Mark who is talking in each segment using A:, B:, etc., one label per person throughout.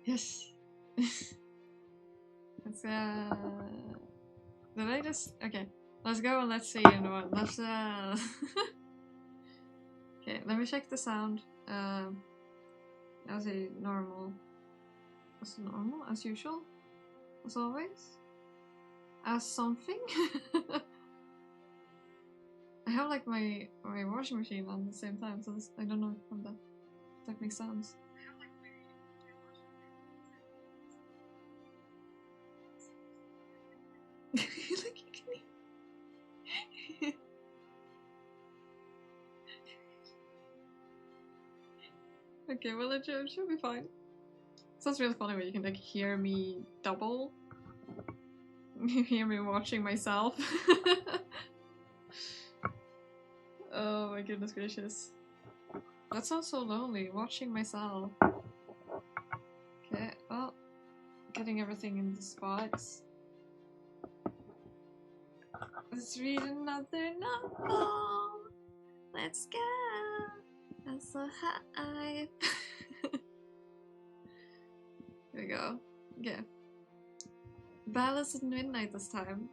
A: Yes. Let's did I just okay. Let's go and let's see everyone. Let's okay, let me check the sound. As a normal. As normal, as usual. As always. As something. I have like my washing machine on at the same time, so this, I don't know if that makes sense. Look at me. Okay, well it should be fine. Sounds really funny when you can like hear me double. You hear me watching myself. Oh my goodness gracious. That sounds so lonely, watching myself. Okay, well, getting everything in the spots. Let's read another novel. Let's go. I'm so high. Here we go. Okay. Ballads at midnight this time.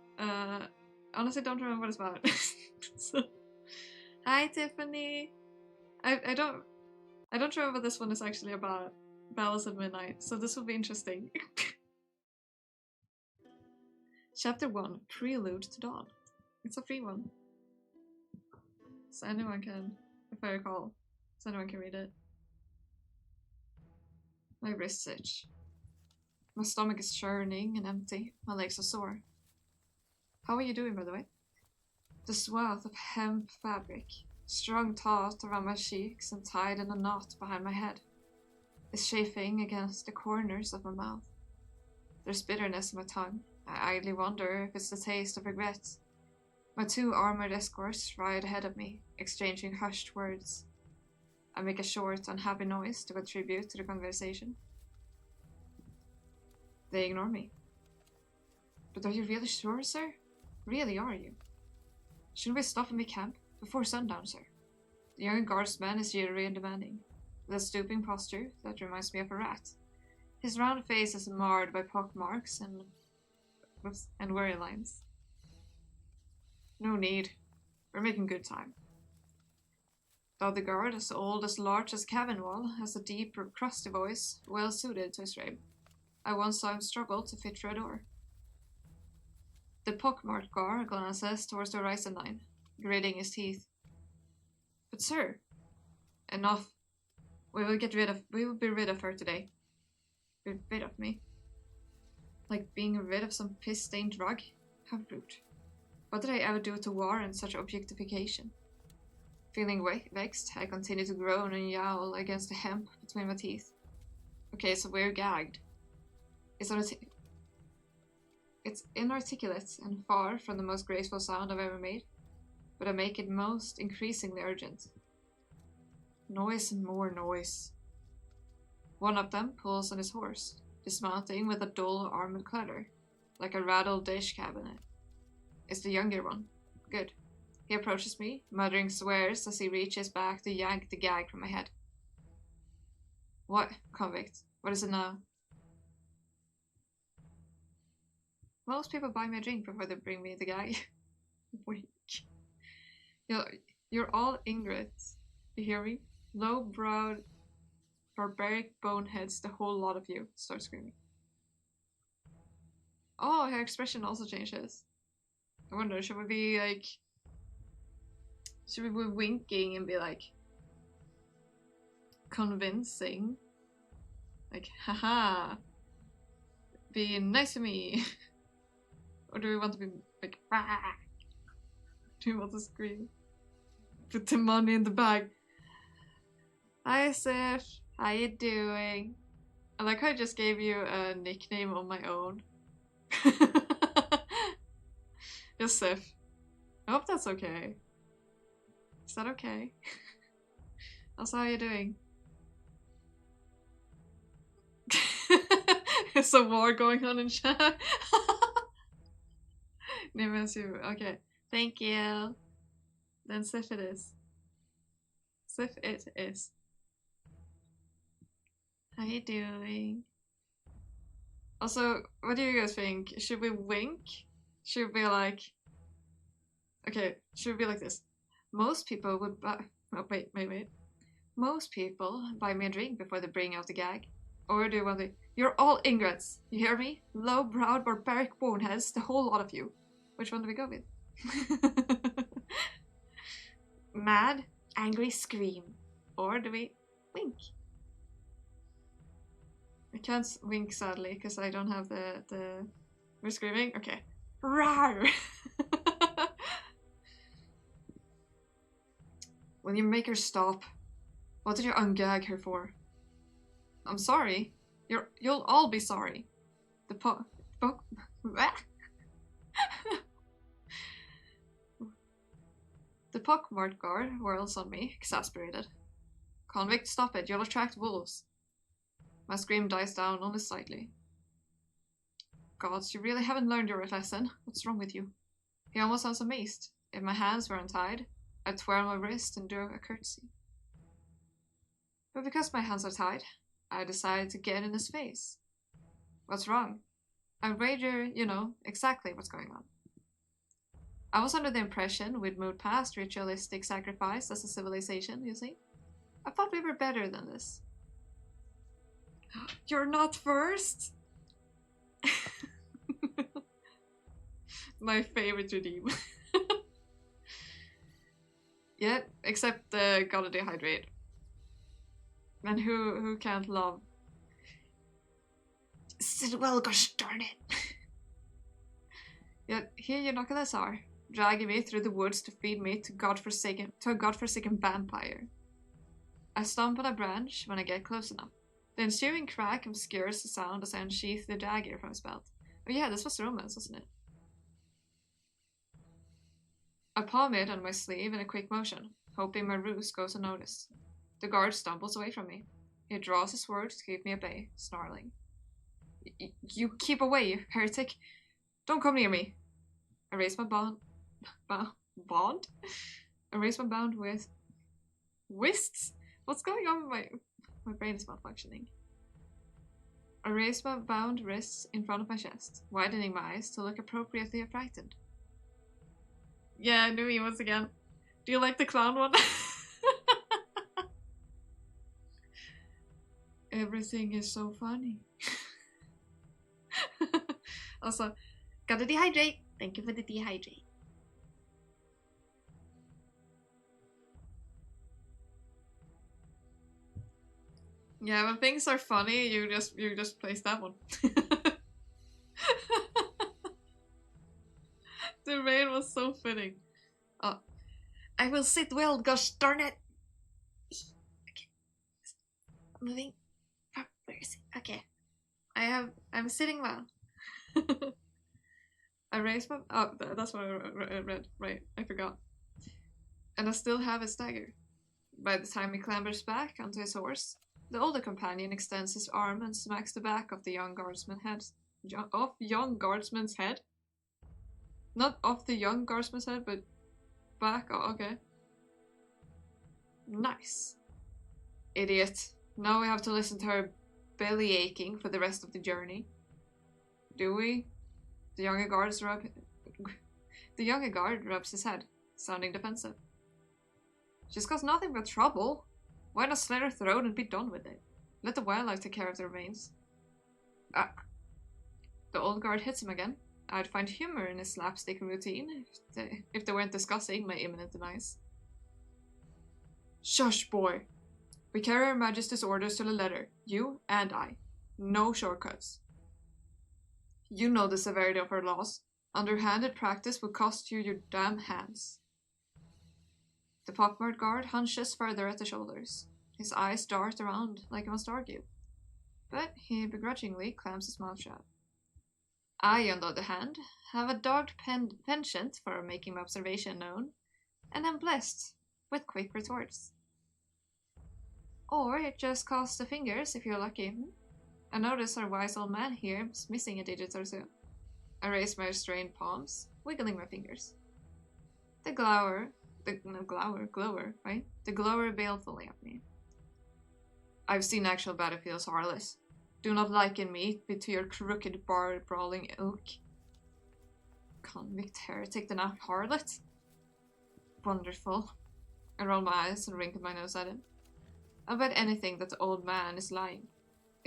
A: Honestly don't remember what it's about. So, hi Tiffany. I don't remember this one is actually about Ballads at midnight, so this will be interesting. Chapter 1, Prelude to Dawn. It's a free one. So anyone can, if I recall, so anyone can read it. My wrists itch. My stomach is churning and empty. My legs are sore. How are you doing, by the way? The swath of hemp fabric, strung taut around my cheeks and tied in a knot behind my head, is chafing against the corners of my mouth. There's bitterness in my tongue. I idly wonder if it's the taste of regret. My 2 armored escorts ride ahead of me, exchanging hushed words. I make a short, unhappy noise to contribute to the conversation. They ignore me. But are you really sure, sir? Really are you? Shouldn't we stop and make camp before sundown, sir? The young guardsman is jittery and demanding, with a stooping posture that reminds me of a rat. His round face is marred by pock marks and worry lines. No need. We're making good time. The other guard, as old as large as cabin wall, has a deep, crusty voice, well suited to his frame. I once saw him struggle to fit through a door. The pockmarked guard glances towards the horizon line, gritting his teeth. But sir, enough. We will be rid of her today. Be rid of me. Like being rid of some piss-stained drug? How rude. What did I ever do to warrant such objectification? Feeling vexed, I continue to groan and yowl against the hemp between my teeth. Okay, so we're gagged. It's inarticulate and far from the most graceful sound I've ever made, but I make it most increasingly urgent. Noise and more noise. One of them pulls on his horse, dismounting with a dull armored clatter, like a rattled dish cabinet. It's the younger one. Good. He approaches me, muttering swears as he reaches back to yank the gag from my head. What, convict? What is it now? Most people buy me a drink before they bring me the gag. Weak. You're all ingrates. You hear me? Low-browed, barbaric boneheads, the whole lot of you. Start screaming. Oh, her expression also changes. I wonder, should we be winking and be like convincing? Like, haha, be nice to me. Or do we want to be like, rah? Do we want to scream? Put the money in the bag. Hi Sif, how you doing? I like how I just gave you a nickname on my own. Just Sif. I hope that's okay. Is that okay? Also, how are you doing? It's a war going on in chat. Okay. Thank you. Then Sif it is. Sif it is. How you doing? Also, what do you guys think? Should we wink? Should we like... Okay, should we be like this? Most people would buy... Oh, wait. Most people buy me a drink before they bring out the gag. Or do you want to... You're all ingrates, you hear me? Low-browed barbaric boneheads, the whole lot of you. Which one do we go with? Mad, angry scream. Or do we wink? I can't wink sadly because I don't have the... We're screaming? Okay. Rawr! When you make her stop, what did you ungag her for? I'm sorry. You'll all be sorry. The The pockmarked guard whirls on me, exasperated. Convict, stop it, you'll attract wolves. My scream dies down only slightly. Gods, you really haven't learned your lesson. What's wrong with you? He almost sounds amazed. If my hands were untied, I'd twirl my wrist and do a curtsy. But because my hands are tied, I decided to get in his face. What's wrong? I wager you know exactly what's going on. I was under the impression we'd moved past ritualistic sacrifice as a civilization, you see? I thought we were better than this. You're not first? My favorite redeem. Yeah, except gotta dehydrate. And who can't love? Sit well, gosh darn it. Yet here you knuckleheads are, dragging me through the woods to feed me to a godforsaken vampire. I stomp on a branch when I get close enough. The ensuing crack obscures the sound as I unsheath the dagger from his belt. Oh yeah, this was romance, wasn't it? I palm it on my sleeve in a quick motion, hoping my ruse goes unnoticed. The guard stumbles away from me. He draws his sword to keep me at bay, snarling. You keep away, you heretic! Don't come near me! I raise my bond? I raise my bound with... Wrists? What's going on with my brain is malfunctioning. I raise my bound wrists in front of my chest, widening my eyes to look appropriately frightened. Yeah, I knew you once again. Do you like the clown one? Everything is so funny. Also, gotta dehydrate. Thank you for the dehydrate. Yeah, when things are funny, you just place that one. The rain was so fitting. Oh, I will sit well, gosh darn it. Okay, moving. Oh, where is it? Okay, I'm sitting well. I raised my... Oh, that's what I read. Right, I forgot. And I still have his dagger. By the time he clambers back onto his horse, the older companion extends his arm and smacks the back of the young guardsman's head. Of young guardsman's head? Not off the young guardsman's head, but back. Oh, okay. Nice. Idiot. Now we have to listen to her belly aching for the rest of the journey. Do we? The younger guard rubs his head, sounding defensive. She's caused nothing but trouble. Why not slit her throat and be done with it? Let the wildlife take care of the remains. Ah. The old guard hits him again. I'd find humor in his slapstick routine if they weren't discussing my imminent demise. Shush, boy. We carry Her Majesty's orders to the letter, you and I. No shortcuts. You know the severity of her laws. Underhanded practice will cost you your damn hands. The pockmarked guard hunches further at the shoulders. His eyes dart around like he wants to argue. But he begrudgingly clamps his mouth shut. I, on the other hand, have a dogged penchant for making my observation known, and am blessed with quick retorts. Or it just costs the fingers if you're lucky. I notice our wise old man here is missing a digit or two. I raise my restrained palms, wiggling my fingers. The glower, right? The glower balefully at me. I've seen actual battlefields, Harless. Do not liken me to your crooked bar-brawling ilk. Convict heretic, the now harlot? Wonderful. I rolled my eyes and wrinkled my nose at him. I'll bet anything that the old man is lying.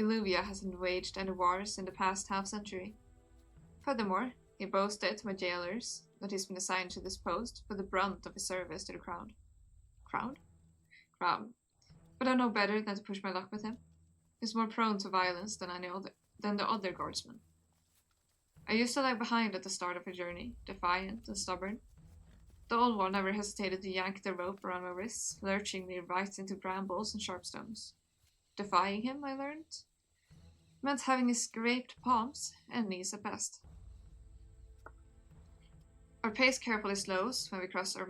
A: Illuvia hasn't waged any wars in the past half-century. Furthermore, he boasted to my jailers that he's been assigned to this post for the brunt of his service to the crown. Crown? Crown. But I know better than to push my luck with him. He's more prone to violence than the other guardsmen. I used to lag behind at the start of a journey, defiant and stubborn. The old one never hesitated to yank the rope around my wrists, lurching me right into brambles and sharp stones. Defying him, I learned, meant having his scraped palms and knees at best. Our pace carefully slows when we cross over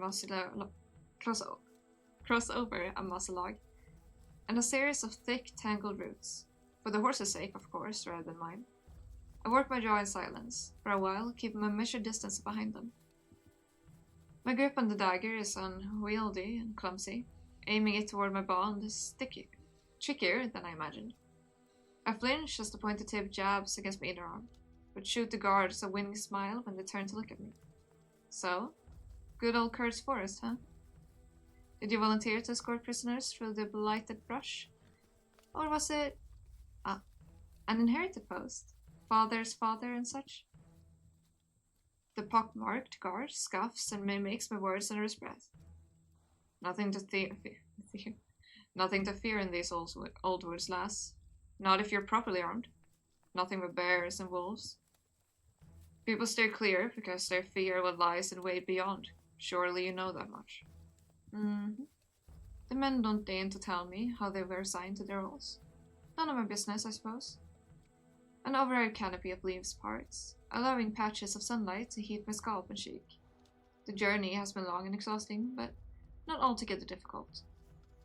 A: a mossy log, and a series of thick, tangled roots, for the horse's sake, of course, rather than mine. I work my jaw in silence, for a while, keeping a measured distance behind them. My grip on the dagger is unwieldy and clumsy. Aiming it toward my bond is trickier than I imagined. I flinch as the pointed tip jabs against my inner arm, but shoot the guards a winning smile when they turn to look at me. So, good old Kurt's Forest, huh? Did you volunteer to escort prisoners through the blighted brush? Or was it an inherited post? Father's father and such? The pockmarked guard scoffs and mimics my words under his breath. Nothing to fear in these old woods, lass. Not if you're properly armed. Nothing but bears and wolves. People steer clear because they fear what lies in way beyond. Surely you know that much. The men don't deign to tell me how they were assigned to their roles. None of my business, I suppose. An overhead canopy of leaves parts, allowing patches of sunlight to heat my scalp and cheek. The journey has been long and exhausting, but not altogether difficult.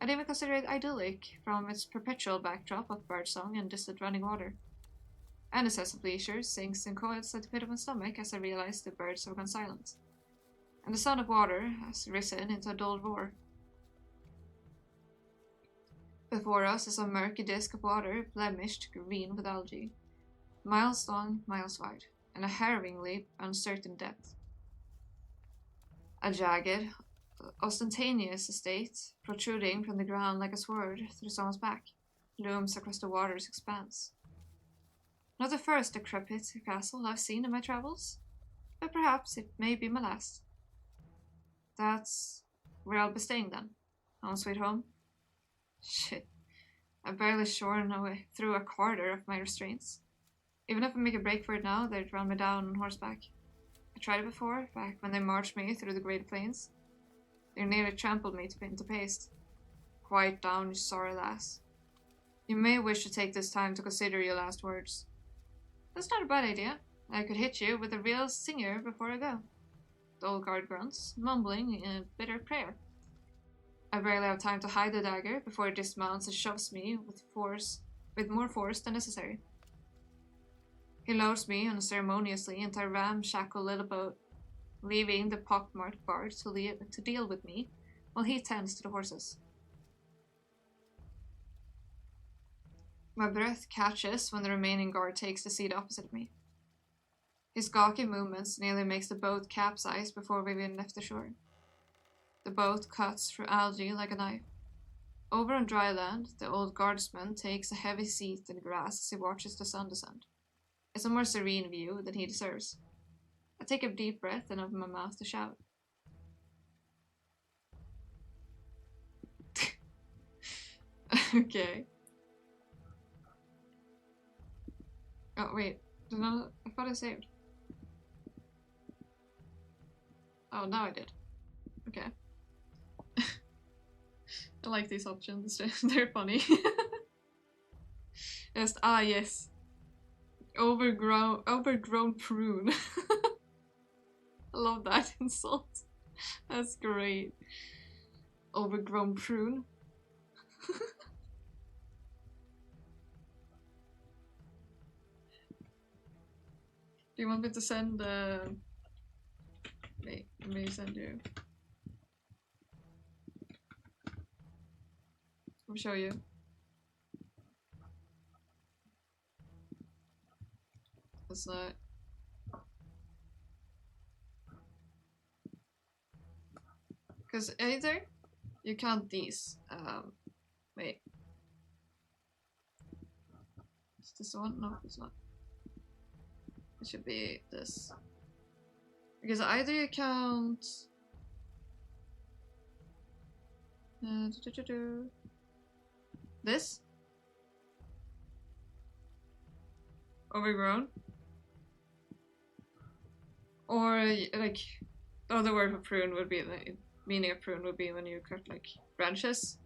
A: I'd even consider it idyllic from its perpetual backdrop of birdsong and distant running water. And a sense of leisure sinks and coils at the pit of my stomach as I realize the birds have gone silent, and the sound of water has risen into a dull roar. Before us is a murky disk of water, blemished green with algae, miles long, miles wide, and a harrowingly uncertain depth. A jagged, ostentatious estate, protruding from the ground like a sword through someone's back, looms across the water's expanse. Not the first decrepit castle I've seen in my travels, but perhaps it may be my last. That's where I'll be staying then. Home sweet home. Shit. I've barely shorn away through a quarter of my restraints. Even if I make a break for it now, they'd run me down on horseback. I tried it before, back when they marched me through the Great Plains. They nearly trampled me into paste. Quiet down, you sorry lass. You may wish to take this time to consider your last words. That's not a bad idea. I could hit you with a real singer before I go. The old guard grunts, mumbling in a bitter prayer. I barely have time to hide the dagger before it dismounts and shoves me with more force than necessary. He lowers me unceremoniously into a ramshackle little boat, leaving the pockmarked guard to deal with me while he tends to the horses. My breath catches when the remaining guard takes the seat opposite me. His gawky movements nearly makes the boat capsize before we even left the shore. The boat cuts through algae like a knife. Over on dry land, the old guardsman takes a heavy seat in the grass as he watches the sun descend. It's a more serene view than he deserves. I take a deep breath and open my mouth to shout. Okay. Oh, wait. I thought I saved. Oh, now I did. Okay. I like these options. They're funny. Yes. Overgrown prune. I love that insult. That's great. Overgrown prune. Do you want me to send wait, let me send you. I'll show you. It's not. Because either you count these. Wait. Is this the one? No, it's not. It should be this. Because either you count. This? Overgrown? Or, like, the other word for prune would be, like, meaning of prune would be when you cut, like, branches.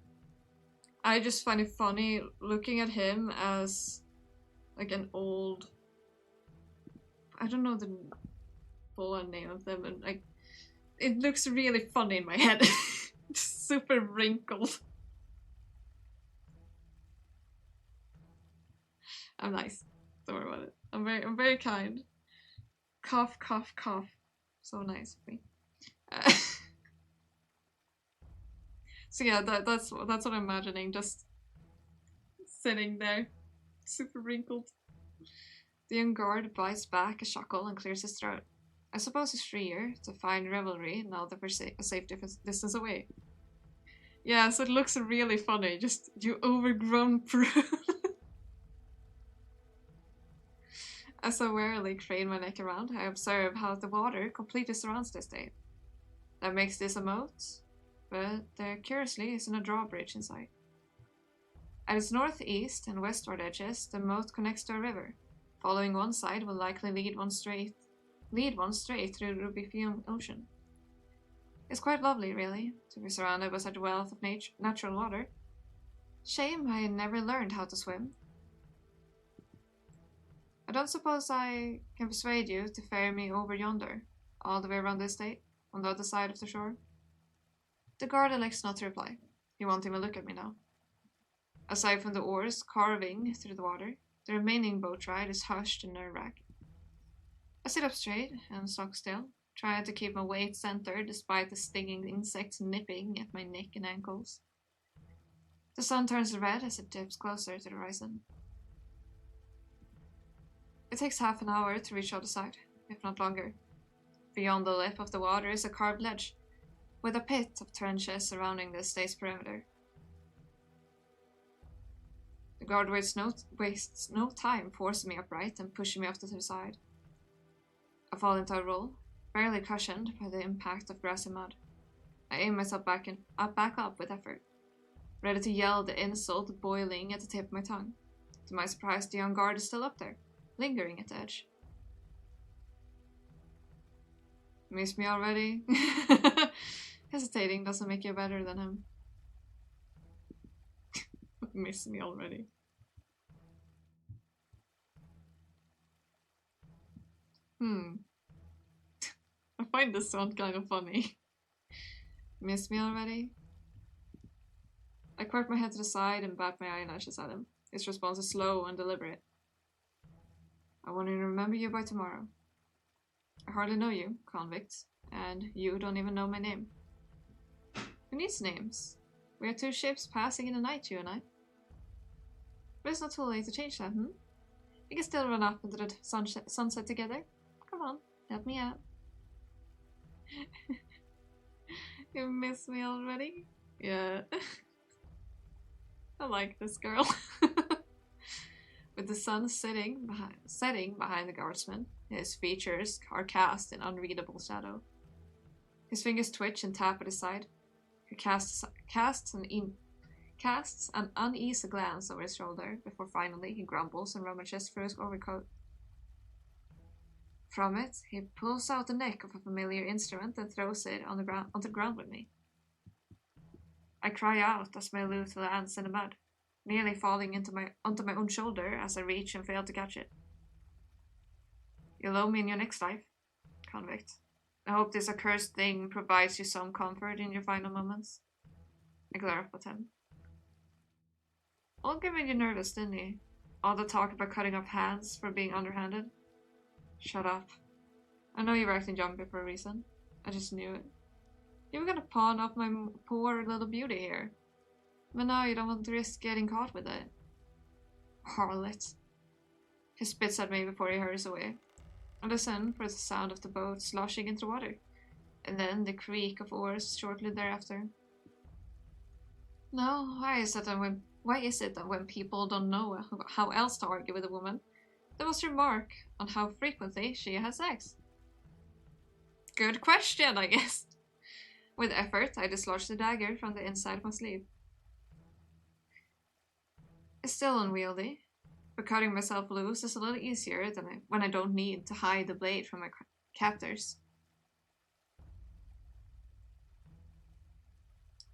A: I just find it funny looking at him as, like, an old... I don't know the full name of them, and, like, it looks really funny in my head. Super wrinkled. I'm nice. Don't worry about it. I'm very kind. Cough, cough, cough. So nice of me. So yeah, that's what I'm imagining. Just sitting there, super wrinkled. The young guard bites back a chuckle and clears his throat. I suppose it's freer to find revelry now that we're a safe distance away. Yeah, so it looks really funny. Just you overgrown prune. As I warily crane my neck around, I observe how the water completely surrounds this day. That makes this a moat, but there curiously isn't a drawbridge inside. At its northeast and westward edges, the moat connects to a river. Following one side will likely lead one straight through the Ruby-Fium Ocean. It's quite lovely, really, to be surrounded by such a wealth of natural water. Shame I never learned how to swim. I don't suppose I can persuade you to ferry me over yonder, all the way around the estate, on the other side of the shore. The guard elects not to reply. He won't even look at me now. Aside from the oars carving through the water, the remaining boat ride is hushed and nerve-wracking. I sit up straight and stock still, trying to keep my weight centered despite the stinging insects nipping at my neck and ankles. The sun turns red as it dips closer to the horizon. It takes half an hour to reach the other side, if not longer. Beyond the lip of the water is a carved ledge, with a pit of trenches surrounding the estate's perimeter. The guard wastes no time forcing me upright and pushing me off to the side. I fall into a roll, barely cushioned by the impact of grass and mud. I aim myself back up with effort, ready to yell the insult boiling at the tip of my tongue. To my surprise, the young guard is still up there, lingering at the edge. Miss me already? Hesitating doesn't make you better than him. Miss me already. I find this one kind of funny. Miss me already? I quirk my head to the side and bat my eyelashes at him. His response is slow and deliberate. I want to remember you by tomorrow. I hardly know you, convict, and you don't even know my name. Who needs names? We are two ships passing in the night, you and I. But it's not too late to change that, We can still run up into the sunset together. Come on, help me out. You miss me already? Yeah. I like this girl. With the sun setting behind the guardsman, his features are cast in unreadable shadow. His fingers twitch and tap at his side. He casts an uneasy glance over his shoulder before finally he grumbles and rummages through his overcoat. From it, he pulls out the neck of a familiar instrument and throws it onto the ground with me. I cry out as my lute lands in the mud, nearly falling onto my own shoulder as I reach and fail to catch it. You'll owe me in your next life, convict. I hope this accursed thing provides you some comfort in your final moments. I glare up at him. All made you nervous, didn't he? All the talk about cutting off hands for being underhanded. Shut up. I know you were acting jumpy for a reason. I just knew it. You were gonna pawn off my poor little beauty here. But now you don't want to risk getting caught with it. Harlot. He spits at me before he hurries away. I listen for the sound of the boat sloshing into water, and then the creak of oars shortly thereafter. No, why is it that when people don't know how else to argue with a woman, they must remark on how frequently she has sex? Good question, I guess. With effort, I dislodge the dagger from the inside of my sleeve. It's still unwieldy, but cutting myself loose is a little easier than when I don't need to hide the blade from my captors.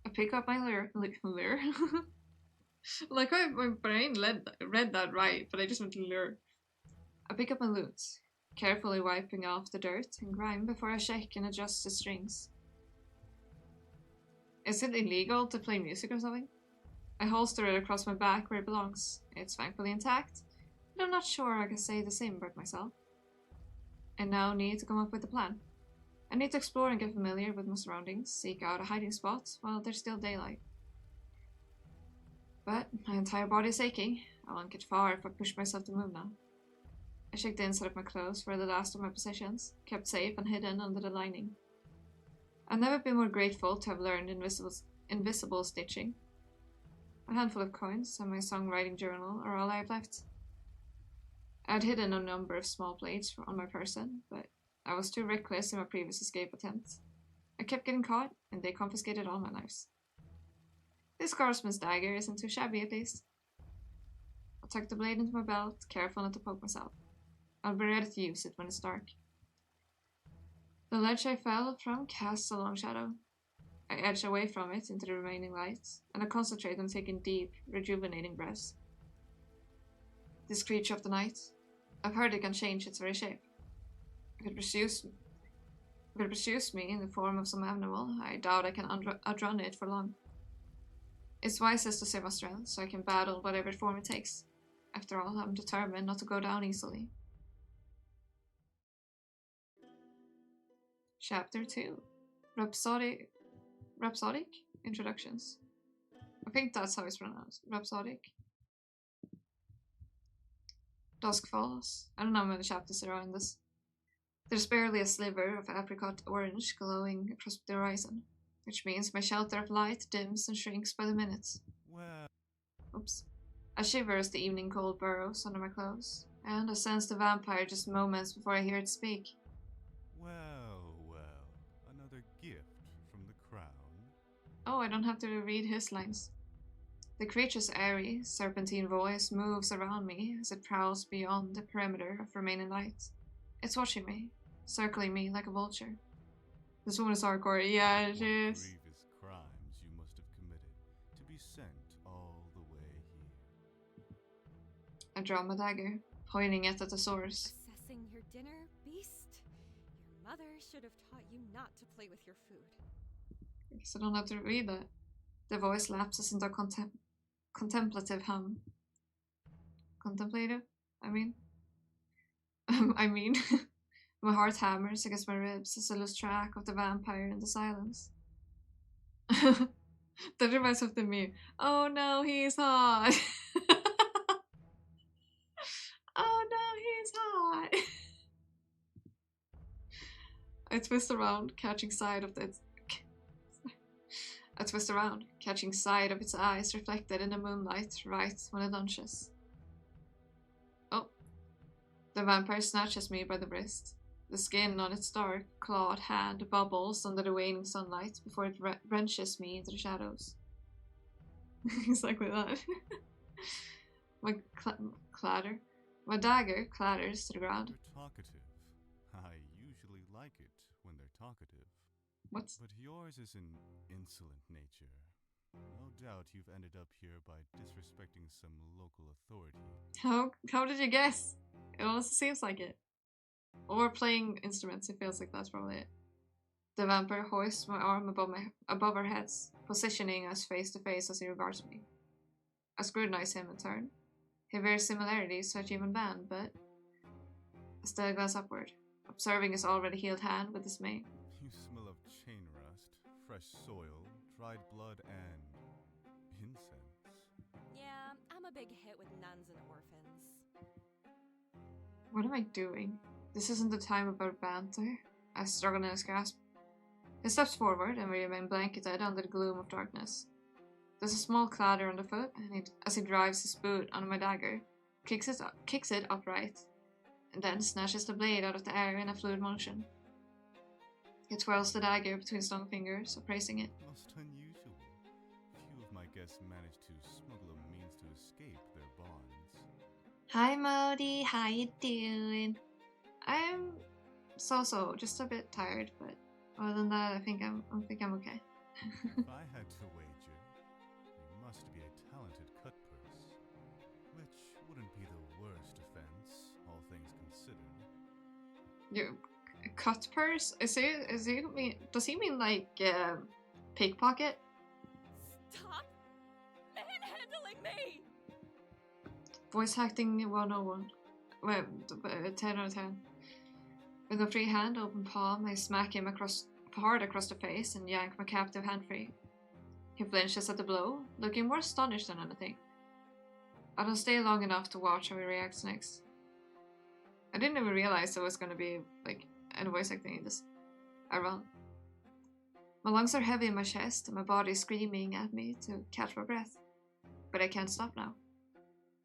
A: I pick up my lure. Like my brain read that right, but I just went to lure. I pick up my loot, carefully wiping off the dirt and grime before I shake and adjust the strings. Is it illegal to play music or something? I holster it across my back where it belongs. It's thankfully intact, but I'm not sure I can say the same about myself. I now need to come up with a plan. I need to explore and get familiar with my surroundings, seek out a hiding spot while there's still daylight. But my entire body is aching. I won't get far if I push myself to move now. I check the inside of my clothes for the last of my possessions, kept safe and hidden under the lining. I've never been more grateful to have learned invisible stitching. A handful of coins and my songwriting journal are all I have left. I had hidden a number of small plates on my person, but I was too reckless in my previous escape attempt. I kept getting caught, and they confiscated all my knives. This guardsman's dagger isn't too shabby, at least. I'll tuck the blade into my belt, careful not to poke myself. I'll be ready to use it when it's dark. The ledge I fell from casts a long shadow. I edge away from it into the remaining light, and I concentrate on taking deep, rejuvenating breaths. This creature of the night, I've heard it can change its very shape. If it pursues me in the form of some animal, I doubt I can outrun it for long. It's wisest to save my strength, so I can battle whatever form it takes. After all, I'm determined not to go down easily. Chapter 2. Rhapsodic Introductions. I think that's how it's pronounced. Rhapsodic. Dusk falls. I don't know how many chapters there are in this. There's barely a sliver of apricot orange glowing across the horizon, which means my shelter of light dims and shrinks by the minute. Oops. I shiver as the evening cold burrows under my clothes, and I sense the vampire just moments before I hear it speak.
B: Well, another gift from the crown.
A: Oh, I don't have to read his lines. The creature's airy, serpentine voice moves around me as it prowls beyond the perimeter of remaining light. It's watching me, circling me like a vulture. This woman is hardcore. Yeah, she is.
B: Grievous crimes you must have committed to be sent all the way here.
A: I draw my dagger, pointing it at the source.
C: Assessing your dinner, beast? Your mother should have taught you not to play with your food.
A: I guess I don't have to read that. The voice lapses into a contemplative hum. Contemplative? I mean, my heart hammers against my ribs as I lose track of the vampire in the silence. That reminds me of the meme. Oh no, he's hot. Oh no, he's hot. I twist around, catching sight of its eyes reflected in the moonlight right when it lunges. Oh. The vampire snatches me by the wrist. The skin on its dark, clawed hand bubbles under the waning sunlight before it wrenches me into the shadows. Exactly that. My dagger clatters to the ground.
B: They're talkative. I usually like it when they're talkative.
A: What?
B: But yours is an insolent nature. No doubt you've ended up here by disrespecting some local authority.
A: How did you guess? It honestly seems like it. Or playing instruments, it feels like that's probably it. The vampire hoists my arm above our heads, positioning us face to face as he regards me. I scrutinize him in turn. He bears similarities to a human man, but I still glance upward, observing his already healed hand with dismay.
B: You smell of chain rust, fresh soil, dried blood, and incense.
C: Yeah, I'm a big hit with nuns and orphans.
A: What am I doing? This isn't the time about banter. I struggle in his grasp. He steps forward and we remain blanketed under the gloom of darkness. There's a small clatter underfoot, and as he drives his boot on my dagger, kicks it upright, and then snatches the blade out of the air in a fluid motion. He twirls the dagger between strong fingers, appraising it.
B: Most unusual. Few of my guests manage to smuggle a means to escape their bonds.
A: Hi Modi, how you doing? I'm so just a bit tired, but other than that, I think I'm okay.
B: If I had to wager, you must be a talented cut purse, which wouldn't be the worst offense, all things considered.
A: You cut purse? Does he mean like pickpocket?
C: Stop manhandling me!
A: Voice acting 101. Well, 10 out of 10. With a free hand, open palm, I smack him hard across the face and yank my captive hand free. He flinches at the blow, looking more astonished than anything. I don't stay long enough to watch how he reacts next. I didn't even realize there was gonna be like any voice acting in this. I run. My lungs are heavy in my chest and my body screaming at me to catch my breath. But I can't stop now.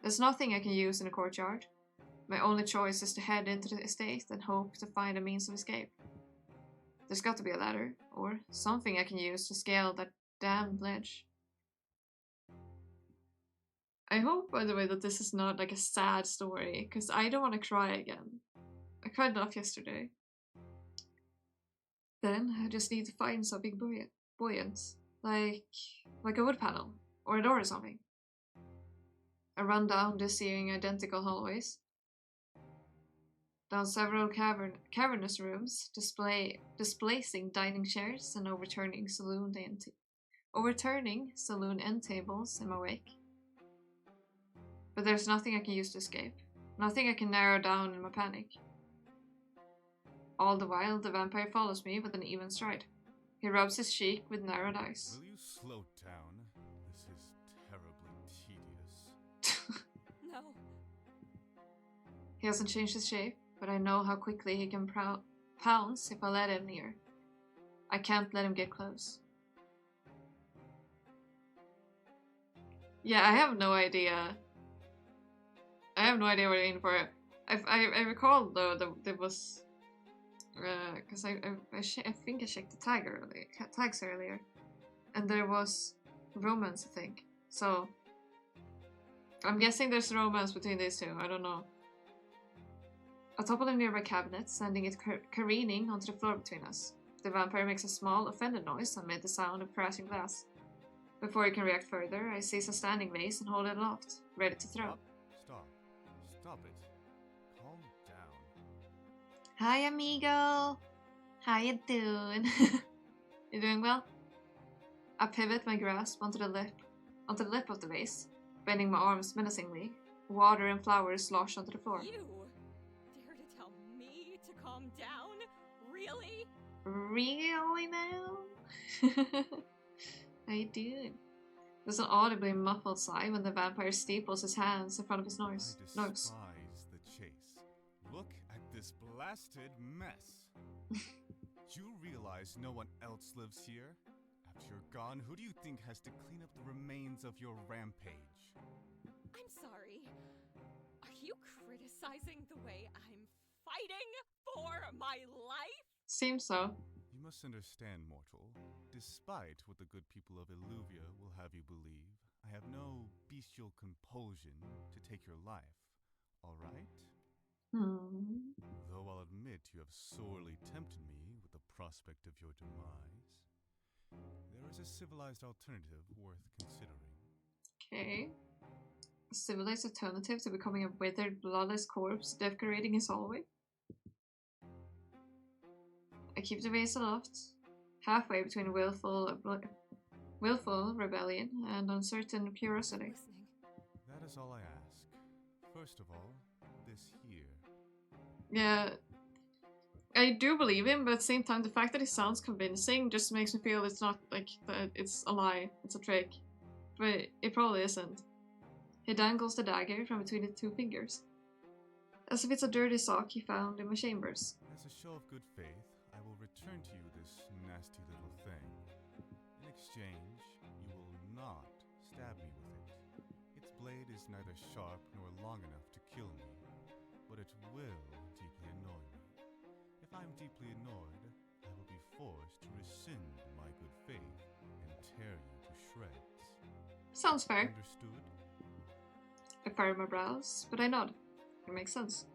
A: There's nothing I can use in the courtyard. My only choice is to head into the estate and hope to find a means of escape. There's got to be a ladder, or something I can use to scale that damn ledge. I hope, by the way, that this is not like a sad story, because I don't want to cry again. I cried enough yesterday. Then I just need to find something buoyant, like a wood panel, or a door or something. I run down dizzying identical hallways, down several cavernous rooms, displacing dining chairs and overturning saloon end tables in my wake. But there's nothing I can use to escape, nothing I can narrow down in my panic. All the while, the vampire follows me with an even stride. He rubs his cheek with narrowed eyes.
B: Will you slow down? This is terribly tedious.
C: No.
A: He hasn't changed his shape, but I know how quickly he can pounce if I let him near. I can't let him get close. Yeah, I have no idea. I have no idea what I'm in for. I recall though that there was, because I think I checked the tags earlier, and there was romance, I think. So I'm guessing there's romance between these two. I don't know. I topple a nearby cabinet, sending it careening onto the floor between us. The vampire makes a small, offended noise amid the sound of crashing glass. Before he can react further, I seize a standing vase and hold it aloft, ready to throw.
B: Stop it. Calm down.
A: Hi, amigo. How you doing? You doing well? I pivot my grasp onto the lip of the vase, bending my arms menacingly. Water and flowers slosh onto the floor.
C: You dare to tell me to calm down? Really?
A: Really now? How you doing? There's an audibly muffled sigh when the vampire steeples his hands in front of his nose.
B: I despise the chase. Look at this blasted mess. You realize no one else lives here? After you're gone, who do you think has to clean up the remains of your rampage?
C: I'm sorry. Are you criticizing the way I'm fighting for my life?
A: Seems so.
B: You must understand, mortal. Despite what the good people of Illuvia will have you believe, I have no bestial compulsion to take your life, alright? Though I'll admit you have sorely tempted me with the prospect of your demise, there is a civilized alternative worth considering.
A: Okay. A civilized alternative to becoming a withered, bloodless corpse decorating his hallway? I keep the vase aloft, halfway between willful rebellion and uncertain curiosity.
C: Listening.
B: That is all I ask. First of all, this here.
A: Yeah, I do believe him, but at the same time, the fact that he sounds convincing just makes me feel it's not like that it's a lie, it's a trick. But it probably isn't. He dangles the dagger from between his two fingers. as if it's a dirty sock he found in my chambers.
B: As a show of good faith, I will return to you this nasty little thing. In exchange, you will not stab me with it. Its blade is neither sharp nor long enough to kill me, but it will deeply annoy me. If I am deeply annoyed, I will be forced to rescind my good faith and tear you to shreds.
A: Sounds fair.
B: Understood?
A: I furrow my brows, but I nod. It makes sense.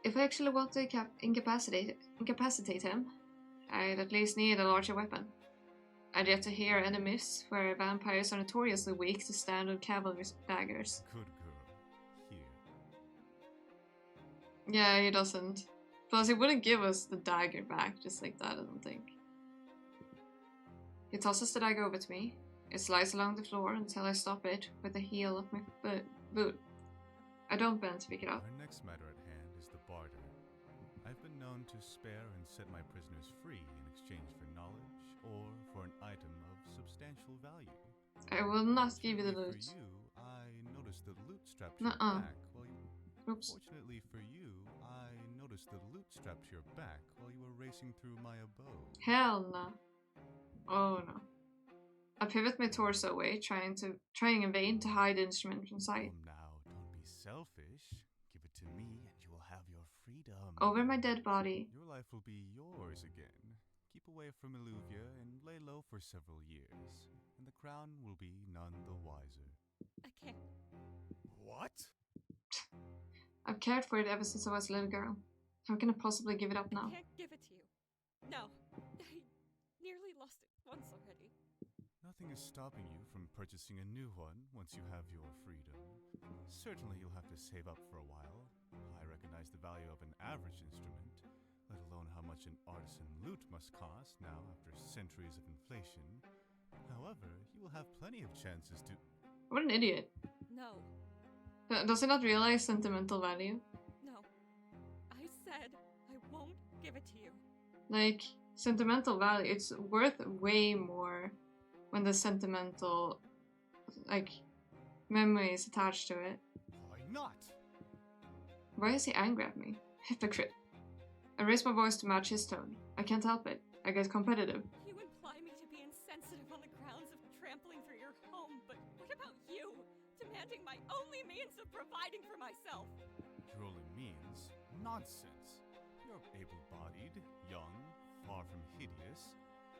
A: If I actually want to incapacitate him, I'd at least need a larger weapon. I'd yet to hear any myths where vampires are notoriously weak to standard cavalry daggers.
B: Good girl. Here.
A: Yeah, he doesn't. Plus, he wouldn't give us the dagger back just like that, I don't think. He tosses the dagger over to me. It slides along the floor until I stop it with the heel of my boot. I don't bend to pick it up.
B: Our next matter at hand is the barter. I've been known to spare and set my prisoners free in exchange for knowledge or for an item of substantial value.
A: I will not give you the loot.
B: For you, I noticed the loot strapped to your back while you...
A: Oops.
B: Fortunately for you, I noticed the loot strapped to your back while you were racing through my abode.
A: Hell no. Oh no. I pivot my torso away, trying in vain to hide the instrument from sight.
B: Now, don't be selfish. Give it to me and you will have your freedom.
A: Over my dead body.
B: Your life will be yours again. Keep away from Illuvia and lay low for several years, and the crown will be none the wiser.
C: I can't.
B: What?
A: I've cared for it ever since I was a little girl. How can I possibly give it up now?
C: I can't give it to you. No. I nearly lost it once already.
B: Nothing is stopping you from purchasing a new one once you have your freedom. Certainly you'll have to save up for a while. I recognize the value of an average instrument, let alone how much an artisan lute must cost now after centuries of inflation. However, you will have plenty of chances to...
A: What an idiot.
C: No.
A: Does he not realize sentimental value?
C: No. I said I won't give it to you.
A: Like, sentimental value, it's worth way more when the sentimental, like, memory is attached to it.
B: Why not?
A: Why is he angry at me? Hypocrite. I raise my voice to match his tone. I can't help it. I get competitive.
C: You imply me to be insensitive on the grounds of trampling through your home, but what about you? Demanding my only means of providing for myself.
B: Your only means? Nonsense. You're able-bodied, young, far from hideous.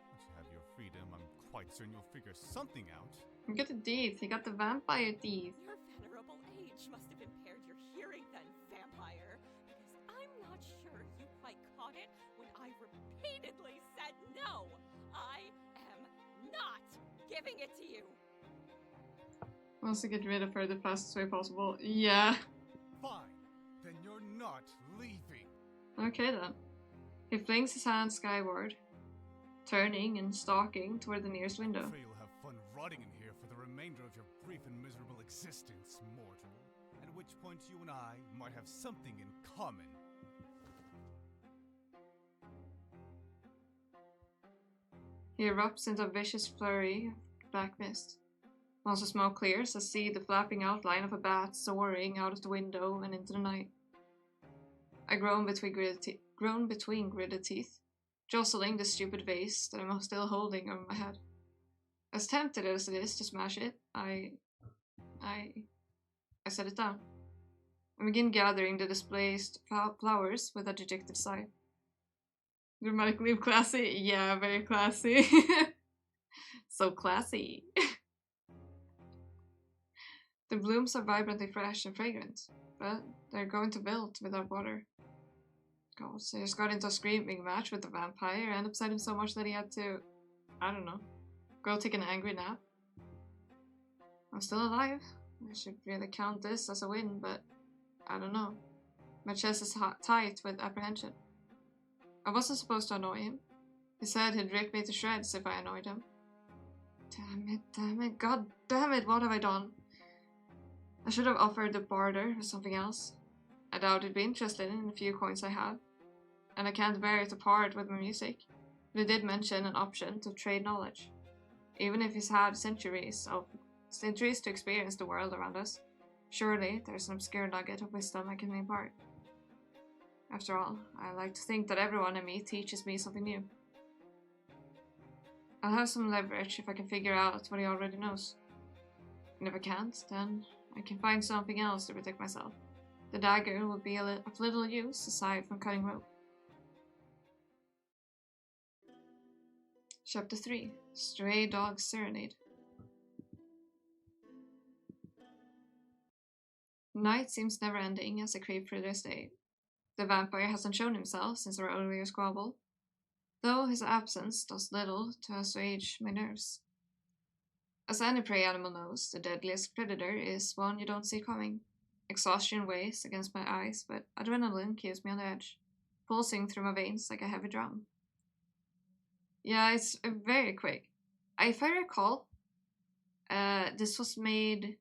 B: Once you have your freedom, I'm quite certain you'll figure something out.
A: You got the teeth. You got the vampire teeth.
C: Your venerable age must have impaired your hearing then, vampire. Because I'm not sure you quite caught it when I repeatedly said no. I am not giving it to you.
A: Wants to get rid of her the fastest way possible. Yeah.
B: Fine. Then you're not leaving.
A: Okay then. He flings his hand skyward, turning and stalking toward the nearest window.
B: I'm afraid you'll have fun rotting in here for the remainder of your brief and miserable existence, mortal. At which point you and I might have something in common.
A: He erupts into a vicious flurry of black mist. Once the smoke clears, I see the flapping outline of a bat soaring out of the window and into the night. I groan between gritted teeth, jostling the stupid vase that I'm still holding over my head. As tempted as it is to smash it, I set it down. I begin gathering the displaced flowers with a dejected sigh. Dramatically classy? Yeah, very classy. So classy. The blooms are vibrantly fresh and fragrant, but they're going to wilt without water. God, so he just got into a screaming match with the vampire and upset him so much that he had to, I don't know, go take an angry nap. I'm still alive. I should really count this as a win, but I don't know. My chest is tight with apprehension. I wasn't supposed to annoy him. He said he'd rip me to shreds if I annoyed him. Damn it, god damn it, what have I done? I should have offered the barter or something else. I doubt he'd be interested in the few coins I have, and I can't bear to part with my music. But he did mention an option to trade knowledge. Even if he's had centuries to experience the world around us, Surely there's an obscure nugget of wisdom I can impart. After all, I like to think that everyone I meet teaches me something new. I'll have some leverage if I can figure out what he already knows. And if I can't, then I can find something else to protect myself. The dagger will be of little use aside from cutting rope. Chapter 3. Stray Dog Serenade. Night seems never ending as I creep through this day. The vampire hasn't shown himself since our earlier squabble, though his absence does little to assuage my nerves. As any prey animal knows, the deadliest predator is one you don't see coming. Exhaustion weighs against my eyes, but adrenaline keeps me on the edge, pulsing through my veins like a heavy drum. Yeah, it's very quick. If I recall, this was made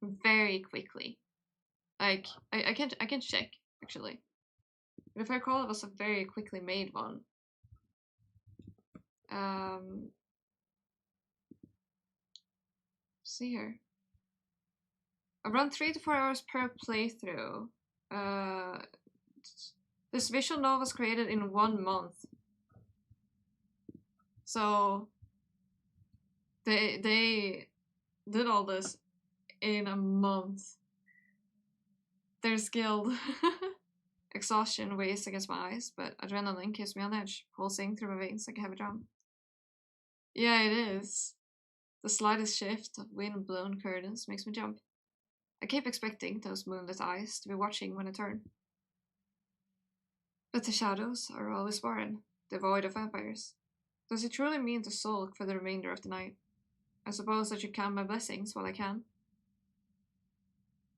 A: very quickly. Like, I can check, actually. But if I recall, it was a very quickly made one. See here. Around 3 to 4 hours per playthrough. This visual novel was created in 1 month. So they did all this in a month. They're skilled. Exhaustion weighs against my eyes, but adrenaline keeps me on edge, pulsing through my veins like a heavy drum. Yeah, it is. The slightest shift of wind-blown curtains makes me jump. I keep expecting those moonlit eyes to be watching when I turn. But the shadows are always barren, devoid of vampires. Does it truly mean to sulk for the remainder of the night? I suppose I should count my blessings while I can.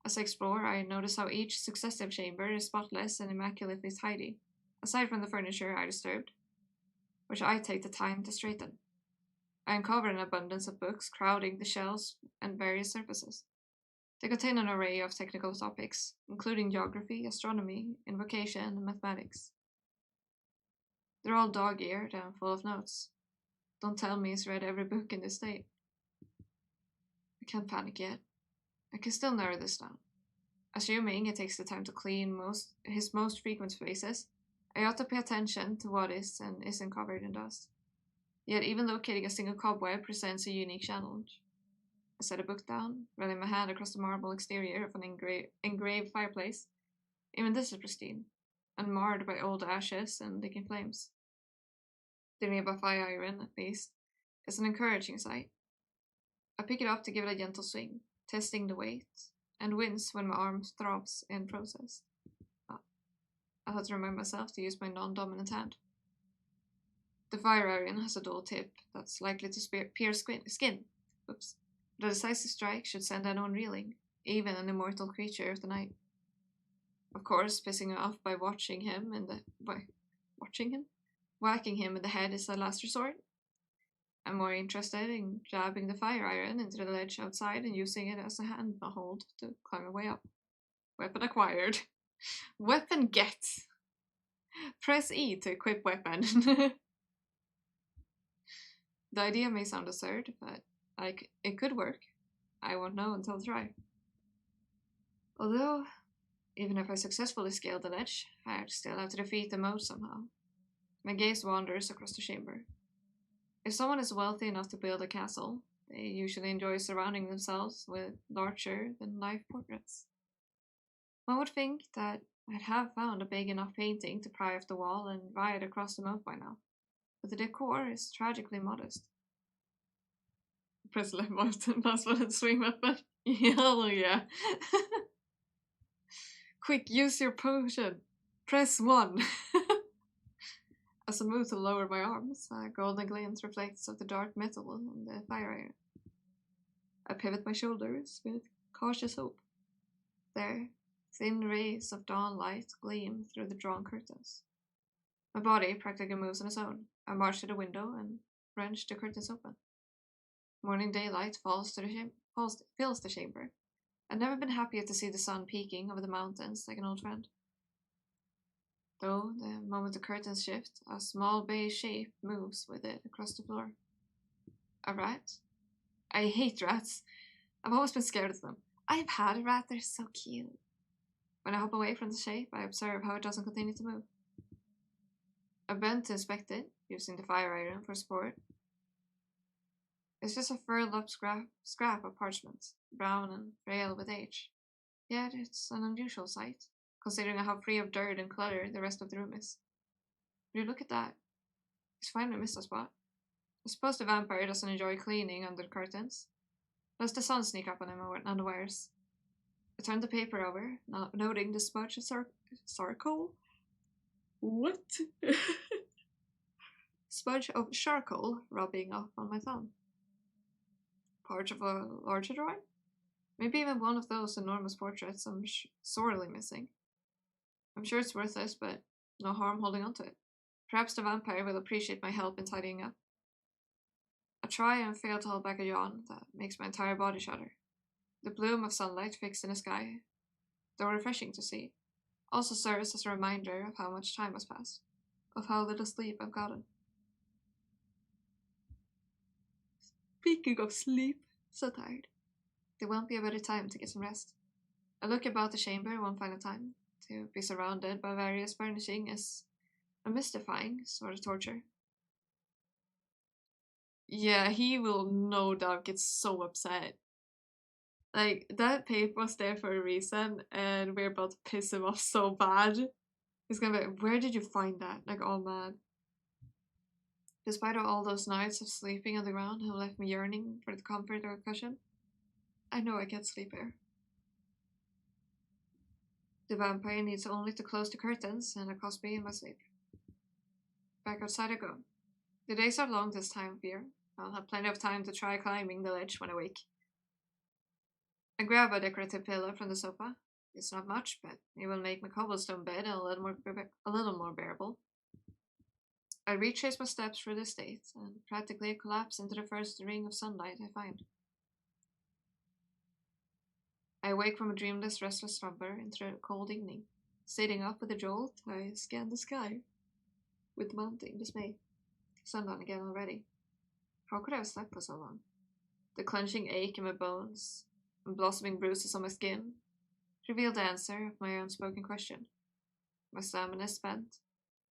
A: As I explore, I notice how each successive chamber is spotless and immaculately tidy, aside from the furniture I disturbed, which I take the time to straighten. I uncover an abundance of books crowding the shelves and various surfaces. They contain an array of technical topics, including geography, astronomy, invocation, and mathematics. They're all dog-eared and full of notes. Don't tell me he's read every book in this state. I can't panic yet. I can still narrow this down. Assuming it takes the time to clean his most frequent spaces, I ought to pay attention to what is and isn't covered in dust. Yet even locating a single cobweb presents a unique challenge. I set a book down, running my hand across the marble exterior of an engraved fireplace. Even this is pristine, unmarred by old ashes and decaying flames. The nearby fire iron, at least, is an encouraging sight. I pick it up to give it a gentle swing, testing the weight, and wince when my arm throbs in protest. I had to remind myself to use my non-dominant hand. The fire iron has a dull tip that's likely to pierce skin. Oops. But a decisive strike should send anyone reeling, even an immortal creature of the night. Of course, pissing him off by whacking him in the head is a last resort. I'm more interested in jabbing the fire iron into the ledge outside and using it as a handhold to climb my way up. Weapon acquired. Weapon get. Press E to equip weapon. The idea may sound absurd, but it could work. I won't know until I try. Although, even if I successfully scale the ledge, I'd still have to defeat the moat somehow. My gaze wanders across the chamber. If someone is wealthy enough to build a castle, they usually enjoy surrounding themselves with larger-than-life portraits. One would think that I'd have found a big enough painting to pry off the wall and ride across the moat by now, but the decor is tragically modest. Press left button, that's what it's swing weapon. Hell yeah. Quick, use your potion. Press 1. As I move to lower my arms, a golden glint reflects off the dark metal on the fire iron. I pivot my shoulders with cautious hope. There, thin rays of dawn light gleam through the drawn curtains. My body practically moves on its own. I march to the window and wrench the curtains open. Morning daylight fills the chamber. I've never been happier to see the sun peeking over the mountains like an old friend. Though, the moment the curtains shift, a small beige shape moves with it across the floor. A rat? I hate rats. I've always been scared of them. I've had a rat, they're so cute. When I hop away from the shape, I observe how it doesn't continue to move. I bend to inspect it, using the fire iron for support. It's just a furled up scrap of parchment, brown and frail with age. Yet it's an unusual sight, considering how free of dirt and clutter the rest of the room is. But you look at that, he's finally missed a spot. I suppose the vampire doesn't enjoy cleaning under the curtains. Does the sun sneak up on him unawares? I turn the paper over, noting the smudge of charcoal. What? Smudge of charcoal rubbing off on my thumb. Part of a larger drawing? Maybe even one of those enormous portraits I'm sorely missing. I'm sure it's worthless, but no harm holding on to it. Perhaps the vampire will appreciate my help in tidying up. I try and fail to hold back a yawn that makes my entire body shudder. The bloom of sunlight fixed in the sky, though refreshing to see, also serves as a reminder of how much time has passed, of how little sleep I've gotten. Speaking of sleep, so tired. There won't be a better time to get some rest. I look about the chamber one final time. To be surrounded by various furnishing is a mystifying sort of torture. Yeah, he will no doubt get so upset. Like, that paper was there for a reason, and we're about to piss him off so bad. He's gonna be like, where did you find that? Like, all mad. Despite all those nights of sleeping on the ground who left me yearning for the comfort of a cushion, I know I can't sleep here. The vampire needs only to close the curtains and accost me in my sleep. Back outside I go. The days are long this time of year. I'll have plenty of time to try climbing the ledge when I wake. I grab a decorative pillow from the sofa. It's not much, but it will make my cobblestone bed a little more bearable. I retrace my steps through the estate and practically collapse into the first ring of sunlight I find. I awake from a dreamless, restless slumber into the cold evening. Sitting up with a jolt, I scan the sky with mounting dismay. Sundown again already. How could I have slept for so long? The clenching ache in my bones and blossoming bruises on my skin reveal the answer of my unspoken question. My stamina is spent.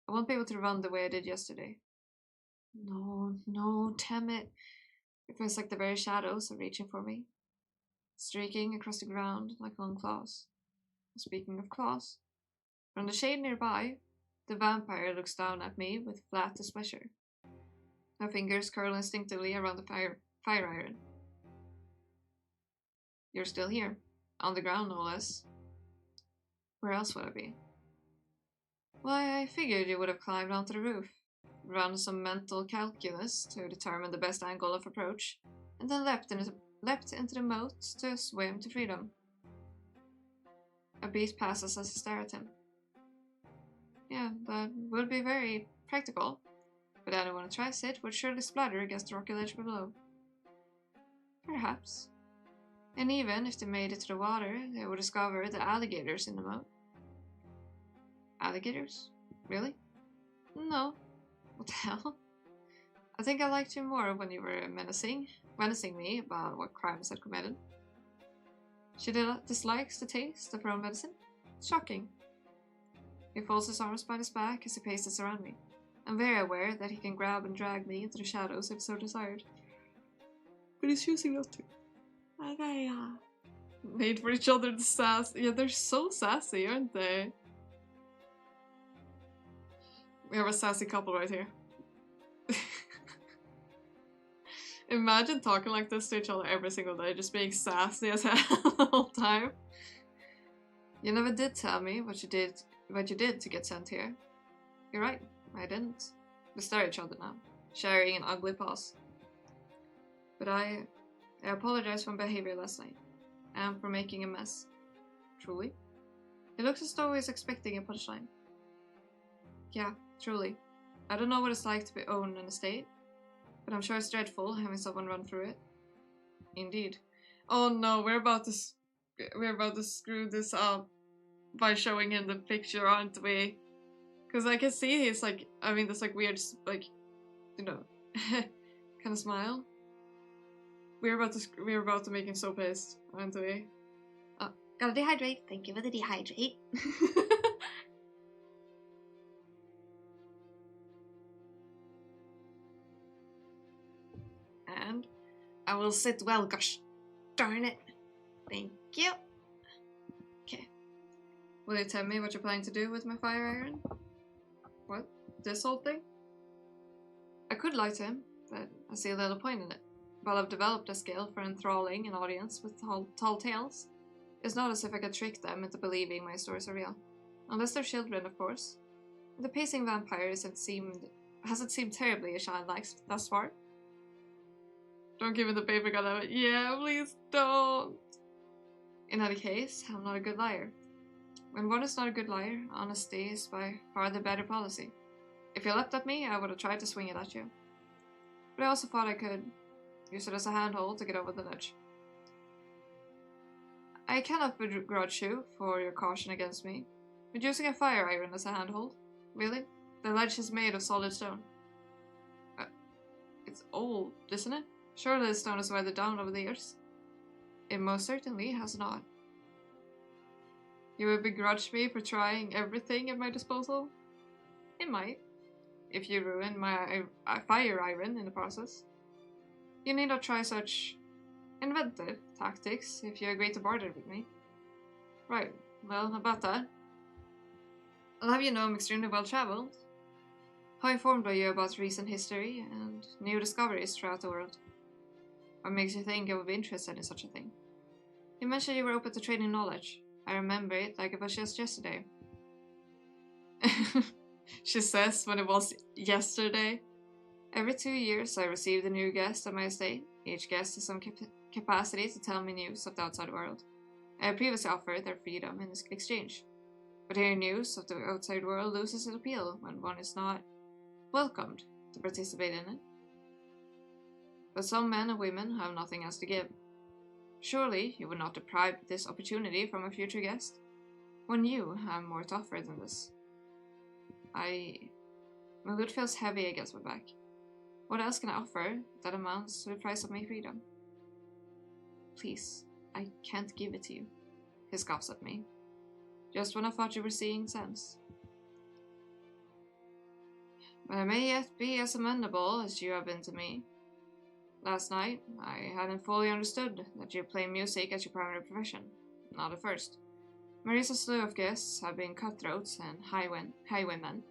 A: I won't be able to run the way I did yesterday. No, damn it. It feels like the very shadows are reaching for me, streaking across the ground like long claws. Speaking of claws, from the shade nearby, the vampire looks down at me with flat displeasure. My fingers curl instinctively around the fire iron. You're still here, on the ground no less. Where else would I be? Why, I figured you would have climbed onto the roof, run some mental calculus to determine the best angle of approach, and then leapt into the moat to swim to freedom. A beat passes as I stare at him. Yeah, that would be very practical, but anyone who tries it would surely splatter against the rocky ledge below. Perhaps. And even if they made it to the water, they would discover the alligators in the moat. Alligators? Really? No. What the hell? I think I liked you more when you were menacing me about what crimes I'd committed. She dislikes the taste of her own medicine? Shocking. He folds his arms behind his back as he paces around me. I'm very aware that he can grab and drag me into the shadows if so desired. But he's choosing not to. Okay, made for each other to sass. Yeah, they're so sassy, aren't they? We have a sassy couple right here. Imagine talking like this to each other every single day, just being sassy as hell the whole time. You never did tell me what you did to get sent here. You're right, I didn't. We stare at each other now, sharing an ugly pause. But I apologize for my behavior last night, and for making a mess. Truly? It looks as though he's expecting a punchline. Yeah, truly. I don't know what it's like to be owned an estate, but I'm sure it's dreadful having someone run through it. Indeed. Oh no, we're about to screw this up by showing him the picture, aren't we? Because I can see he's like, I mean, this like weird, like, you know, kind of smile. We're about to make him so pissed, aren't we? Gotta dehydrate. Thank you for the dehydrate. And I will sit well, gosh darn it. Thank you. Okay. Will you tell me what you're planning to do with my fire iron? What? This whole thing? I could lie to him, but I see a little point in it. While I've developed a skill for enthralling an audience with tall tales, it's not as if I could trick them into believing my stories are real. Unless they're children, of course. The pacing vampire hasn't seemed terribly childlike thus far. Don't give me the paper gun of it. Yeah, please don't. In any case, I'm not a good liar. When one is not a good liar, honesty is by far the better policy. If you leapt at me, I would have tried to swing it at you. But I also thought I could use it as a handhold to get over the ledge. I cannot begrudge you for your caution against me, but using a fire iron as a handhold? Really? The ledge is made of solid stone. It's old, isn't it? Surely the stone has weathered down over the years. It most certainly has not. You would begrudge me for trying everything at my disposal? It might, if you ruin my fire iron in the process. You need not try such inventive tactics if you agree to barter with me. Right, well, about that. I'll have you know I'm extremely well travelled. How informed are you about recent history and new discoveries throughout the world? What makes you think I would be interested in such a thing? You mentioned you were open to trading knowledge. I remember it like it was just yesterday. She says when it was yesterday. Every 2 years I receive a new guest at my estate. Each guest has some capacity to tell me news of the outside world. I have previously offered their freedom in exchange. But hearing news of the outside world loses its appeal when one is not welcomed to participate in it. But some men and women have nothing else to give. Surely you would not deprive this opportunity from a future guest, when you have more to offer than this. My hood feels heavy against my back. What else can I offer that amounts to the price of my freedom? Please, I can't give it to you. He scoffs at me. Just when I thought you were seeing sense. But I may yet be as amenable as you have been to me. Last night, I hadn't fully understood that you play music as your primary profession. Not at first. Marisa's slew of guests have been cutthroats and highwaymen.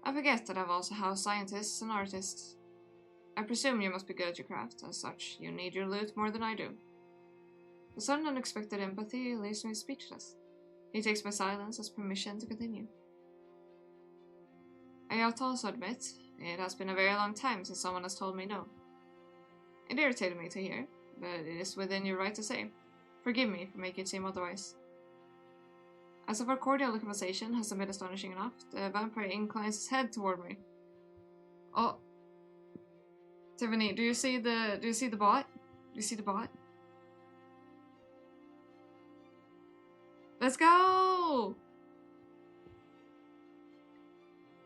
A: I forget that I've also housed scientists and artists. I presume you must be good at your craft, as such you need your loot more than I do. The sudden unexpected empathy leaves me speechless. He takes my silence as permission to continue. I have to also admit, it has been a very long time since someone has told me no. It irritated me to hear, but it is within your right to say. Forgive me for making it seem otherwise. As if our cordial conversation hasn't been astonishing enough, the vampire inclines his head toward me. Oh, Tiffany, do you see the bot? Do you see the bot? Let's go!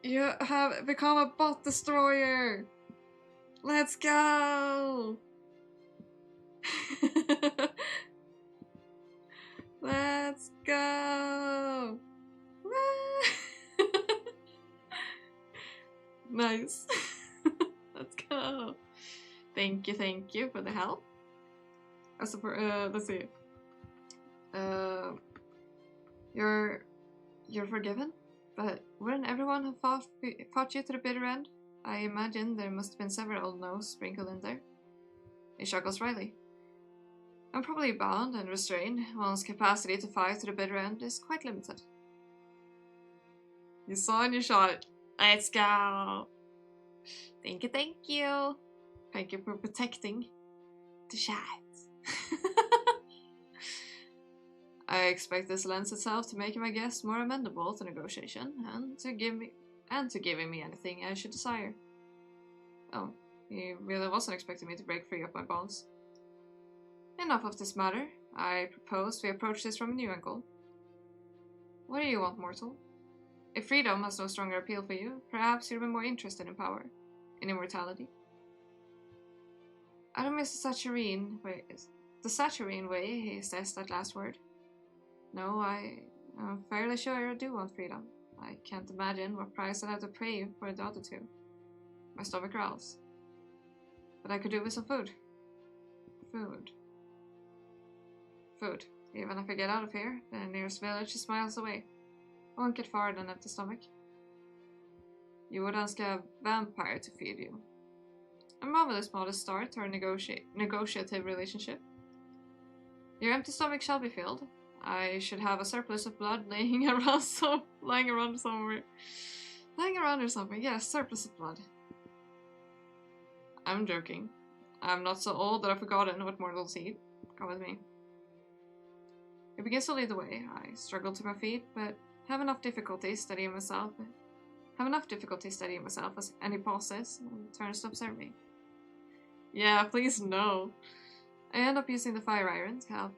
A: You have become a bot destroyer! Let's go! Let's go! Nice. Let's go. Thank you for the help. Let's see. You're forgiven, but wouldn't everyone have fought you to the bitter end? I imagine there must have been several old no's sprinkled in there. He chuckles wryly. I'm probably bound and restrained. One's capacity to fight to the bitter end is quite limited. You saw and you shot it. Let's go! Thank you. Thank you for protecting the chat. I expect this lends itself to making my guests more amenable to negotiation and to giving me anything I should desire. Oh, he really wasn't expecting me to break free of my bonds. Enough of this matter. I propose we approach this from a new angle. What do you want, mortal? If freedom has no stronger appeal for you, perhaps you'll be more interested in power, in immortality. I don't miss the Saturnine way he says that last word. No, I'm fairly sure I do want freedom. I can't imagine what price I'd have to pay for the other two. My stomach growls. But I could do with some food. Food. Food. Even if I get out of here, the nearest village is miles away. I won't get far on an empty stomach. You would ask a vampire to feed you. A marvelous modest start to our negotiative relationship. Your empty stomach shall be filled. I should have a surplus of blood lying around somewhere. Lying around or something. Yes, surplus of blood. I'm joking. I'm not so old that I've forgotten what mortals eat. Come with me. He begins to lead the way. I struggle to my feet, but have enough difficulty steadying myself. And he pauses and turns to observe me. Yeah, please no. I end up using the fire iron to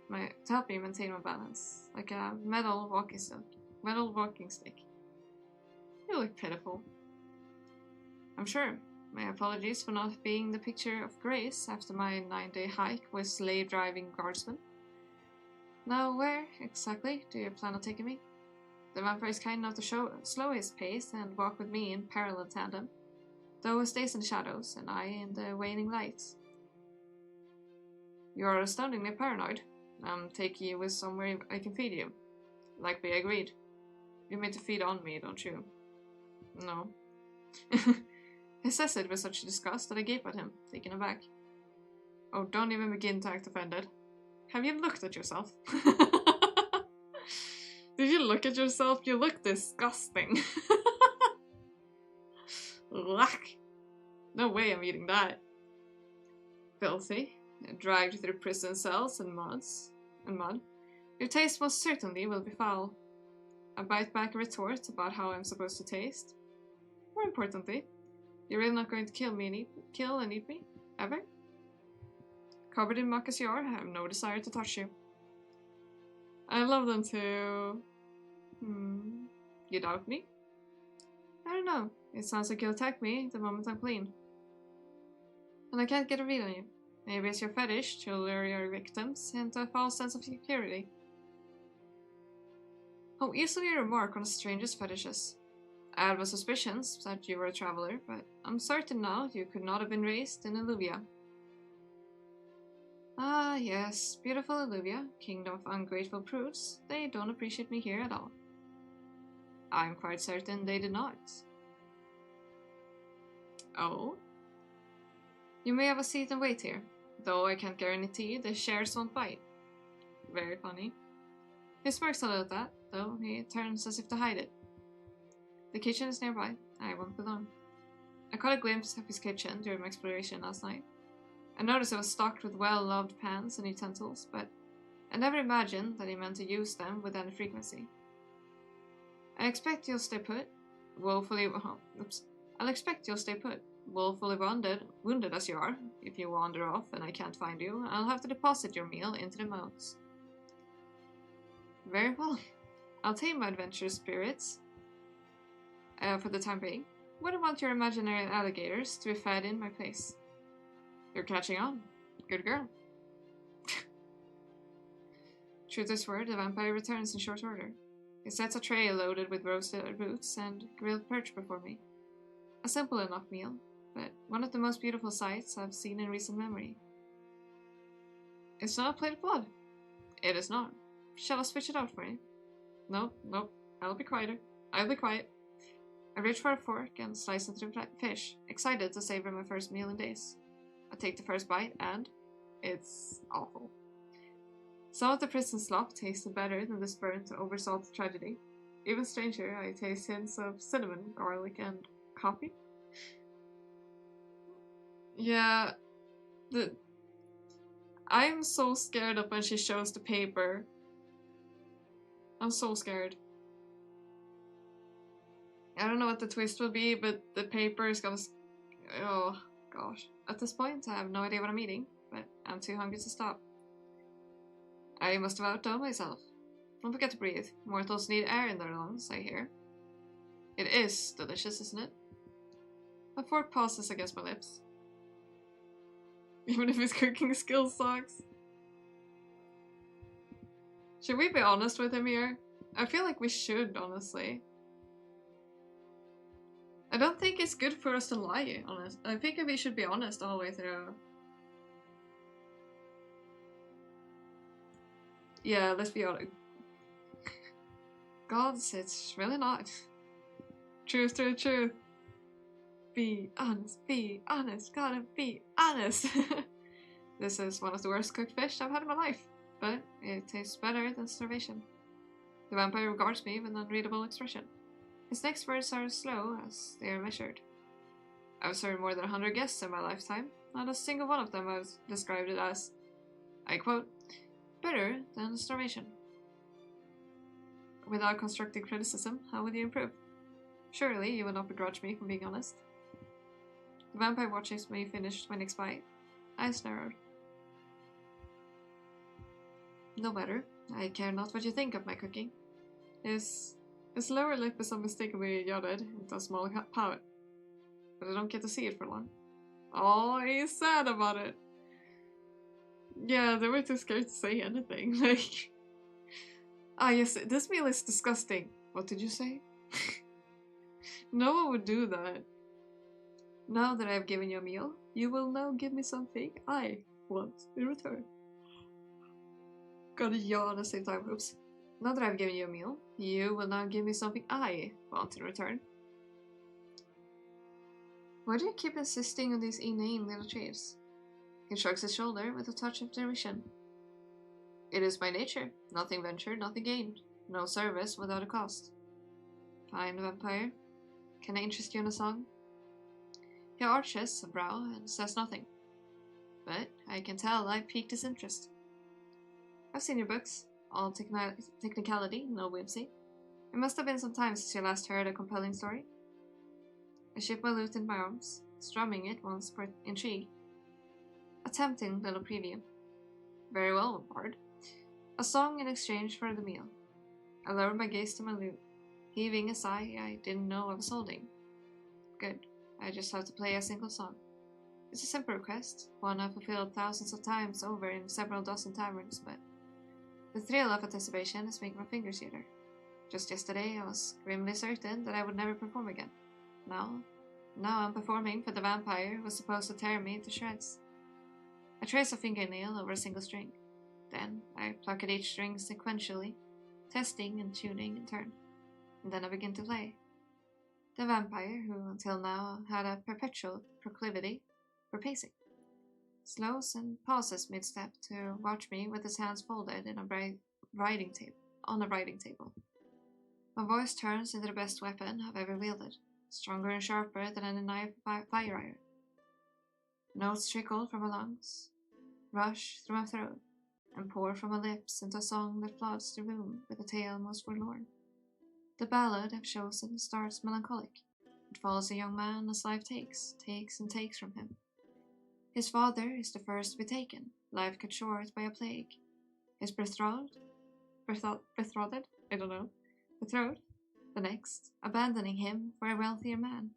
A: help me maintain my balance, like a metal walking stick. You look pitiful. I'm sure. My apologies for not being the picture of grace after my 9-day hike with slave-driving guardsmen. Now, where exactly do you plan on taking me? The vampire is kind enough to slow his pace and walk with me in parallel tandem, though he stays in the shadows and I in the waning lights. You are astoundingly paranoid. I'm taking you with somewhere I can feed you. Like we agreed. You mean to feed on me, don't you? No. He says it with such disgust that I gape at him, taken aback. Oh, don't even begin to act offended. Have you looked at yourself? Did you look at yourself? You look disgusting. Ugh. No way I'm eating that. Filthy, dragged through prison cells and mud. Your taste most certainly will be foul. I bite back a retort about how I'm supposed to taste. More importantly, you're really not going to kill and eat me? Ever? Covered in muck as you are, I have no desire to touch you. I love them too. You doubt me? I don't know. It sounds like you'll attack me the moment I'm clean. And I can't get a read on you. Maybe it's your fetish to lure your victims into a false sense of security. How easily you remark on a stranger's fetishes. I had my suspicions that you were a traveler, but I'm certain now you could not have been raised in Illuvia. Ah, yes, beautiful Illuvia, kingdom of ungrateful prudes. They don't appreciate me here at all. I'm quite certain they did not. Oh? You may have a seat and wait here, though I can't guarantee the shares won't bite. Very funny. He smirks a little at that, though he turns as if to hide it. The kitchen is nearby. I won't be long. I caught a glimpse of his kitchen during my exploration last night. I noticed it was stocked with well-loved pans and utensils, but I never imagined that he meant to use them with any frequency. I'll expect you'll stay put, woefully wounded as you are. If you wander off and I can't find you, I'll have to deposit your meal into the moats. Very well. I'll tame my adventurous spirits. For the time being, wouldn't want your imaginary alligators to be fed in my place. You're catching on. Good girl. True to his word, the vampire returns in short order. He sets a tray loaded with roasted roots and grilled perch before me. A simple enough meal, but one of the most beautiful sights I've seen in recent memory. It's not a plate of blood. It is not. Shall I switch it out for you? Nope. I'll be quiet. I reach for a fork and slice into the fish, excited to savor my first meal in days. I take the first bite and it's awful. Some of the prison slop tasted better than this burnt, oversalted tragedy. Even stranger, I taste hints of cinnamon, garlic, and coffee. Yeah, I'm so scared of when she shows the paper. I'm so scared. I don't know what the twist will be, but the paper is gonna... Oh, gosh. At this point, I have no idea what I'm eating, but I'm too hungry to stop. I must have outdone myself. Don't forget to breathe. Mortals need air in their lungs, I hear. It is delicious, isn't it? A fork pauses against my lips. Even if his cooking skill sucks. Should we be honest with him here? I feel like we should, honestly. I don't think it's good for us to lie, honest. I think we should be honest all the way through. Yeah, let's be honest. Gods, it's really not. Truth to the truth. Be honest, gotta be honest. This is one of the worst cooked fish I've had in my life, but it tastes better than starvation. The vampire regards me with an unreadable expression. His next words are slow as they are measured. I've served more than 100 guests in my lifetime. Not a single one of them has described it as, I quote, better than starvation. Without constructive criticism, how would you improve? Surely you will not begrudge me for being honest. The vampire watches me finish my next bite. Eyes narrowed. No matter. I care not what you think of my cooking. His lower lip is unmistakably yawed into a small pout, but I don't get to see it for long. Oh, he's sad about it. Yeah, they were too scared to say anything. Like, yes, this meal is disgusting. What did you say? No one would do that. Now that I have given you a meal, you will now give me something I want in return. Gotta yawn at the same time, oops. Now that I've given you a meal, you will now give me something I want in return. Why do you keep insisting on these inane little traits? He shrugs his shoulder with a touch of derision. It is my nature. Nothing ventured, nothing gained. No service without a cost. Fine, vampire. Can I interest you in a song? He arches a brow and says nothing. But I can tell I piqued his interest. I've seen your books. All technicality, no whimsy. It must have been some time since you last heard a compelling story. I ship my lute in my arms, strumming it once for intrigue. A tempting little preview. Very well, bard. A song in exchange for the meal. I lowered my gaze to my lute, heaving a sigh I didn't know I was holding. Good. I just have to play a single song. It's a simple request, one I've fulfilled thousands of times over in several dozen taverns, but the thrill of anticipation is making my fingers shudder. Just yesterday, I was grimly certain that I would never perform again. Now I'm performing for the vampire who was supposed to tear me into shreds. I trace a fingernail over a single string. Then I pluck at each string sequentially, testing and tuning in turn. And then I begin to play. The vampire, who until now had a perpetual proclivity for pacing, slows and pauses mid-step to watch me with his hands folded in a writing table. My voice turns into the best weapon I've ever wielded, stronger and sharper than any knife fire iron. Notes trickle from my lungs, rush through my throat, and pour from my lips into a song that floods the room with a tale most forlorn. The ballad I've chosen starts melancholic. It follows a young man as life takes and takes from him. His father is the first to be taken, life cut short by a plague. His betrothed, the next, abandoning him for a wealthier man.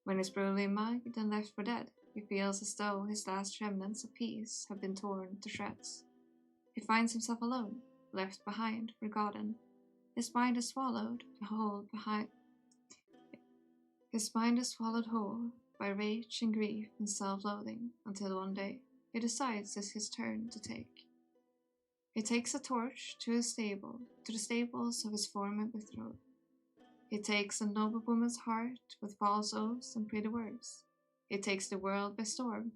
A: When he's brutally mugged and left for dead, he feels as though his last remnants of peace have been torn to shreds. He finds himself alone, left behind, forgotten. His mind is swallowed whole by rage and grief and self-loathing until one day he decides it's his turn to take. He takes a torch to the stables of his former betrothed. He takes a noble woman's heart with false oaths and pretty words. He takes the world by storm,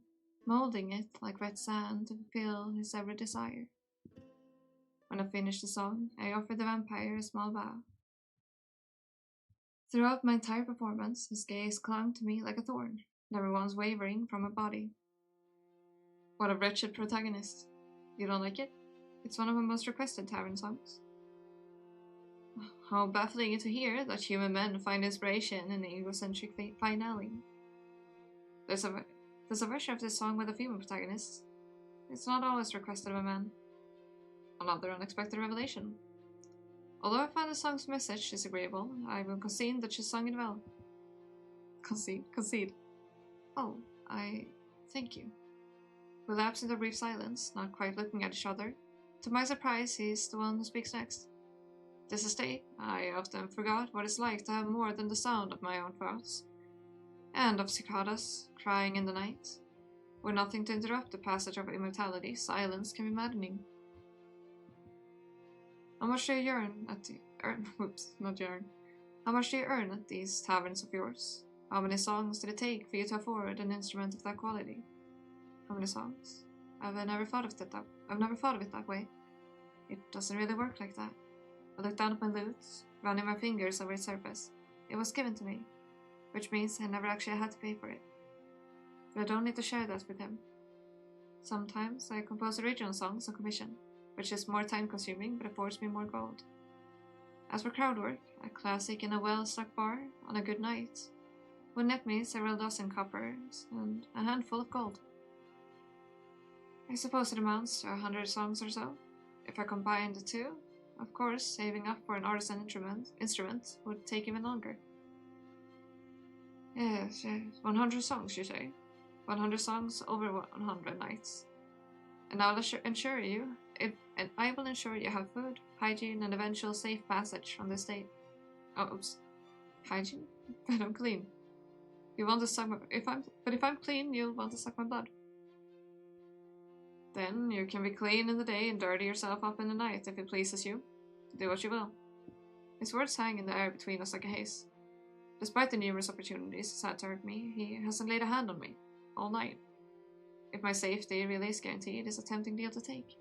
A: molding it like wet sand to fulfill his every desire. When I finish the song, I offer the vampire a small bow. Throughout my entire performance, his gaze clung to me like a thorn, never once wavering from my body. What a wretched protagonist. You don't like it? It's one of my most requested tavern songs. How baffling to hear that human men find inspiration in egocentric finale. There's a version of this song with a female protagonist. It's not always requested of a man. Another unexpected revelation. Although I find the song's message disagreeable, I will concede that she sung it well. Concede. Oh, thank you. We lapse into a brief silence, not quite looking at each other, To my surprise, he's the one who speaks next. This estate, I often forgot what it's like to have more than the sound of my own thoughts, and of cicadas crying in the night. With nothing to interrupt the passage of immortality, silence can be maddening. How much do you yearn at the not yearn. How much do you earn at these taverns of yours? How many songs did it take for you to afford an instrument of that quality? How many songs? I've never thought of it that way. It doesn't really work like that. I looked down at my lute, running my fingers over its surface. It was given to me, which means I never actually had to pay for it. But I don't need to share that with him. Sometimes I compose original songs on commission, which is more time-consuming but affords me more gold. As for crowd work, a classic in a well-stocked bar on a good night would net me several dozen coppers and a handful of gold. I suppose it amounts to 100 songs or so. If I combine the two, of course, saving up for an artisan instrument would take even longer. Yes, 100 songs, you say? 100 songs over 100 nights. And I will ensure you have food, hygiene, and eventual safe passage from the state. Oh, oops. Hygiene? But I'm clean. You want to suck my... If I'm clean, you'll want to suck my blood. Then you can be clean in the day and dirty yourself up in the night if it pleases you. Do what you will. His words hang in the air between us like a haze. Despite the numerous opportunities he's had to hurt me, he hasn't laid a hand on me. All night. If my safety really is guaranteed, it's a tempting deal to take.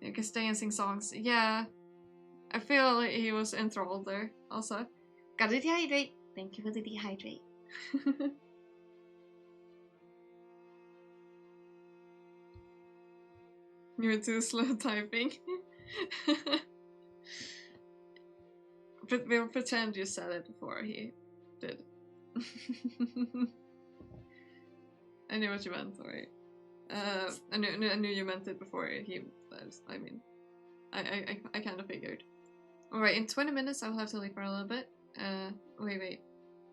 A: You can stay and sing songs. Yeah. I feel like he was enthralled there, also. Gotta dehydrate. Thank you for the dehydrate. You're too slow typing. We'll pretend you said it before he did. I knew what you meant, alright. I knew you meant it before he... I mean... I kind of figured. Alright, in 20 minutes I'll have to leave for a little bit. Wait.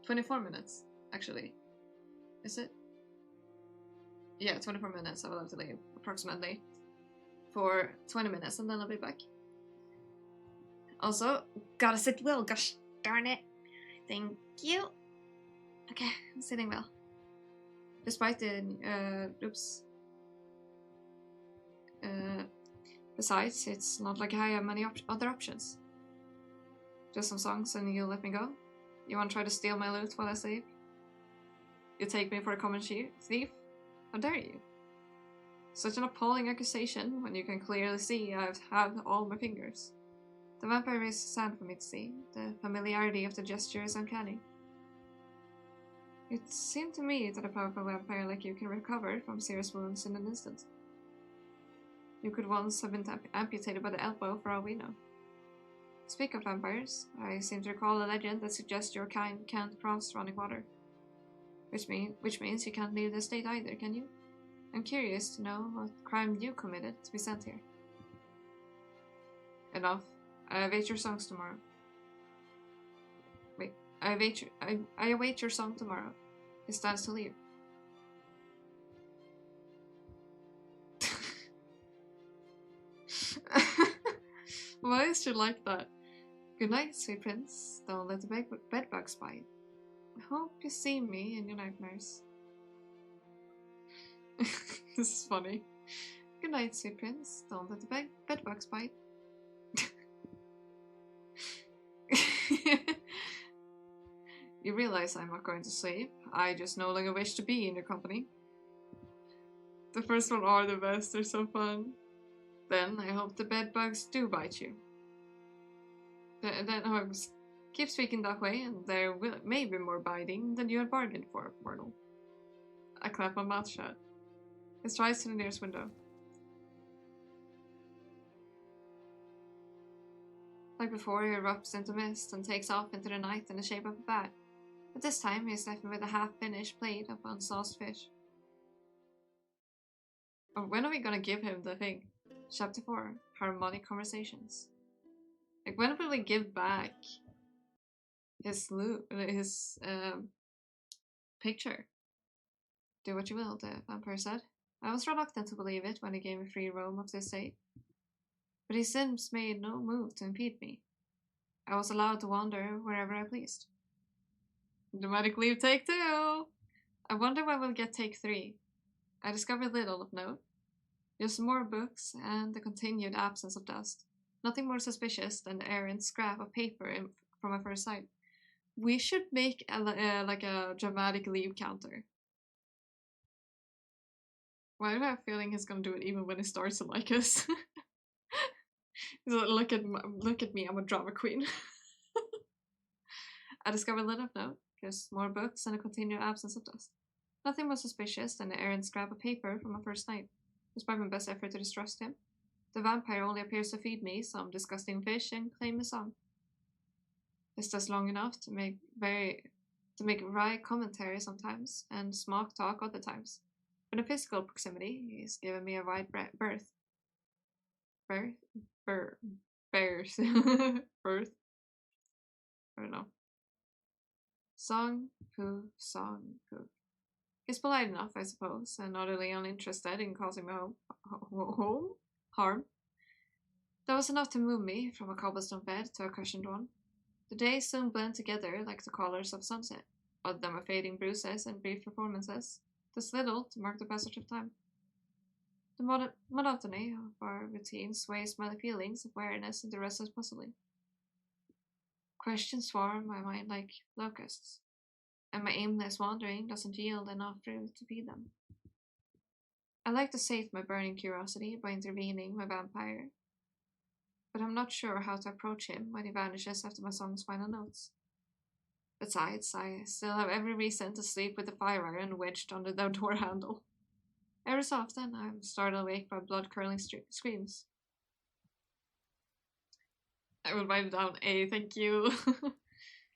A: 24 minutes, actually. Is it? Yeah, 24 minutes I will have to leave, approximately. For 20 minutes, and then I'll be back. Also, gotta sit well, gosh darn it. Thank you. Okay, I'm sitting well. Despite the, besides, it's not like I have many other options. Just some songs and you'll let me go? You wanna try to steal my loot while I sleep? You take me for a common thief? How dare you? Such an appalling accusation when you can clearly see I've had all my fingers. The vampire is sad for me to see. The familiarity of the gesture is uncanny. It seemed to me that a powerful vampire like you can recover from serious wounds in an instant. You could once have been amputated by the elbow for all we know. Speak of vampires, I seem to recall a legend that suggests your kind can't cross running water. Which means you can't leave the state either, can you? I'm curious to know what crime you committed to be sent here. Enough. I await your songs tomorrow. Wait, I await your song tomorrow. It stands to leave. Why is she like that? Good night, sweet prince. Don't let the bedbugs bite. I hope you see me in your nightmares. This is funny. Good night, sweet prince. Don't let the bedbugs bite. You realize I'm not going to sleep. I just no longer wish to be in your company. The first one are the best. They're so fun. Then I hope the bedbugs do bite you. Then hugs. Keep speaking that way, and there may be more biting than you had bargained for, mortal. I clap my mouth shut. He strides to the nearest window. Like before, he erupts into mist and takes off into the night in the shape of a bat. But this time, he is left with a half-finished plate of unsauced fish. Oh, when are we gonna give him the thing? Chapter 4. Harmonic Conversations. Like, when will we give back his picture? Do what you will, the vampire said. I was reluctant to believe it when he gave me free roam of the estate, but he since made no move to impede me. I was allowed to wander wherever I pleased. Dramatic leave take 2! I wonder when we'll get take 3. I discovered little of note. Just more books and the continued absence of dust. Nothing more suspicious than the errant scrap of paper from my first sight. We should make like a dramatic leave counter. Why do I have a feeling he's gonna do it even when he starts to like us? He's like, look at me, I'm a drama queen. I discovered little of note, just more books and a continued absence of dust. Nothing more suspicious than the errant scrap of paper from my first night. Despite my best effort to distrust him, the vampire only appears to feed me some disgusting fish and claim his song. This does long enough to make wry commentary sometimes and smock talk other times. But in physical proximity, he's given me a wide berth. Berth? Berth. I don't know. Song, poo, song, poo. He's polite enough, I suppose, and utterly uninterested in causing me harm. That was enough to move me from a cobblestone bed to a cushioned one. The days soon blend together like the colors of sunset. Other than my fading bruises and brief performances, there's little to mark the passage of time. The monotony of our routine sways my feelings of weariness into restless puzzling. Questions swarm my mind like locusts, and my aimless wandering doesn't yield enough fruit to feed them. I like to sate my burning curiosity by intervening my vampire, but I'm not sure how to approach him when he vanishes after my song's final notes. Besides, I still have every reason to sleep with the fire iron wedged under the door handle. Every so often, I'm startled awake by blood-curdling screams. I will write it down A, thank you.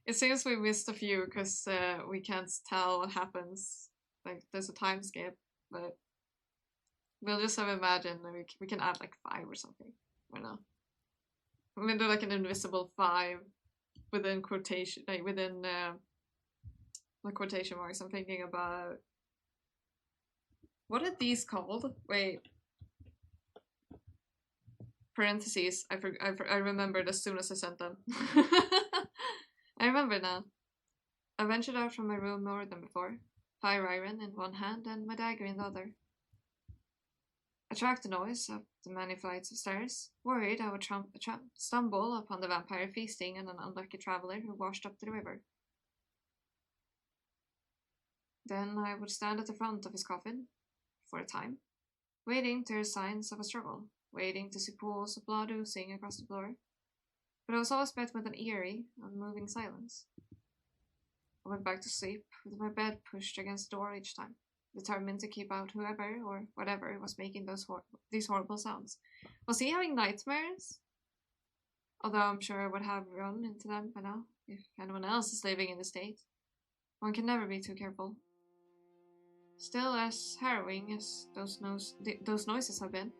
A: It seems we missed a few because we can't tell what happens. Like, there's a time skip, but we'll just have imagined we can add like 5 or something. I don't know. I'm gonna do like an invisible 5 within quotation, like within the quotation marks. I'm thinking about, what are these called? Wait. Parentheses. I remembered as soon as I sent them. I remember now. I ventured out from my room more than before, fire iron in one hand and my dagger in the other. I tracked the noise up the many flights of stairs, worried I would stumble upon the vampire feasting on an unlucky traveller who washed up to the river. Then I would stand at the front of his coffin, for a time, waiting to hear signs of a struggle, waiting to see pools of blood oozing across the floor. But I was always met with an eerie, unmoving silence. I went back to sleep with my bed pushed against the door each time, determined to keep out whoever or whatever was making these horrible sounds. Was he having nightmares? Although I'm sure I would have run into them by now, if anyone else is living in the state. One can never be too careful. Still, as harrowing as those noises have been,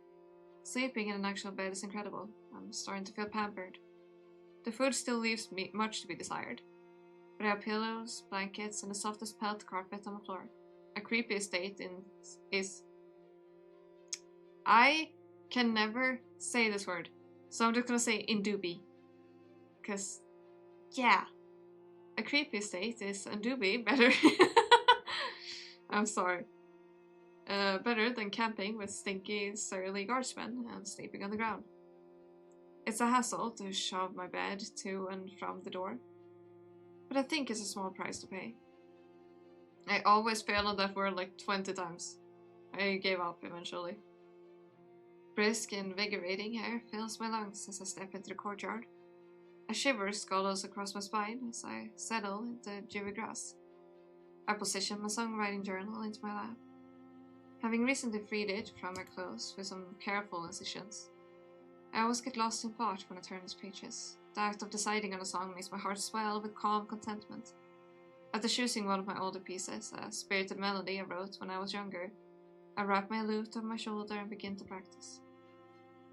A: sleeping in an actual bed is incredible. I'm starting to feel pampered. The food still leaves me much to be desired, but I have pillows, blankets, and the softest pelt carpet on the floor. A creepy estate is... I can never say this word, so I'm just gonna say indubi. Cause, yeah. A creepy estate is indubi better. I'm sorry. Better than camping with stinky, surly guardsmen and sleeping on the ground. It's a hassle to shove my bed to and from the door, but I think it's a small price to pay. I always fail on that word like 20 times. I gave up eventually. Brisk, invigorating air fills my lungs as I step into the courtyard. A shiver scaldles across my spine as I settle into dewy grass. I position my songwriting journal into my lap. Having recently freed it from my clothes with some careful incisions, I always get lost in thought when I turn its pages. The act of deciding on a song makes my heart swell with calm contentment. After choosing one of my older pieces, a spirited melody I wrote when I was younger, I wrap my lute on my shoulder and begin to practice.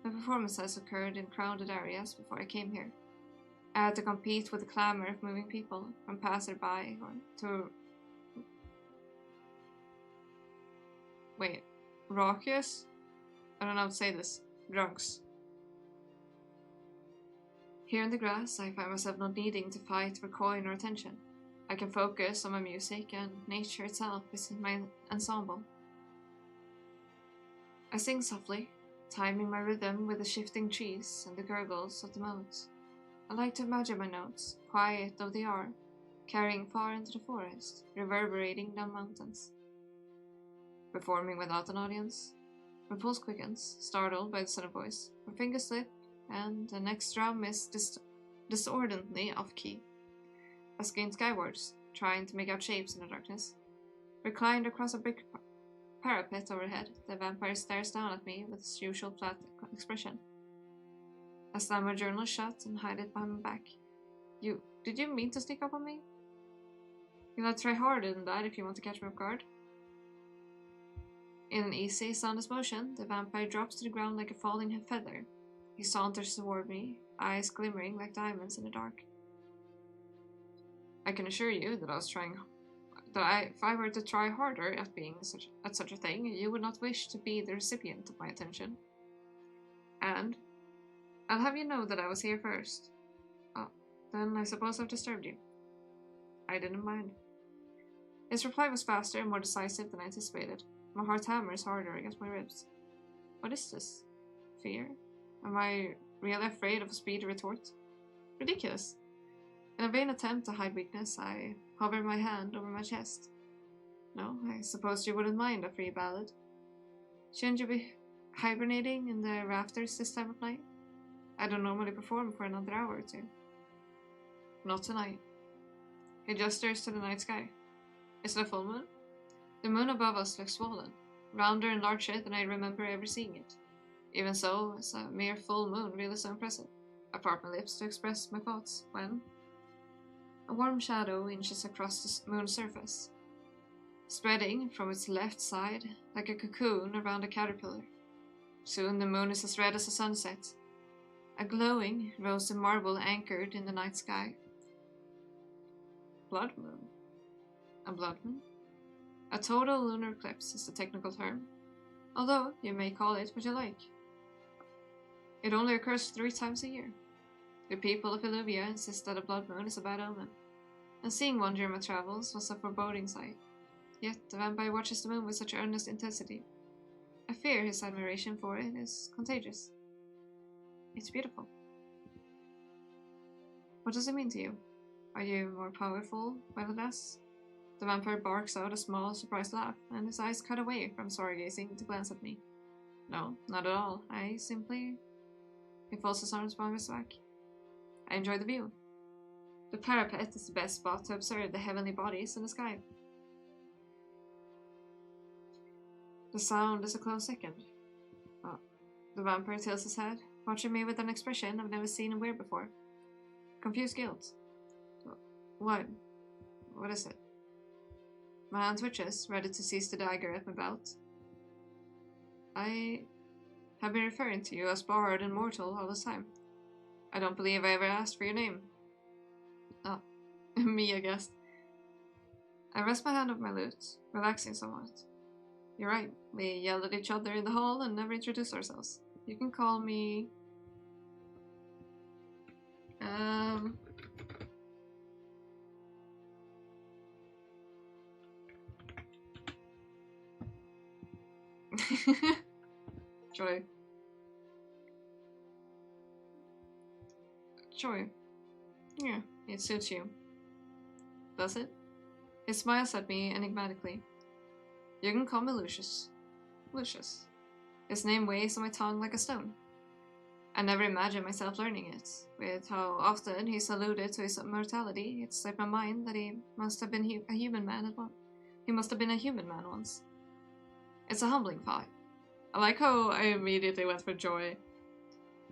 A: My performances occurred in crowded areas before I came here. I had to compete with the clamor of moving people, from passerby or to... Wait. raucous? I don't know how to say this. Drunks. Here in the grass, I find myself not needing to fight for coin or attention. I can focus on my music, and nature itself is my ensemble. I sing softly, timing my rhythm with the shifting trees and the gurgles of the moats. I like to imagine my notes, quiet though they are, carrying far into the forest, reverberating down mountains. Performing without an audience, my pulse quickens, startled by the sudden voice. My fingers slip, and the next drum is disordinately off-key. I scan skywards, trying to make out shapes in the darkness. Reclined across a brick parapet overhead, the vampire stares down at me with his usual flat expression. I slam my journal shut and hide it behind my back. Did you mean to sneak up on me? You gotta try harder than that if you want to catch me off guard. In an easy, soundless motion, the vampire drops to the ground like a falling feather. He saunters toward me, eyes glimmering like diamonds in the dark. I can assure you that if I were to try harder at being such a thing, you would not wish to be the recipient of my attention. And I'll have you know that I was here first. Oh, then I suppose I've disturbed you. I didn't mind. His reply was faster and more decisive than I anticipated. My heart hammers harder against my ribs. What is this? Fear? Am I really afraid of a speedy retort? Ridiculous. In a vain attempt to hide weakness, I hover my hand over my chest. No, I suppose you wouldn't mind a free ballad. Shouldn't you be hibernating in the rafters this time of night? I don't normally perform for another hour or two. Not tonight. He gestures to the night sky. Is it a full moon? The moon above us looks swollen, rounder and larger than I remember ever seeing it. Even so, is a mere full moon really so impressive? I part my lips to express my thoughts when a warm shadow inches across the moon's surface, spreading from its left side like a cocoon around a caterpillar. Soon the moon is as red as the sunset, a glowing rose of marble anchored in the night sky. Blood moon. A blood moon? A total lunar eclipse is the technical term, although you may call it what you like. It only occurs 3 times a year. The people of Illuvia insist that a blood moon is a bad omen, and seeing one during my travels was a foreboding sight. Yet the vampire watches the moon with such earnest intensity. I fear his admiration for it is contagious. It's beautiful. What does it mean to you? Are you more powerful by the less? The vampire barks out a small, surprised laugh, and his eyes cut away from stargazing to glance at me. No, not at all. I simply... He folds his arms behind his back. I enjoy the view. The parapet is the best spot to observe the heavenly bodies in the sky. The sound is a close second. Oh. The vampire tilts his head, watching me with an expression I've never seen him wear before. Confused guilt. What? What is it? My hand twitches, ready to seize the dagger at my belt. I have been referring to you as Bard and Mortal all this time. I don't believe I ever asked for your name. Oh, me, I guess. I rest my hand over my lute, relaxing somewhat. You're right, we yelled at each other in the hall and never introduced ourselves. You can call me... Joy. Joy. Yeah, it suits you. Does it? He smiles at me enigmatically. You can call me Lucius. Lucius. His name weighs on my tongue like a stone. I never imagined myself learning it. With how often he's alluded to his immortality, it slipped my mind that he must have been a human man at once. He must have been a human man once. It's a humbling thought. I like how I immediately went for joy.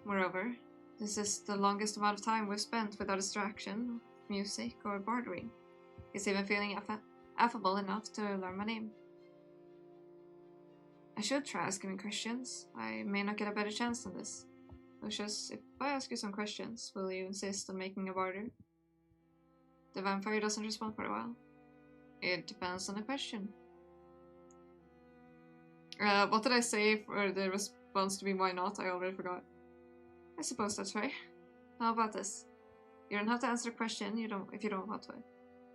A: Moreover, this is the longest amount of time we've spent without distraction, music, or bartering. He's even feeling affable enough to learn my name. I should try asking him questions. I may not get a better chance than this. Lucius, if I ask you some questions, will you insist on making a barter? The vampire doesn't respond for a while. It depends on the question. What did I say for the response to me? Why not? I already forgot. I suppose that's fair. How about this? You don't have to answer the question if you don't want to.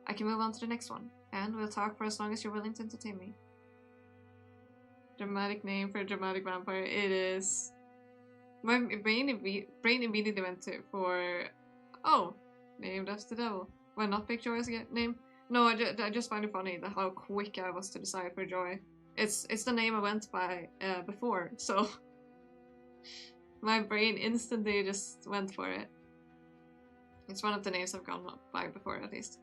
A: I can move on to the next one, and we'll talk for as long as you're willing to entertain me. Dramatic name for a dramatic vampire. It is. My brain immediately went for, oh, named after the devil. Why not pick Joy as a name? No, I just find it funny that how quick I was to decide for Joy. It's the name I went by before, so my brain instantly just went for it. It's one of the names I've gone by before, at least.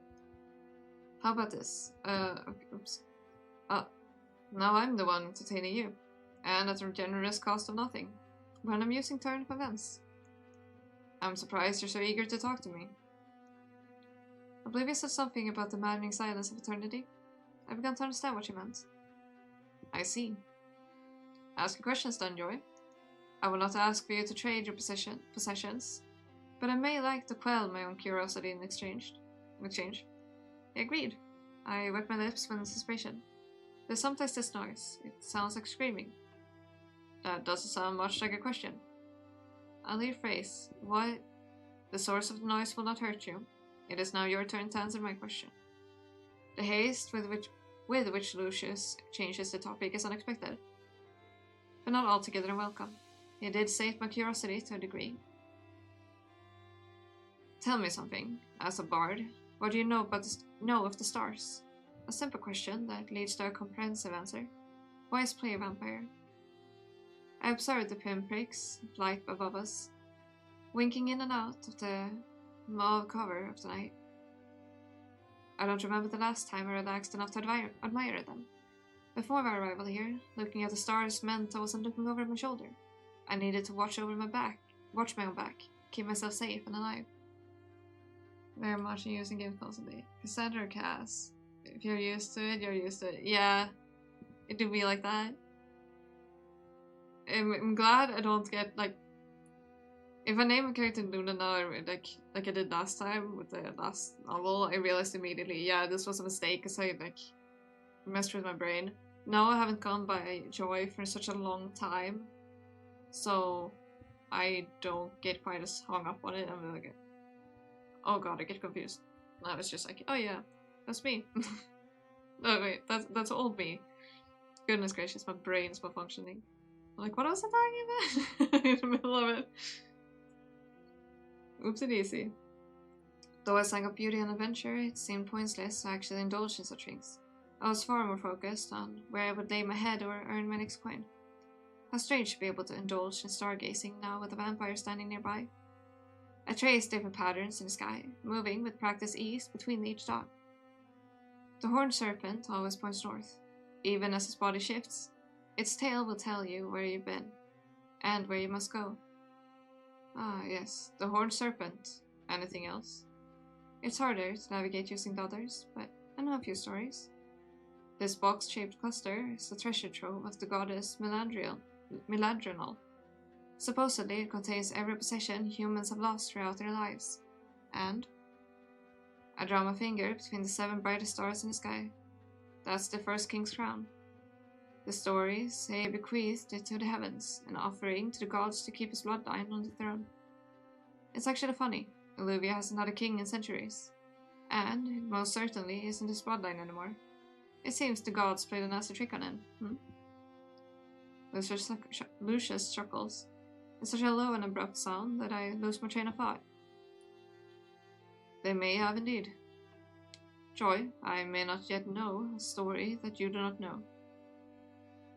A: How about this? Oops. Now I'm the one entertaining you, and at a generous cost of nothing. What an amusing turn of events. I'm surprised you're so eager to talk to me. I believe you said something about the maddening silence of eternity. I began to understand what you meant. I see. Ask your questions then, Joy. I will not ask for you to trade your possessions, but I may like to quell my own curiosity in exchange. He agreed. I wet my lips with anticipation. There's sometimes this noise. It sounds like screaming. That doesn't sound much like a question. I'll rephrase. What? The source of the noise will not hurt you. It is now your turn to answer my question. The haste with which Lucius changes the topic is unexpected, but not altogether unwelcome. He did sate my curiosity to a degree. Tell me something, as a bard. What do you know of the stars? A simple question that leads to a comprehensive answer. Why is play a vampire? I observed the pinpricks of light above us, winking in and out of the mauve cover of the night. I don't remember the last time I relaxed enough to admire them. Before my arrival here, looking at the stars meant I wasn't looking over my shoulder. I needed to watch my own back, keep myself safe and alive. Very much using game constantly. Cassandra or Cass? If you're used to it, you're used to it. Yeah, it do be like that. I'm glad I don't get, like, if I name a character Luna now, like I did last time with the last novel, I realized immediately, yeah, this was a mistake because I, like, messed with my brain. Now I haven't gone by Joy for such a long time, so I don't get quite as hung up on it. I'm like, oh god, I get confused. Now it's just like, oh yeah, that's me. Oh wait, that's old me. Goodness gracious, my brain's malfunctioning. I'm like, what was I talking about? In the middle of it. Oopsie daisy. Though I sang of beauty and adventure, it seemed pointless to actually indulge in such things. I was far more focused on where I would lay my head or earn my next coin. How strange to be able to indulge in stargazing now with a vampire standing nearby. I traced different patterns in the sky, moving with practiced ease between each dot. The horned serpent always points north. Even as its body shifts, its tail will tell you where you've been, and where you must go. Ah, yes, the horned serpent. Anything else? It's harder to navigate using the others, but I know a few stories. This box-shaped cluster is the treasure trove of the goddess Meladronal. Supposedly, it contains every possession humans have lost throughout their lives. And I draw my finger between the 7 brightest stars in the sky. That's the first king's crown. The stories say he bequeathed it to the heavens, an offering to the gods to keep his bloodline on the throne. It's actually funny. Olivia hasn't had a king in centuries, and it most certainly isn't his bloodline anymore. It seems the gods played a nasty trick on him. Lucius chuckles. It's such a low and abrupt sound that I lose my train of thought. They may have indeed. Joy, I may not yet know a story that you do not know.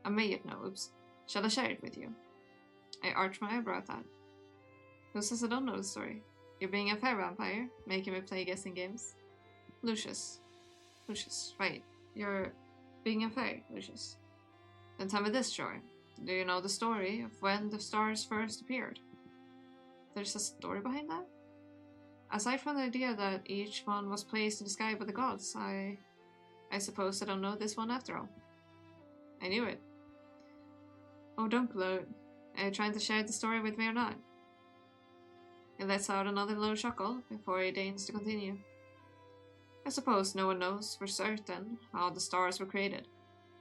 A: I may yet know, oops. Shall I share it with you? I arch my eyebrow at that. Who says I don't know the story? You're being a fair vampire, making me play guessing games. Lucius, right. You're being a fair, Lucius. Then tell me this, Joy. Do you know the story of when the stars first appeared? There's a story behind that? Aside from the idea that each one was placed in the sky by the gods, I suppose I don't know this one after all. I knew it. Oh, don't gloat. Are you trying to share the story with me or not? He lets out another low chuckle before he deigns to continue. I suppose no one knows for certain how the stars were created,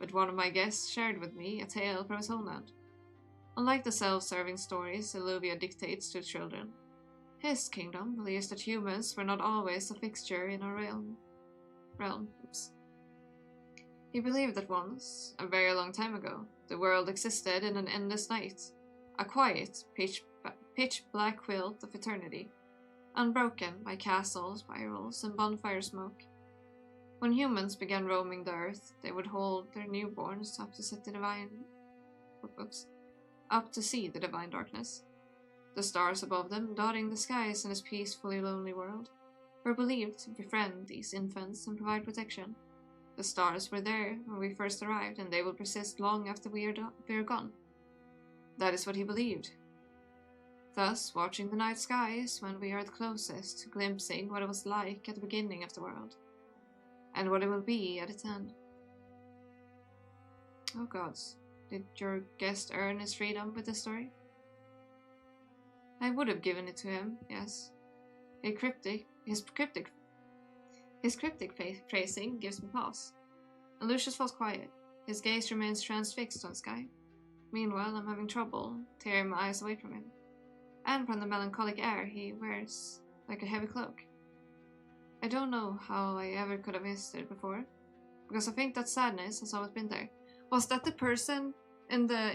A: but one of my guests shared with me a tale from his homeland. Unlike the self-serving stories Illuvia dictates to children, his kingdom believes that humans were not always a fixture in our realm. He believed that once, a very long time ago, the world existed in an endless night, a quiet, pitch-black quilt of eternity, unbroken by castle spirals and bonfire smoke. When humans began roaming the earth, they would hold their newborns up to see the divine darkness. The stars above them, dotting the skies in this peacefully lonely world, were believed to befriend these infants and provide protection. The stars were there when we first arrived, and they will persist long after we are gone. That is what he believed. Thus, watching the night skies when we are the closest to glimpsing what it was like at the beginning of the world, and what it will be at its end. Oh gods, did your guest earn his freedom with this story? I would have given it to him, yes. His cryptic phrasing gives me pause. And Lucius falls quiet. His gaze remains transfixed on the sky. Meanwhile, I'm having trouble tearing my eyes away from him, and from the melancholic air he wears like a heavy cloak. I don't know how I ever could have missed it before, because I think that sadness has always been there. Was that the person in the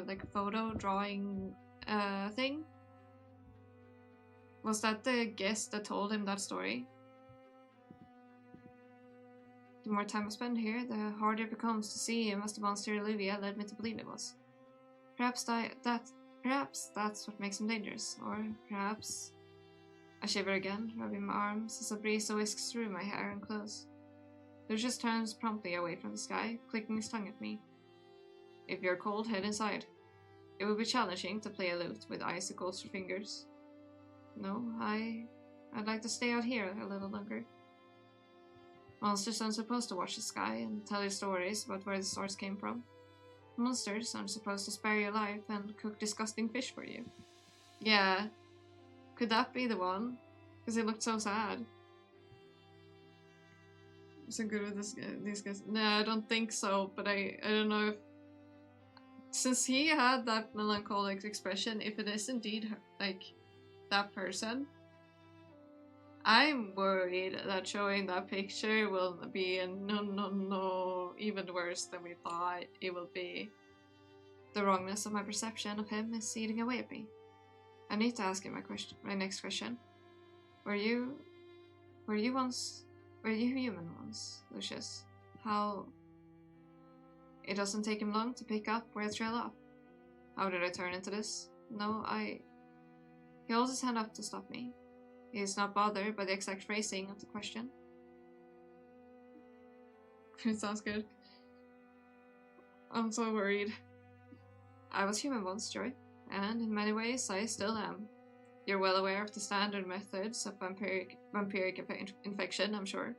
A: like photo drawing thing? Was that the guest that told him that story? The more time I spend here, the harder it becomes to see him as the monster Illuvia led me to believe it was. Perhaps that's what makes him dangerous, or perhaps... I shiver again, rubbing my arms as a breeze whisks through my hair and clothes. Lucius turns promptly away from the sky, clicking his tongue at me. If you're cold, head inside. It will be challenging to play a lute with icicles for fingers. No, I'd like to stay out here a little longer. Monsters aren't supposed to watch the sky and tell you stories about where the stars came from. Monsters aren't supposed to spare your life and cook disgusting fish for you. Yeah, could that be the one? Because he looked so sad. So good with these guys. No, I don't think so, but I don't know if... Since he had that melancholic expression, if it is indeed, like, that person, I'm worried that showing that picture will be even worse than we thought it will be. The wrongness of my perception of him is eating away at me. I need to ask him my next question. Were you human once, Lucius? How... It doesn't take him long to pick up where I trail off. How did I turn into this? No, He holds his hand up to stop me. He is not bothered by the exact phrasing of the question. It sounds good. I'm so worried. I was human once, Joy, and in many ways I still am. You're well aware of the standard methods of vampiric infection, I'm sure.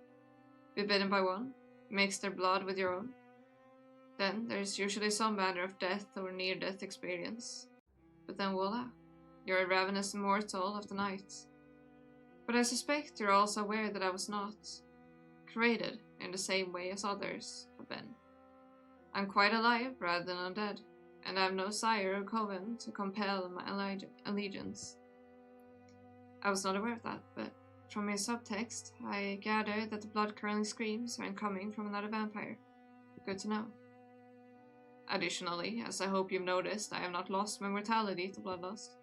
A: Be bitten by one, mix their blood with your own. Then there's usually some manner of death or near-death experience. But then voila, you're a ravenous mortal of the night. But I suspect you're also aware that I was not created in the same way as others have been. I'm quite alive rather than undead, and I have no sire or coven to compel my allegiance. I was not aware of that, but from your subtext, I gather that the blood-curdling screams aren't coming from another vampire. Good to know. Additionally, as I hope you've noticed, I have not lost my mortality to bloodlust.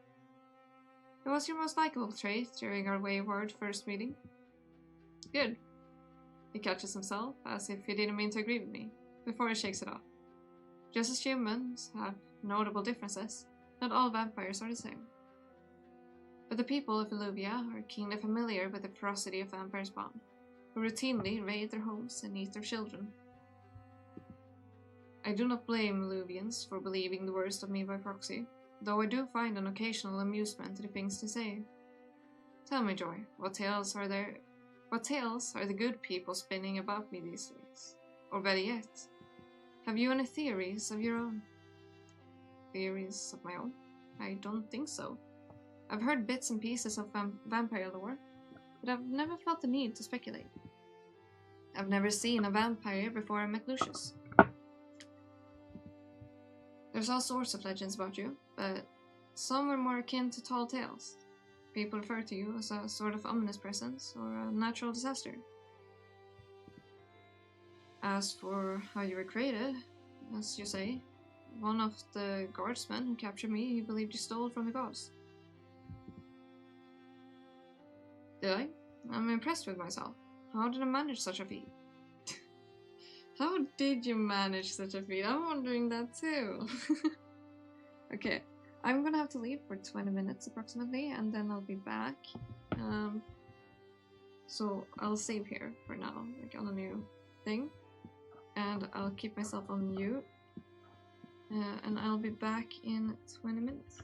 A: It was your most likable trait during our wayward first meeting. Good. He catches himself, as if he didn't mean to agree with me, before he shakes it off. Just as humans have notable differences, not all vampires are the same. But the people of Illuvia are keenly familiar with the ferocity of vampire spawn, who routinely raid their homes and eat their children. I do not blame Illuvians for believing the worst of me by proxy, though I do find an occasional amusement in the things they say. Tell me, Joy, what tales are the good people spinning about me these days? Or better yet, have you any theories of your own? Theories of my own? I don't think so. I've heard bits and pieces of vampire lore, but I've never felt the need to speculate. I've never seen a vampire before I met Lucius. There's all sorts of legends about you, but some are more akin to tall tales. People refer to you as a sort of ominous presence or a natural disaster. As for how you were created, as you say, one of the guardsmen who captured me, he believed you stole from the gods. Did I? I'm impressed with myself. How did I manage such a feat? How did you manage such a feat? I'm wondering that too. Okay, I'm gonna have to leave for 20 minutes approximately, and then I'll be back. So I'll save here for now, like on a new thing. And I'll keep myself on mute. And I'll be back in 20 minutes.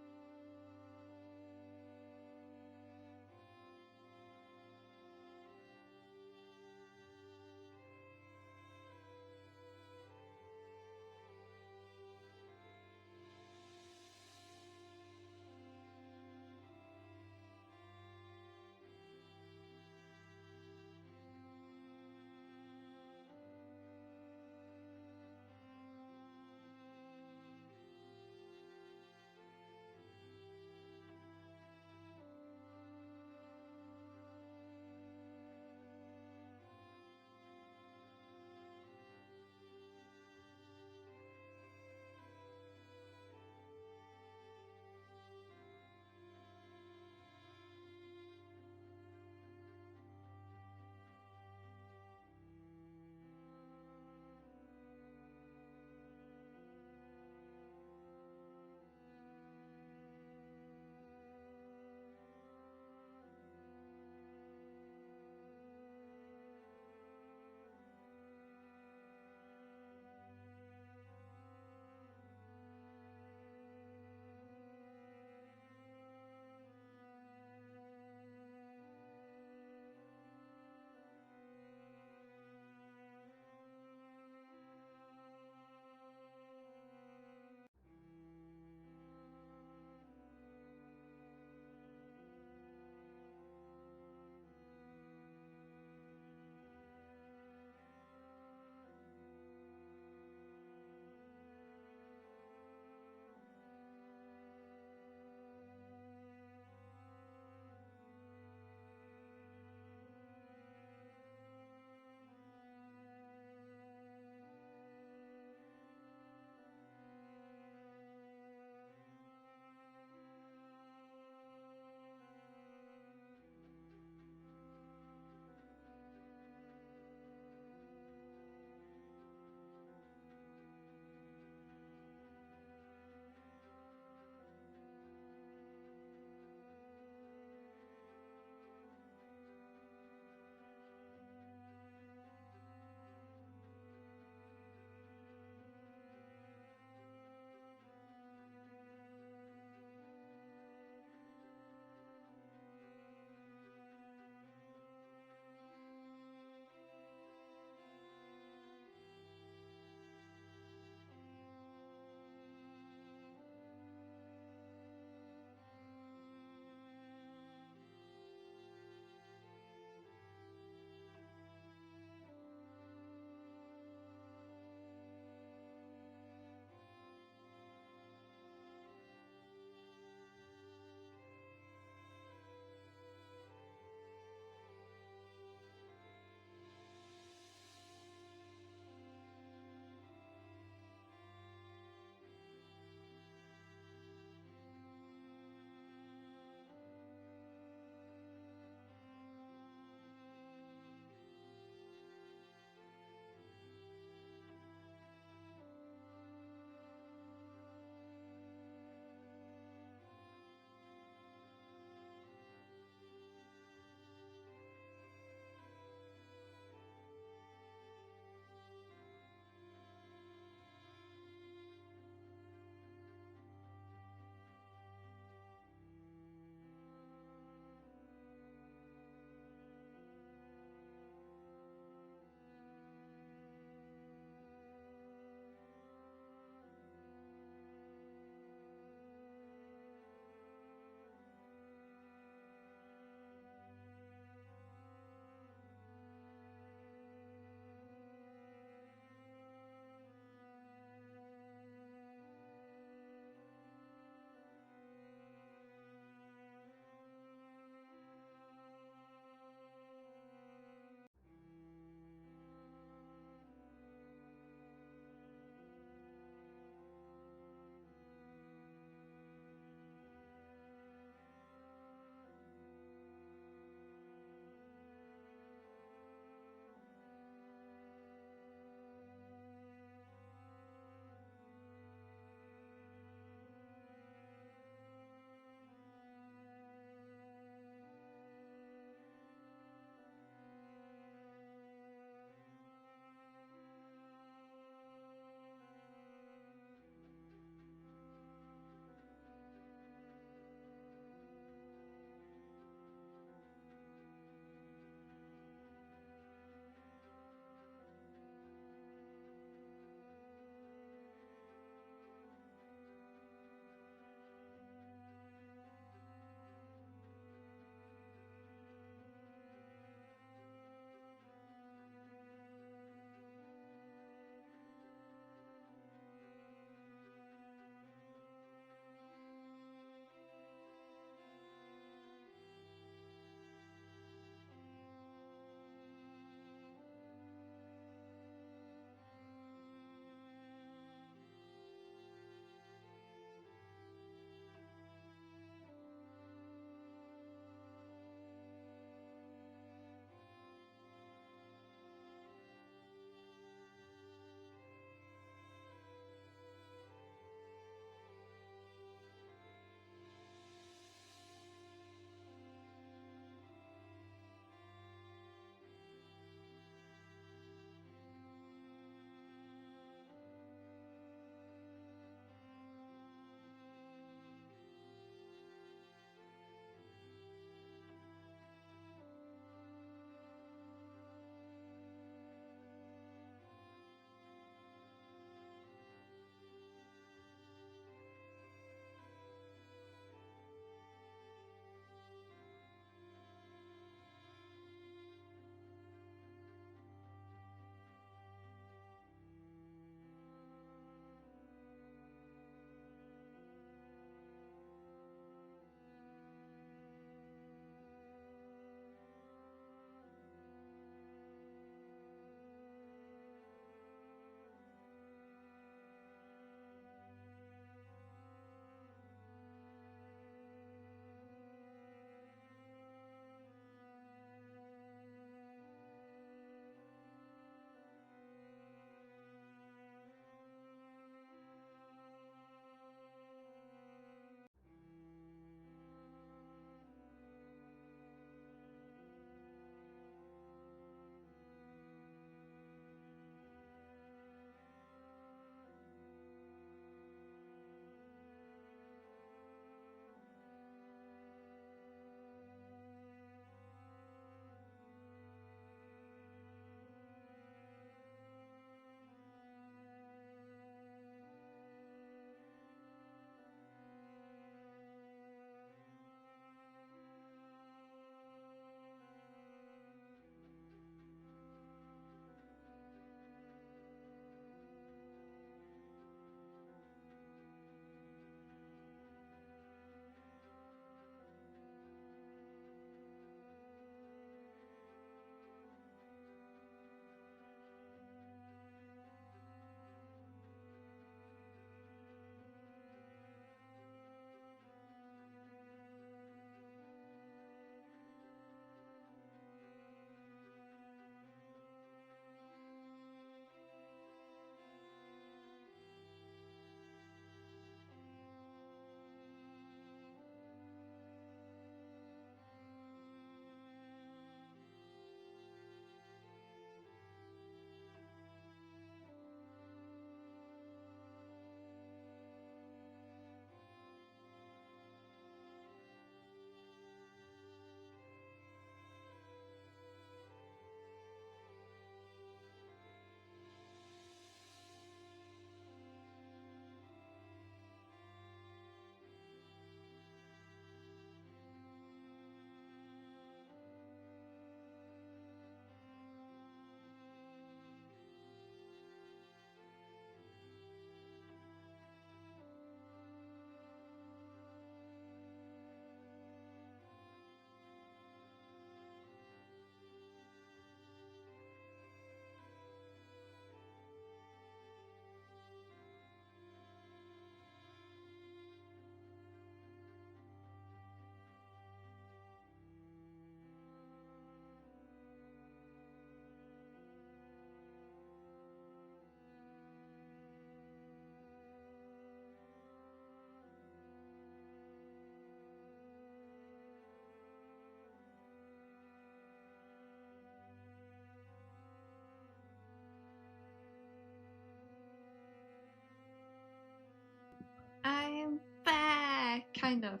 A: Kind of.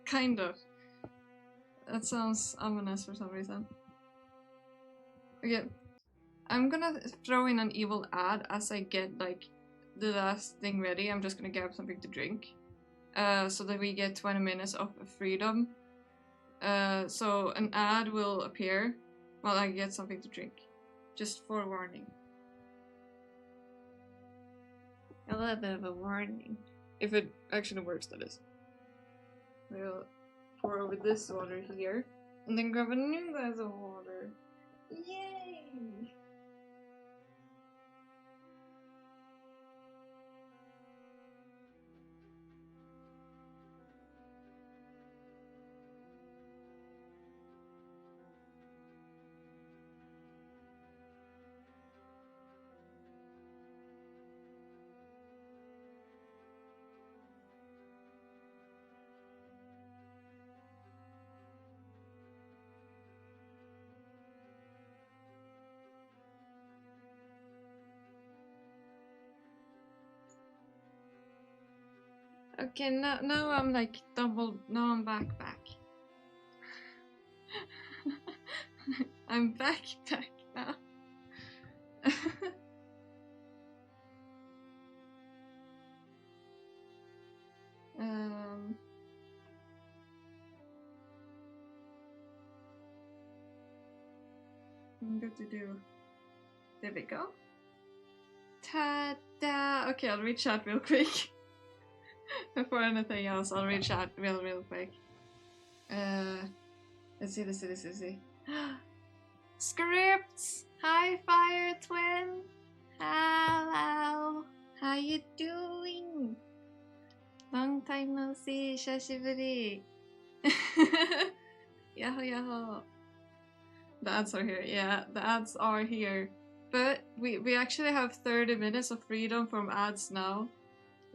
A: Kind of. That sounds ominous for some reason. Okay. I'm gonna throw in an evil ad as I get like the last thing ready. I'm just gonna grab something to drink. So that we get 20 minutes of freedom. So an ad will appear while I get something to drink. Just for warning. A little bit of a warning. If it actually works, that is. We'll pour over this water here. And then grab a new glass of water. Yay! Okay, now I'm like double. Now I'm back. I'm back now. I'm good to do. There we go. Ta-da! Okay, I'll read chat real quick. Before anything else, I'll read chat real quick. Let's see. Scripts! Hi, Fire Twin! Hello! How you doing? Long time no see, 久しぶり. Yahoo! The ads are here. Yeah, the ads are here. But we actually have 30 minutes of freedom from ads now.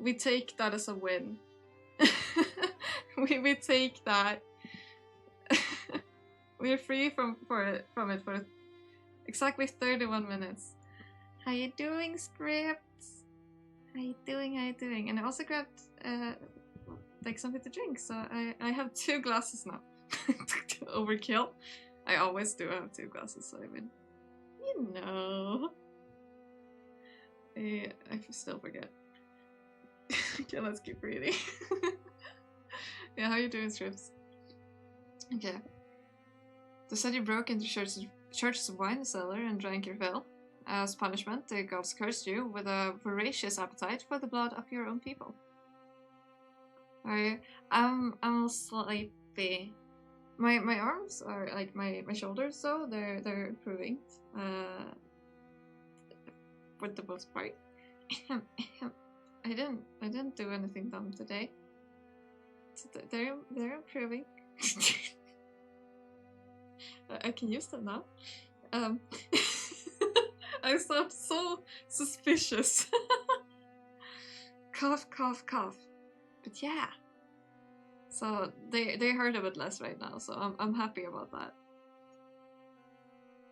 A: We take that as a win. we take that. We're free from it for exactly 31 minutes. How you doing, Scripts? How you doing? And I also grabbed like something to drink, so I have 2 glasses now. Overkill. I always do have 2 glasses, so I mean, you know. I still forget. Okay, let's keep reading. Yeah, how you doing, Strips? Okay. They said you broke into church's wine cellar and drank your fill. As punishment, the gods cursed you with a voracious appetite for the blood of your own people. I'm sleepy. My arms are like my shoulders, so they're improving. For the most part. I didn't do anything dumb today. So they're improving. I can use them now. I sound so suspicious. Cough. But yeah. So they hurt a bit less right now, so I'm happy about that.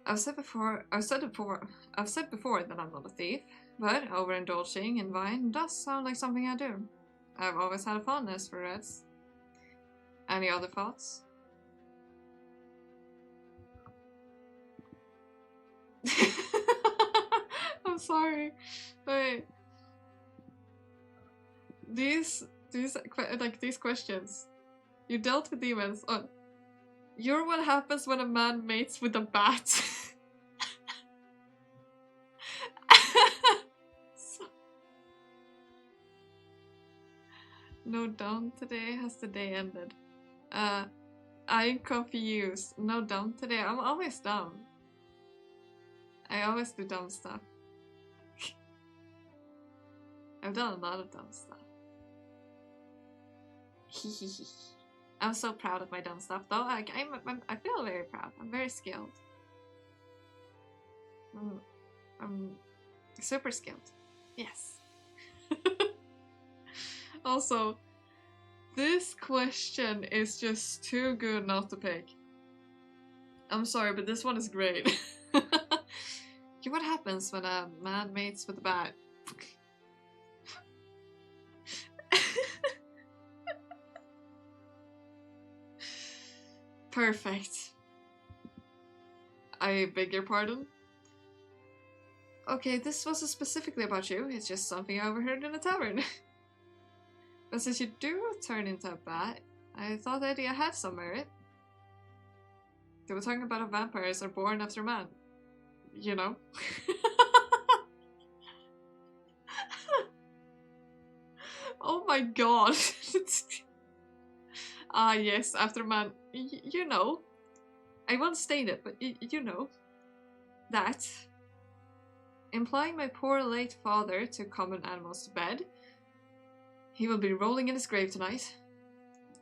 A: I've said before that I'm not a thief, but overindulging in wine does sound like something I do. I've always had a fondness for reds. Any other thoughts? I'm sorry. Wait. These questions. You dealt with demons. Oh, you're what happens when a man mates with a bat. No down today. Has the day ended? I'm confused. No dumb today. I'm always dumb. I always do dumb stuff. I've done a lot of dumb stuff. I'm so proud of my dumb stuff, though. I feel very proud. I'm very skilled. I'm super skilled. Yes. Also, this question is just too good not to pick. I'm sorry, but this one is great. What happens when a man mates with a bat? Perfect. I beg your pardon? Okay, this wasn't specifically about you, it's just something I overheard in a tavern. But since you do turn into a bat, I thought the idea had some merit. They were talking about how vampires are born after man. You know? Oh my god. Ah yes, after man. You know. I won't state it, but you know. That. Implying my poor late father took common animals to bed. He will be rolling in his grave tonight.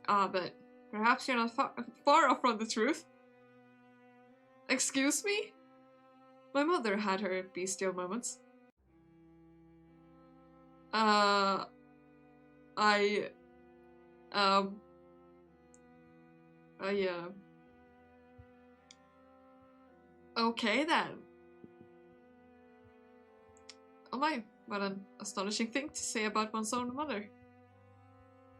A: Ah, but perhaps you're not far off from the truth. Excuse me? My mother had her bestial moments. Okay then. Oh my, what an astonishing thing to say about one's own mother.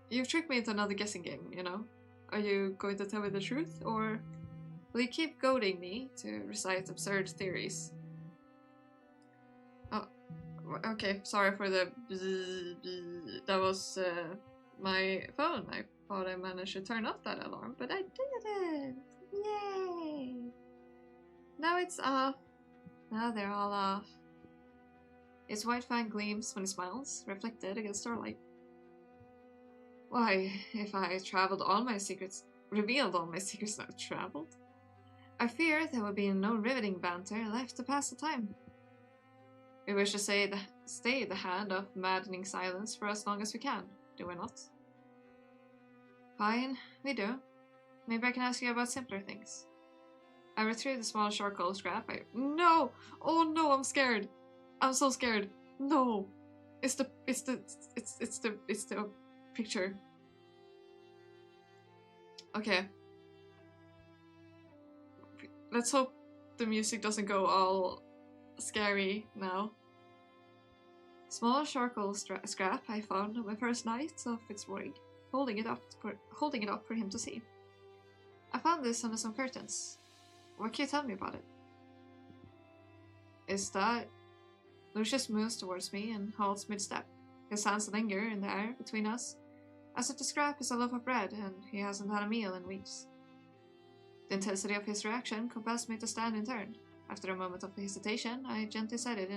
A: You've tricked me into another guessing game, you know? Are you going to tell me the truth, or will you keep goading me to recite absurd theories? Oh, okay, sorry for the that was my phone. I thought I managed to turn off that alarm, but I didn't! Yay! Now it's off. Now they're all off. His white fang gleams when he smiles, reflected against starlight. Why, if I traveled all my secrets, revealed all my secrets, not traveled, I fear there would be no riveting banter left to pass the time. We wish to stay the hand of maddening silence for as long as we can, do we not? Fine, we do. Maybe I can ask you about simpler things. I retrieved the small charcoal scrap. No! Oh no, I'm scared. I'm so scared. No. It's the picture. Okay. Let's hope the music doesn't go all scary now. Small charcoal scrap I found on my first night of exploring, holding it up for him to see. I found this under some curtains. What can you tell me about it? Is that... Lucius moves towards me and halts mid-step. His hands linger in the air between us, as if the scrap is a loaf of bread and he hasn't had a meal in weeks. The intensity of his reaction compels me to stand in turn. After a moment of hesitation, I gently set it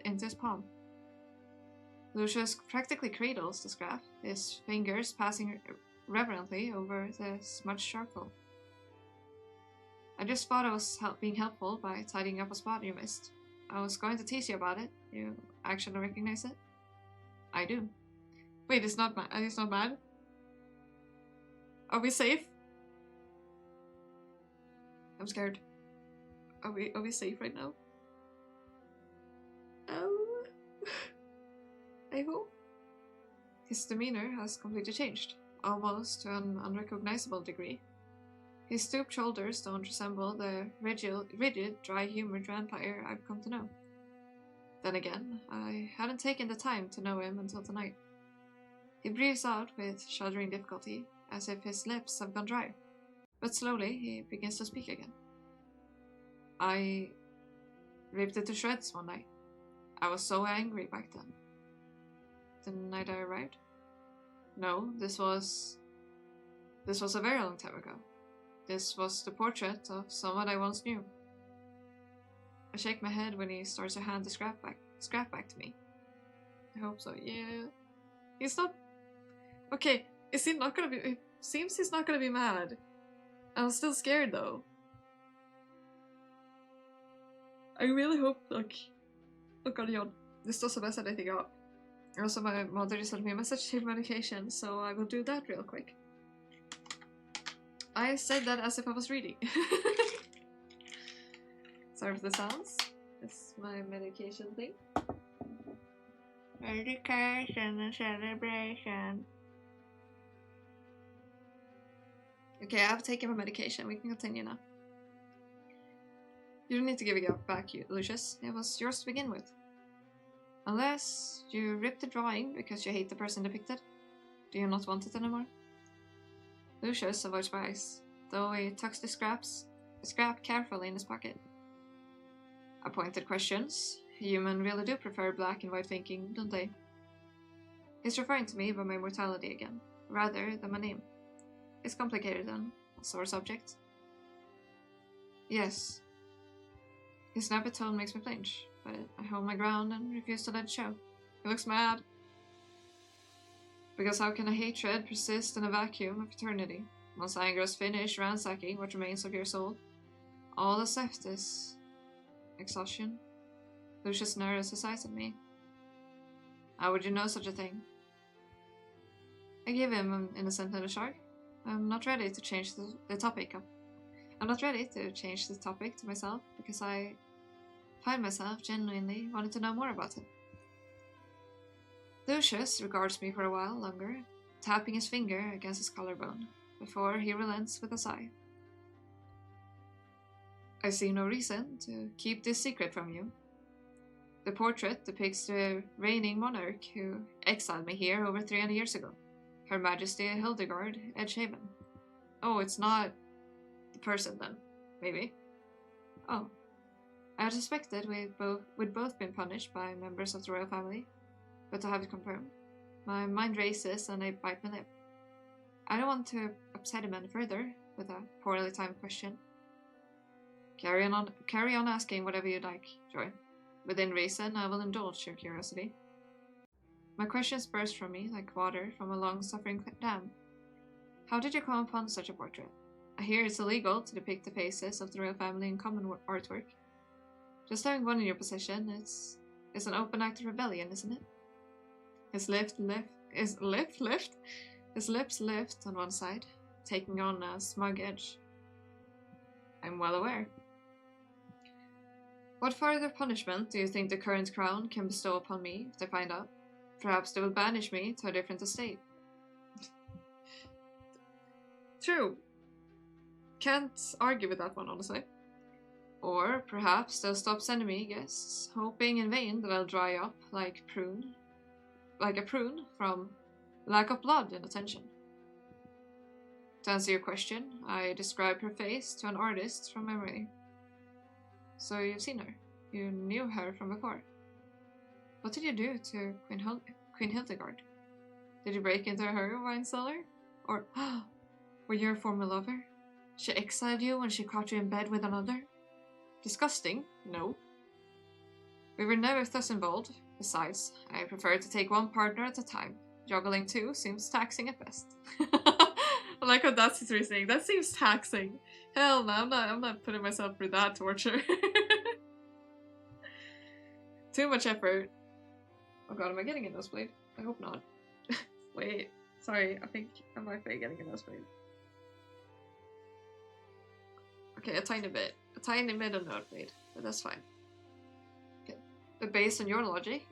A: into his palm. Lucius practically cradles the scrap, his fingers passing reverently over the smudged charcoal. I just thought I was being helpful by tidying up a spot you missed. I was going to tease you about it. You actually recognize it? I do. Wait, it's not mad? Are we safe? I'm scared. Are we safe right now? Oh. I hope. His demeanor has completely changed, almost to an unrecognizable degree. His stooped shoulders don't resemble the rigid, dry-humored vampire I've come to know. Then again, I hadn't taken the time to know him until tonight. He breathes out with shuddering difficulty, as if his lips have gone dry. But slowly, he begins to speak again. I ripped it to shreds one night. I was so angry back then. The night I arrived? No, this was a very long time ago. This was the portrait of someone I once knew. I shake my head when he starts to hand the scrap back to me. I hope so, yeah. He's not... Okay, is he not gonna be... It seems he's not gonna be mad. I'm still scared though. I really hope, like... Oh god, yawn. This doesn't mess anything up. Also, my mother just sent me a message to take medication, so I will do that real quick. I said that as if I was reading. Sorry for the sounds. It's my medication thing. Medication and celebration. Okay, I've taken my medication. We can continue now. You don't need to give it back, Lucius. It was yours to begin with. Unless you ripped the drawing because you hate the person depicted. Do you not want it anymore? Lucius avoids my eyes. though he tucks the scrap carefully in his pocket. A pointed questions. Human really do prefer black and white thinking, don't they? He's referring to me by my mortality again, rather than my name. It's complicated then, a sore subject. Yes. His snappy tone makes me flinch, but I hold my ground and refuse to let it show. He looks mad. Because how can a hatred persist in a vacuum of eternity? Once anger has finished ransacking what remains of your soul, all that's left is exhaustion. Lucius narrows his eyes at me. How would you know such a thing? I give him an innocent little shrug. I'm not ready to change the topic up. I'm not ready to change the topic to myself because I find myself genuinely wanting to know more about it. Lucius regards me for a while longer, tapping his finger against his collarbone, before he relents with a sigh. I see no reason to keep this secret from you. The portrait depicts the reigning monarch who exiled me here over 300 years ago, Her Majesty Hildegard Edgehaven. Oh, it's not the person then, maybe. Oh, I had suspected we'd both been punished by members of the royal family, but to have it confirmed, my mind races and I bite my lip. I don't want to upset him any further with a poorly timed question. Carry on asking whatever you'd like, Joy. Within reason, I will indulge your curiosity. My questions burst from me like water from a long-suffering dam. How did you come upon such a portrait? I hear it's illegal to depict the faces of the royal family in common artwork. Just having one in your possession is an open act of rebellion, isn't it? His lips lift on one side, taking on a smug edge. I'm well aware. What further punishment do you think the current crown can bestow upon me if they find out? Perhaps they will banish me to a different estate. True. Can't argue with that one, honestly. Or perhaps they'll stop sending me guests, hoping in vain that I'll dry up like a prune from lack of blood and attention. To answer your question, I described her face to an artist from memory. So you've seen her. You knew her from before. What did you do to Queen Hildegard? Did you break into her wine cellar? Or were you her former lover? She exiled you when she caught you in bed with another? Disgusting? No. We were never thus involved. Besides, I prefer to take one partner at a time. Juggling two seems taxing at best. I like how that's his reasoning. That seems taxing. Hell no, I'm not putting myself through that torture. Too much effort. Oh god, am I getting a nosebleed? I hope not. Wait, sorry, I think I might be getting a nosebleed. Okay, a tiny bit of nosebleed, but that's fine. Okay. But based on your logic,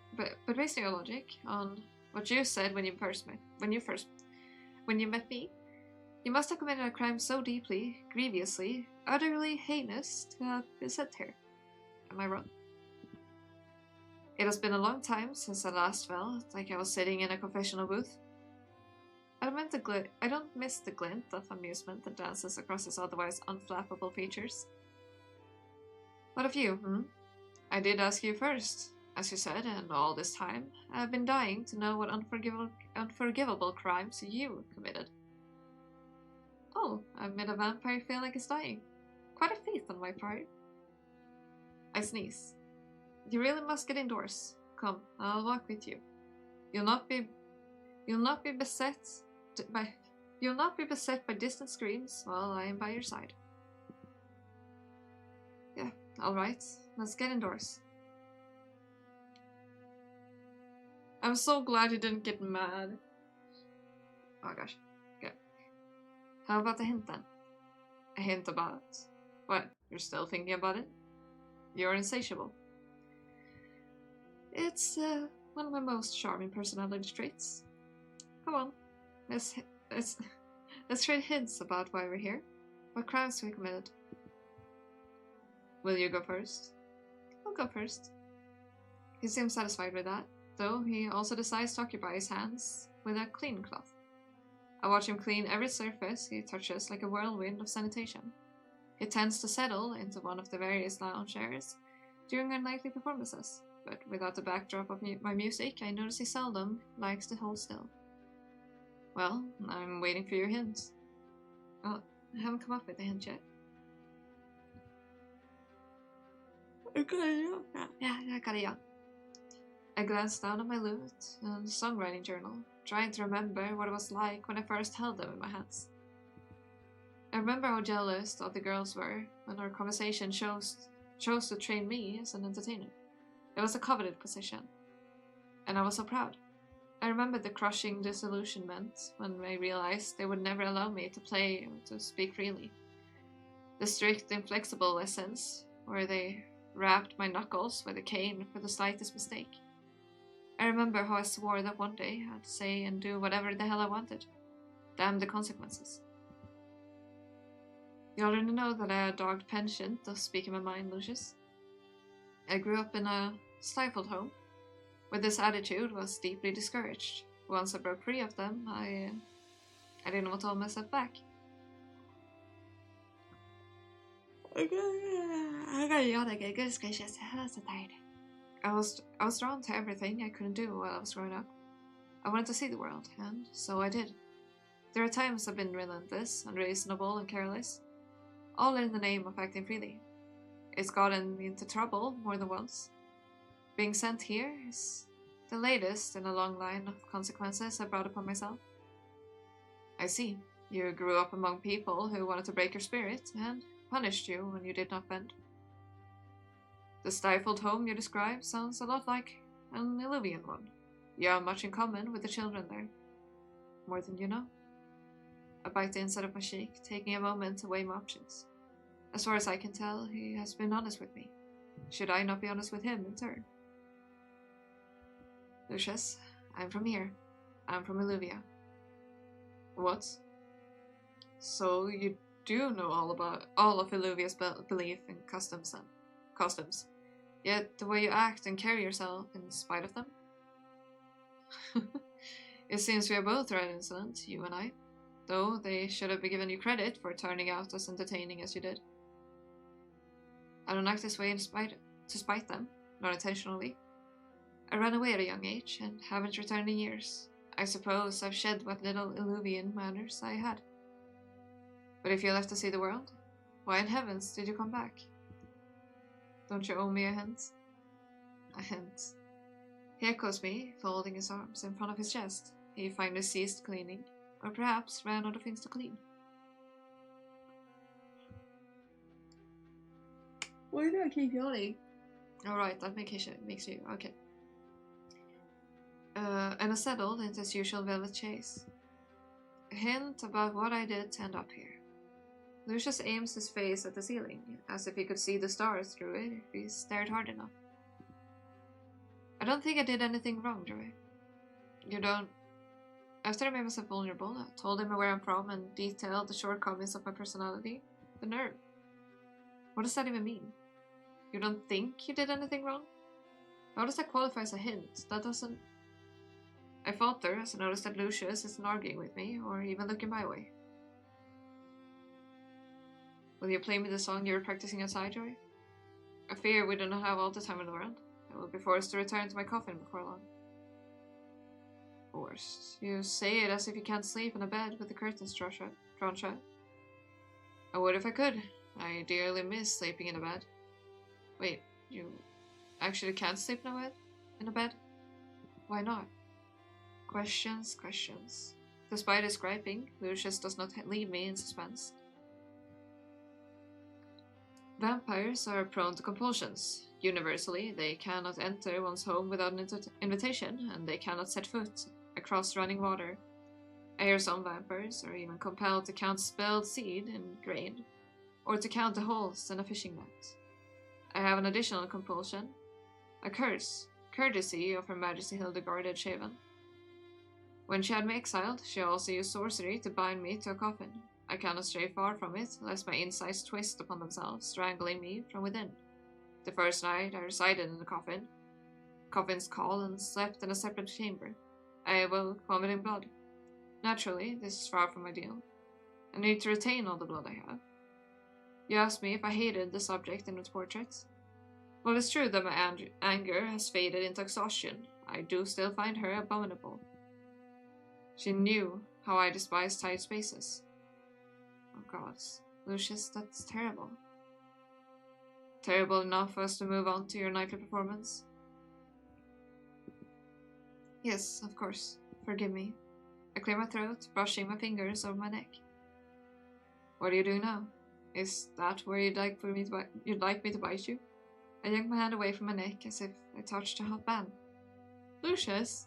A: on what you said when you met me, you must have committed a crime so deeply, grievously, utterly heinous to have been sent here. Am I wrong? It has been a long time since I last felt like I was sitting in a confessional booth. I don't miss the glint of amusement that dances across his otherwise unflappable features. What of you, I did ask you first, as you said, and all this time, I have been dying to know what unforgivable crimes you committed. Oh, I've made a vampire feel like he's dying. Quite a feat on my part. I sneeze. You really must get indoors. Come, I'll walk with you. You'll not be beset by distant screams while I am by your side. Yeah, alright. Let's get indoors. I'm so glad you didn't get mad. Oh gosh. Okay. How about a hint then? A hint about what? You're still thinking about it? You're insatiable. It's one of my most charming personality traits. Come on, let's trade hints about why we're here. What crimes we committed. Will you go first? I'll go first. He seems satisfied with that, though he also decides to occupy his hands with a clean cloth. I watch him clean every surface he touches like a whirlwind of sanitation. He tends to settle into one of the various lounge chairs during our nightly performances, but without the backdrop of my music, I notice he seldom likes to hold still. Well, I'm waiting for your hints. Oh, I haven't come up with a hint yet. Yeah, I got it, yeah. I glanced down at my lute and songwriting journal, trying to remember what it was like when I first held them in my hands. I remember how jealous the other girls were when our conversation chose to train me as an entertainer. It was a coveted position, and I was so proud. I remember the crushing disillusionment when I realized they would never allow me to play or to speak freely. The strict, inflexible lessons, where they rapped my knuckles with a cane for the slightest mistake. I remember how I swore that one day I'd say and do whatever the hell I wanted. Damn the consequences. You already know that I had a dogged penchant of speaking my mind, Lucius. I grew up in a stifled home, where this attitude was deeply discouraged. Once I broke free of them, I didn't want to hold myself back. I got yawn again. Goodness gracious, I'm so tired. I was drawn to everything I couldn't do while I was growing up. I wanted to see the world, and so I did. There are times I've been relentless, unreasonable, and careless, all in the name of acting freely. It's gotten me into trouble more than once. Being sent here is the latest in a long line of consequences I brought upon myself. I see. You grew up among people who wanted to break your spirit and punished you when you did not bend. The stifled home you describe sounds a lot like an Illuvian one. You have much in common with the children there. More than you know. I bite the inside of my cheek, taking a moment to weigh my options. As far as I can tell, he has been honest with me. Should I not be honest with him in turn? Lucius, I'm from here. I'm from Illuvia. What? So you do know all of Illuvia's belief in customs then? Customs. Yet the way you act and carry yourself in spite of them? It seems we are both rather insolent, you and I. Though they should have given you credit for turning out as entertaining as you did. I don't act this way to spite them, not intentionally. I ran away at a young age and haven't returned in years. I suppose I've shed what little Illuvian manners I had. But if you left to see the world, why in heavens did you come back? Don't you owe me a hint? A hint. He echoes me, folding his arms in front of his chest. He finally ceased cleaning, or perhaps ran out of things to clean. Why do I keep yawning? Alright, that makes you okay. And I settled into his usual velvet chase. A hint about what I did to end up here. Lucius aims his face at the ceiling, as if he could see the stars through it if he stared hard enough. I don't think I did anything wrong, do I? You don't? After I made myself vulnerable, I told him where I'm from and detailed the shortcomings of my personality. The nerve. What does that even mean? You don't think you did anything wrong? How does that qualify as a hint? That doesn't... I falter as I notice that Lucius isn't arguing with me, or even looking my way. Will you play me the song you were practicing outside, Joy? I fear we do not have all the time in the world. I will be forced to return to my coffin before long. Forced? You say it as if you can't sleep in a bed with the curtains drawn shut. I would if I could. I dearly miss sleeping in a bed. Wait, you actually can't sleep in a bed? Why not? Questions. Despite his griping, Lucius does not leave me in suspense. Vampires are prone to compulsions. Universally, they cannot enter one's home without an invitation, and they cannot set foot across running water. I hear some vampires are even compelled to count spelled seed in grain, or to count the holes in a fishing net. I have an additional compulsion, a curse, courtesy of Her Majesty Hildegard Edshaven. When she had me exiled, she also used sorcery to bind me to a coffin. I cannot stray far from it, lest my insides twist upon themselves, strangling me from within. The first night I resided in the coffin's call, and slept in a separate chamber. I awoke vomiting blood. Naturally, this is far from ideal. I need to retain all the blood I have. You asked me if I hated the subject in its portraits. Well, it's true that my anger has faded into exhaustion. I do still find her abominable. She knew how I despised tight spaces. Oh gods, Lucius, that's terrible. Terrible enough for us to move on to your nightly performance? Yes, of course. Forgive me. I clear my throat, brushing my fingers over my neck. What are you doing now? Is that where you'd like me to bite you? I yanked my hand away from my neck as if I touched a hot band. Lucius!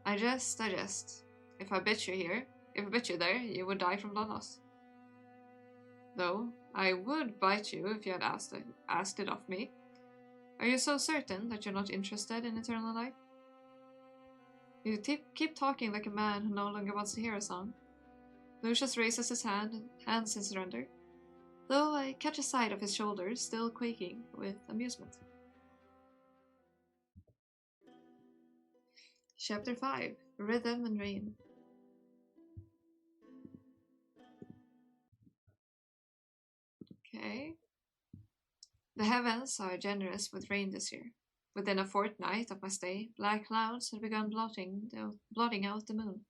A: I jest. If I bit you there, you would die from blood loss. Though, I would bite you if you had asked it of me. Are you so certain that you're not interested in eternal life? You keep talking like a man who no longer wants to hear a song. Lucius raises his hands in surrender, though I catch a sight of his shoulders still quaking with amusement. Chapter 5: Rhythm and Rain. Okay. The heavens are generous with rain this year. Within a fortnight of my stay, black clouds had begun blotting out the moon.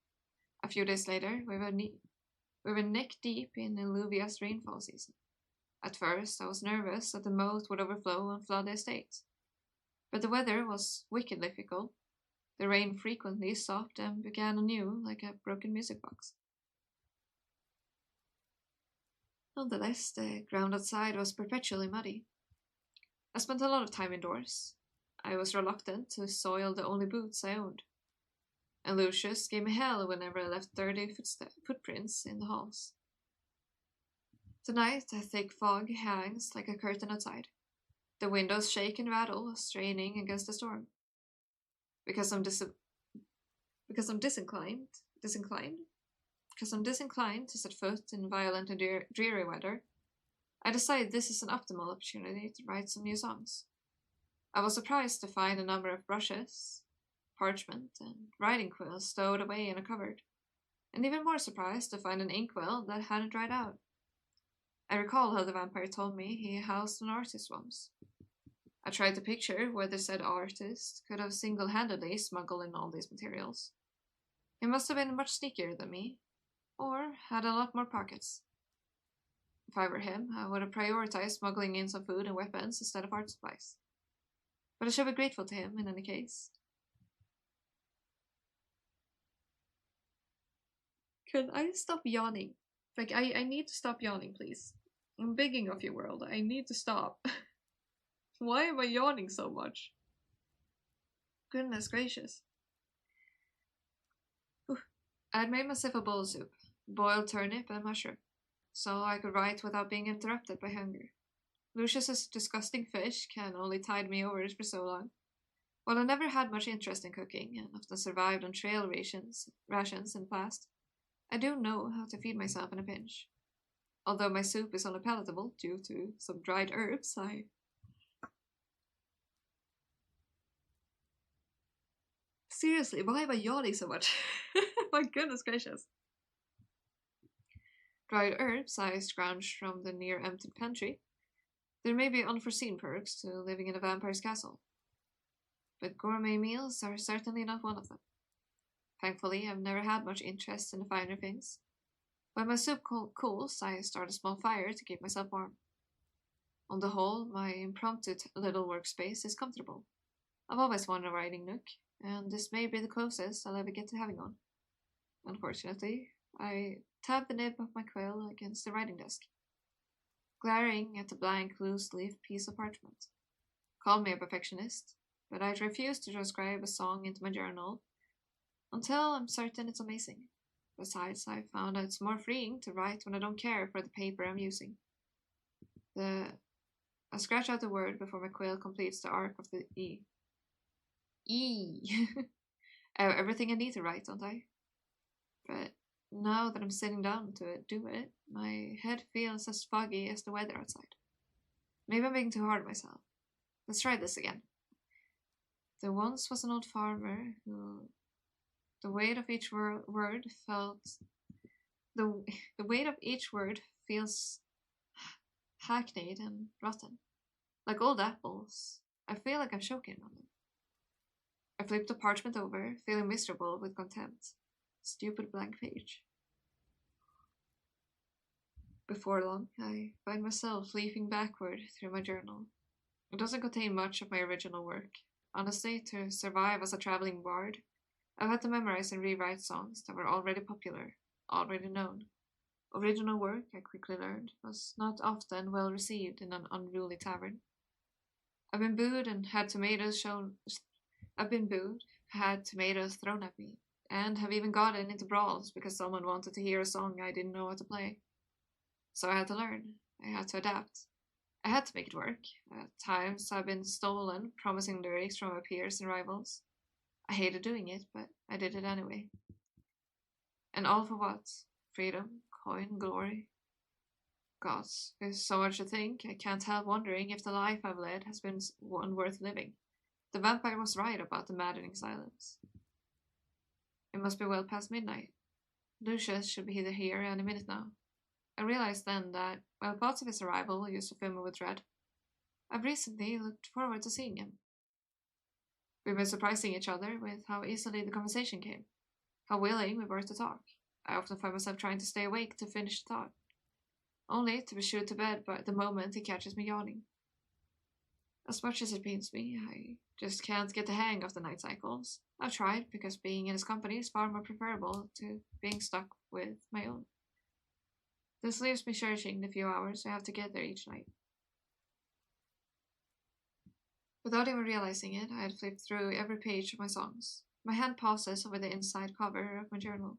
A: A few days later, we were neck deep in Illuvia's rainfall season. At first, I was nervous that the moat would overflow and flood the estate. But the weather was wickedly fickle. The rain frequently stopped and began anew like a broken music box. Nonetheless, the ground outside was perpetually muddy. I spent a lot of time indoors. I was reluctant to soil the only boots I owned. And Lucius gave me hell whenever I left dirty footprints in the halls. Tonight, a thick fog hangs like a curtain outside. The windows shake and rattle, straining against the storm. Because I'm disinclined to set foot in violent and dreary weather, I decided this is an optimal opportunity to write some new songs. I was surprised to find a number of brushes, parchment, and writing quills stowed away in a cupboard, and even more surprised to find an inkwell that hadn't dried out. I recall how the vampire told me he housed an artist once. I tried to picture whether said artist could have single-handedly smuggled in all these materials. He must have been much sneakier than me, or had a lot more pockets. If I were him, I would have prioritized smuggling in some food and weapons instead of art supplies. But I should be grateful to him in any case. Can I stop yawning? Like, I need to stop yawning, please. I'm begging of you, world. I need to stop. Why am I yawning so much? Goodness gracious. I had made myself a bowl of soup, boiled turnip and mushroom, so I could write without being interrupted by hunger. Lucius's disgusting fish can only tide me over it for so long. While I never had much interest in cooking and often survived on trail rations in the past, I do know how to feed myself in a pinch. Although my soup is only palatable due to some dried herbs, Seriously, why am I yawning so much? My goodness gracious. Dried herbs I scrounged from the near-emptied pantry. There may be unforeseen perks to living in a vampire's castle, but gourmet meals are certainly not one of them. Thankfully, I've never had much interest in the finer things. When my soup cools, I start a small fire to keep myself warm. On the whole, my impromptu little workspace is comfortable. I've always wanted a writing nook, and this may be the closest I'll ever get to having one. Unfortunately, I tapped the nib of my quill against the writing desk, glaring at the blank, loose-leaf piece of parchment. Call me a perfectionist, but I'd refuse to transcribe a song into my journal until I'm certain it's amazing. Besides, I found that it's more freeing to write when I don't care for the paper I'm using. I scratch out the word before my quill completes the arc of the E. E! I have everything I need to write, don't I? But now that I'm sitting down to do it, my head feels as foggy as the weather outside. Maybe I'm being too hard on myself. Let's try this again. There once was an old farmer who The weight of each word felt... The weight of each word feels hackneyed and rotten. Like old apples. I feel like I'm choking on them. I flipped the parchment over, feeling miserable with contempt. Stupid blank page. Before long, I find myself leafing backward through my journal. It doesn't contain much of my original work. Honestly, to survive as a traveling bard, I've had to memorize and rewrite songs that were already popular, already known. Original work, I quickly learned, was not often well received in an unruly tavern. I've been booed and had tomatoes thrown at me, and have even gotten into brawls because someone wanted to hear a song I didn't know how to play. So I had to learn. I had to adapt. I had to make it work. At times I've been stolen, promising lyrics from my peers and rivals. I hated doing it, but I did it anyway. And all for what? Freedom, coin, glory. Gods, there's so much to think, I can't help wondering if the life I've led has been one worth living. The vampire was right about the maddening silence. It must be well past midnight. Lucius should be here any minute now. I realized then that, while thoughts of his arrival used to fill me with dread, I've recently looked forward to seeing him. We've been surprising each other with how easily the conversation came, how willing we were to talk. I often find myself trying to stay awake to finish the thought, only to be shooed to bed by the moment he catches me yawning. As much as it pains me, I just can't get the hang of the night cycles. I've tried, because being in his company is far more preferable to being stuck with my own. This leaves me cherishing the few hours I have to get there each night. Without even realizing it, I had flipped through every page of my songs. My hand pauses over the inside cover of my journal.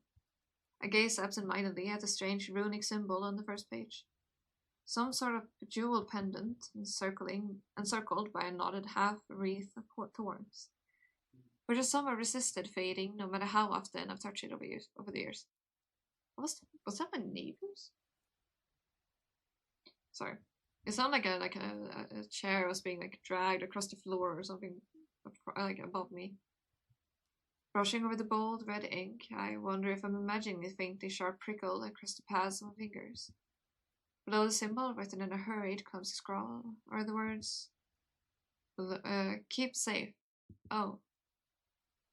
A: I gaze absent-mindedly at the strange runic symbol on the first page. Some sort of jewel pendant encircled by a knotted half-wreath of thorns, which has somehow resisted fading no matter how often I've touched it over the years. Was that my neighbors? Sorry. It sounded like a chair was being dragged across the floor or something above me. Brushing over the bold red ink, I wonder if I'm imagining a faintly sharp prickle across the pads of my fingers. Below the symbol, written in a hurried, clumsy scrawl, are the words, keep safe. Oh.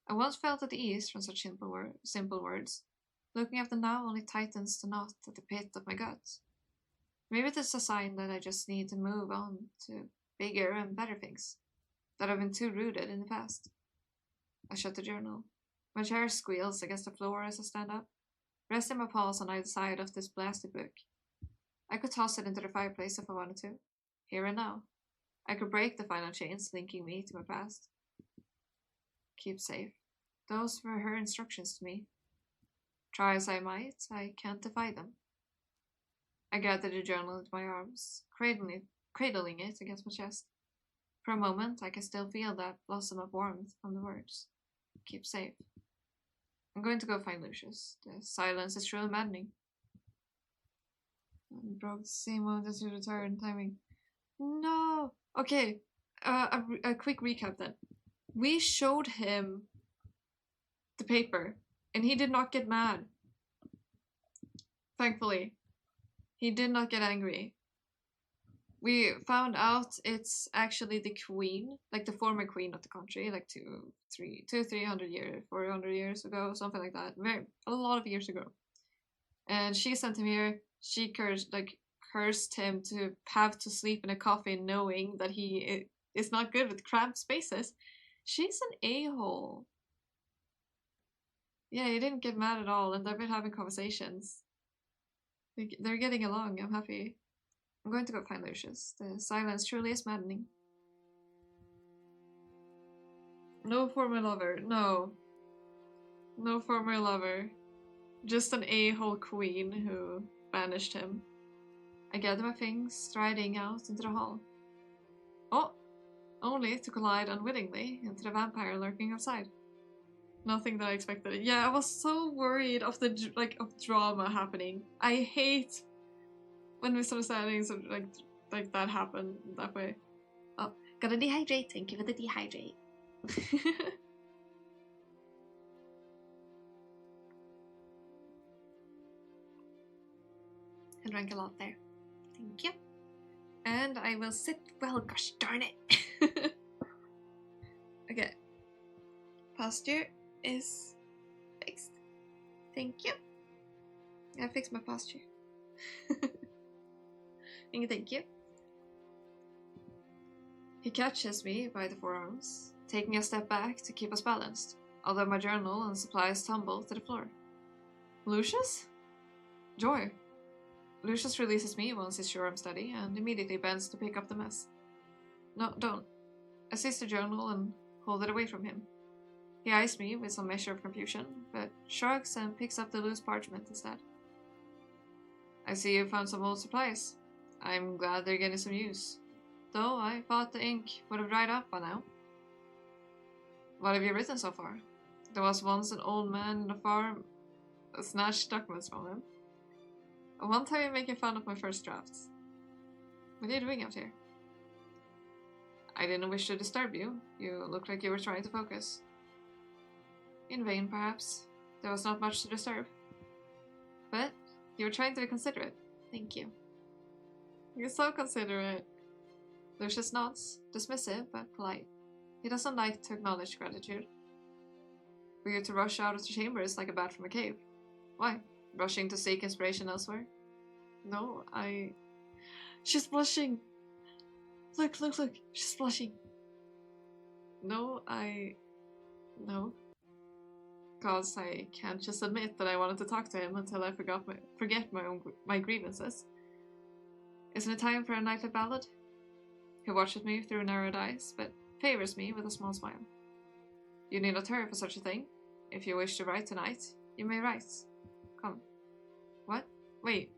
A: I once felt at ease from such simple words. Looking at them now only tightens the knot at the pit of my gut. Maybe this is a sign that I just need to move on to bigger and better things, that I've been too rooted in the past. I shut the journal. My chair squeals against the floor as I stand up, resting my paws on either side of this blasted book. I could toss it into the fireplace if I wanted to, here and now. I could break the final chains linking me to my past. Keep safe. Those were her instructions to me. Try as I might, I can't defy them. I gathered the journal into my arms, cradling it against my chest. For a moment, I can still feel that blossom of warmth from the words. Keep safe. I'm going to go find Lucius. The silence is truly maddening. And broke the same moment as you return timing. No! Okay, a quick recap then. We showed him the paper, and he did not get mad. Thankfully. He did not get angry. We found out it's actually the queen, like the former queen of the country, like 300 years, 400 years ago, something like that. A lot of years ago. And she sent him here. She cursed him to have to sleep in a coffin knowing that he is not good with cramped spaces. She's an a-hole. Yeah, he didn't get mad at all, and they've been having conversations. They're getting along, I'm happy. I'm going to go find Lucius. The silence truly is maddening. No former lover, no. No former lover. Just an a-hole queen who banished him. I gather my things, striding out into the hall. Oh! Only to collide unwittingly into the vampire lurking outside. Nothing that I expected. Yeah, I was so worried of the of drama happening. I hate when misunderstandings like that happen that way. Oh, gotta dehydrate. Thank you for the dehydrate. I drank a lot there. Thank you. And I will sit well, gosh darn it. Okay. Posture is fixed. Thank you. I fixed my posture. Thank you. He catches me by the forearms, taking a step back to keep us balanced, although my journal and supplies tumble to the floor. Lucius? Joy. Lucius releases me once he's sure I'm steady, and immediately bends to pick up the mess. No, don't. I seize the journal and hold it away from him. He eyes me with some measure of confusion, but shrugs and picks up the loose parchment instead. I see you found some old supplies. I'm glad they're getting some use, though I thought the ink would have dried up by now. What have you written so far? There was once an old man in a farm that snatched documents from him. One time you're making fun of my first drafts. What are you doing out here? I didn't wish to disturb you. You looked like you were trying to focus. In vain, perhaps. There was not much to disturb. But you were trying to be considerate. Thank you. You're so considerate. Lucius nods, dismissive but polite. He doesn't like to acknowledge gratitude. For you to rush out of the chamber is like a bat from a cave. Why? Rushing to seek inspiration elsewhere? No, She's blushing! Look! She's blushing! No. Cause I can't just admit that I wanted to talk to him until I forget my grievances. Isn't it time for a nightly ballad? He watches me through narrowed eyes, but favors me with a small smile. You need not hurry for such a thing. If you wish to write tonight, you may write. Come. What? Wait.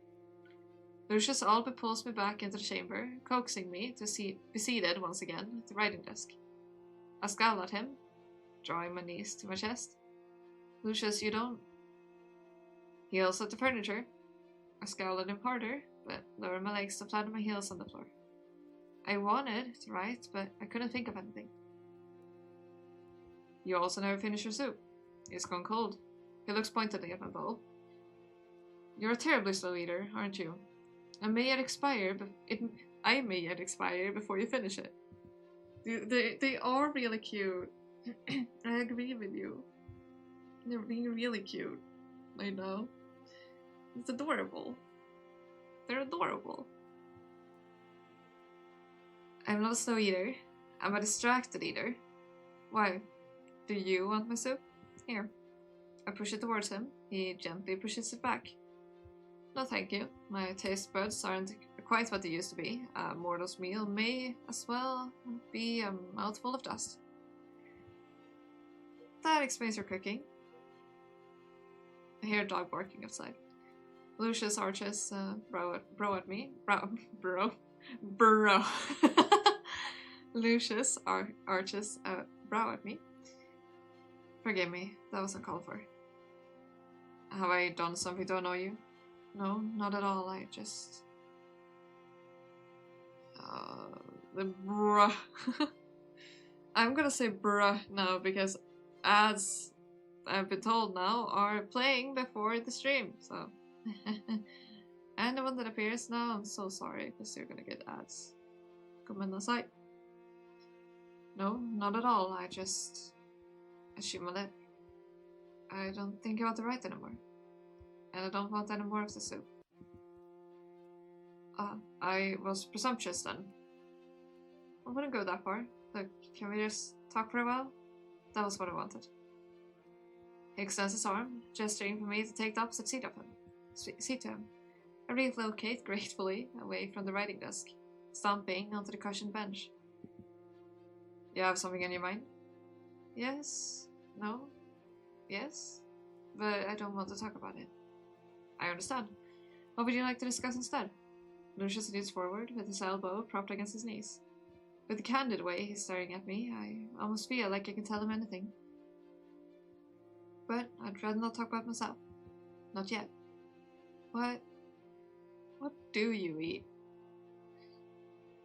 A: Lucius all but pulls me back into the chamber, coaxing me to be seated once again at the writing desk. I scowl at him, drawing my knees to my chest. Lucius, you don't... He yells at the furniture. I scowl at him harder, but lower my legs to flatten my heels on the floor. I wanted to write, but I couldn't think of anything. You also never finish your soup. It's gone cold. He looks pointedly at my bowl. You're a terribly slow eater, aren't you? I may yet expire before you finish it. They are really cute. I agree with you. They're being really cute. I know. It's adorable. They're adorable. I'm not a slow eater. I'm a distracted eater. Why? Do you want my soup? Here. I push it towards him. He gently pushes it back. No thank you. My taste buds aren't quite what they used to be. A mortal's meal may as well be a mouthful of dust. That explains your cooking. I hear a dog barking outside. Lucius arches brow at me. Bro. Lucius arches a brow at me. Forgive me, that was uncalled for. Have I done something to annoy you? No, not at all, I just... the bruh. I'm gonna say bruh now because ads, I've been told now, are playing before the stream, so... And the one that appears now, I'm so sorry, because you're gonna get ads. Come in the site. No, not at all, I just... assume a lip. I don't think I want to write anymore. And I don't want any more of the soup. I was presumptuous then. I wouldn't go that far. Look, can we just talk for a while? That was what I wanted. He extends his arm, gesturing for me to take the opposite seat to him. I relocate gratefully away from the writing desk, stomping onto the cushioned bench. You have something on your mind? Yes? No? Yes? But I don't want to talk about it. I understand. What would you like to discuss instead? Lucius leans forward, with his elbow propped against his knees. With the candid way he's staring at me, I almost feel like I can tell him anything. But I'd rather not talk about myself. Not yet. What do you eat?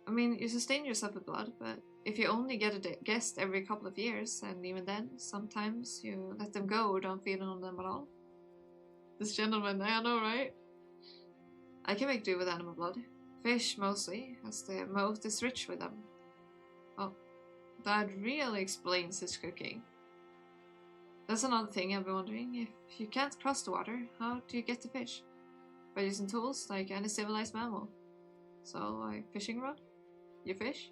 A: I mean, you sustain yourself with blood, but if you only get a guest every couple of years, and even then, sometimes you let them go or don't feed on them at all. This gentleman, I know, right? I can make do with animal blood. Fish, mostly, as the moat is rich with them. Oh, that really explains his cooking. That's another thing I've been wondering. If you can't cross the water, how do you get the fish? By using tools like any civilized mammal. So, like fishing rod? You fish?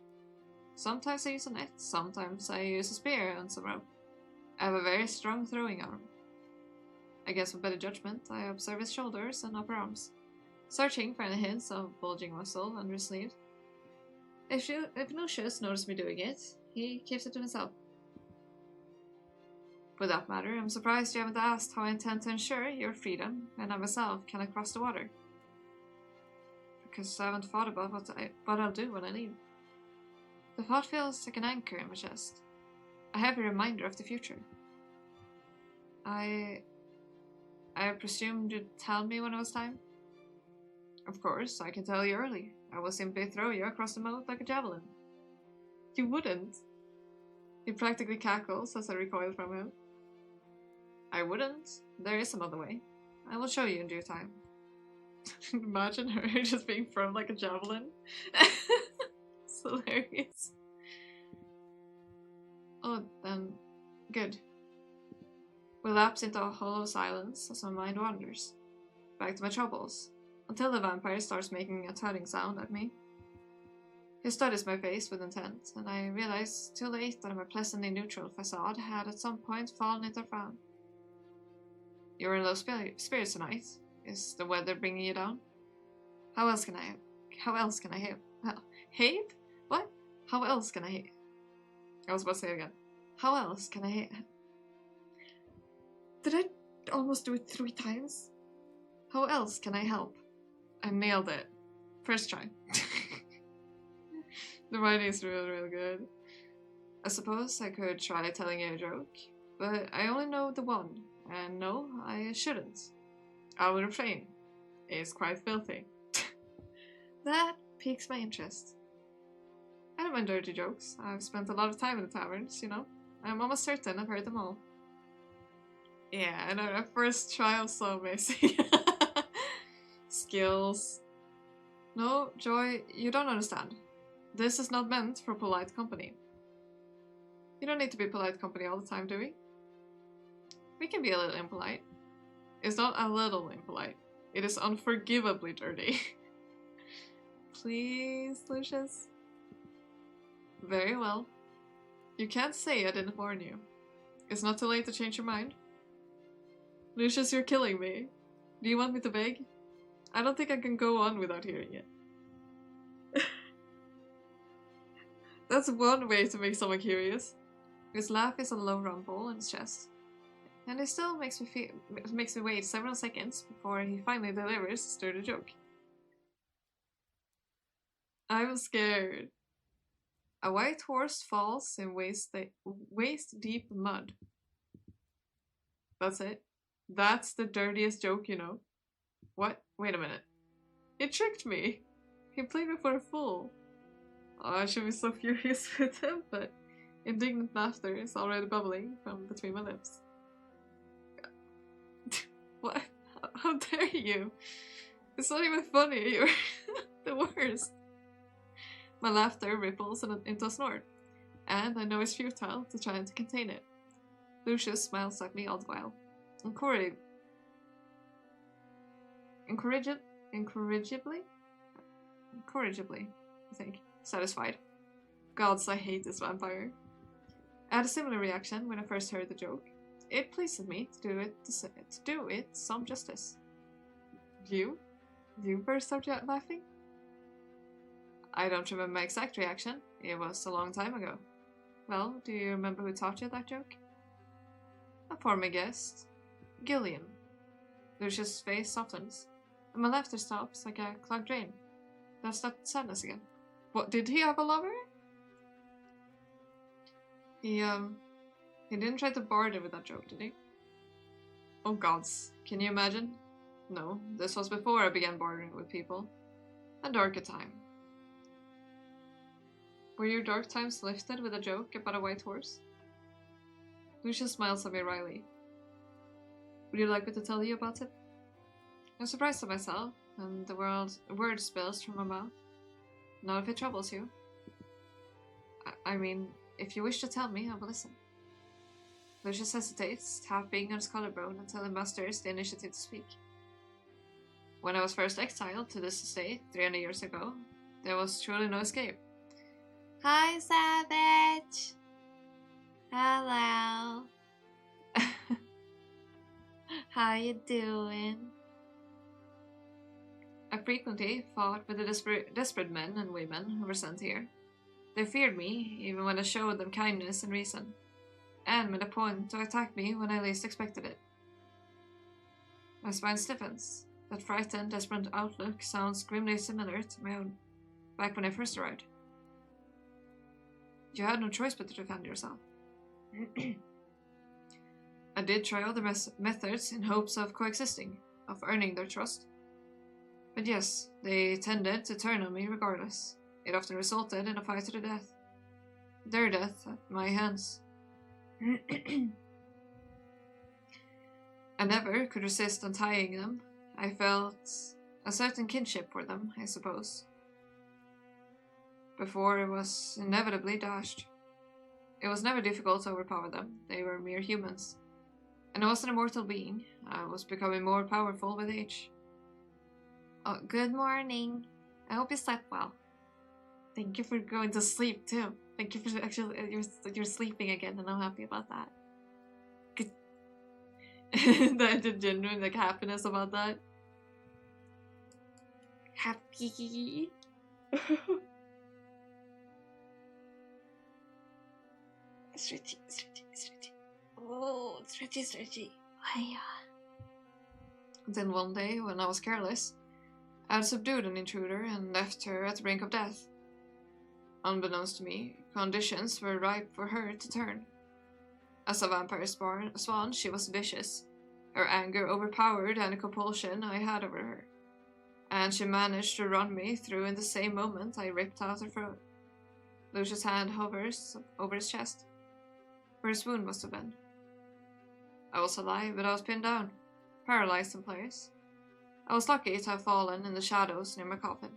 A: Sometimes I use a net, sometimes I use a spear and some rope. I have a very strong throwing arm. I guess with better judgment, I observe his shoulders and upper arms, searching for any hints of bulging muscle under his sleeve. If Lucius notices me doing it, he keeps it to himself. For that matter, I'm surprised you haven't asked how I intend to ensure your freedom and I myself cannot cross the water. Because I haven't thought about what I'll do when I leave. The thought feels like an anchor in my chest. A heavy reminder of the future. I presumed you'd tell me when it was time? Of course, I can tell you early. I will simply throw you across the moat like a javelin. You wouldn't. He practically cackles as I recoil from him. I wouldn't. There is another way. I will show you in due time. Imagine her just being thrown like a javelin. It's hilarious. Oh, then, good. We lapse into a hollow silence as my mind wanders. Back to my troubles, until the vampire starts making a thudding sound at me. He studies my face with intent, and I realize too late that my pleasantly neutral facade had at some point fallen into a frown. You're in low spirits tonight. Is the weather bringing you down? How else can I help? Help? What? How else can I help? I was about to say it again. How else can I help? Did I almost do it 3 times? How else can I help? I nailed it. First try. The writing is really good. I suppose I could try telling you a joke, but I only know the one, and no, I shouldn't. I will refrain. It's quite filthy. That piques my interest. I don't mind dirty jokes. I've spent a lot of time in the taverns, you know. I'm almost certain I've heard them all. Yeah, I know, that first try was so amazing. Skills. No, Joy, you don't understand. This is not meant for polite company. You don't need to be polite company all the time, do we? We can be a little impolite. It's not a little impolite. It is unforgivably dirty. Please, Lucius? Very well. You can't say I didn't warn you. It's not too late to change your mind. Lucius, you're killing me. Do you want me to beg? I don't think I can go on without hearing it. That's one way to make someone curious. His laugh is a low rumble in his chest. And it still makes me wait several seconds before he finally delivers a sturdy joke. I'm scared. A white horse falls in waist-deep mud. That's it. That's the dirtiest joke you know. What? Wait a minute. He tricked me. He played me for a fool. Oh, I should be so furious with him, but indignant laughter is already bubbling from between my lips. What? How dare you? It's not even funny. You're the worst. My laughter ripples into a snort, and I know it's futile to try to contain it. Lucius smiles at me all the while. Incorrigibly, I think. Satisfied. Gods, I hate this vampire. I had a similar reaction when I first heard the joke. It pleases me to do it some justice. You burst out laughing? I don't remember my exact reaction. It was a long time ago. Well, do you remember who taught you that joke? A former guest. Gillian. Lucius' face softens, and my laughter stops like a clogged drain. That's that sadness again. What, did he have a lover? He didn't try to barter with that joke, did he? Oh gods, can you imagine? No, this was before I began bartering with people. A darker time. Were your dark times lifted with a joke about a white horse? Lucius smiles at me wryly. Would you like me to tell you about it? I'm surprised at myself. and the word spills from my mouth. Not if it troubles you. I mean, if you wish to tell me, I will listen. Lucius hesitates, tapping on his collarbone until he musters the initiative to speak. When I was first exiled to this estate 300 years ago, there was truly no escape. Hi, Savage! Hello! How you doing? I frequently fought with the desperate men and women who were sent here. They feared me, even when I showed them kindness and reason, and made a point to attack me when I least expected it. My spine stiffens. That frightened, desperate outlook sounds grimly similar to my own, back when I first arrived. You had no choice but to defend yourself. I did try other methods in hopes of coexisting, of earning their trust. But yes, they tended to turn on me regardless. It often resulted in a fight to the death. Their death at my hands. I never could resist untying them. I felt a certain kinship for them, I suppose. Before it was inevitably dashed. It was never difficult to overpower them. They were mere humans. And I was an immortal being. I was becoming more powerful with age. Oh, good morning. I hope you slept well. Thank you for going to sleep too. Thank you for actually you're sleeping again, and I'm happy about that. Good. The genuine happiness about that. Happy. Stretchy. Oh, stretchy. Hiya. Then one day, when I was careless, I had subdued an intruder and left her at the brink of death. Unbeknownst to me, conditions were ripe for her to turn. As a vampire swan, she was vicious. Her anger overpowered any compulsion I had over her, and she managed to run me through in the same moment I ripped out her throat. Lucius' hand hovers over his chest, where his wound must have been. I was alive, but I was pinned down, paralyzed in place. I was lucky to have fallen in the shadows near my coffin.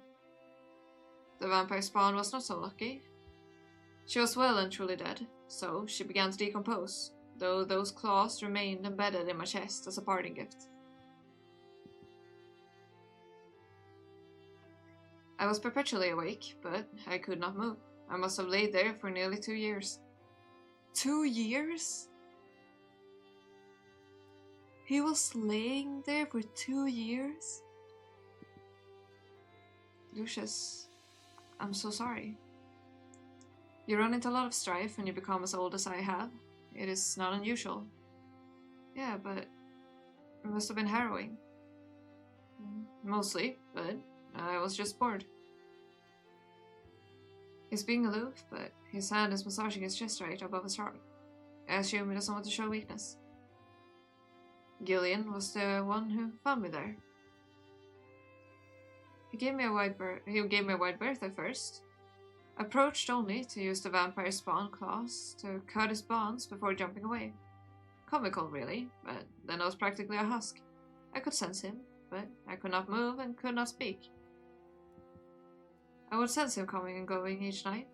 A: The vampire spawn was not so lucky. She was well and truly dead, so she began to decompose, though those claws remained embedded in my chest as a parting gift. I was perpetually awake, but I could not move. I must have laid there for nearly 2 years. 2 years? He was laying there for 2 years? Lucius, I'm so sorry. You run into a lot of strife when you become as old as I have. It is not unusual. Yeah, but it must have been harrowing. Mostly, but I was just bored. He's being aloof, but his hand is massaging his chest right above his heart. I assume he doesn't want to show weakness. Gillian was the one who found me there. He gave me a wide berth at first. Approached only to use the vampire spawn claws to cut his bonds before jumping away. Comical, really, but then I was practically a husk. I could sense him, but I could not move and could not speak. I would sense him coming and going each night,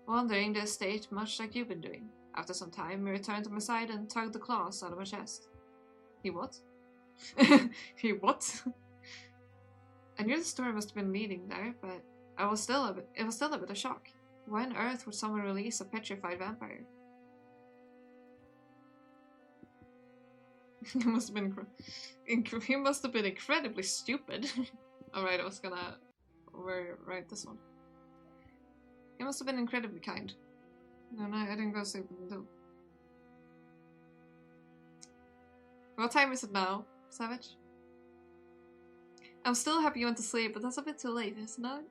A: wandering the estate much like you've been doing. After some time, he returned to my side and tugged the claws out of my chest. He what? He what? I knew the story must have been leading there, but it was still a bit of shock. Why on earth would someone release a petrified vampire? He must have been incredibly stupid. Alright, I was gonna rewrite this one. He must have been incredibly kind. No, I didn't go sleep with him. What time is it now, Savage? I'm still happy you went to sleep, but that's a bit too late, isn't it?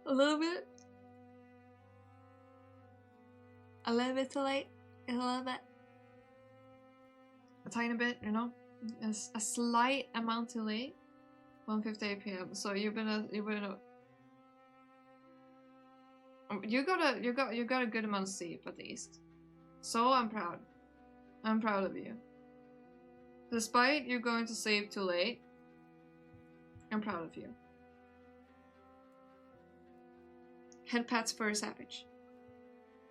A: A little bit? A little bit too late? A little bit? A tiny bit, you know? A slight amount too late? 1:58 p.m. So you got a good amount of sleep at least. So I'm proud. I'm proud of you. Despite you going to sleep too late, I'm proud of you. Head pats for a savage.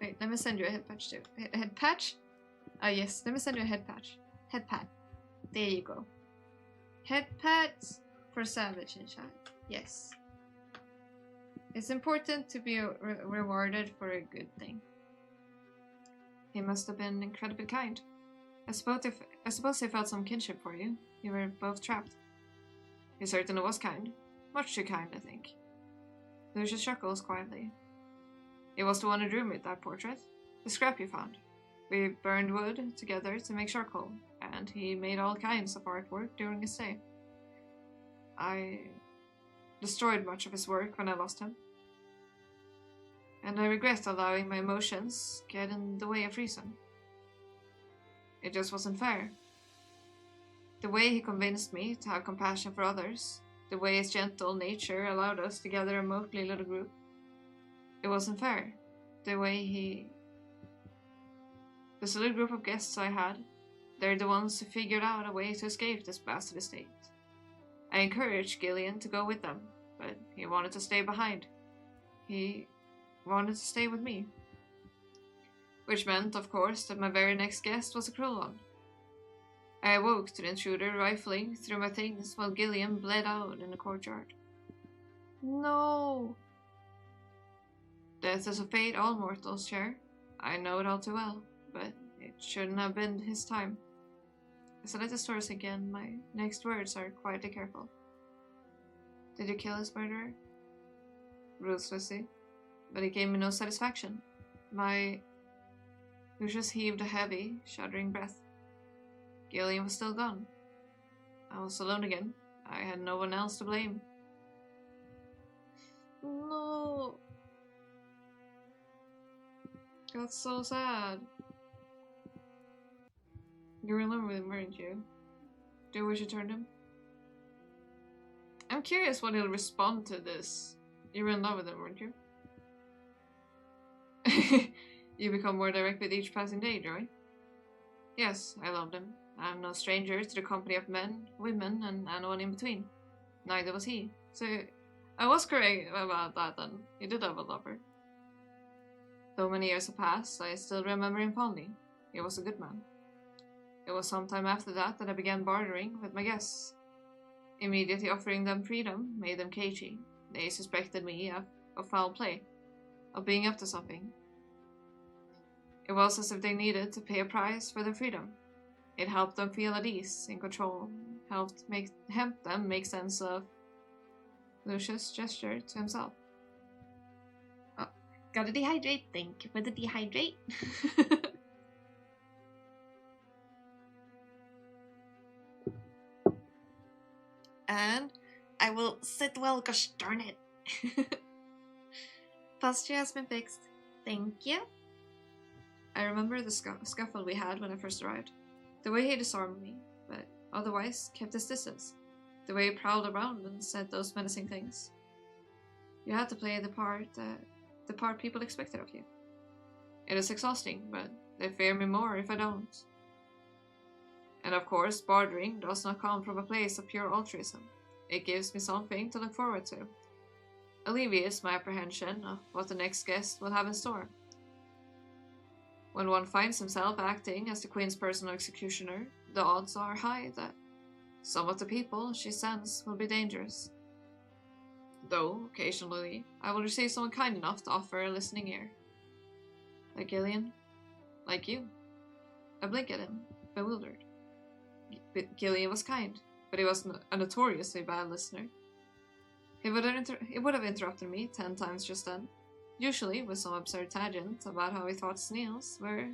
A: Wait, let me send you a head patch too. Head patch? Ah, yes, let me send you a head patch. Head pat. There you go. Head pats for savage and child. Yes. It's important to be rewarded for a good thing. He must have been incredibly kind. I suppose he felt some kinship for you. You were both trapped. He certainly was kind. Much too kind, I think. Lucius chuckles quietly. He was the one who drew me that portrait. The scrap you found. We burned wood together to make charcoal, and he made all kinds of artwork during his stay. I destroyed much of his work when I lost him. And I regret allowing my emotions get in the way of reason. It just wasn't fair. The way he convinced me to have compassion for others, the way his gentle nature allowed us to gather a motley little group, it wasn't fair. The way he... This little group of guests I had, they're the ones who figured out a way to escape this blasted estate. I encouraged Gillian to go with them, but he wanted to stay behind. He wanted to stay with me. Which meant, of course, that my very next guest was a cruel one. I awoke to the intruder rifling through my things while Gillian bled out in the courtyard. No! Death is a fate all mortals share. I know it all too well, but it shouldn't have been his time. As I let the story sink in, my next words are quietly careful. Did you kill his murderer? Ruthlessly, but it gave me no satisfaction. Lucius heaved a heavy, shuddering breath. Gillian was still gone. I was alone again. I had no one else to blame. No. That's so sad. You were in love with him, weren't you? Do you wish you turned him? I'm curious what he'll respond to this. You were in love with him, weren't you? You become more direct with each passing day, Joy. Yes, I loved him. I'm no stranger to the company of men, women, and anyone in between. Neither was he. So, I was correct about that then. He did have a lover. Though many years have passed, I still remember him fondly. He was a good man. It was some time after that I began bartering with my guests. Immediately offering them freedom made them cagey. They suspected me of foul play, of being up to something. It was as if they needed to pay a price for their freedom. It helped them feel at ease, in control, helped them make sense of... Lucius gestured to himself. Oh, gotta dehydrate. Thank you for the dehydrate. And I will sit well, gosh darn it. Posture has been fixed. Thank you. I remember the scuffle we had when I first arrived. The way he disarmed me, but otherwise kept his distance. The way he prowled around and said those menacing things. You had to play the part people expected of you. It is exhausting, but they fear me more if I don't. And of course, bartering does not come from a place of pure altruism. It gives me something to look forward to. Alleviates my apprehension of what the next guest will have in store. When one finds himself acting as the Queen's personal executioner, the odds are high that some of the people she sends will be dangerous. Though, occasionally, I will receive someone kind enough to offer a listening ear. Like Gillian. Like you. I blink at him, bewildered. Gillian was kind, but he was a notoriously bad listener. He would have interrupted me 10 times just then, usually with some absurd tangent about how he thought snails were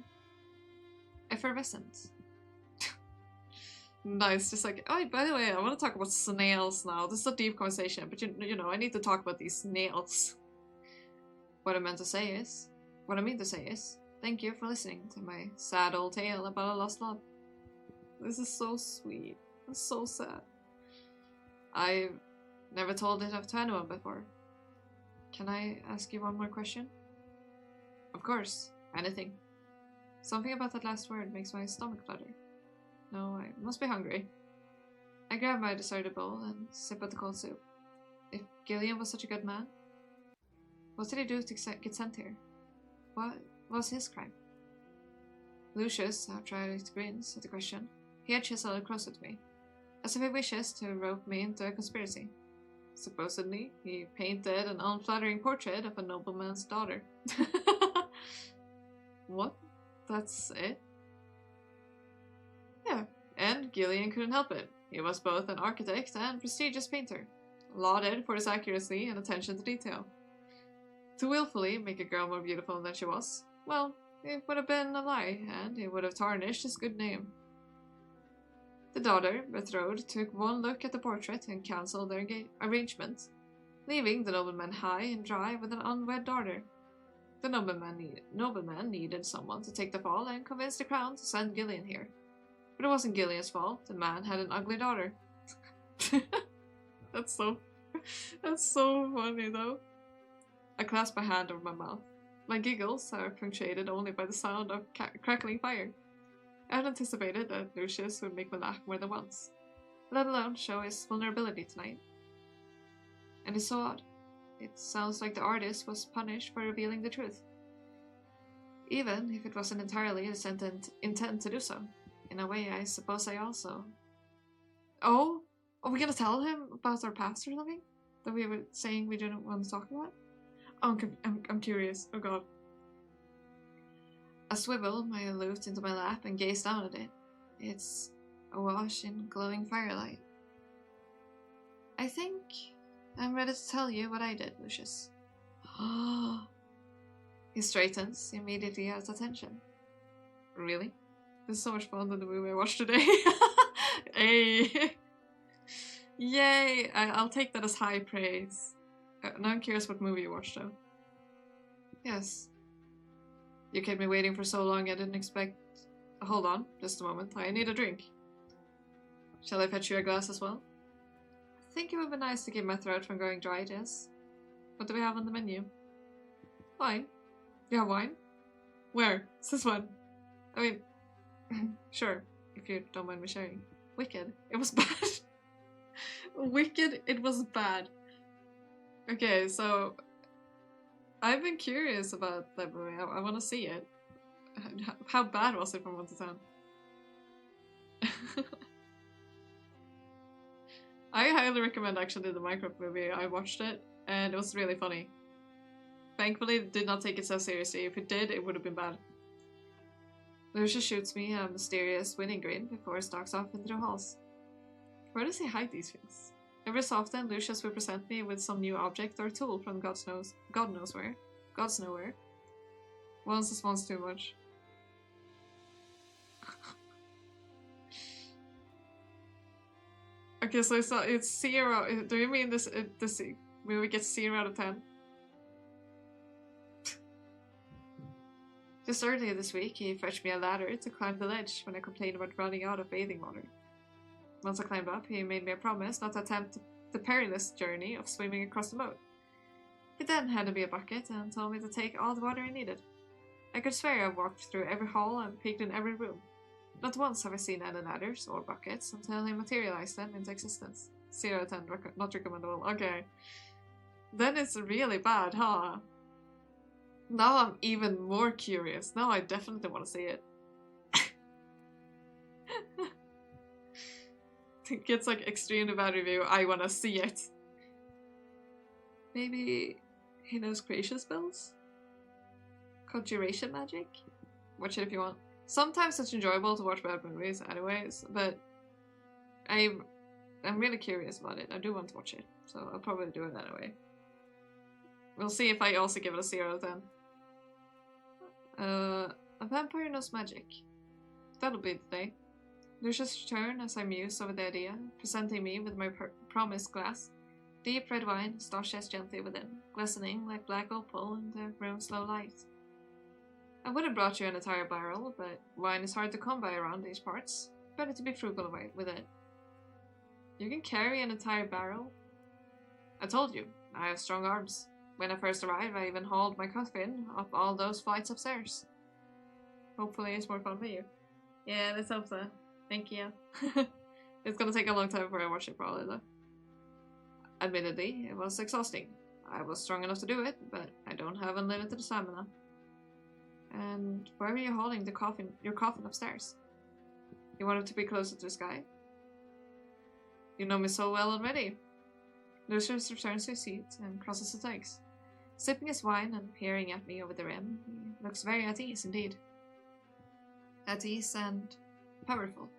A: effervescent. Nice, just like, oh, by the way, I want to talk about snails now. This is a deep conversation, but you know, I need to talk about these snails. What I mean to say is, thank you for listening to my sad old tale about a lost love. This is so sweet. It's so sad. I've never told it to anyone before. Can I ask you one more question? Of course, anything. Something about that last word makes my stomach flutter. No, I must be hungry. I grab my deserted bowl and sip at the cold soup. If Gillian was such a good man, what did he do to get sent here? What was his crime? Lucius outright grins at the question. He had chiseled closer to me, as if he wishes to rope me into a conspiracy. Supposedly, he painted an unflattering portrait of a nobleman's daughter. What? That's it? Yeah, and Gillian couldn't help it. He was both an architect and prestigious painter, lauded for his accuracy and attention to detail. To willfully make a girl more beautiful than she was, well, it would have been a lie, and it would have tarnished his good name. The daughter, betrothed, took one look at the portrait and cancelled their arrangement, leaving the nobleman high and dry with an unwed daughter. The nobleman needed someone to take the fall and convince the crown to send Gillian here. But it wasn't Gillian's fault. The man had an ugly daughter. That's so funny though. I clasp my hand over my mouth. My giggles are punctuated only by the sound of crackling fire. I had anticipated that Lucius would make me laugh more than once, let alone show his vulnerability tonight. And it's so odd. It sounds like the artist was punished for revealing the truth. Even if it wasn't entirely his intent to do so. In a way, I suppose I also... Oh? Are we gonna tell him about our past or something? That we were saying we didn't want to talk about? Oh, I'm curious. Oh god. I swivel my lute into my lap and gaze down at it. It's awash in glowing firelight. I think I'm ready to tell you what I did, Lucius. He straightens, immediately has attention. Really? This is so much fun than the movie I watched today. Hey! Yay! I'll take that as high praise. Now I'm curious what movie you watched though. Yes. You kept me waiting for so long I didn't expect... Hold on, just a moment. I need a drink. Shall I fetch you a glass as well? I think it would be nice to keep my throat from going dry, Jess. What do we have on the menu? Wine. You have wine? Where? Since when? I mean... Sure, if you don't mind me sharing. Wicked. It was bad. Wicked, it was bad. Okay, so... I've been curious about that movie. I want to see it. How bad was it from 1 to 10? I highly recommend actually the Minecraft movie. I watched it and it was really funny. Thankfully it did not take it so seriously. If it did, it would have been bad. Lucius shoots me a mysterious winning grin before he stalks off into the halls. Where does he hide these things? Every so often, Lucius will present me with some new object or tool from God knows where. God's nowhere. Once is once too much. Okay, so it's 0. Do you mean this movie gets 0 out of 10? Just earlier this week, he fetched me a ladder to climb the ledge when I complained about running out of bathing water. Once I climbed up, he made me a promise not to attempt the perilous journey of swimming across the moat. He then handed me a bucket and told me to take all the water I needed. I could swear I walked through every hall and peeked in every room. Not once have I seen any ladders or buckets until he materialized them into existence. 0 out of 10, not recommendable. Okay. Then it's really bad, huh? Now I'm even more curious. Now I definitely want to see it. It gets like extremely bad review. I want to see it. Maybe he knows creation spells? Conjuration magic? Watch it if you want. Sometimes it's enjoyable to watch bad movies anyways, but I'm really curious about it. I do want to watch it, so I'll probably do it anyway. We'll see if I also give it a 0 out of 10. A vampire knows magic. That'll be the day. Lucius returned as I mused over the idea, presenting me with my promised glass. Deep red wine sloshes gently within, glistening like black opal in the room's low light. I would have brought you an entire barrel, but wine is hard to come by around these parts. Better to be frugal with it. You can carry an entire barrel? I told you, I have strong arms. When I first arrived, I even hauled my coffin up all those flights of stairs. Hopefully it's more fun for you. Yeah, let's hope so. Thank you. It's gonna take a long time before I watch it, probably, though. Admittedly, it was exhausting. I was strong enough to do it, but I don't have unlimited stamina. And why were you hauling your coffin upstairs? You wanted to be closer to the sky? You know me so well already. Lucius returns to his seat and crosses his legs. Sipping his wine and peering at me over the rim, he looks very at ease indeed. At ease and powerful.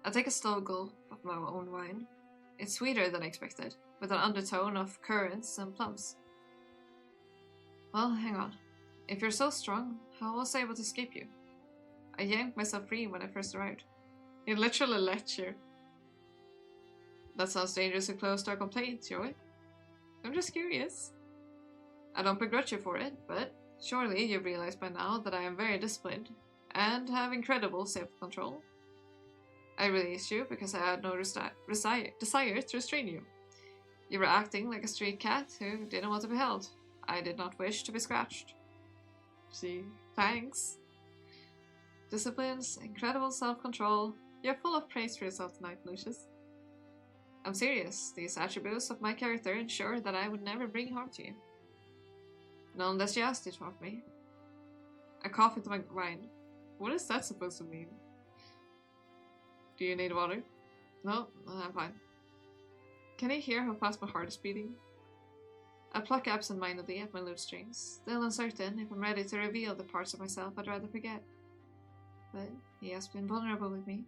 A: I take a slow gulp of my own wine. It's sweeter than expected, with an undertone of currants and plums. Well, hang on. If you're so strong, how was I able to escape you? I yanked myself free when I first arrived. You literally let you. That sounds dangerously close to a complaint, Joey. I'm just curious. I don't begrudge you for it, but surely you've realized by now that I am very disciplined and have incredible self-control. I released you because I had no desire to restrain you. You were acting like a street cat who didn't want to be held. I did not wish to be scratched. Gee, thanks. Disciplines, incredible self-control. You're full of praise for yourself tonight, Lucius. I'm serious. These attributes of my character ensure that I would never bring harm to you. Not unless you asked it of me. I cough into my wine. What is that supposed to mean? Do you need water? No, I'm fine. Can you hear how fast my heart is beating? I pluck absent-mindedly at my lute strings, still uncertain if I'm ready to reveal the parts of myself I'd rather forget. But he has been vulnerable with me.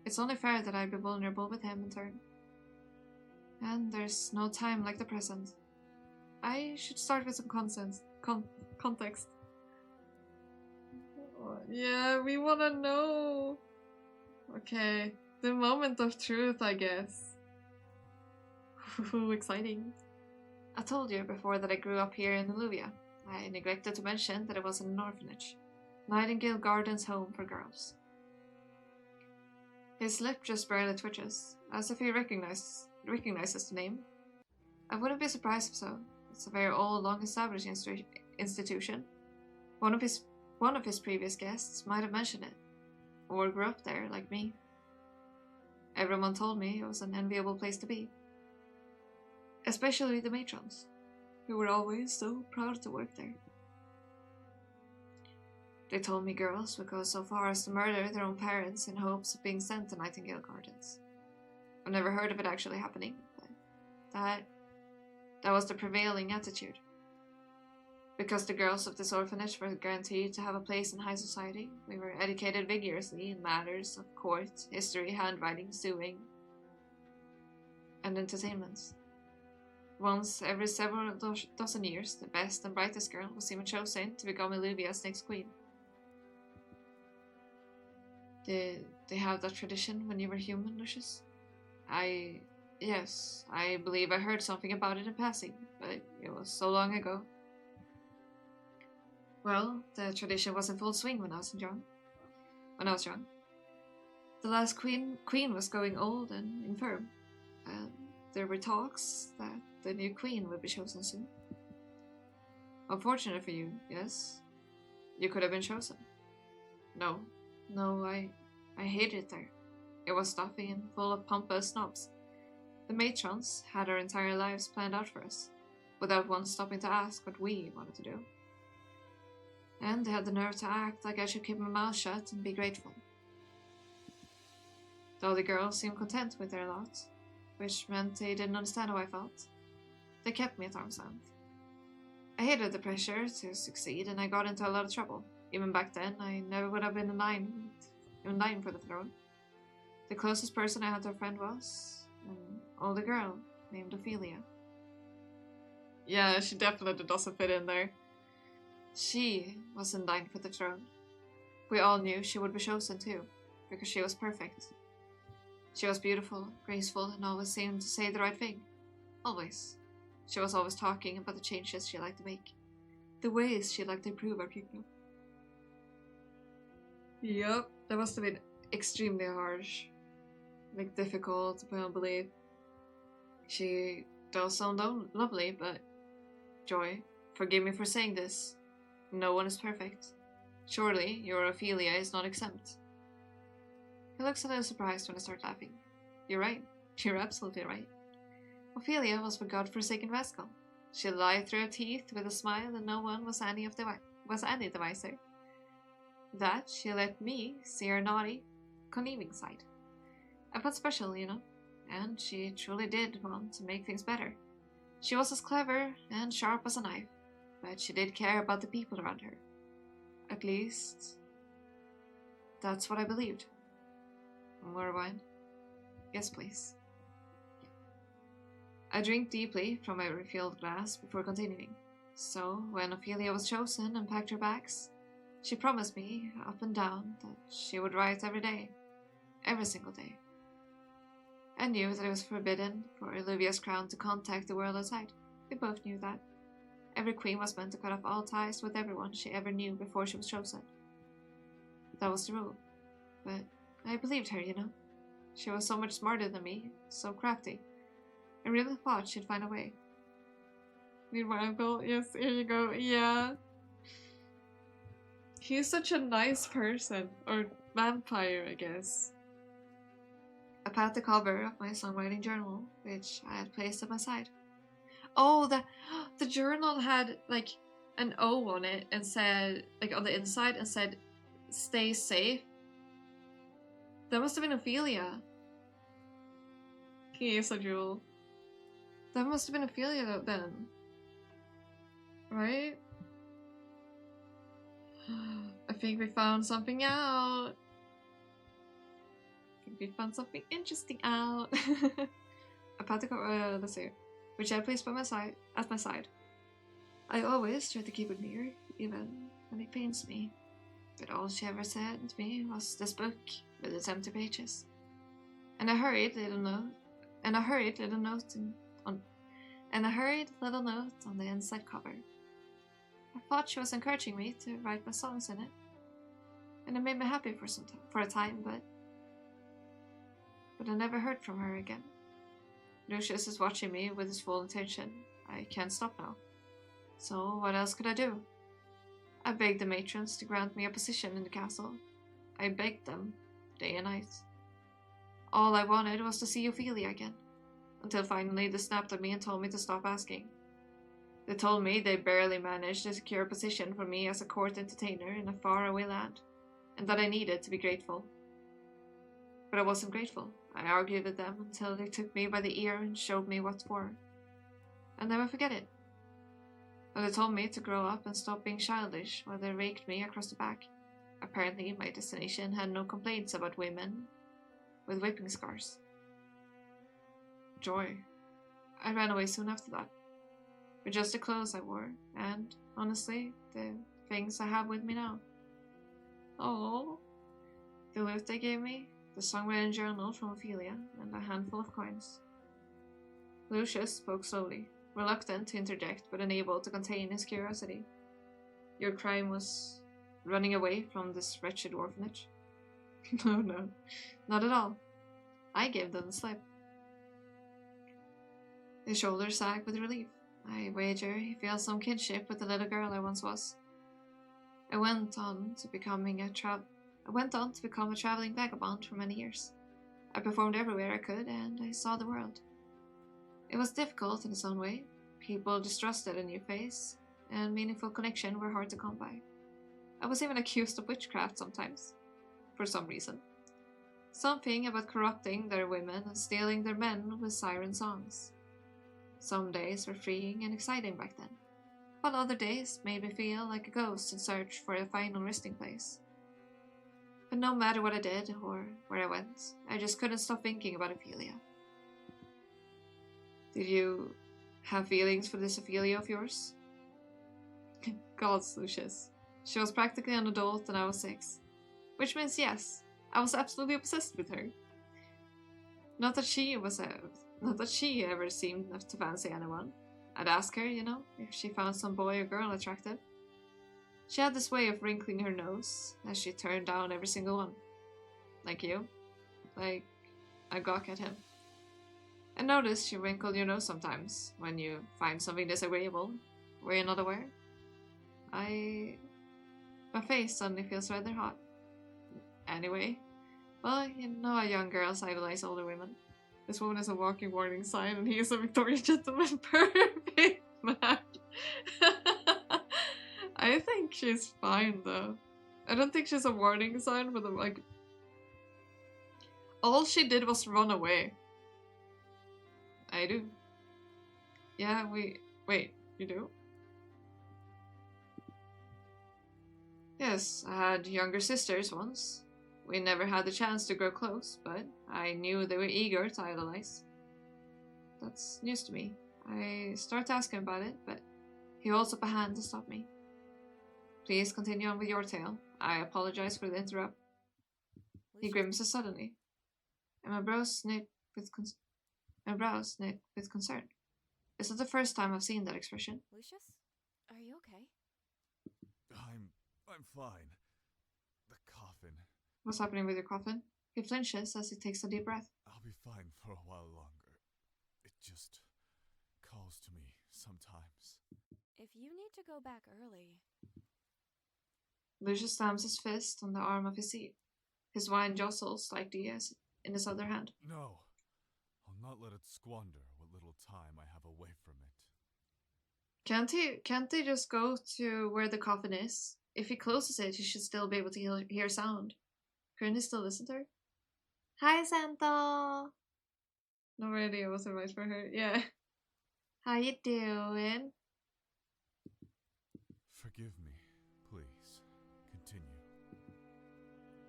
A: It's only fair that I be vulnerable with him in turn. And there's no time like the present. I should start with some context. Yeah, we wanna know. Okay, the moment of truth, I guess. Exciting. I told you before that I grew up here in Alluvia. I neglected to mention that it was an orphanage. Nightingale Gardens Home for Girls. His lip just barely twitches, as if he recognizes the name. I wouldn't be surprised if so. It's a very old, long-established institution. One of his previous guests might have mentioned it, or grew up there like me. Everyone told me it was an enviable place to be. Especially the matrons, who were always so proud to work there. They told me girls would go so far as to murder their own parents in hopes of being sent to Nightingale Gardens. I've never heard of it actually happening, but that was the prevailing attitude. Because the girls of this orphanage were guaranteed to have a place in high society, we were educated vigorously in matters of court, history, handwriting, sewing, and entertainments. Once every several dozen years, the best and brightest girl was even chosen to become Alluvia's next queen. Did they have that tradition when you were human, Lucius? Yes, I believe I heard something about it in passing, but it was so long ago. Well, the tradition was in full swing when I was young. The last queen was growing old and infirm. There were talks that the new queen would be chosen soon. Unfortunate for you, yes. You could have been chosen. No, I hated it there. It was stuffy and full of pompous snobs. The matrons had our entire lives planned out for us, without once stopping to ask what we wanted to do. And they had the nerve to act like I should keep my mouth shut and be grateful. The other girls seemed content with their lot, which meant they didn't understand how I felt. They kept me at arm's length. I hated the pressure to succeed, and I got into a lot of trouble. Even back then, I never would have been in line for the throne. The closest person I had to a friend was an older girl named Ophelia. Yeah, she definitely doesn't fit in there. She was in line for the throne. We all knew she would be chosen too, because she was perfect. She was beautiful, graceful, and always seemed to say the right thing. Always. She was always talking about the changes she liked to make, the ways she liked to improve our kingdom. Yup, that must have been extremely harsh. Like, difficult to put on belief. She does sound lovely, but... Joy, forgive me for saying this. No one is perfect. Surely, your Ophelia is not exempt. He looks a little surprised when I start laughing. You're right. You're absolutely right. Ophelia was my godforsaken rascal. She lied through her teeth with a smile, and no one was any the wiser. That she let me see her naughty, conniving side. I felt special, and she truly did want to make things better. She was as clever and sharp as a knife, but she did care about the people around her. At least, that's what I believed. More wine? Yes, please. I drink deeply from my refilled glass before continuing. So, when Ophelia was chosen and packed her bags, she promised me, up and down, that she would write every day. Every single day. I knew that it was forbidden for Olivia's crown to contact the world outside. We both knew that. Every queen was meant to cut off all ties with everyone she ever knew before she was chosen. That was the rule. But I believed her, She was so much smarter than me, so crafty. I really thought she'd find a way. Meanwhile, yes, here you go, yeah. He's such a nice person, or vampire, I guess. I pat the cover of my songwriting journal, which I had placed at my side. Oh, the journal had, like, an O on it and said, like, on the inside and said, stay safe. That must have been Ophelia. He is a jewel. That must have been Ophelia then. Right? I think we found something out. I think we found something interesting out. I pat the cover, let's see, which I placed by my side, at my side. I always try to keep it near, even when it pains me. But all she ever said to me was this book with its empty pages, and a hurried little note on the inside cover. I thought she was encouraging me to write my songs in it, and it made me happy for a time, but I never heard from her again. Lucius is watching me with his full attention. I can't stop now. So what else could I do? I begged the matrons to grant me a position in the castle. I begged them, day and night. All I wanted was to see Ophelia again, until finally they snapped at me and told me to stop asking. They told me they barely managed to secure a position for me as a court entertainer in a faraway land, and that I needed to be grateful. But I wasn't grateful. I argued with them until they took me by the ear and showed me what for. I'll never forget it. But they told me to grow up and stop being childish while they raked me across the back. Apparently, my destination had no complaints about women with whipping scars. Joy. I ran away soon after that, with just the clothes I wore, and, honestly, the things I have with me now. Oh, the loot they gave me, the songwriting journal from Ophelia, and a handful of coins. Lucius spoke slowly, reluctant to interject but unable to contain his curiosity. Your crime was running away from this wretched orphanage? No, not at all. I gave them the slip. His shoulders sagged with relief. I wager he feels some kinship with the little girl I once was. I went on to become a traveling vagabond for many years. I performed everywhere I could, and I saw the world. It was difficult in its own way. People distrusted a new face, and meaningful connection were hard to come by. I was even accused of witchcraft sometimes, for some reason. Something about corrupting their women and stealing their men with siren songs. Some days were freeing and exciting back then, while other days made me feel like a ghost in search for a final resting place. But no matter what I did or where I went, I just couldn't stop thinking about Ophelia. Did you have feelings for this Ophelia of yours? Gods, Lucius. She was practically an adult and I was 6. Which means yes, I was absolutely obsessed with her. Not that she ever seemed to fancy anyone. I'd ask her, if she found some boy or girl attractive. She had this way of wrinkling her nose as she turned down every single one. Like you. Like I gawk at him. I noticed you wrinkle your nose sometimes when you find something disagreeable. Were you not aware? My face suddenly feels rather hot. Anyway, Well, you know how young girls idolize older women. This woman is a walking warning sign, and he is a Victorian gentleman. Perfect match. I think she's fine though. I don't think she's a warning sign, but like, all she did was run away. I do. Yeah, wait, you do? Yes, I had younger sisters once. We never had the chance to grow close, but I knew they were eager to idolize. That's news to me. I started asking about it, but he holds up a hand to stop me. Please continue on with your tale. I apologize for the interrupt. He grimaces suddenly, and my brows knit with concern. It's not the first time I've seen that expression.
C: Lucius, are you okay?
B: I'm fine. The coffin.
A: What's happening with your coffin? He flinches as he takes a deep breath.
B: I'll be fine for a while longer. It just calls to me sometimes.
C: If you need to go back early...
A: Lucius slams his fist on the arm of his seat. His wine jostles slightly as in his other hand.
B: No. I'll not let it squander what little time I have away from it.
A: Can't he just go to where the coffin is? If he closes it, he should still be able to hear sound. Couldn't he still listen to her? Hi, Santa! No idea what's advice for her. Yeah. How you doing?
B: Forgive me, please. Continue.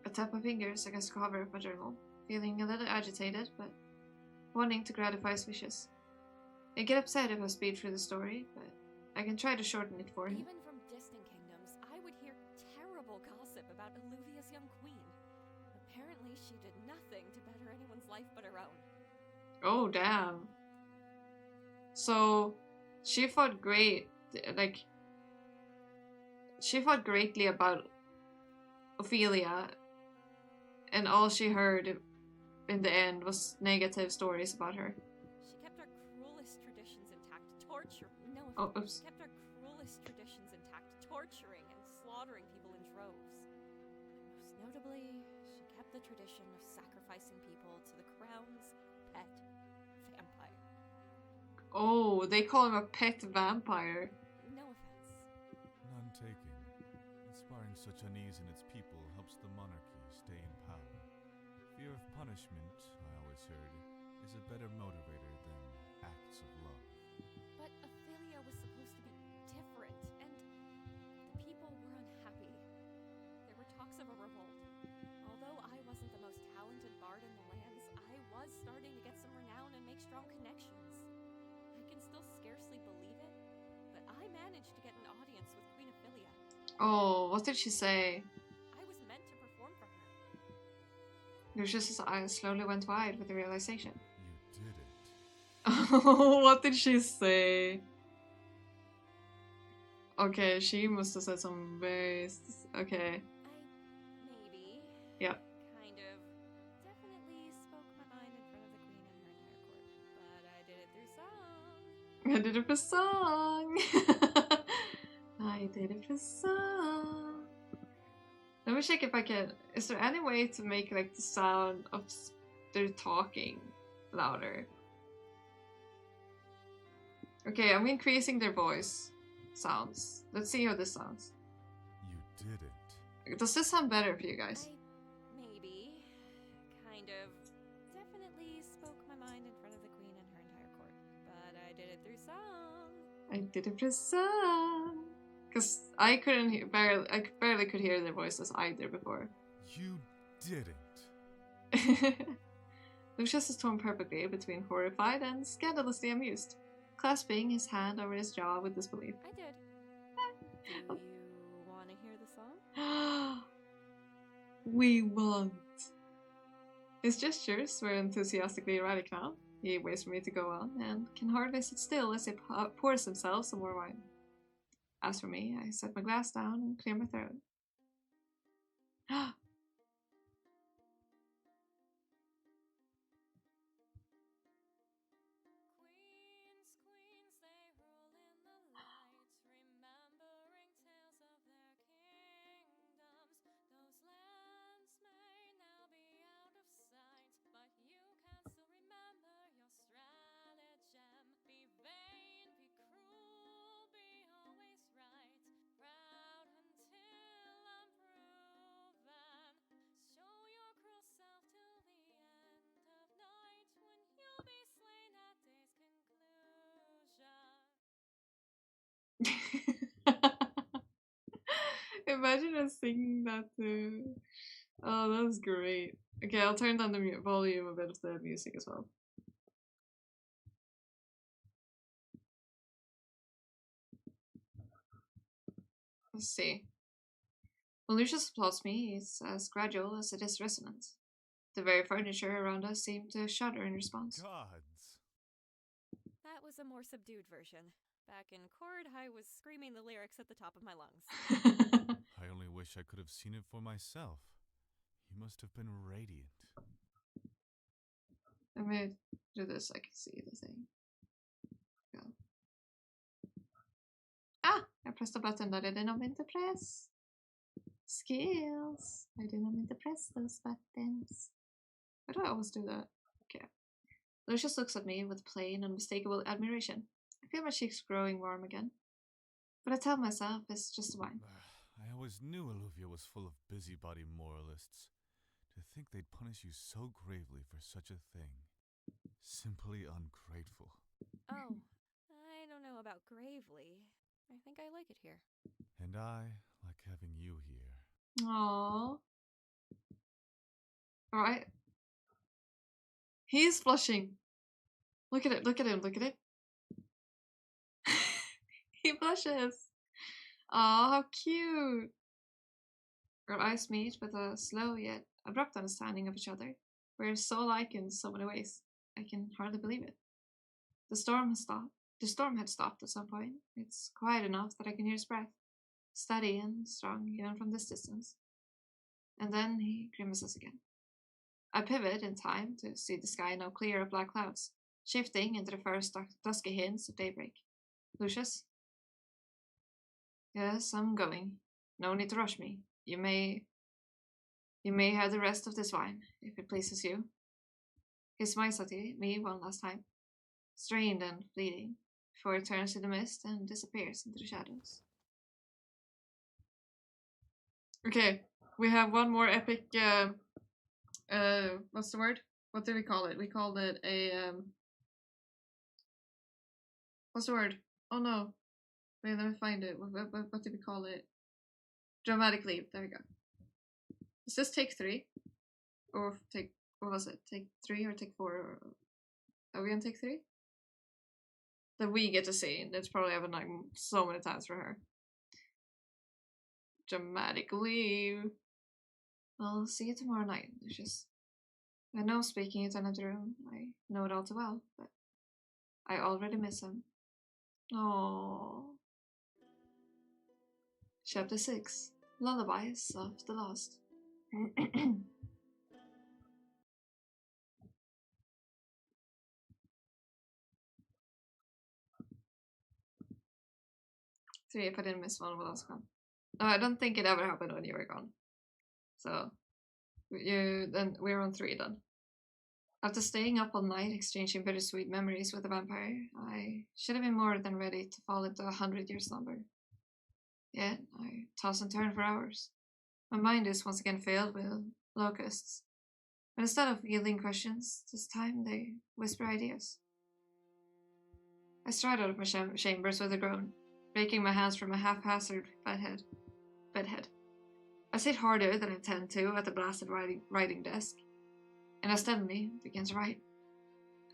A: I tap my fingers against the cover of my journal, feeling a little agitated, but wanting to gratify his wishes. I get upset if I speed through the story, but I can try to shorten it for him.
C: Even from distant kingdoms, I would hear terrible gossip about Alluvia's young queen. Apparently, she did nothing to better anyone's life but her own.
A: Oh, damn. So, she fought she fought greatly about Ophelia, and all she heard in the end was negative stories about her.
C: She kept our cruelest traditions intact,
A: Oh, oops.
C: She kept our cruelest traditions intact, torturing and slaughtering people in droves. Most notably, she kept the tradition of sacrificing people to the crown's pet vampire.
A: Oh, they call him a pet vampire.
C: No offense.
B: None taken. Inspiring such unease in its people helps the monarchy stay in power. Fear of punishment, I always heard, is a better motivator than acts of love.
C: But Ophelia was supposed to be different, and the people were unhappy. There were talks of a revolt. Although I wasn't the most talented bard in the lands, I was starting to get some renown and make strong connections. I can still scarcely believe it, but I managed to get an audience with Queen Ophelia.
A: Oh, what did she say?
C: I was meant to perform for her.
A: Lucius's eyes slowly went wide with the realization.
B: You did it.
A: Oh, what did she say? Okay, she must have said some very... Okay.
C: Maybe.
A: Yeah.
C: Kind of. Definitely spoke my mind in front of the queen and her entire court. But I did it through song.
A: I did it for song. I did it for song. Let me check if I can. Is there any way to make like the sound of their talking louder? Okay, I'm increasing their voice sounds. Let's see how this sounds.
B: You did it.
A: Does this sound better for you guys?
C: Maybe. Kind of. Definitely spoke my mind in front of the queen and her entire court. But I did it through song.
A: I did it for song. Because I barely could hear their voices either before.
B: You didn't.
A: Lucius is torn perfectly between horrified and scandalously amused, clasping his hand over his jaw with disbelief.
C: I did. Do you want to hear the song?
A: We want. His gestures were enthusiastically erratic now. He waits for me to go on and can hardly sit still as he pours himself some more wine. As for me, I set my glass down and clear my throat.
C: Queens, queens, they roll in the light, remembering tales of their kingdoms. Those lands may now be
A: imagine us singing that too. Oh, that was great. Okay, I'll turn down the volume a bit of the music as well. Let's see. When Lucius applauds me, it's as gradual as it is resonant. The very furniture around us seemed to shudder in response.
B: Gods.
C: That was a more subdued version. Back in chord, I was screaming the lyrics at the top of my lungs.
B: I only wish I could have seen it for myself. You must have been radiant.
A: Let me do this so I can see the thing. Go. Ah! I pressed a button that I did not mean to press. Skills. I did not mean to press those buttons. Why do I always do that? Okay. Lucius looks at me with plain, unmistakable admiration. I feel my cheeks growing warm again. But I tell myself it's just wine.
B: I always knew Alluvia was full of busybody moralists. To think they'd punish you so gravely for such a thing. Simply ungrateful.
C: Oh, I don't know about gravely. I think I like it here.
B: And I like having you here.
A: Aww. Alright. He's blushing. Look at it, look at him, look at it. He blushes. Aw, how cute. Our eyes meet with a slow yet abrupt understanding of each other. We're so alike in so many ways. I can hardly believe it. The storm has stopped. The storm had stopped at some point. It's quiet enough that I can hear his breath, steady and strong even from this distance. And then he grimaces again. I pivot in time to see the sky now clear of black clouds, shifting into the first dusky hints of daybreak. Lucius? Yes, I'm going. No need to rush me. You may have the rest of this wine, if it pleases you. He smiles at me one last time, strained and fleeting, before he turns to the mist and disappears into the shadows. Okay, we have one more epic, what's the word? What did we call it? We called it a, what's the word? Oh no. Wait, let me find it. What did we call it? Dramatic leap. There we go. Is this take 3? Or take, what was it? Take 3 or take 4? Are we on take 3? That we get to see. That's probably happened like so many times for her. Dramatic leap. I'll see you tomorrow night, Lucius. I know speaking is another room. I know it all too well, but I already miss him. Aww. Chapter 6. Lullabies of the Lost. See if I didn't miss one while I was gone. No, I don't think it ever happened when you were gone. So, then we're on 3 then. After staying up all night exchanging bittersweet memories with the vampire, I should have been more than ready to fall into 100-year slumber. Yet, I toss and turn for hours. My mind is once again filled with locusts. But instead of yielding questions, this time they whisper ideas. I stride out of my chambers with a groan, breaking my hands from a haphazard bedhead. I sit harder than I intend to at the blasted writing desk, and I steadily begin to write.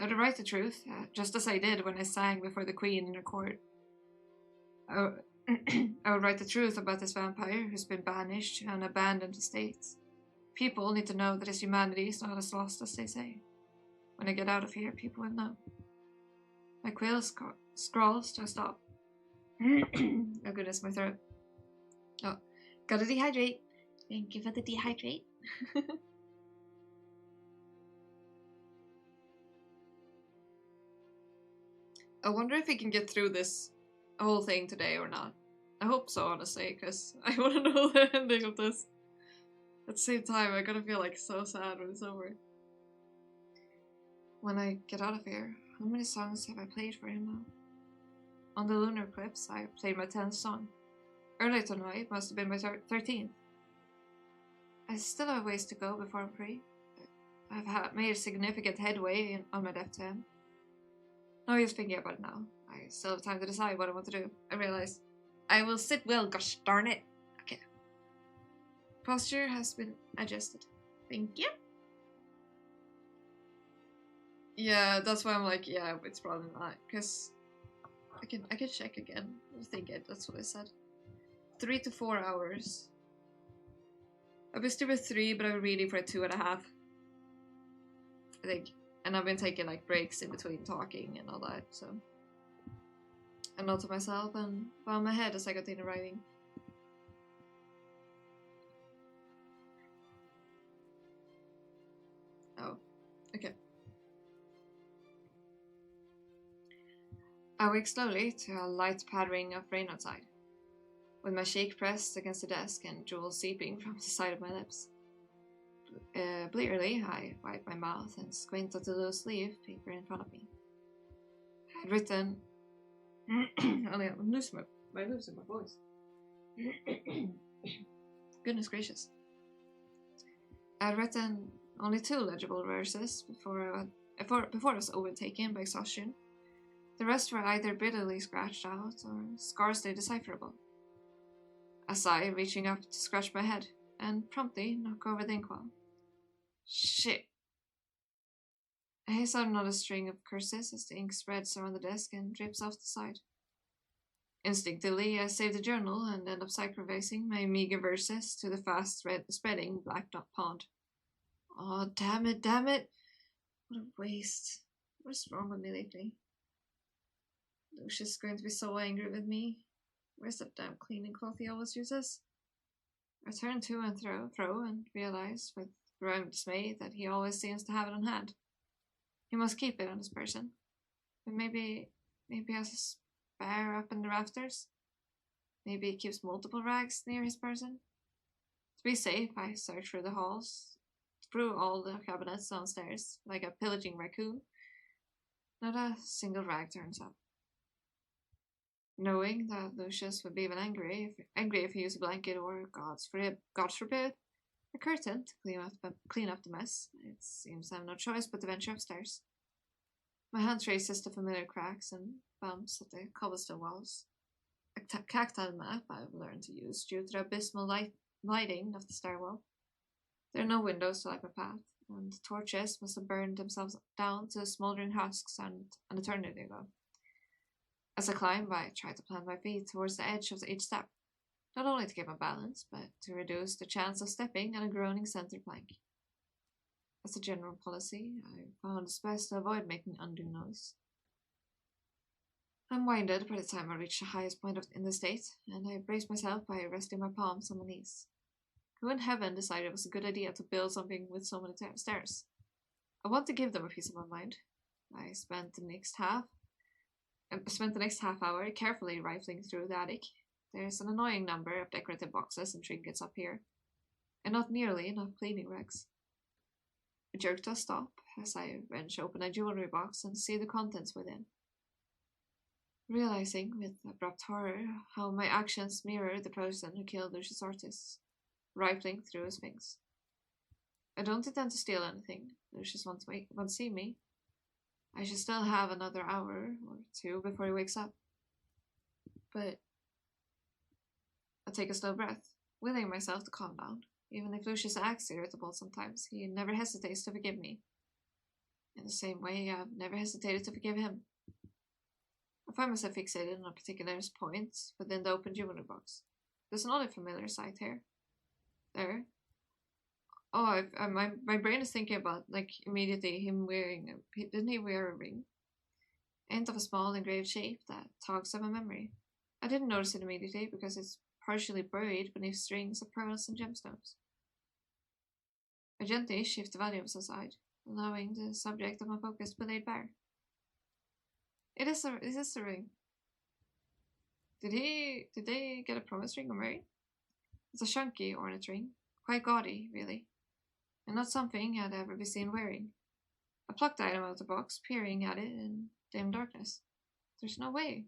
A: I would write the truth, just as I did when I sang before the Queen in her court. I would write the truth about this vampire who's been banished and abandoned to states. People need to know that his humanity is not as lost as they say. When I get out of here, people will know. My quill scrawls to a stop. Oh goodness, my throat. Oh, gotta dehydrate. Thank you for the dehydrate. I wonder if we can get through this whole thing today or not. I hope so, honestly, because I want to know the ending of this. At the same time, I gotta feel like so sad when it's over. When I get out of here, how many songs have I played for him now? On the lunar eclipse, I played my 10th song. Earlier tonight must have been my 13th. I still have ways to go before I'm free. I've made significant headway on my death to him. No use thinking about it now. I still have time to decide what I want to do. I realize I will sit well, gosh darn it. Okay. Posture has been adjusted. Thank you. Yeah, that's why I'm like, yeah, it's probably not, because I can check again. I think that's what I said. 3 to 4 hours. I've been still with 3, but I've been reading for 2.5. I think. And I've been taking like breaks in between talking and all that, so. And not to myself and bow my head as I continue writing. Oh, okay. I wake slowly to a light pattering of rain outside, with my cheek pressed against the desk and jewels seeping from the side of my lips. Blearily, I wipe my mouth and squint at the loose leaf paper in front of me. I had written... I'm losing my voice. Goodness gracious. I had written only 2 legible verses before I was overtaken by exhaustion. The rest were either bitterly scratched out or scarcely decipherable. A sigh reaching up to scratch my head and promptly knock over the inkwell. Shit. I hiss out another string of curses as the ink spreads around the desk and drips off the side. Instinctively, I save the journal and end up sacrificing my meager verses to the fast spreading black pond. Oh, damn it. What a waste. What's wrong with me lately? Lucia's going to be so angry with me. Where's that damn cleaning cloth he always uses? I turn to and fro and realize with growing dismay that he always seems to have it on hand. He must keep it on his person. But maybe he has a spare up in the rafters? Maybe he keeps multiple rags near his person? To be safe, I search through the halls, through all the cabinets downstairs, like a pillaging raccoon. Not a single rag turns up. Knowing that Lucius would be even angry if he used a blanket or, God forbid, a curtain to clean up the mess, it seems I have no choice but to venture upstairs. My hand traces the familiar cracks and bumps at the cobblestone walls. A tactile map I've learned to use due to the abysmal lighting of the stairwell. There are no windows to light my path, and the torches must have burned themselves down to smouldering husks an eternity ago. As I climb, I try to plant my feet towards the edge of each step, not only to get my balance, but to reduce the chance of stepping on a groaning center plank. As a general policy, I found it's best to avoid making undue noise. I'm winded by the time I reach the highest point in the state, and I brace myself by resting my palms on my knees. Who in heaven decided it was a good idea to build something with so many stairs? I want to give them a piece of my mind. I spent the next half hour carefully rifling through the attic. There's an annoying number of decorative boxes and trinkets up here, and not nearly enough cleaning rags. I jerk to a stop as I wrench open a jewelry box and see the contents within. Realizing with abrupt horror how my actions mirror the person who killed Lucius Ortiz, rifling through his things. I don't intend to steal anything. Lucius won't see me. I should still have another hour or 2 before he wakes up. But I take a slow breath, willing myself to calm down. Even if Lucius acts irritable sometimes, he never hesitates to forgive me. In the same way, I've never hesitated to forgive him. I find myself fixated on a particular point within the open jewelry box. There's another familiar sight here. There. Oh, my brain is thinking about, like, immediately him wearing... Didn't he wear a ring? End of a small engraved shape that tugs at my memory. I didn't notice it immediately because it's partially buried beneath strings of pearls and gemstones. I gently shift the volumes aside, allowing the subject of my focus to be laid bare. It is a ring. Did they get a promise ring or marry? It's a chunky ornate ring, quite gaudy, really, and not something I'd ever be seen wearing. I plucked the item out of the box, peering at it in dim darkness. There's no way.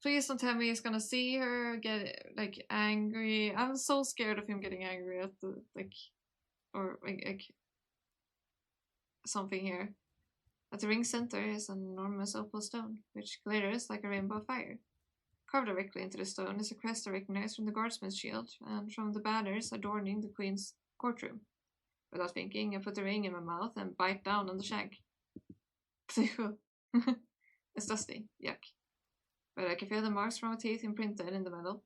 A: Please don't tell me he's gonna see her get, like, angry. I'm so scared of him getting angry at the, like, or, like something here. At the ring's center is an enormous opal stone, which glitters like a rainbow of fire. Carved directly into the stone is a crest I recognize from the guardsman's shield and from the banners adorning the queen's courtroom. Without thinking, I put the ring in my mouth and bite down on the shank. It's dusty, yuck. But I can feel the marks from my teeth imprinted in the metal.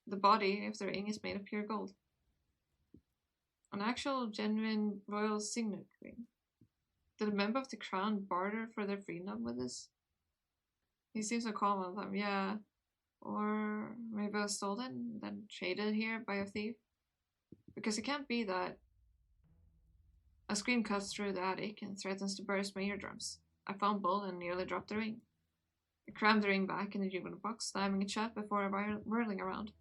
A: The body of the ring is made of pure gold. An actual, genuine royal signet ring. Did a member of the crown barter for their freedom with this? He seems so calm all the time. Yeah. Or maybe it was stolen, then traded here by a thief. Because it can't be that. A scream cuts through the attic and threatens to burst my eardrums. I fumble and nearly drop the ring. I cram the ring back in the juvenile box, slamming it shut before whirling around.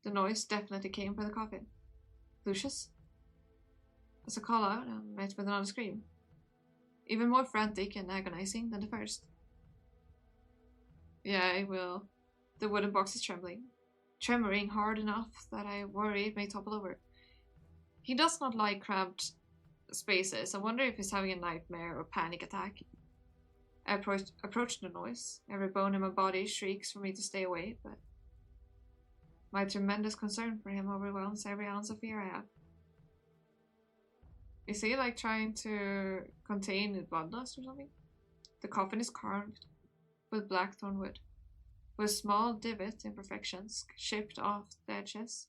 A: The noise definitely came from the coffin. Lucius? As I call out, I'm met with another scream. Even more frantic and agonizing than the first. Yeah, I will. The wooden box is trembling. Tremoring hard enough that I worry it may topple over. He does not like cramped spaces. I wonder if he's having a nightmare or panic attack. I approach the noise. Every bone in my body shrieks for me to stay away, but my tremendous concern for him overwhelms every ounce of fear I have. Is he like trying to contain the bloodlust or something? The coffin is carved with blackthorn wood, with small divot imperfections chipped off the edges.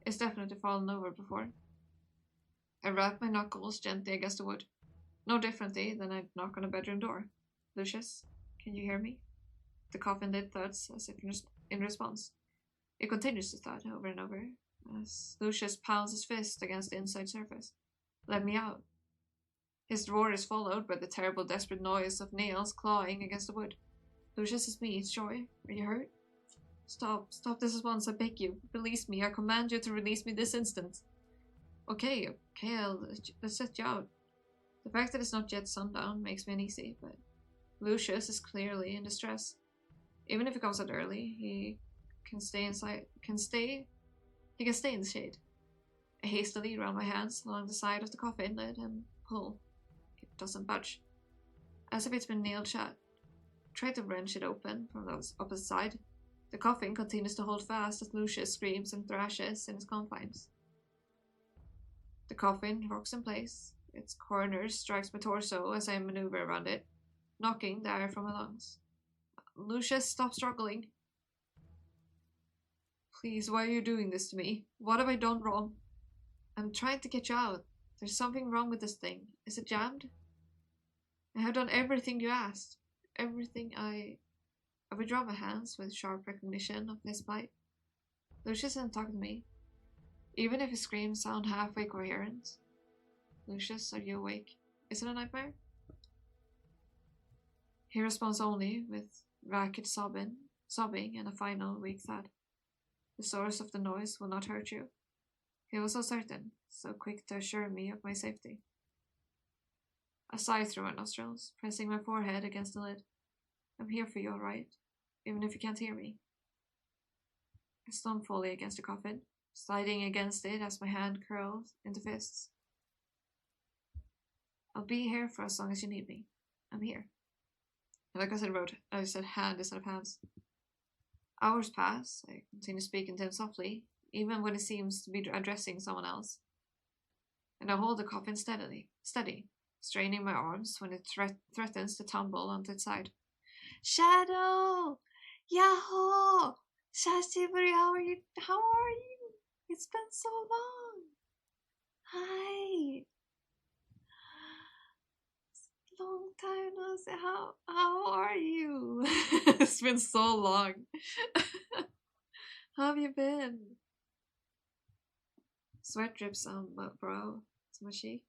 A: It's definitely fallen over before. I wrap my knuckles gently against the wood, no differently than I'd knock on a bedroom door. Lucius, can you hear me? The coffin lid thuds as if in response. It continues to thud over and over as Lucius pounds his fist against the inside surface. Let me out. His roar is followed by the terrible, desperate noise of nails clawing against the wood. Lucius, it's me, it's Joy. Are you hurt? Stop this at once, I beg you. Release me, I command you to release me this instant. Okay, let's set you out. The fact that it's not yet sundown makes me uneasy, but Lucius is clearly in distress. Even if he comes out early, he can stay in the shade. I hastily run my hands along the side of the coffin lid and pull. It doesn't budge, as if it's been nailed shut. Try to wrench it open from the opposite side. The coffin continues to hold fast as Lucius screams and thrashes in its confines. The coffin rocks in place. Its corners strikes my torso as I maneuver around it, knocking the air from my lungs. Lucius, stop struggling. Please, why are you doing this to me? What have I done wrong? I'm trying to get you out. There's something wrong with this thing. Is it jammed? I have done everything you asked. I withdraw my hands with sharp recognition of his plight. Lucius isn't talking to me, even if his screams sound halfway coherent. Lucius, are you awake? Is it a nightmare? He responds only with ragged sobbing and a final weak thud. The source of the noise will not hurt you. He was so certain, so quick to assure me of my safety. A sigh through my nostrils, pressing my forehead against the lid. I'm here for you, all right, even if you can't hear me. I stomp fully against the coffin, sliding against it as my hand curls into fists. I'll be here for as long as you need me. I'm here. Like I said hand instead of hands. Hours pass. I continue speaking to him softly, even when it seems to be addressing someone else. And I hold the coffin steady, straining my arms when it threatens to tumble onto its side. Shadow! Yahoo! Shashiburi, how are you? It's been so long. Hi. Long time no see. How are you? It's been so long. How have you been? Sweat drips on my brow to my cheek.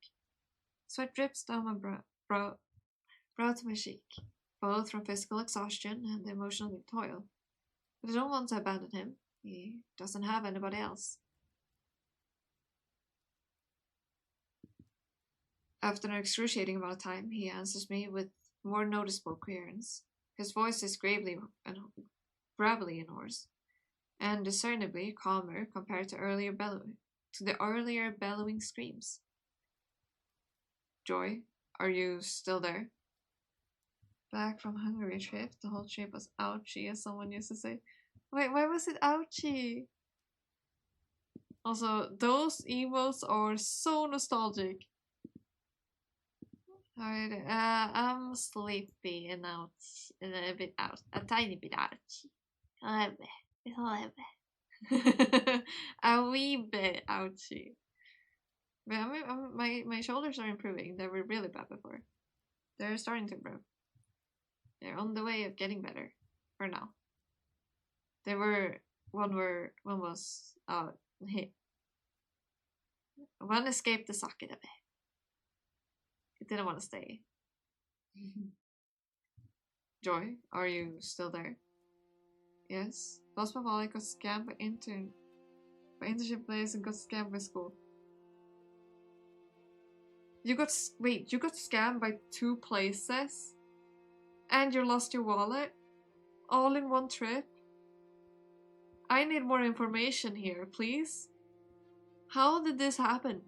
A: Sweat drips down my brow to my cheek, both from physical exhaustion and emotional toil. But I don't want to abandon him. He doesn't have anybody else. After an excruciating amount of time, he answers me with more noticeable coherence. His voice is gravelly and hoarse, and discernibly calmer compared to the earlier bellowing screams. Joy, are you still there? Back from Hungary trip, the whole trip was ouchy, as someone used to say. Wait, why was it ouchie? Also, those emotes are so nostalgic. Alright, I'm sleepy and out, a bit out, a tiny bit ouchy. It's a little bit. A wee bit ouchy. But I mean, my shoulders are improving. They were really bad before. They're starting to improve. They're on the way of getting better. For now. They were one was hit. One escaped the socket of it. It didn't want to stay. Joy, are you still there? Yes. Lost my wallet, got scammed by internship place and got scammed by school. You got scammed by 2 places? And you lost your wallet? All in one trip? I need more information here, please. How did this happen?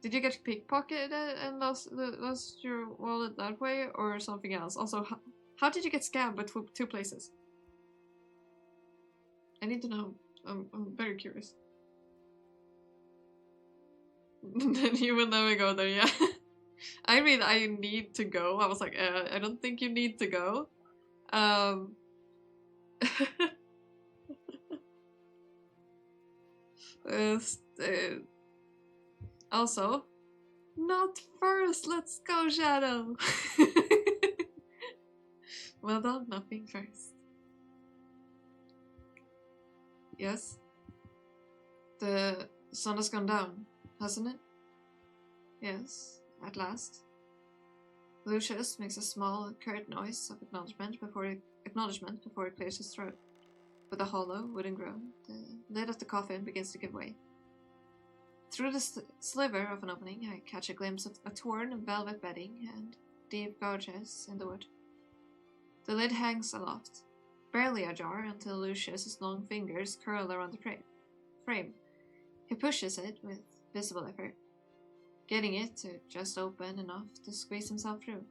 A: Did you get pickpocketed and lost your wallet that way, or something else? Also, how did you get scammed by 2 places? I need to know. I'm very curious. Then you will never go there, yeah. I mean, I need to go. I was like, I don't think you need to go. Also, not first. Let's go, Shadow. Well done, nothing first. Yes. The sun has gone down, hasn't it? Yes, at last. Lucius makes a small, curt noise of acknowledgement before he clears his throat. With a hollow, wooden groan, the lid of the coffin begins to give way. Through the sliver of an opening, I catch a glimpse of a torn velvet bedding and deep gorges in the wood. The lid hangs aloft, barely ajar until Lucius's long fingers curl around the frame. He pushes it with visible effort, getting it to just open enough to squeeze himself through.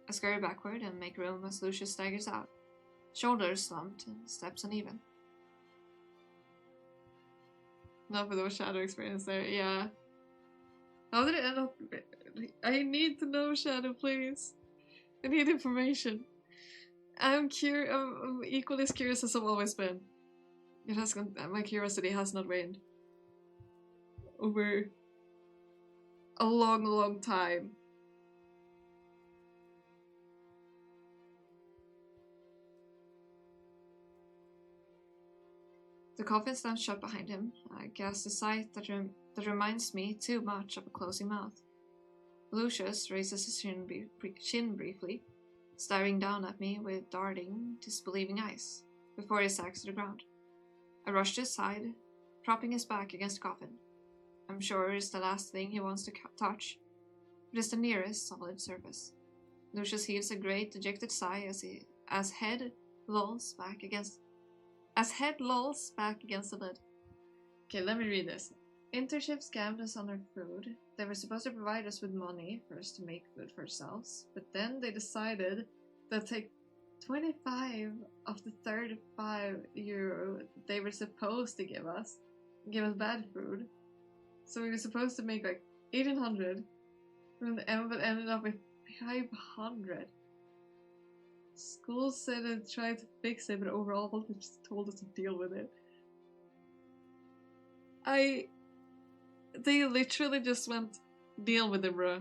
A: I scurry backward and make room as Lucius staggers out, shoulders slumped and steps uneven. Not with no shadow experience there, yeah. How did it end up? I need to know, Shadow, please. I need information. I'm equally as curious as I've always been. My curiosity has not waned. Over a long, long time. The coffin stands shut behind him. I cast a sight that reminds me too much of a closing mouth. Lucius raises his chin briefly, staring down at me with darting, disbelieving eyes, before he sags to the ground. I rush to his side, propping his back against the coffin. I'm sure it's the last thing he wants to touch, but it's the nearest solid surface. Lucius heaves a great, dejected sigh as head lolls back against the lid. Okay, let me read this. Internship scammed us on our food. They were supposed to provide us with money for us to make food for ourselves, but then they decided they'll take 25 of the 35 euro they were supposed to give us bad food. So we were supposed to make like 1800, but ended up with 500. School said it tried to fix it, but overall they just told us to deal with it. They literally just went, deal with it, bro.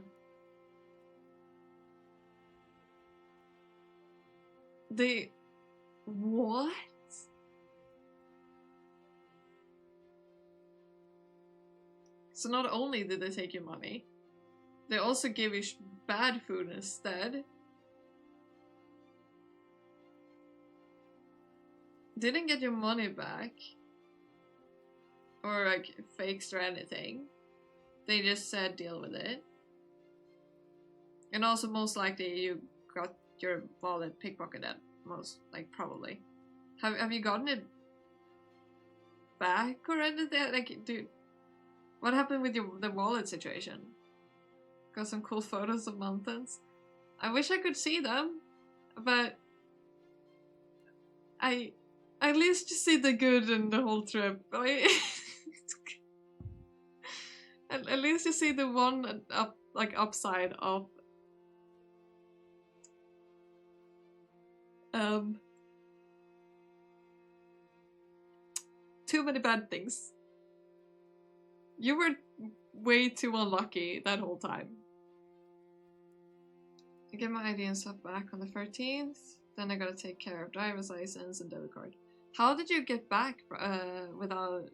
A: What? So not only did they take your money, they also gave you bad food instead. Didn't get your money back. Or like fakes or anything. They just said deal with it. And also most likely you got your wallet pickpocketed. Most like probably. Have you gotten it back or anything? Like, dude, what happened with the wallet situation? Got some cool photos of mountains. I wish I could see them, but at least you see the good in the whole trip. At least you see the one upside of too many bad things. You were way too unlucky that whole time. I get my ID and stuff back on the 13th. Then I gotta take care of driver's license and debit card. How did you get back without...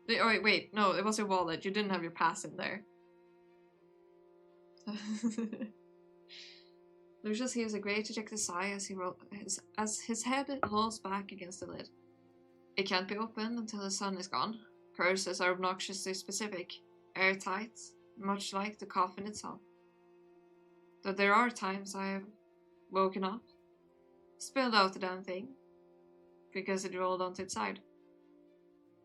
A: Oh wait, no, it was your wallet. You didn't have your pass in there. Lucius heaves a great ejected sigh as his head rolls back against the lid. It can't be opened until the sun is gone. Curses are obnoxiously specific, airtight, much like the coffin itself. Though there are times I have woken up, spilled out the damn thing, because it rolled onto its side.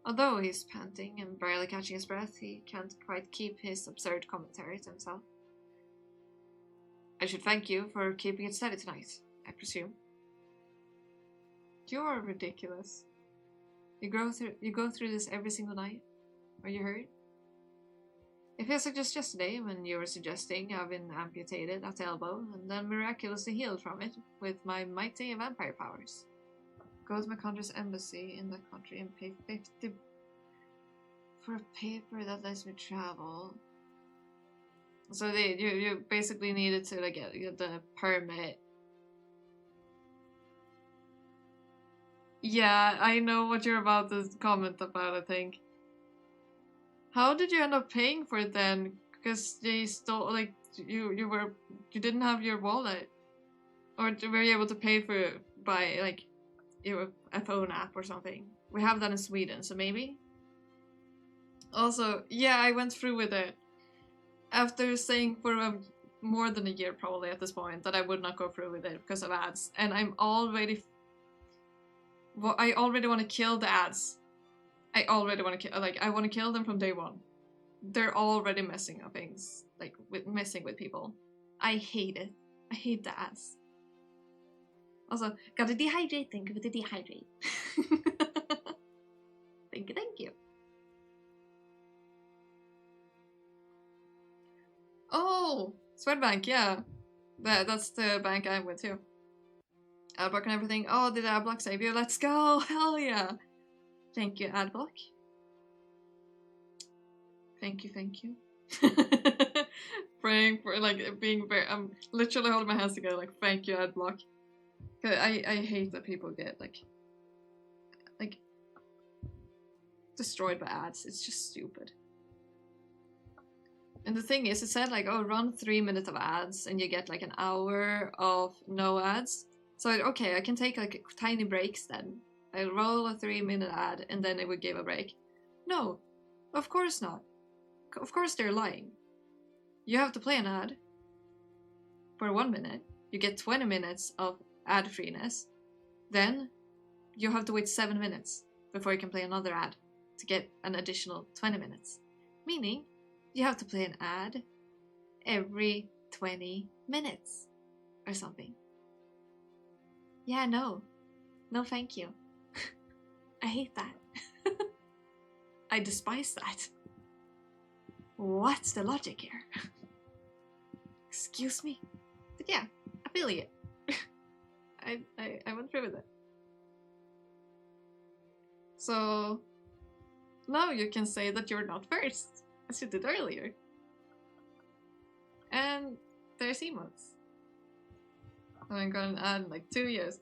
A: Although he's panting and barely catching his breath, he can't quite keep his absurd commentary to himself. I should thank you for keeping it steady tonight, I presume. You're ridiculous. You go through this every single night? Are you hurt? It feels like just yesterday when you were suggesting I've been amputated at the elbow and then miraculously healed from it with my mighty vampire powers. Go to my country's embassy in that country and pay 50 for a paper that lets me travel. So you basically needed to like get the permit. Yeah, I know what you're about to comment about, I think. How did you end up paying for it then? Because they stole, like, you didn't have your wallet. Or were you able to pay for it by, like, a phone app or something? We have that in Sweden, so maybe? Also, yeah, I went through with it. After saying for more than a year probably at this point that I would not go through with it because of ads. And I'm already... Well, I already want to kill the ads. I already want to kill... Like, I want to kill them from day one. They're already messing up things. Like, messing with people. I hate it. I hate the ads. Also, gotta dehydrate. Thank you for the dehydrate. Thank you, thank you. Oh! Swedbank, yeah. That's the bank I went to. Adblock and everything. Oh, did Adblock save you? Let's go! Hell yeah! Thank you, Adblock. Thank you, thank you. Praying for, like, being very... I'm literally holding my hands together, like, thank you, Adblock. I hate that people get, like, destroyed by ads. It's just stupid. And the thing is, it said, like, oh, run 3 minutes of ads, and you get, like, an hour of no ads. So, okay, I can take, like, tiny breaks then. I'll roll a 3-minute ad, and then it would give a break. No, of course not. Of course they're lying. You have to play an ad for 1 minute. You get 20 minutes of ad-freeness. Then you have to wait 7 minutes before you can play another ad to get an additional 20 minutes. Meaning, you have to play an ad every 20 minutes or something. Yeah, no. No, thank you. I hate that. I despise that. What's the logic here? Excuse me? But yeah, affiliate. I went through with it. So now you can say that you're not first, as you did earlier. And there's emotes. And I'm gonna add like 2 years.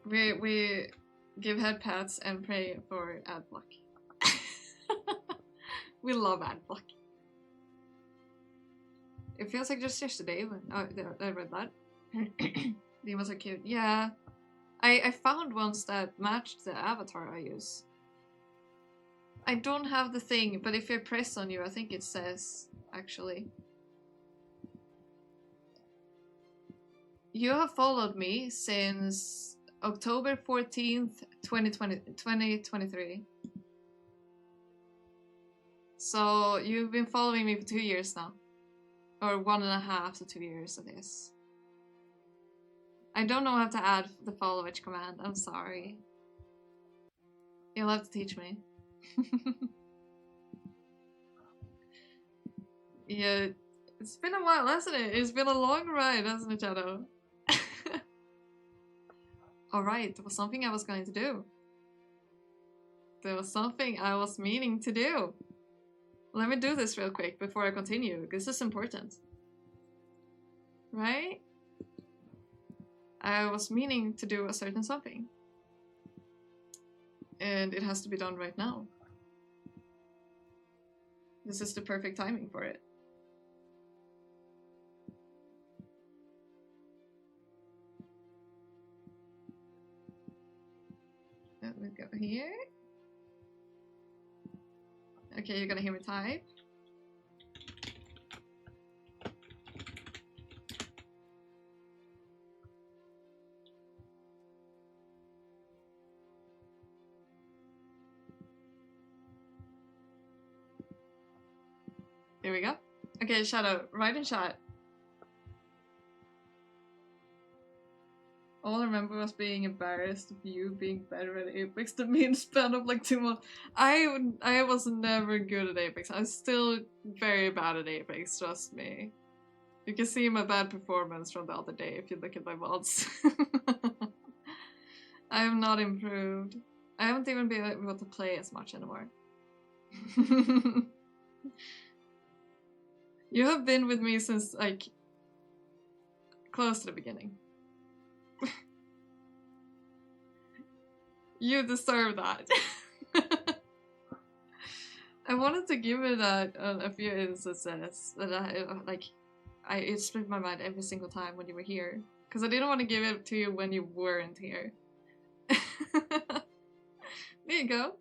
A: We give head pats and pray for adblock. We love adblock. It feels like just yesterday when I read that. Demons are cute. Yeah. I found ones that matched the avatar I use. I don't have the thing, but if I press on you, I think it says, actually. You have followed me since October 14th, 2023. So you've been following me for 2 years now. Or 1.5 to 2 years, I guess. I don't know how to add the follow which command. I'm sorry. You'll have to teach me. Yeah, it's been a while, hasn't it? It's been a long ride, hasn't it, Shadow? Alright, there was something I was going to do. There was something I was meaning to do. Let me do this real quick before I continue. This is important. Right? I was meaning to do a certain something. And it has to be done right now. This is the perfect timing for it. Let me go here. Okay, you're gonna hear me type. There we go. Okay, Shadow, write in chat. All I remember was being embarrassed of you being better at Apex than me in a span of like 2 months. I was never good at Apex. I'm still very bad at Apex, trust me. You can see my bad performance from the other day if you look at my mods. I have not improved. I haven't even been able to play as much anymore. You have been with me since like close to the beginning. You deserve that. I wanted to give it a few instances that it split my mind every single time when you were here, because I didn't want to give it to you when you weren't here. There you go.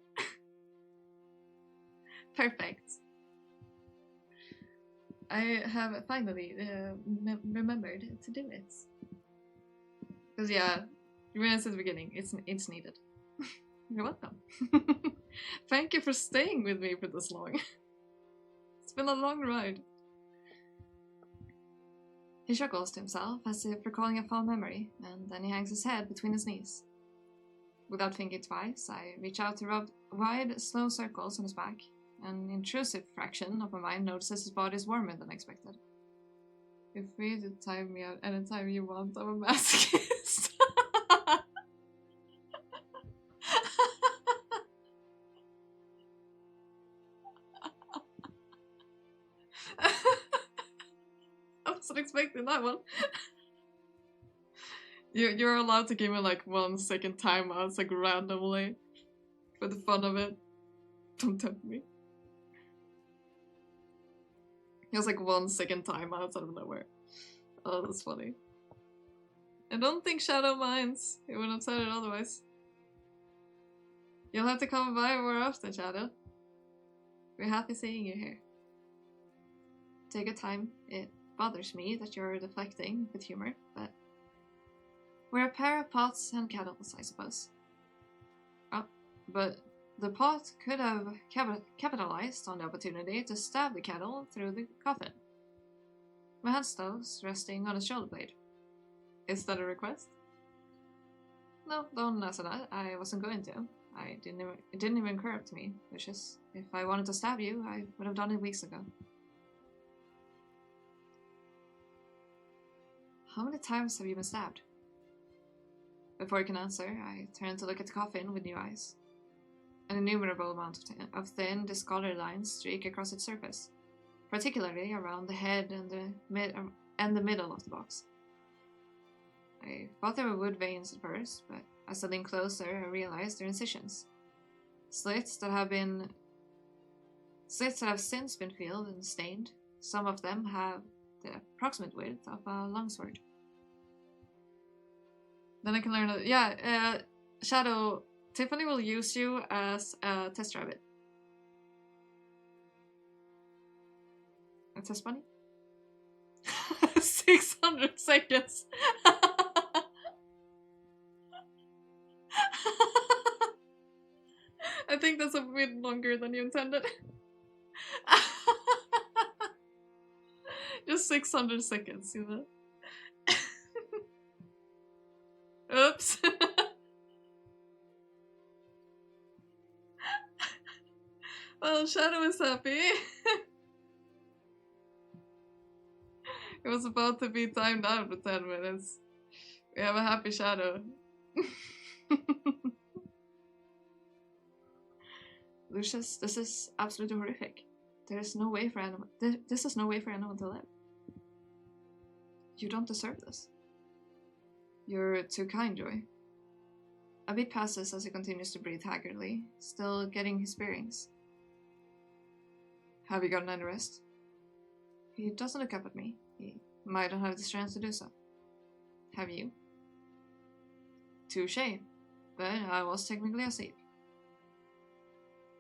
A: Perfect. I have finally remembered to do it. Because yeah, you realized at the beginning, it's needed. You're welcome. Thank you for staying with me for this long. It's been a long ride. He chuckles to himself as if recalling a fond memory, and then he hangs his head between his knees. Without thinking twice, I reach out to rub wide, slow circles on his back. An intrusive fraction of my mind notices his body is warmer than expected. You're free to time me out anytime you want. I'm a masochist. I wasn't expecting that one. You're allowed to give me like 1 second timeouts, like randomly, for the fun of it. Don't tempt me. It was like 1 second timeouts out of nowhere. Oh, that's funny. I don't think Shadow minds. He wouldn't have said it otherwise. You'll have to come by more often, Shadow. We're happy seeing you here. Take your time. It bothers me that you're deflecting with humor, but we're a pair of pots and kettles, I suppose. Oh, but the pot could have capitalized on the opportunity to stab the kettle through the coffin. My hand stops, resting on his shoulder blade. Is that a request? No, don't answer that. I wasn't going to. It didn't even occur to me, which is, if I wanted to stab you, I would have done it weeks ago. How many times have you been stabbed? Before he can answer, I turn to look at the coffin with new eyes. An innumerable amount of thin, discolored lines streak across its surface, particularly around the head and the middle of the box. I thought they were wood veins at first, but as I leaned closer, I realized they're incisions. Slits that have since been filled and stained. Some of them have the approximate width of a longsword. Then I can learn that, yeah, Shadow, Tiffany will use you as a test rabbit. A test bunny? 600 seconds! I think that's a bit longer than you intended. Just 600 seconds, you know? Oops. Well, Shadow is happy. It was about to be timed out for 10 minutes. We have a happy Shadow. Lucius, this is absolutely horrific. There is no way for anyone. This is no way for anyone to live. You don't deserve this. You're too kind, Joy. A bit passes as he continues to breathe haggardly, still getting his bearings. Have you gotten any rest? He doesn't look up at me. He might not have the strength to do so. Have you? Touché, but I was technically asleep.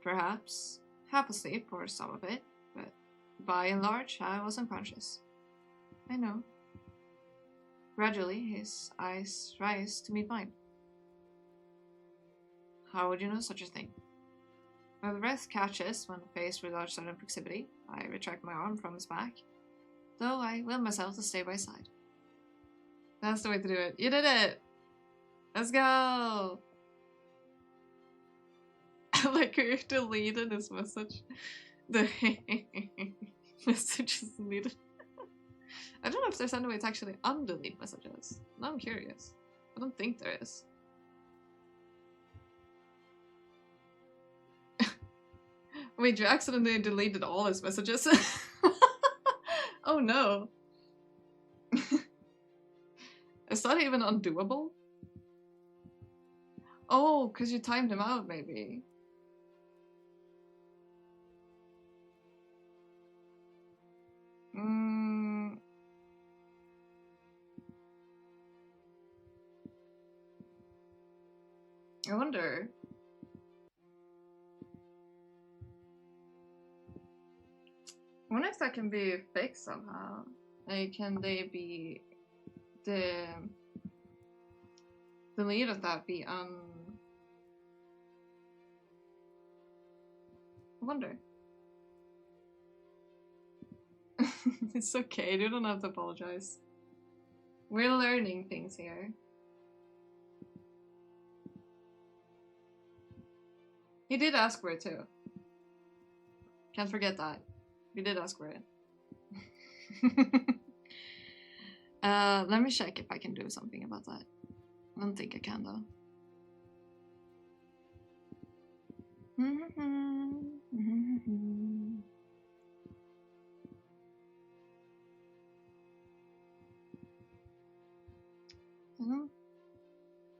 A: Perhaps half asleep or some of it, but by and large I was unconscious. I know. Gradually his eyes rise to meet mine. How would you know such a thing? My breath catches when faced with our sudden proximity. I retract my arm from his back, though I will myself to stay by his side. That's the way to do it. You did it! Let's go! Like we've deleted his message. The message is deleted. I don't know if there's any way to actually undelete messages. Now I'm curious. I don't think there is. Wait, you accidentally deleted all his messages? Oh no. Is that even undoable? Oh, because you timed him out, maybe. I wonder. I wonder if that can be fixed somehow. Like, can they be the lead of that be I wonder. It's okay, you don't have to apologize. We're learning things here. He did ask for it too. Can't forget that. He did ask for it. Let me check if I can do something about that. I don't think I can though.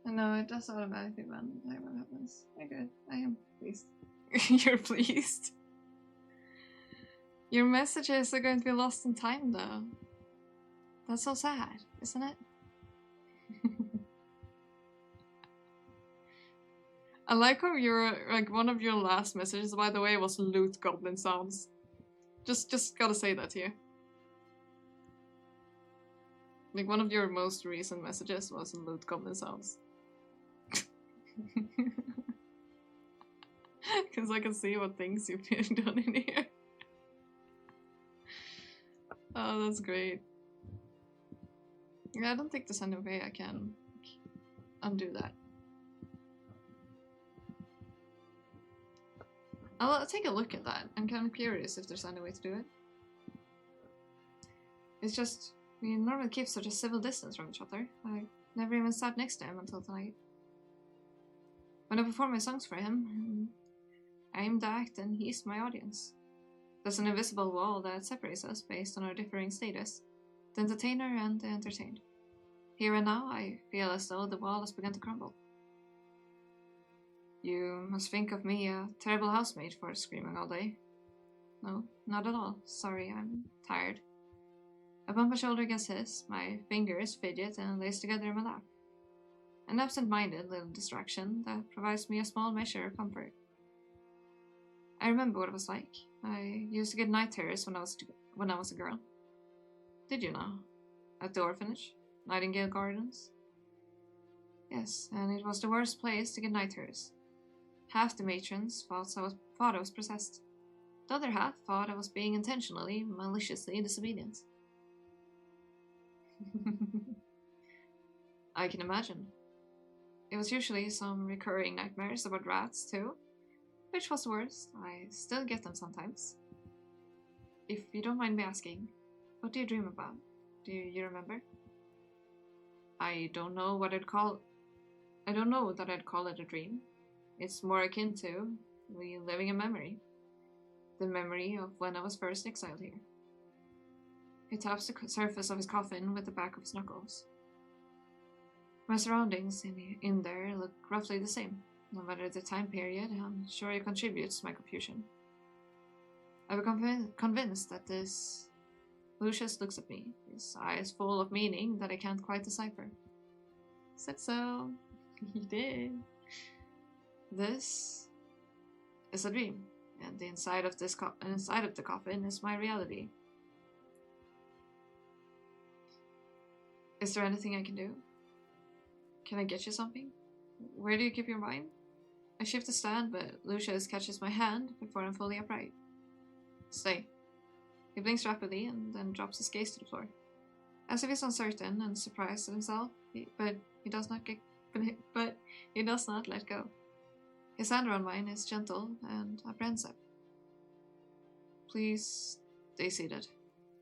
A: No, it does automatically when that happens. Okay, good. I am pleased. You're pleased? Your messages are going to be lost in time though. That's so sad, isn't it? I like how one of your last messages, by the way, was loot goblin sounds. Just gotta say that here. Like, one of your most recent messages was loot goblin sounds. Because I can see what things you've been done in here. Oh, that's great. Yeah, I don't think there's any way I can undo that. I'll take a look at that. I'm kind of curious if there's any way to do it. It's just, we normally keep such a civil distance from each other. I never even sat next to him until tonight. When I perform my songs for him, I am the act and he's my audience. There's an invisible wall that separates us based on our differing status, the entertainer and the entertained. Here and now, I feel as though the wall has begun to crumble. You must think of me a terrible housemate for screaming all day. No, not at all. Sorry, I'm tired. I bump my shoulder against his, my fingers fidget and lace together in my lap. An absent-minded little distraction that provides me a small measure of comfort. I remember what it was like. I used to get night terrors when I was a girl. Did you know? At the orphanage? Nightingale Gardens? Yes, and it was the worst place to get night terrors. Half the matrons thought I was possessed. The other half thought I was being intentionally, maliciously disobedient. I can imagine. It was usually some recurring nightmares about rats, too. Which was the worst? I still get them sometimes. If you don't mind me asking, what do you dream about? Do you remember? I don't know what I'd call... I don't know that I'd call it a dream. It's more akin to reliving a memory. The memory of when I was first exiled here. He taps the surface of his coffin with the back of his knuckles. My surroundings in there look roughly the same. No matter the time period, I'm sure it contributes to my confusion. I've become convinced that this Lucius looks at me, his eyes full of meaning that I can't quite decipher. Said so. He did. This is a dream, and the inside of the coffin is my reality. Is there anything I can do? Can I get you something? Where do you keep your wine? I shift to stand, but Lucius catches my hand before I'm fully upright. Stay. He blinks rapidly and then drops his gaze to the floor. As if he's uncertain and surprised at himself, but he does not let go. His hand around mine is gentle and apprehensive. Please stay seated.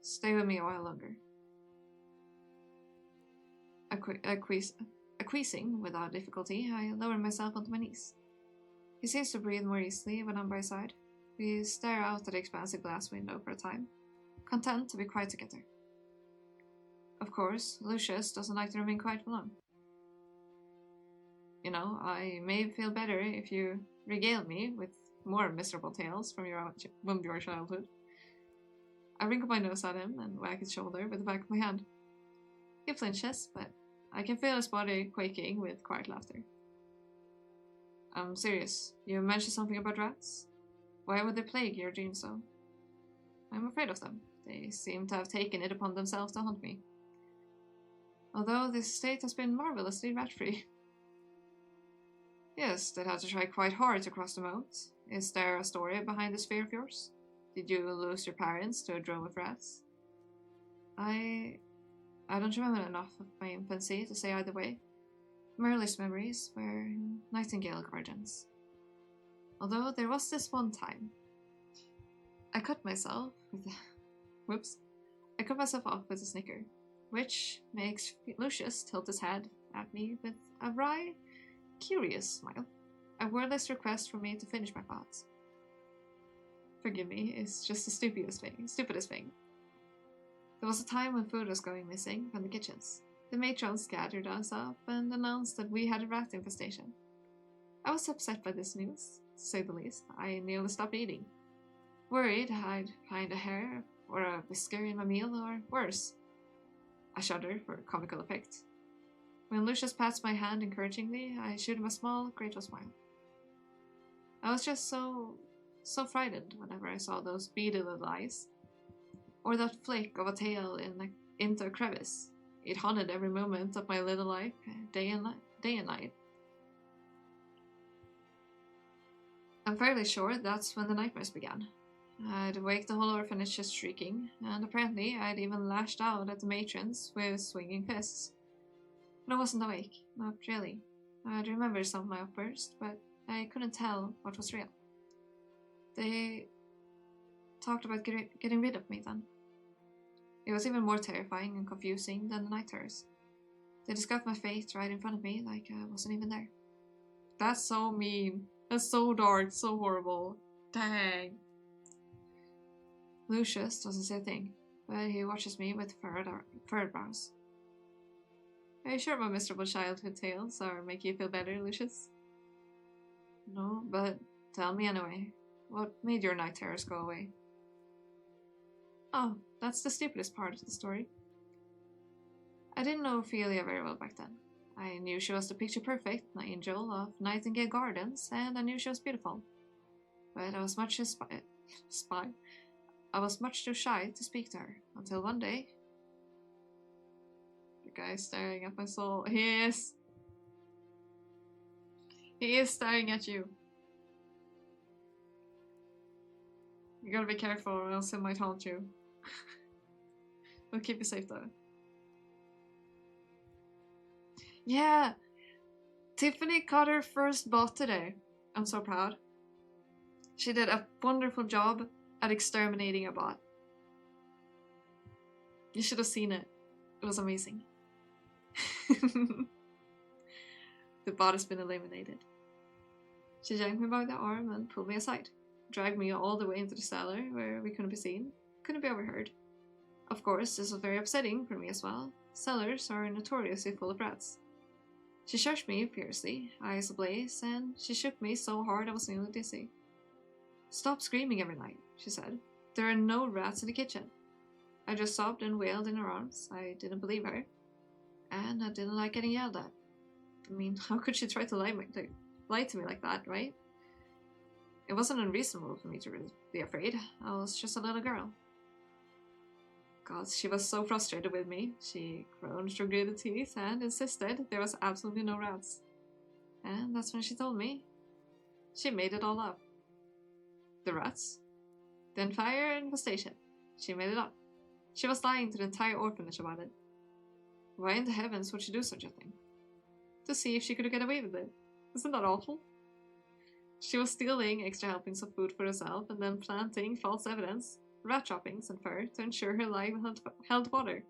A: Stay with me a while longer. Acquiescing without difficulty, I lower myself onto my knees. He seems to breathe more easily when I'm by his side. We stare out at the expansive glass window for a time, content to be quiet together. Of course, Lucius doesn't like to remain quiet for long. You know, I may feel better if you regale me with more miserable tales from your childhood. I wrinkle my nose at him and wag his shoulder with the back of my hand. He flinches, but I can feel his body quaking with quiet laughter. I'm serious. You mentioned something about rats? Why would they plague your dreams so? I'm afraid of them. They seem to have taken it upon themselves to haunt me. Although this state has been marvelously rat-free. Yes, they'd have to try quite hard to cross the moat. Is there a story behind this fear of yours? Did you lose your parents to a drove of rats? I don't remember enough of my infancy to say either way. My earliest memories were nightingale gardens. Although there was this one time. I cut myself off with a snicker, which makes Lucius tilt his head at me with a wry, curious smile. A wordless request for me to finish my thoughts. Forgive me, it's just the stupidest thing. There was a time when food was going missing from the kitchens. The matrons gathered us up and announced that we had a rat infestation. I was upset by this news, to say the least. I nearly stopped eating. Worried I'd find a hair or a whisker in my meal, or worse. I shudder for comical effect. When Lucius pats my hand encouragingly, I shoot him a small, grateful smile. I was just so frightened whenever I saw those beady little eyes. Or that flick of a tail into a crevice. It haunted every moment of my little life, day and night. I'm fairly sure that's when the nightmares began. I'd wake the whole orphanage just shrieking, and apparently I'd even lashed out at the matrons with swinging fists. But I wasn't awake, not really. I'd remember some of my outbursts, but I couldn't tell what was real. They talked about getting rid of me then. It was even more terrifying and confusing than the night terrors. They discussed my fate right in front of me like I wasn't even there. That's so mean. That's so dark, so horrible. Dang. Lucius doesn't say a thing, but he watches me with furrowed brows. Are you sure my miserable childhood tales are making you feel better, Lucius? No, but tell me anyway. What made your night terrors go away? Oh, that's the stupidest part of the story. I didn't know Ophelia very well back then. I knew she was the picture-perfect angel of Nightingale Gardens, and I knew she was beautiful. But I was much too shy to speak to her, until one day... The guy's staring at my soul. He is staring at you. You gotta be careful or else he might haunt you. We'll keep you safe though. Yeah! Tiffany caught her first bot today. I'm so proud. She did a wonderful job at exterminating a bot. You should have seen it. It was amazing. The bot has been eliminated. She yanked me by the arm and pulled me aside, dragged me all the way into the cellar where we couldn't be seen, couldn't be overheard. Of course, this was very upsetting for me as well. Cellars are notoriously full of rats. She searched me fiercely, eyes ablaze, and she shook me so hard I was nearly dizzy. "Stop screaming every night," she said. "There are no rats in the kitchen." I just sobbed and wailed in her arms. I didn't believe her. And I didn't like getting yelled at. I mean, how could she try to lie to me like that, right? It wasn't unreasonable for me to really be afraid. I was just a little girl. God, she was so frustrated with me. She groaned through gritted teeth and insisted there was absolutely no rats. And that's when she told me she made it all up. The rats? The entire infestation. She made it up. She was lying to the entire orphanage about it. Why in the heavens would she do such a thing? To see if she could get away with it. Isn't that awful? She was stealing extra helpings of food for herself and then planting false evidence, rat droppings and fur to ensure her life held water.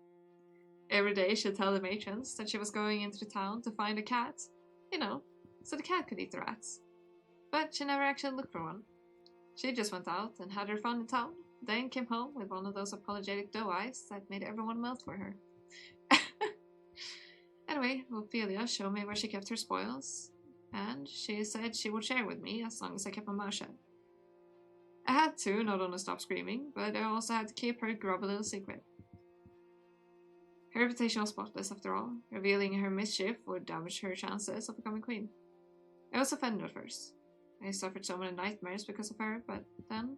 A: Every day she'd tell the matrons that she was going into the town to find a cat, so the cat could eat the rats. But she never actually looked for one. She just went out and had her fun in town, then came home with one of those apologetic doe eyes that made everyone melt for her. Anyway, Ophelia showed me where she kept her spoils, and she said she would share with me as long as I kept my mouth shut. I had to not only stop screaming, but I also had to keep her grubby little secret. Her reputation was spotless after all. Revealing her mischief would damage her chances of becoming queen. I was offended at first. I suffered so many nightmares because of her, but then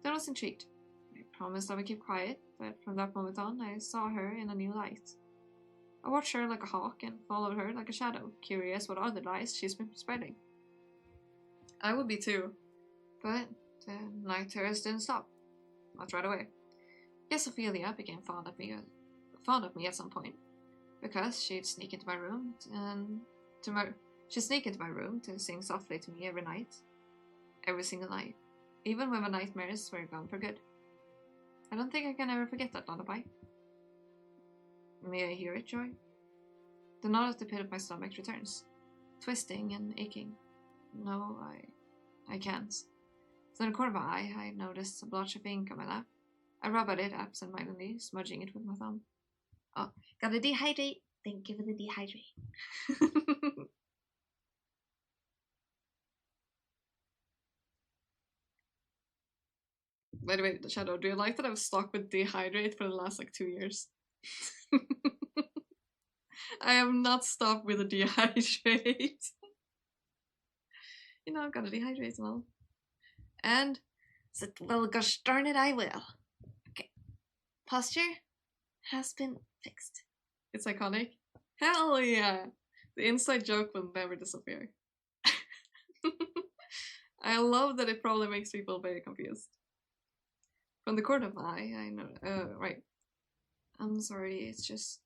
A: I was intrigued. I promised I would keep quiet, but from that moment on I saw her in a new light. I watched her like a hawk and followed her like a shadow, curious what other lies she's been spreading. I would be too, but the night terrors didn't stop. Not right away. Yes, Ophelia became fond of me at some point, because she'd sneak into my room to sing softly to me every night, every single night, even when my nightmares were gone for good. I don't think I can ever forget that lullaby. May I hear it, Joy? The knot at the pit of my stomach returns, twisting and aching. No, I can't. So in the corner of my eye, I noticed a blotch of ink on my lap. I rub at it absent-mindedly, smudging it with my thumb. Oh, gotta dehydrate. Thank you for the dehydrate. By the way, Shadow, do you like that I've stuck with dehydrate for the last 2 years? I have not stopped with a dehydrate. I've got to dehydrate and all. And said, well, gosh darn it, I will. Okay. Posture has been fixed. It's iconic. Hell yeah! The inside joke will never disappear. I love that it probably makes people very confused. From the corner of my eye, I know. Right. I'm sorry, it's just.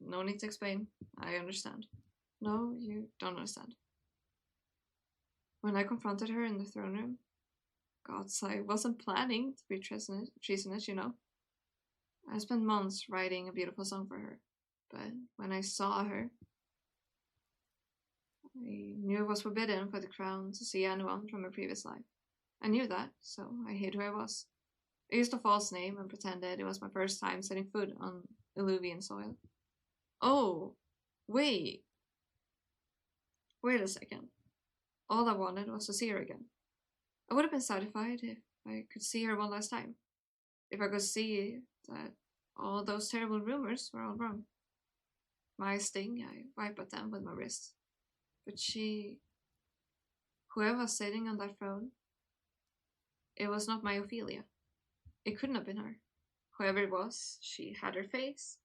A: No need to explain. I understand. No, you don't understand. When I confronted her in the throne room, gods, I wasn't planning to be treasonous, I spent months writing a beautiful song for her, but when I saw her, I knew it was forbidden for the crown to see anyone from her previous life. I knew that, so I hid who I was. I used a false name and pretended it was my first time setting foot on Illuvian soil. Oh, wait a second. All I wanted was to see her again. I would have been satisfied if I could see her one last time. If I could see that all those terrible rumors were all wrong. My sting, I wipe at them with my wrist. But whoever was sitting on that throne, it was not my Ophelia. It couldn't have been her. Whoever it was, she had her face,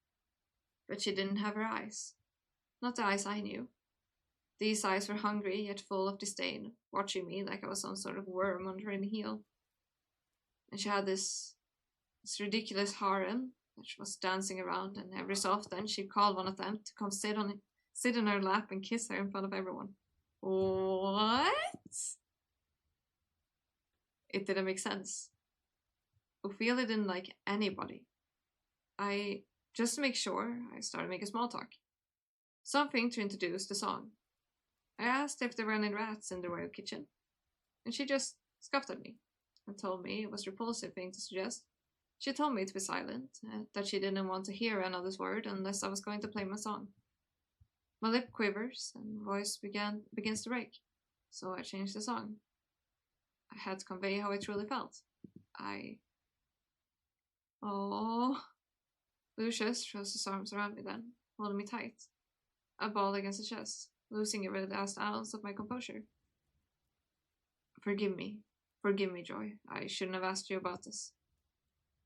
A: but she didn't have her eyes. Not the eyes I knew. These eyes were hungry yet full of disdain, watching me like I was some sort of worm under her heel. And she had this ridiculous harem that she was dancing around, and every so often she'd call one of them to come sit sit in her lap and kiss her in front of everyone. What? It didn't make sense. Ophelia didn't like anybody. Just to make sure, I started making small talk. Something to introduce the song. I asked if there were any rats in the royal kitchen, and she just scoffed at me and told me it was a repulsive thing to suggest. She told me to be silent, that she didn't want to hear another word unless I was going to play my song. My lip quivers and voice begins to break, so I changed the song. I had to convey how I truly felt. Oh. Lucius throws his arms around me then, holding me tight. I bawled against his chest, losing every last ounce of my composure. Forgive me, Joy. I shouldn't have asked you about this.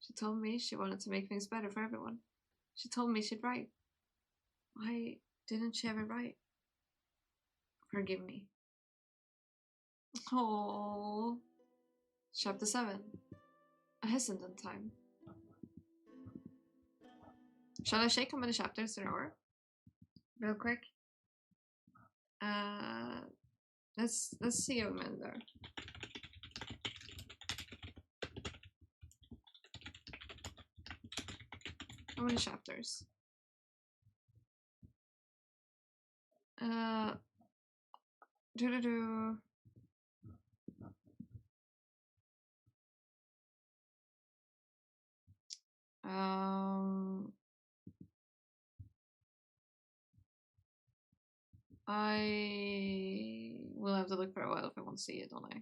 A: She told me she wanted to make things better for everyone. She told me she'd write. Why didn't she ever write? Forgive me. Oh. Chapter 7. A hesitant time. Shall I shake how many chapters there are? Real quick. Let's see how many there are. How many chapters? I will have to look for a while if I want to see it, don't I?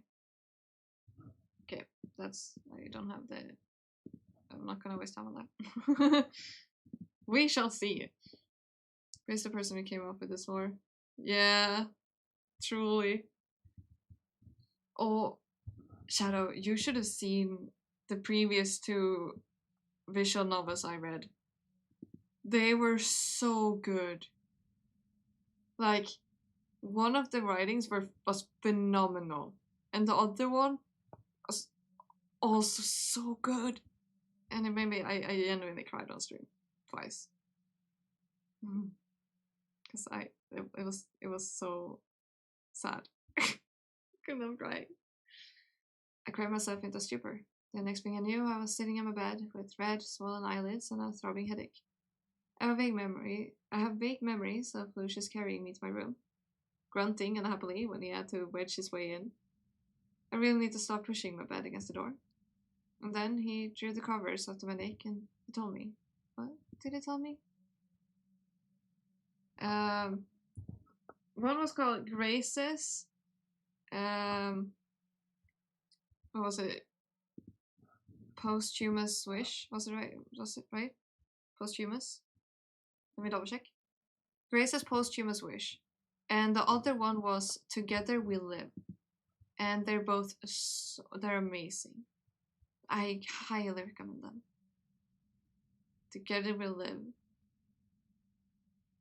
A: Okay, I don't have the... I'm not gonna waste time on that. We shall see. Who's the person who came up with this more? Yeah, truly. Oh, Shadow, you should have seen the previous 2 visual novels I read. They were so good. Like, one of the writings was phenomenal, and the other one was also so good. And it made me, I genuinely cried on stream twice. Because it was so sad. Couldn't have cried. I cried myself into stupor. The next thing I knew, I was sitting in my bed with red, swollen eyelids and a throbbing headache. I have vague memories of Lucius carrying me to my room, grunting unhappily when he had to wedge his way in. I really need to stop pushing my bed against the door. And then he drew the covers onto my neck and he told me. What did he tell me? One was called Grace's. What was it? Posthumous Wish. Was it right? Posthumous? Let me double check. Grace's Posthumous Wish. And the other one was Together We Live. And they're both they're amazing. I highly recommend them. Together We Live.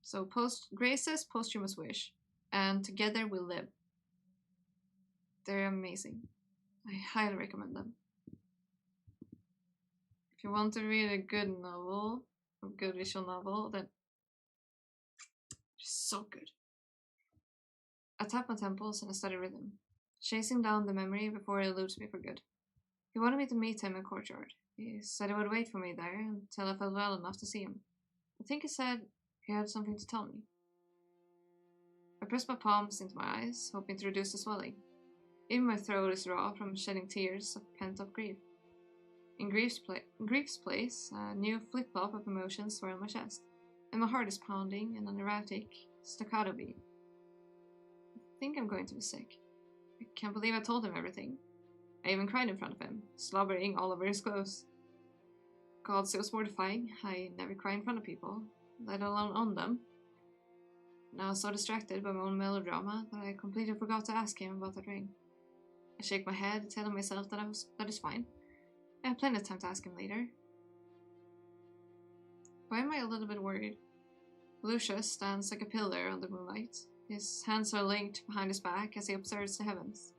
A: So Grace's Posthumous Wish and Together We Live. They're amazing. I highly recommend them. If you want to read a good novel, a good visual novel, then it's so good. I tap my temples in a steady rhythm, chasing down the memory before it eludes me for good. He wanted me to meet him in courtyard. He said he would wait for me there until I felt well enough to see him. I think he said he had something to tell me. I pressed my palms into my eyes, hoping to reduce the swelling. Even my throat is raw from shedding tears of pent-up grief. In Grief's place, a new flip-flop of emotions swirl my chest, and my heart is pounding in an erratic, staccato beat. I think I'm going to be sick. I can't believe I told him everything. I even cried in front of him, slobbering all over his clothes. God, it was mortifying. I never cry in front of people, let alone on them. And I was so distracted by my own melodrama that I completely forgot to ask him about that ring. I shake my head, telling myself that it's fine. I have plenty of time to ask him later. Why am I a little bit worried? Lucius stands like a pillar under moonlight. His hands are linked behind his back as he observes the heavens.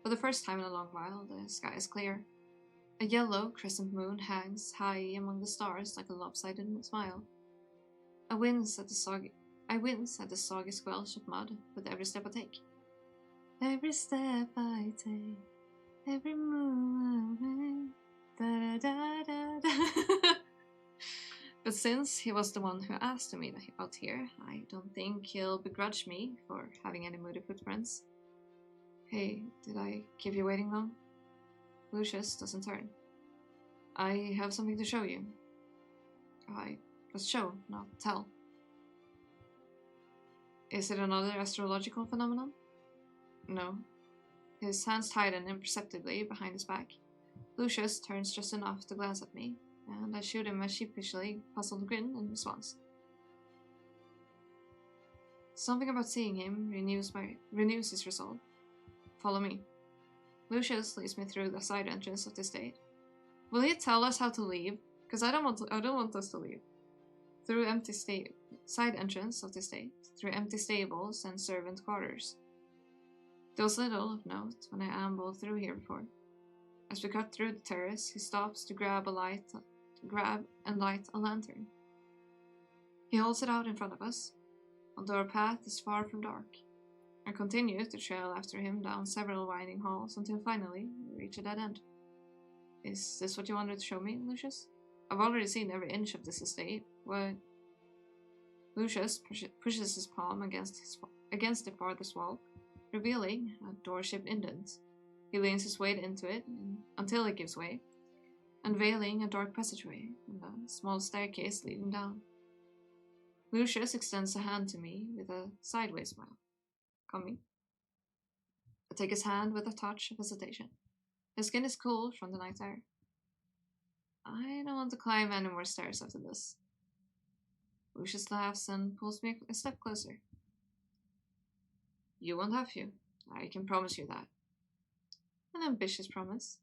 A: For the first time in a long while, the sky is clear. A yellow crescent moon hangs high among the stars like a lopsided smile. I wince at the I wince at the soggy squelch of mud with every step I take. Every step I take, every move I make, da da da da. But since he was the one who asked to meet out here, I don't think he'll begrudge me for having any moody footprints. Hey, did I keep you waiting long? Lucius doesn't turn. I have something to show you. I must show, not tell. Is it another astrological phenomenon? No. His hands tighten imperceptibly behind his back. Lucius turns just enough to glance at me, and I shoot him a sheepishly puzzled grin in response. Something about seeing him renews his resolve. Follow me. Lucius leads me through the side entrance of the estate. Will he tell us how to leave? Because I don't want us to leave. Through side entrance of the estate, through empty stables and servant quarters. There was little of note when I ambled through here before. As we cut through the terrace, he stops to grab and light a lantern. He holds it out in front of us, although our path is far from dark. I continue to trail after him down several winding halls until finally we reach a dead end. Is this what you wanted to show me, Lucius? I've already seen every inch of this estate. What? Lucius pushes his palm against the farthest wall, revealing a door-shaped indent. He leans his weight into it until it gives way, unveiling a dark passageway and a small staircase leading down. Lucius extends a hand to me with a sideways smile. Coming. I take his hand with a touch of hesitation. His skin is cool from the night air. I don't want to climb any more stairs after this. Lucius laughs and pulls me a step closer. You won't have to. I can promise you that. An ambitious promise.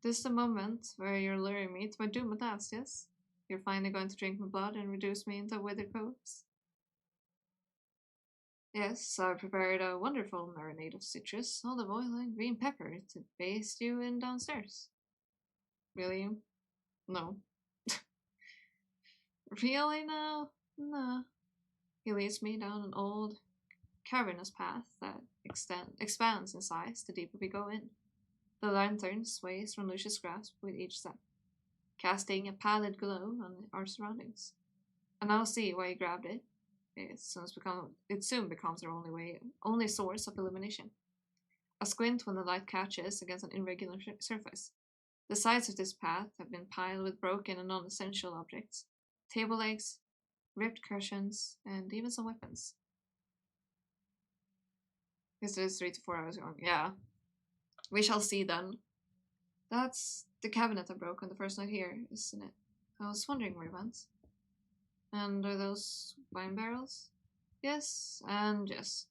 A: This is the moment where you're luring me to my doom at last, yes? You're finally going to drink my blood and reduce me into a withered corpse? Yes, I prepared a wonderful marinade of citrus, olive oil, and green pepper to baste you in downstairs. Really? No. Really now? No. He leads me down an old, cavernous path that expands in size the deeper we go in. The lantern sways from Lucius' grasp with each step, casting a pallid glow on our surroundings. And I'll see why he grabbed it. It soon becomes our only source of illumination. A squint when the light catches against an irregular surface. The sides of this path have been piled with broken and non-essential objects. Table legs, ripped cushions, and even some weapons. This is 3 to 4 hours long. Yeah. We shall see then. That's the cabinet I broke on the first night here, isn't it? I was wondering where it went. And are those wine barrels? Yes, and yes.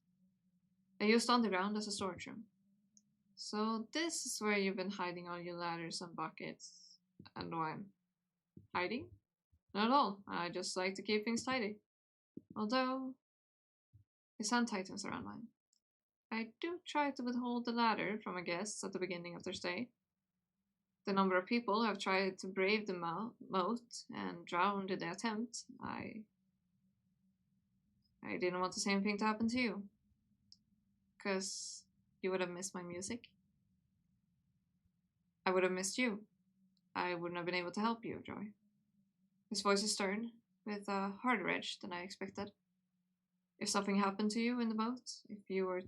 A: I used underground as a storage room. So this is where you've been hiding all your ladders and buckets and wine. Hiding? Not at all. I just like to keep things tidy. Although, his hand tightens around mine. I do try to withhold the ladder from my guests at the beginning of their stay. The number of people who have tried to brave the moat and drowned in the attempt, I didn't want the same thing to happen to you. 'Cause you would have missed my music. I would have missed you. I wouldn't have been able to help you, Joy. His voice is stern, with a harder edge than I expected. If something happened to you in the boat, if you were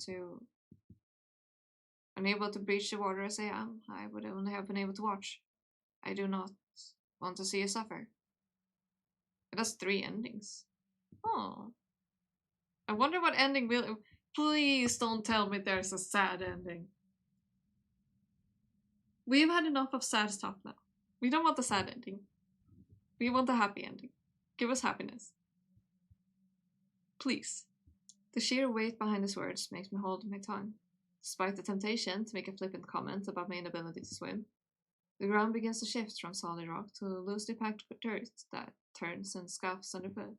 A: unable to breach the water as I am, I would only have been able to watch. I do not want to see you suffer. It has 3 endings. Oh. I wonder what ending will... Please don't tell me there's a sad ending. We've had enough of sad stuff now. We don't want the sad ending. We want a happy ending. Give us happiness. Please. The sheer weight behind his words makes me hold my tongue. Despite the temptation to make a flippant comment about my inability to swim, the ground begins to shift from solid rock to loosely packed dirt that turns and scuffs underfoot.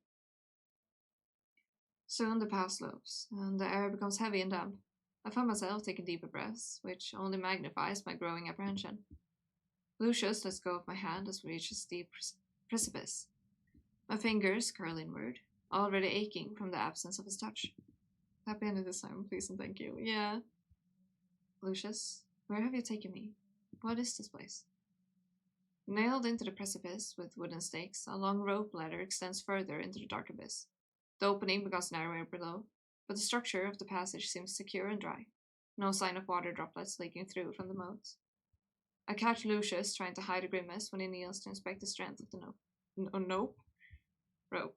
A: Soon the path slopes, and the air becomes heavy and damp. I find myself taking deeper breaths, which only magnifies my growing apprehension. Lucius lets go of my hand as we reach a steep precipice. My fingers curl inward, already aching from the absence of his touch. Happy end of this time, please and thank you. Yeah. Lucius, where have you taken me? What is this place? Nailed into the precipice with wooden stakes, a long rope ladder extends further into the dark abyss. The opening becomes narrower below, but the structure of the passage seems secure and dry. No sign of water droplets leaking through from the moat. I catch Lucius trying to hide a grimace when he kneels to inspect the strength of the rope.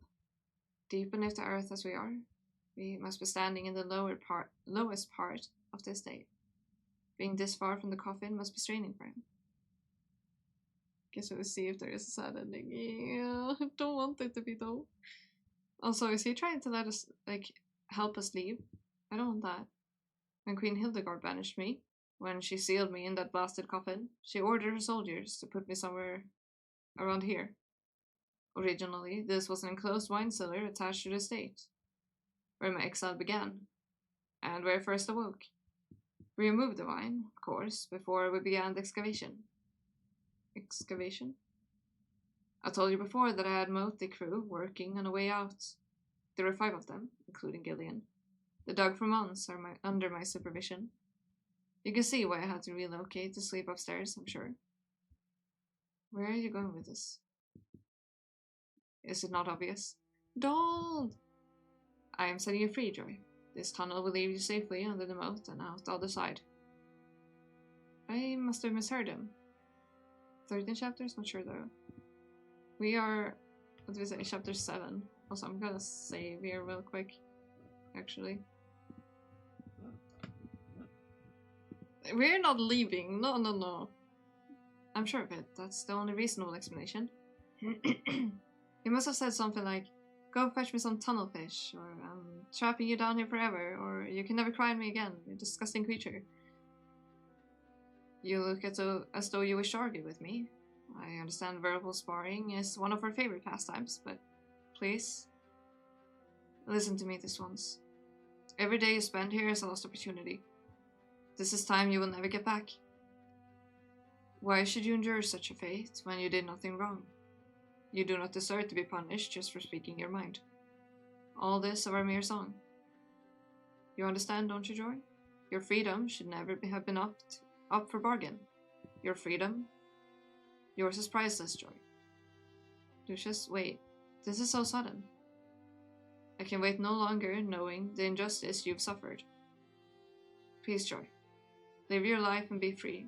A: Deep beneath the earth as we are, we must be standing in the lowest part of the estate. Being this far from the coffin must be straining for him. Guess we'll see if there is a sad ending. Yeah, I don't want it to be though. Also, is he trying to let us, help us leave? I don't want that. When Queen Hildegard banished me, when she sealed me in that blasted coffin, she ordered her soldiers to put me somewhere around here. Originally, this was an enclosed wine cellar attached to the estate, where my exile began, and where I first awoke. We removed the wine, of course, before we began the excavation. Excavation? I told you before that I had motley crew working on a way out. There were 5 of them, including Gillian. They dug for months under my supervision. You can see why I had to relocate to sleep upstairs, I'm sure. Where are you going with this? Is it not obvious? Don't! I am setting you free, Joy. This tunnel will leave you safely under the moat and out the other side. I must have misheard him. 13 chapters? Not sure though. We are, what do we say, chapter 7. Also, I'm gonna save here real quick, actually. We're not leaving. No. I'm sure of it. That's the only reasonable explanation. He must have said something like, go fetch me some tunnel fish, or I'm trapping you down here forever, or you can never cry on me again, you disgusting creature. You look as though you wish to argue with me. I understand verbal sparring is one of our favorite pastimes, but please, listen to me this once. Every day you spend here is a lost opportunity. This is time you will never get back. Why should you endure such a fate when you did nothing wrong? You do not deserve to be punished just for speaking your mind. All this of our mere song. You understand, don't you, Joy? Your freedom should never have been up for bargain. Your freedom, yours is priceless, Joy. Lucius, wait. This is so sudden. I can wait no longer knowing the injustice you've suffered. Please, Joy. Live your life and be free.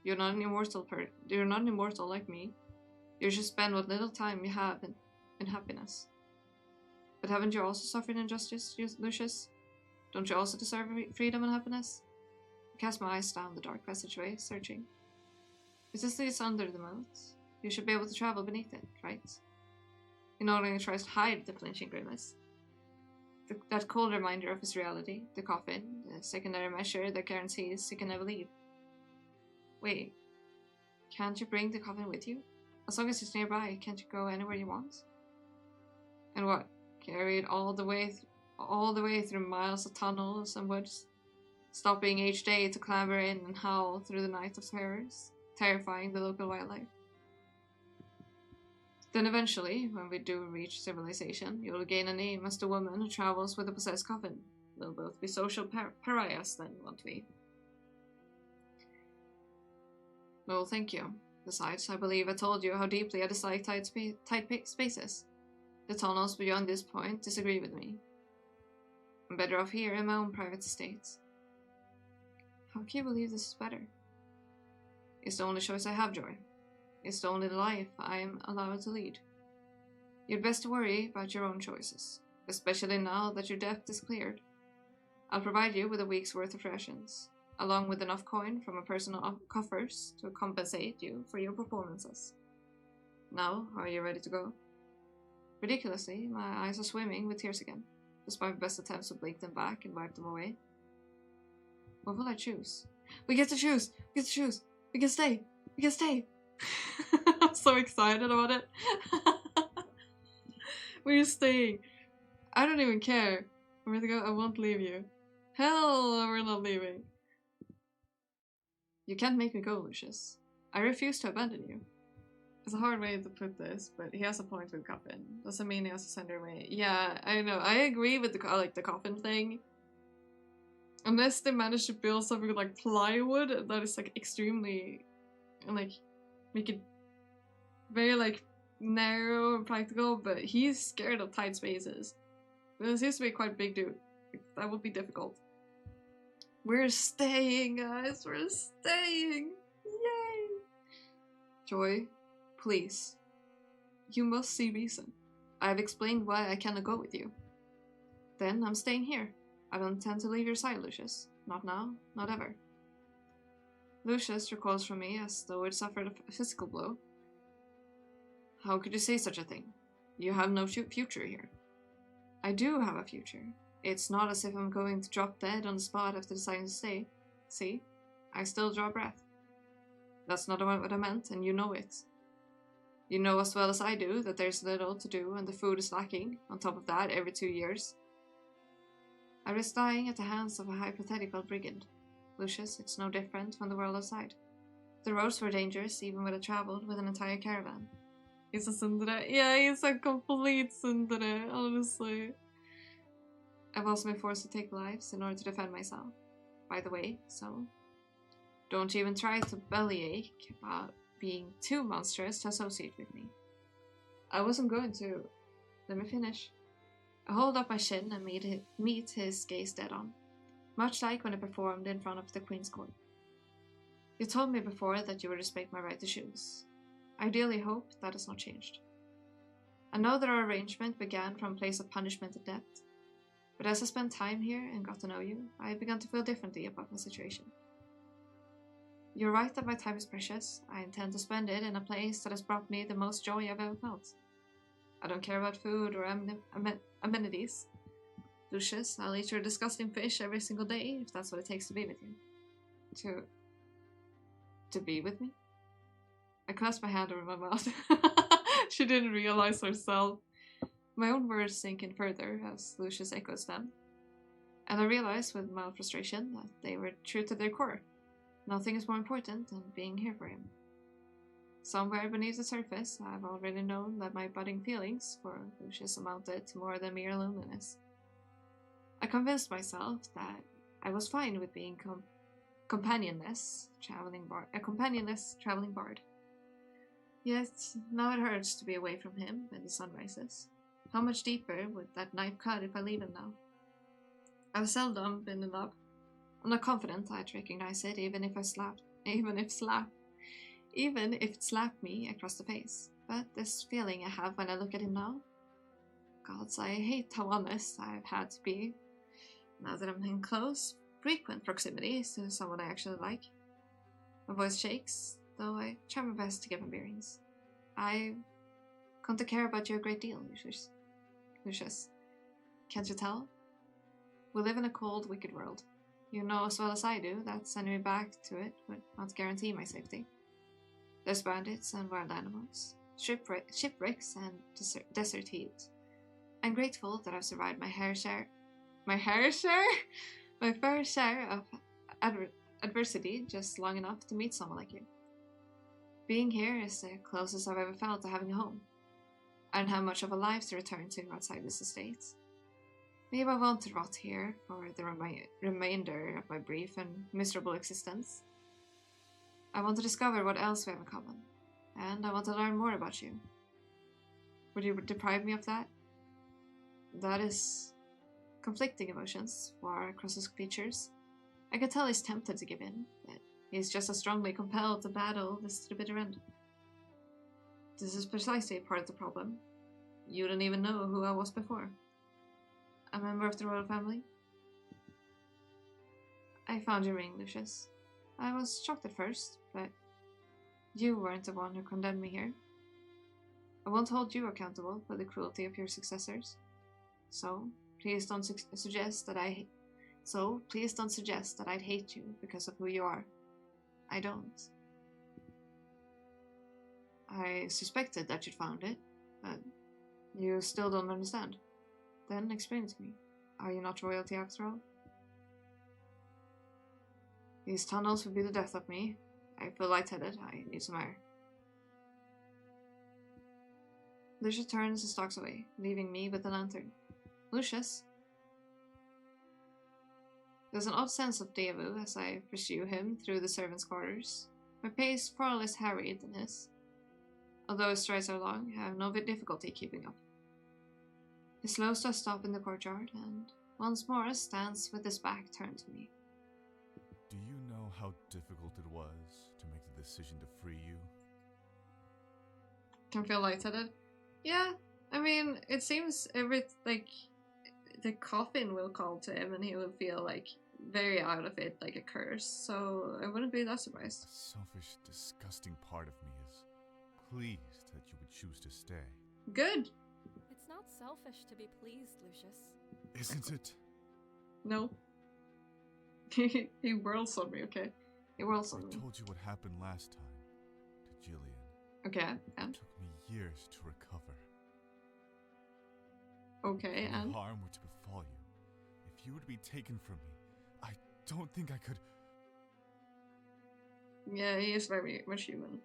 A: You're not an immortal like me. You should spend what little time you have in happiness. But haven't you also suffered injustice, Lucius? Don't you also deserve freedom and happiness? I cast my eyes down the dark passageway, searching. If this leads under the moat, you should be able to travel beneath it, right? He no longer tries to hide the flinching grimace. That cold reminder of his reality, the coffin, the secondary measure that guarantees he can never leave. Wait, can't you bring the coffin with you? As long as it's nearby, can't you go anywhere you want? And what? Carry it all the way through miles of tunnels and woods, stopping each day to clamber in and howl through the night of terrors, terrifying the local wildlife. Then eventually, when we do reach civilization, you will gain a name as the woman who travels with a possessed coffin. We'll both be social pariahs then, won't we? No, thank you. Besides, I believe I told you how deeply I dislike tight spaces. The tunnels beyond this point disagree with me. I'm better off here in my own private estate. How can you believe this is better? It's the only choice I have, Joy. It's the only life I am allowed to lead. You'd best worry about your own choices, especially now that your debt is cleared. I'll provide you with a week's worth of rations, along with enough coin from my personal coffers to compensate you for your performances. Now, are you ready to go? Ridiculously, my eyes are swimming with tears again, despite my best attempts to blink them back and wipe them away. What will I choose? We get to choose! We get to choose! We can stay! We can stay! I'm so excited about it. We're staying. I don't even care. I'm ready to go. I won't leave you. Hell, we're not leaving. You can't make me go, Lucius. I refuse to abandon you. It's a hard way to put this, but he has a point with coffin. Doesn't mean he has to send her away. Yeah, I know. I agree with the the coffin thing. Unless they manage to build something with like plywood that is like extremely, like, make it very like narrow and practical. But he's scared of tight spaces. This seems to be quite big dude. That would be difficult. We're staying, guys. We're staying. Yay! Joy, please. You must see reason. I have explained why I cannot go with you. Then I'm staying here. I don't intend to leave your side, Lucius. Not now, not ever. Lucius recoils from me as though it suffered a physical blow. How could you say such a thing? You have no future here. I do have a future. It's not as if I'm going to drop dead on the spot after deciding to stay. See? I still draw breath. That's not what I meant, and you know it. You know as well as I do that there's little to do and the food is lacking. On top of that, every 2 years. I risk dying at the hands of a hypothetical brigand. Lucius, it's no different from the world outside. The roads were dangerous even when I travelled with an entire caravan. He's a tsundere. Yeah, he's a complete tsundere, honestly. I've also been forced to take lives in order to defend myself. By the way, so don't even try to bellyache about being too monstrous to associate with me. I wasn't going to. Let me finish. I hold up my chin and meet his gaze dead on, much like when I performed in front of the Queen's Court. You told me before that you would respect my right to choose. I dearly hope that has not changed. I know that our arrangement began from a place of punishment and debt, but as I spent time here and got to know you, I have begun to feel differently about my situation. You're right that my time is precious. I intend to spend it in a place that has brought me the most joy I've ever felt. I don't care about food or amenities. Lucius, I'll eat your disgusting fish every single day if that's what it takes to be with you. To be with me? I clasped my hand over my mouth. She didn't realize herself. My own words sink in further as Lucius echoes them. And I realized with mild frustration that they were true to their core. Nothing is more important than being here for him. Somewhere beneath the surface, I've already known that my budding feelings for Lucius amounted to more than mere loneliness. I convinced myself that I was fine with being a companionless traveling bard. Yet, now it hurts to be away from him when the sun rises. How much deeper would that knife cut if I leave him now? I've seldom been in love. I'm not confident I'd recognize it even if it slapped me across the face. But this feeling I have when I look at him now, gods, I hate how honest I've had to be now that I'm in close, frequent proximity to someone I actually like. My voice shakes, though I try my best to get my bearings. I've come to care about you a great deal, Lucius. Can't you tell? We live in a cold, wicked world. You know as well as I do that sending me back to it would not guarantee my safety. There's bandits and wild animals, shipwrecks and desert heat. I'm grateful that I've survived my fair share of adversity just long enough to meet someone like you. Being here is the closest I've ever felt to having a home. I don't have much of a life to return to outside this estate. Maybe I won't rot here for the remainder of my brief and miserable existence. I want to discover what else we have in common, and I want to learn more about you. Would you deprive me of that? That is conflicting emotions for Cross's features. I can tell he's tempted to give in, but he's just as strongly compelled to battle this to the bitter end. This is precisely part of the problem. You don't even know who I was before. A member of the royal family? I found your ring, Lucius. I was shocked at first, but you weren't the one who condemned me here. I won't hold you accountable for the cruelty of your successors. So please don't suggest that I'd hate you because of who you are. I don't. I suspected that you'd found it, but you still don't understand. Then explain it to me. Are you not royalty after all? These tunnels would be the death of me. I feel lightheaded. I need some air. Lucius turns and stalks away, leaving me with the lantern. Lucius? There's an odd sense of deja vu as I pursue him through the servants' quarters. My pace far less harried than his. Although his strides are long, I have no difficulty keeping up. He slows to a stop in the courtyard and once more stands with his back turned to me.
B: Do you know how difficult it was to make the decision to free you?
A: Can feel lightheaded. Yeah, I mean, it seems the coffin will call to him and he will feel like very out of it, like a curse, so I wouldn't be that surprised.
B: The selfish, disgusting part of me is pleased that you would choose to stay.
A: Good!
C: It's not selfish to be pleased, Lucius.
B: Isn't it?
A: No. He whirls on me, okay? He whirls on
B: I
A: me.
B: told you what happened last time to Jillian.
A: Okay, and?
B: It took me years to recover.
A: Okay,
B: If
A: and?
B: harm were to befall you, if you were to be taken from me, I don't think I could...
A: Yeah, he is very much human.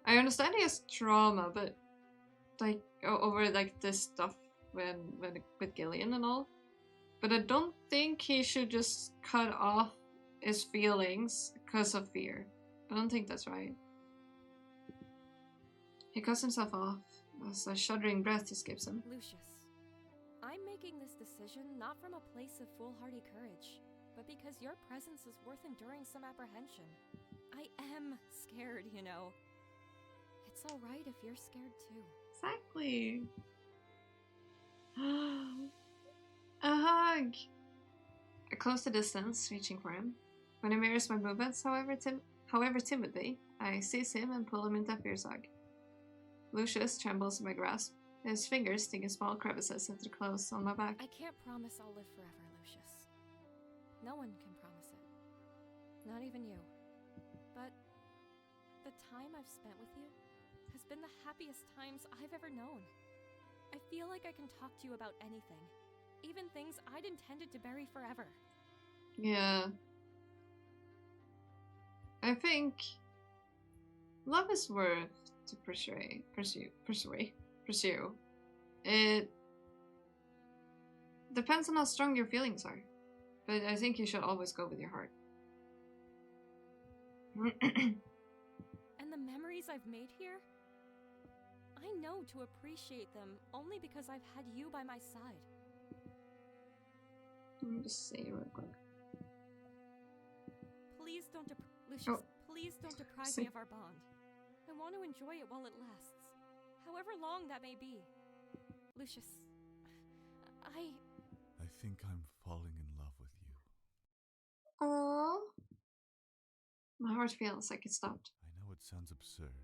A: I understand he has trauma, but like over like this stuff when with Gillian and all. But I don't think he should just cut off his feelings because of fear. I don't think that's right. He cuts himself off as a shuddering breath escapes him.
C: Lucius, I'm making this decision not from a place of foolhardy courage, but because your presence is worth enduring some apprehension. I am scared, you know. It's alright if you're scared too.
A: Exactly. A hug! I close the distance, reaching for him. When he mirrors my movements, however timidly, I seize him and pull him into a fierce hug. Lucius trembles in my grasp. His fingers sting in small crevices at the clothes on my back.
C: I can't promise I'll live forever, Lucius. No one can promise it. Not even you. But the time I've spent with you has been the happiest times I've ever known. I feel like I can talk to you about anything. Even things I'd intended to bury forever.
A: Yeah. I think love is worth to pursue. It depends on how strong your feelings are. But I think you should always go with your heart.
C: And the memories I've made here? I know to appreciate them only because I've had you by my side.
A: Let me just say real quick.
C: Please don't Lucius,
A: Oh.
C: please don't deprive
A: See.
C: me of our bond. I want to enjoy it while it lasts. However long that may be. Lucius, I
B: think I'm falling in love with you.
A: Aww. My heart feels like it stopped.
B: I know it sounds absurd.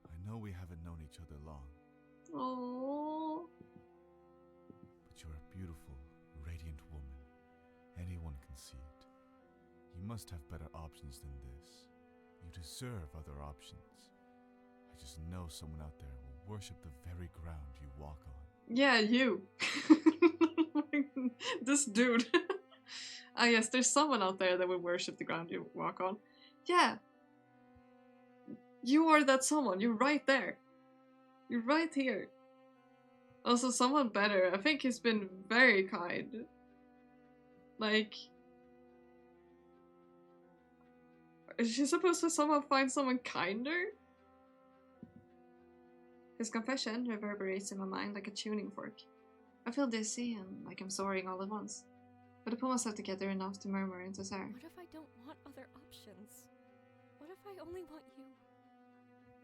B: I know we haven't known each other long.
A: Aww.
B: But you're a beautiful, radiant woman. Anyone can see it. You must have better options than this. You deserve other options. I just know someone out there will worship the very ground you walk on.
A: Yeah, you. This dude. I guess there's someone out there that would worship the ground you walk on. Yeah. You are that someone. You're right there. You're right here. Also, someone better. I think he's been very kind. Like, is she supposed to somehow find someone kinder? His confession reverberates in my mind like a tuning fork. I feel dizzy and like I'm soaring all at once. But I pull myself together enough to murmur into his ear.
C: What if I don't want other options? What if I only want you?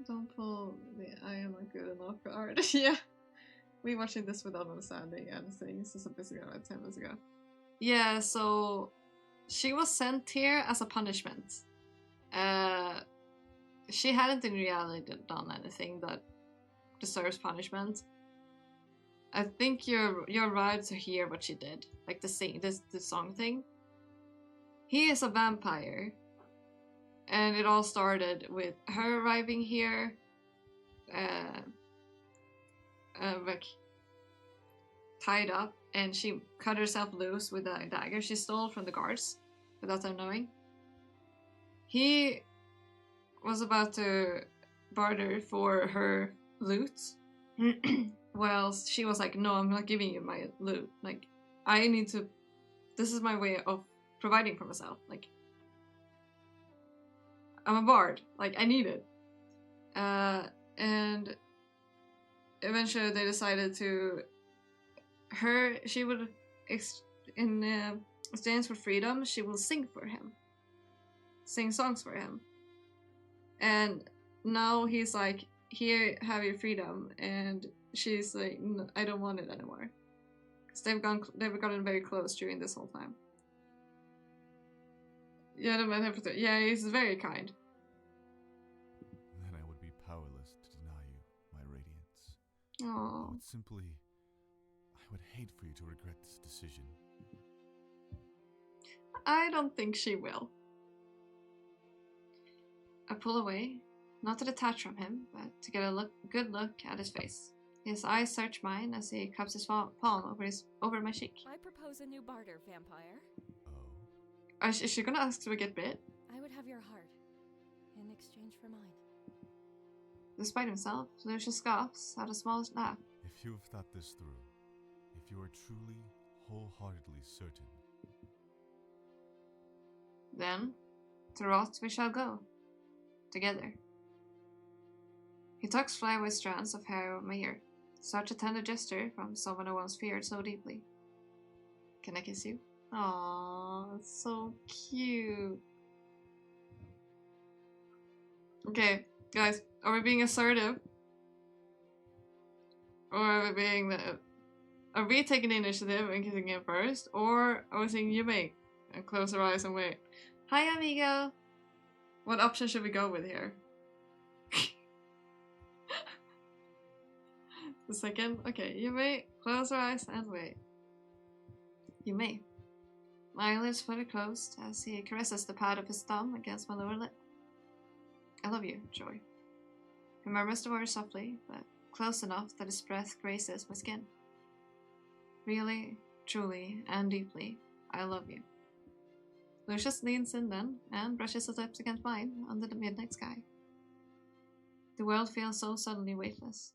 A: Don't pull the I am not good enough card. Yeah. We watching this without understanding anything since a bit ago, like 10 minutes ago. Yeah, so she was sent here as a punishment. She hadn't in reality done anything that deserves punishment. I think you're right to hear what she did, like the song thing. He is a vampire, and it all started with her arriving here, like tied up, and she cut herself loose with a dagger she stole from the guards without them knowing. He was about to barter for her loot, Well, she was like, no, I'm not giving you my loot. Like, I need to. This is my way of providing for myself. Like, I'm a bard. Like, I need it. And eventually they decided to. She would. In exchange for freedom, she will sing for him. Sing songs for him. And now he's like, here, have your freedom. And she's like, no, I don't want it anymore. Because they've gotten very close during this whole time. Yeah, yeah, he's very kind.
B: Then I would be powerless to deny you my radiance.
A: Aww.
B: I would hate for you to regret this decision.
A: I don't think she will. I pull away, not to detach from him, but to get a good look at his face. His eyes search mine as he cups his palm over my cheek.
C: I propose a new barter, vampire.
B: Oh?
A: Is she gonna ask to get bit?
C: I would have your heart in exchange for mine.
A: Despite himself, Lucius scoffs at a small laugh.
B: If you have thought this through, if you are truly, wholeheartedly certain,
A: then to Roth we shall go. Together. He tucks flyaway strands of hair over my ear. Such a tender gesture from someone I once feared so deeply. Can I kiss you? Aww, that's so cute. Okay, guys, are we being assertive? Or are we taking the initiative and kissing him first? Or are we saying you may? And close our eyes and wait. Hi, amigo! What option should we go with here? The second? Okay, you may. Close your eyes and wait. You may. My eyelids fully closed as he caresses the pad of his thumb against my lower lip. I love you, Joy. He murmurs the word softly, but close enough that his breath grazes my skin. Really, truly, and deeply, I love you. Lucius leans in then, and brushes his lips against mine under the midnight sky. The world feels so suddenly weightless.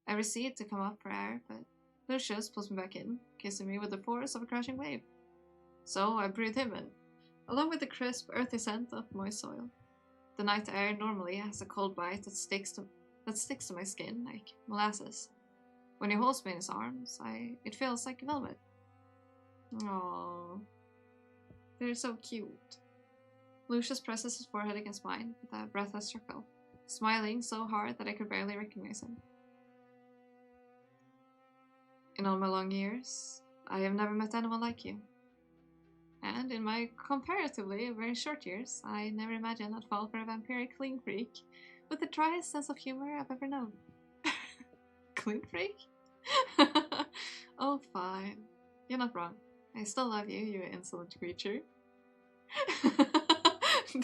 A: I recede to come up for air, but Lucius pulls me back in, kissing me with the force of a crashing wave. So I breathe him in, along with the crisp, earthy scent of moist soil. The night air normally has a cold bite that sticks to my skin like molasses. When he holds me in his arms, it feels like velvet. Aww. They're so cute. Lucius presses his forehead against mine with a breathless chuckle, smiling so hard that I could barely recognize him. In all my long years, I have never met anyone like you. And in my comparatively very short years, I never imagined I'd fall for a vampiric clean freak with the driest sense of humor I've ever known. Clean freak? Oh, fine. You're not wrong. I still love you, you insolent creature.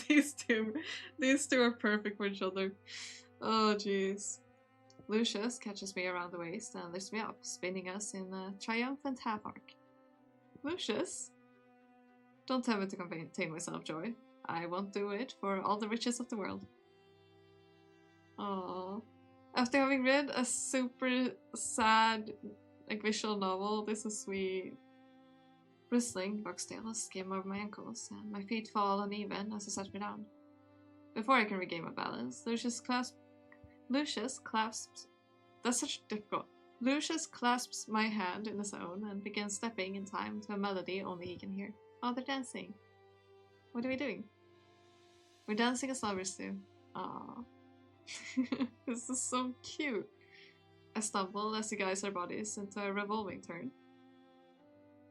A: These two are perfect for each other. Oh, jeez. Lucius catches me around the waist and lifts me up, spinning us in a triumphant half arc. Lucius? Don't tell me to contain myself, Joy. I won't do it for all the riches of the world. Aww. After having read a super sad, visual novel, this is sweet. Bristling bucktails skim over my ankles, and my feet fall uneven as he sets me down. Before I can regain my balance, Lucius clasps. That's such difficult. Lucius clasps my hand in his own and begins stepping in time to a melody only he can hear. Oh, they're dancing. What are we doing? We're dancing as lovers do. Aww. This is so cute. I stumble as he guides our bodies into a revolving turn.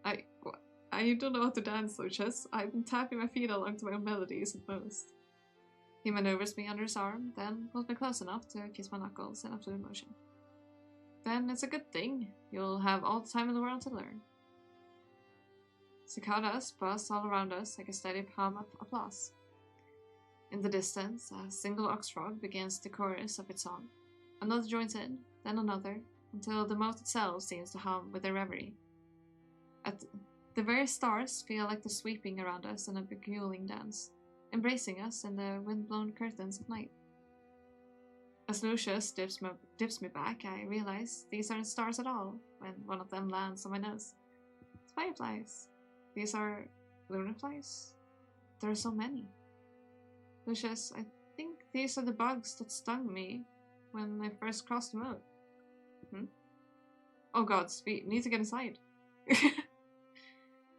A: I don't know how to dance, Lucius. I've been tapping my feet along to my own melodies at most. He maneuvers me under his arm, then pulls me close enough to kiss my knuckles in absolute motion. Then it's a good thing. You'll have all the time in the world to learn. Cicadas buzz all around us like a steady hum of applause. In the distance, a single ox frog begins the chorus of its song. Another joins in, then another, until the moat itself seems to hum with their reverie. The very stars feel like they're sweeping around us in a beguiling dance, embracing us in the wind-blown curtains of night. As Lucius dips me back, I realize these aren't stars at all when one of them lands on my nose. It's fireflies. These are lunar flies. There are so many. Lucius, I think these are the bugs that stung me when I first crossed the moon. Oh god, we need to get inside.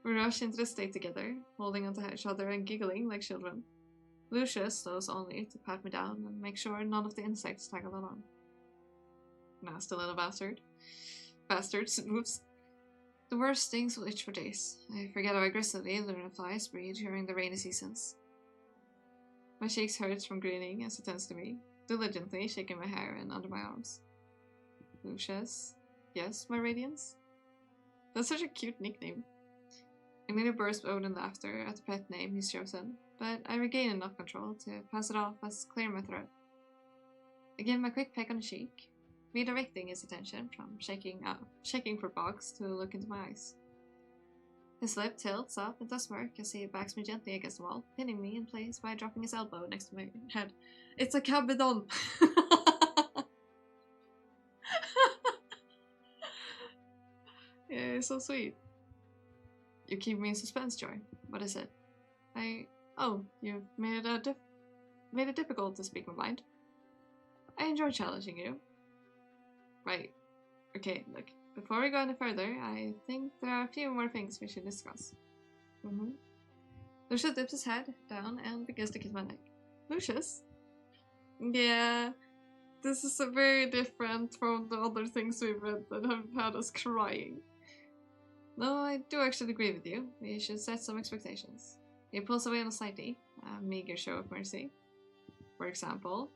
A: We rush into the stake together, holding onto each other and giggling like children. Lucius slows only to pat me down and make sure none of the insects tag along. Nasty little bastard. Bastards, whoops. The worst things will itch for days. I forget how aggressively lunar flies breed during the rainy seasons. My cheeks hurt from grinning as he turns to me, diligently shaking my hair and under my arms. Lucius? Yes, my radiance? That's such a cute nickname. I nearly burst out in laughter at the pet name he's chosen, but I regain enough control to pass it off as clear my throat. I give him a quick peck on the cheek, redirecting his attention from shaking for bugs to look into my eyes. His lip tilts up into a smirk as he backs me gently against the wall, pinning me in place by dropping his elbow next to my head. It's a cabidon! Yeah, it's so sweet. You keep me in suspense, Joy. What is it? Oh, you've made it difficult to speak my mind. I enjoy challenging you. Right. Okay, look. Before we go any further, I think there are a few more things we should discuss. Lucius dips his head down and begins to kiss my neck. Lucius? Yeah, this is very different from the other things we've read that have had us crying. No, I do actually agree with you. We should set some expectations. He pulls away on a slightly, a meager show of mercy. For example,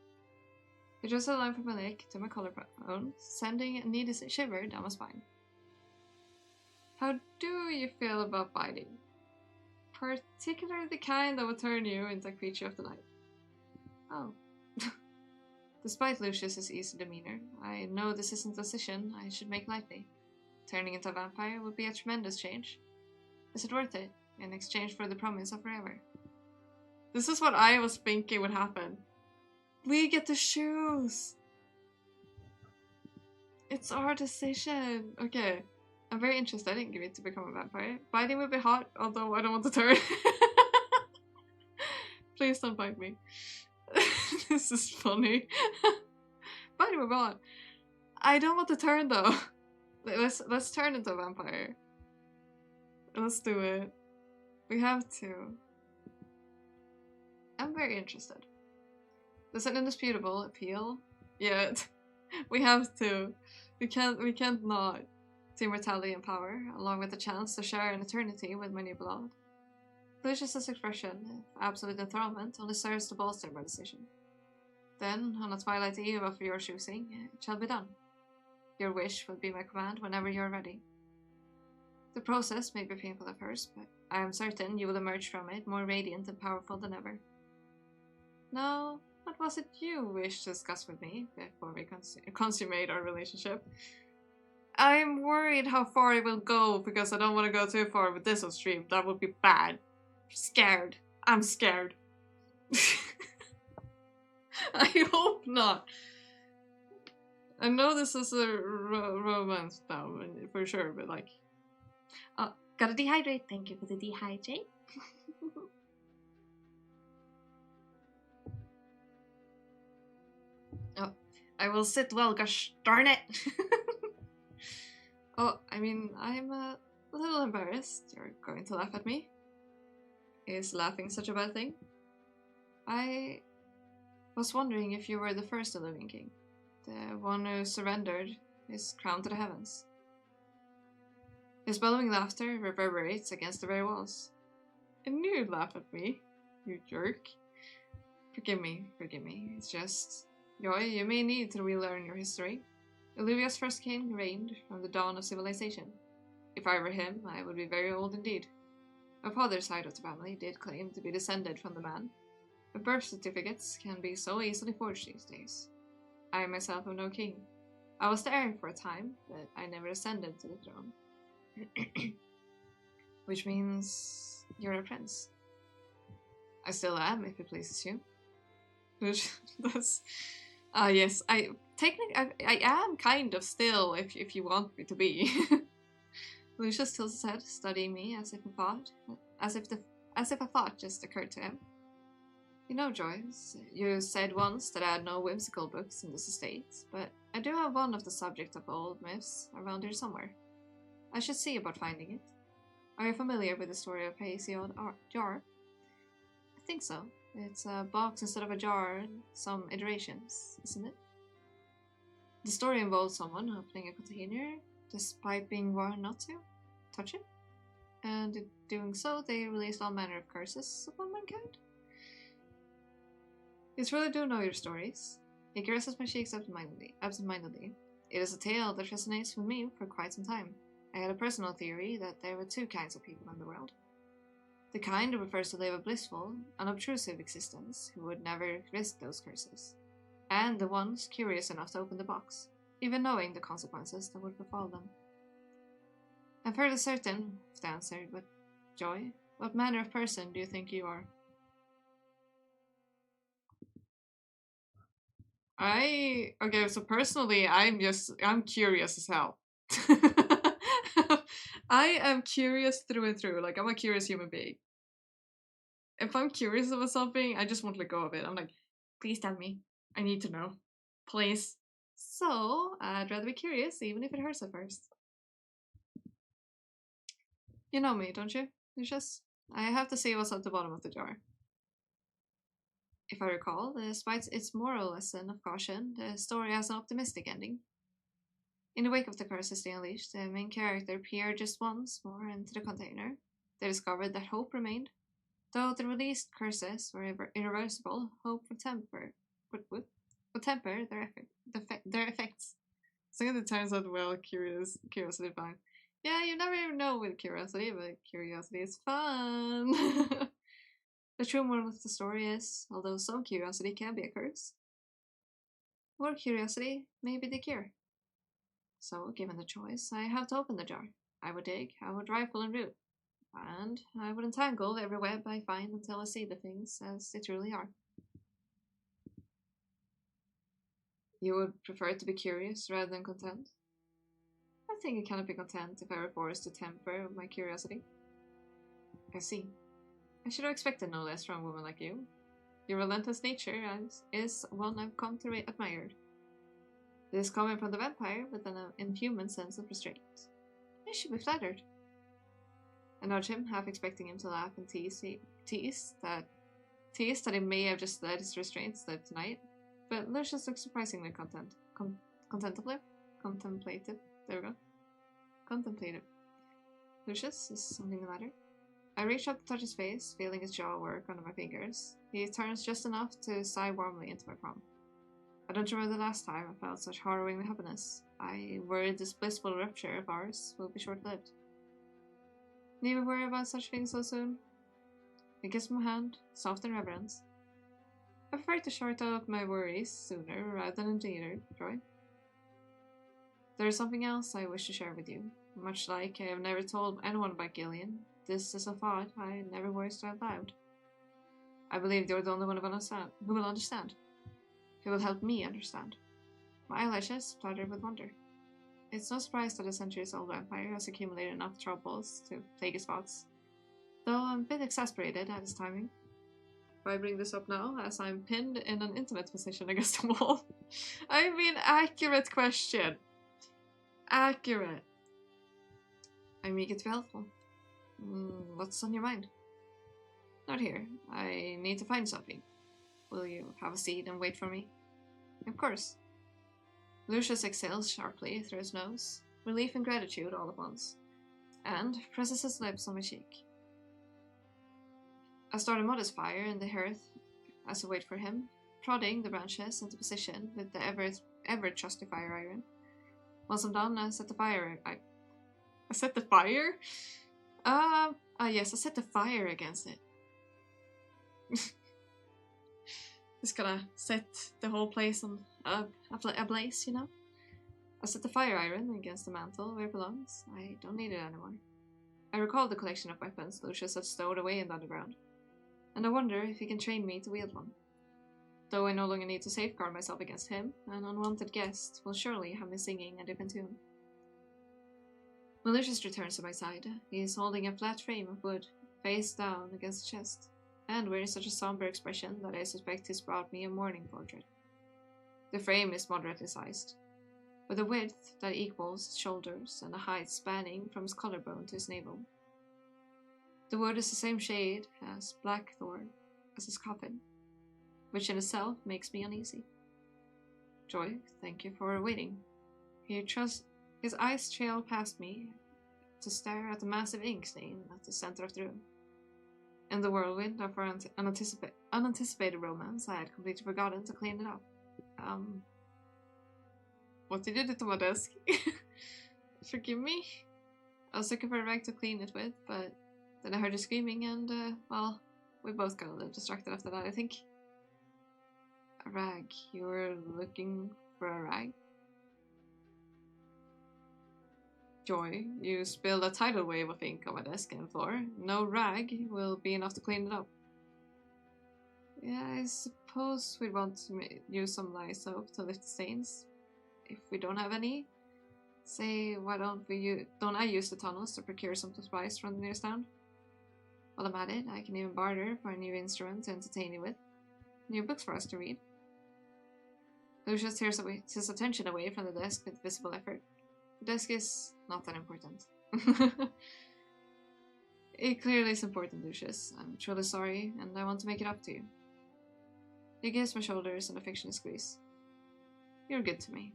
A: he draws a line from my neck to my collarbone, sending a needly shiver down my spine. How do you feel about biting? Particularly the kind that would turn you into a creature of the night. Oh. Despite Lucius's easy demeanor, I know this isn't a decision I should make lightly. Turning into a vampire would be a tremendous change. Is it worth it, in exchange for the promise of forever? This is what I was thinking would happen. We get to choose! It's our decision! Okay, I'm very interested in giving to become a vampire. Biting would be hot, although I don't want to turn. Please don't bite me. This is funny. Biting would be hot. I don't want to turn though. Let's turn into a vampire. Let's do it. We have to. I'm very interested. There's an indisputable appeal. Yeah, we have to. We can't not. To immortality and power, along with the chance to share an eternity with my new beloved. Lucius's expression of absolute enthrallment only serves to bolster my decision. Then, on a twilight eve of your choosing, it shall be done. Your wish will be my command whenever you are ready. The process may be painful at first, but I am certain you will emerge from it more radiant and powerful than ever. Now, what was it you wished to discuss with me before we consummate our relationship? I'm worried how far it will go because I don't want to go too far with this on stream. That would be bad. Scared. I'm scared. I hope not. I know this is a romance now, for sure, but like... Oh, gotta dehydrate. Thank you for the dehydrate. Oh, I will sit well, gosh darn it. Oh, I mean, I'm a little embarrassed. You're going to laugh at me? Is laughing such a bad thing? I was wondering if you were the first living king. The one who surrendered his crown to the heavens. His bellowing laughter reverberates against the very walls. I knew you'd laugh at me, you jerk. Forgive me. It's just... Joy, you may need to relearn your history. Illuvia's first king reigned from the dawn of civilization. If I were him, I would be very old indeed. My father's side of the family did claim to be descended from the man, but birth certificates can be so easily forged these days. I myself am no king. I was the heir for a time, but I never ascended to the throne. Which means you're a prince. I still am, if it pleases you. Yes, I am kind of still, if you want me to be. Lucius tilts his head, studying me as if a thought just occurred to him. You know, Joyce, you said once that I had no whimsical books in this estate, but I do have one of the subject of old myths around here somewhere. I should see about finding it. Are you familiar with the story of Hesiod jar? I think so. It's a box instead of a jar, some iterations, isn't it? The story involves someone opening a container, despite being warned not to touch it, and in doing so, they released all manner of curses upon mankind. You truly do know your stories. He caresses my cheeks absentmindedly. It is a tale that resonates with me for quite some time. I had a personal theory that there were two kinds of people in the world. The kind who prefers to live a blissful, unobtrusive existence, who would never risk those curses. And the ones curious enough to open the box, even knowing the consequences that would befall them. I'm fairly certain of the answer, but Joy, what manner of person do you think you are? Okay, so personally, I'm curious as hell. I am curious through and through. Like, I'm a curious human being. If I'm curious about something, I just won't let go of it. I'm like, please tell me. I need to know. Please. So, I'd rather be curious, even if it hurts at first. You know me, don't you? I have to see what's at the bottom of the jar. If I recall, despite its moral lesson of caution, the story has an optimistic ending. In the wake of the curses they unleashed, the main character peered just once more into the container. They discovered that hope remained. Though the released curses were irreversible, hope would temper their effects. So it turns out well, curiosity fine. Yeah, you never even know with curiosity, but curiosity is fun. The true moral of the story is, although some curiosity can be a curse, more curiosity may be the cure. So, given the choice, I have to open the jar. I would dig, I would rifle and root, and I would entangle every web I find until I see the things as they truly are. You would prefer to be curious rather than content? I think I cannot be content if I were forced to temper my curiosity. I see. I should have expected no less from a woman like you. Your relentless nature is one I've come to admire. It is coming from the vampire with an inhuman sense of restraint. I should be flattered. I nudge him, half expecting him to laugh and tease that he may have just let his restraint slip tonight. But Lucius looks surprisingly contemplative. There we go. Contemplative. Lucius, is something the matter? I reach up to touch his face, feeling his jaw work under my fingers. He turns just enough to sigh warmly into my palm. I don't remember the last time I felt such harrowing happiness. I worry this blissful rupture of ours will be short-lived. Need we worry about such things so soon? I kiss my hand, soft in reverence. I prefer to short out my worries sooner rather than later, Troy. There is something else I wish to share with you. Much like I have never told anyone about Gillian, this is a thought I never voiced out loud. I believe you're the only one who will understand. Who will help me understand. My eyelashes fluttered with wonder. It's no surprise that a centuries-old vampire has accumulated enough troubles to plague his thoughts, though I'm a bit exasperated at his timing. Why bring this up now, as I'm pinned in an intimate position against the wall? I mean, accurate question. Accurate. I'm eager to be helpful. What's on your mind? Not here. I need to find something. Will you have a seat and wait for me? Of course. Lucius exhales sharply through his nose, relief and gratitude all at once, and presses his lips on my cheek. I start a modest fire in the hearth as I wait for him, prodding the branches into position with the ever trusty fire iron. Once I'm done, I set the fire. I set the fire? Yes, I set the fire against it. Just gonna set the whole place on ablaze, you know? I set the fire iron against the mantle where it belongs. I don't need it anymore. I recall the collection of weapons Lucius had stowed away in the underground, and I wonder if he can train me to wield one. though I no longer need to safeguard myself against him, an unwanted guest will surely have me singing a different tune. Malicious returns to my side. He is holding a flat frame of wood, face down against the chest, and wearing such a somber expression that I suspect he's brought me a mourning portrait. The frame is moderately sized, with a width that equals his shoulders and a height spanning from his collarbone to his navel. The wood is the same shade as blackthorn as his coffin, which in itself makes me uneasy. Joy, thank you for waiting. His eyes trail past me to stare at the massive ink stain at the center of the room. In the whirlwind of our unanticipated romance, I had completely forgotten to clean it up. What did you do to my desk? Forgive me? I was looking for a rag to clean it with, but then I heard you screaming and, well, we both got a little distracted after that, I think. A rag. You were looking for a rag? Joy, you spilled a tidal wave of ink on my desk and floor. No rag will be enough to clean it up. Yeah, I suppose we'd want to use some lye soap to lift the stains. If we don't have any, say, why don't I use the tunnels to procure some supplies from the nearest town? While I'm at it, I can even barter for a new instrument to entertain you with. New books for us to read. Lucius tears his attention away from the desk with visible effort. The desk is not that important. It clearly is important, Lucius. I'm truly sorry, and I want to make it up to you. He gives my shoulders an affectionate squeeze. You're good to me.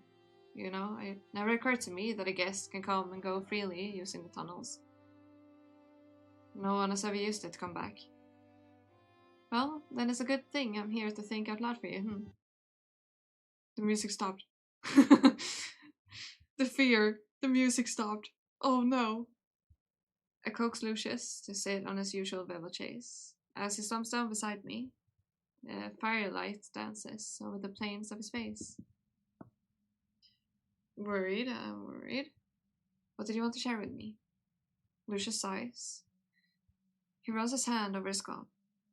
A: You know, it never occurred to me that a guest can come and go freely using the tunnels. No one has ever used it to come back. Well, then it's a good thing I'm here to think out loud for you, The music stopped. The fear. The music stopped. Oh no. I coax Lucius to sit on his usual velvet chaise. As he slumps down beside me, firelight dances over the planes of his face. Worried, I'm worried. What did you want to share with me? Lucius sighs. He runs his hand over his scalp,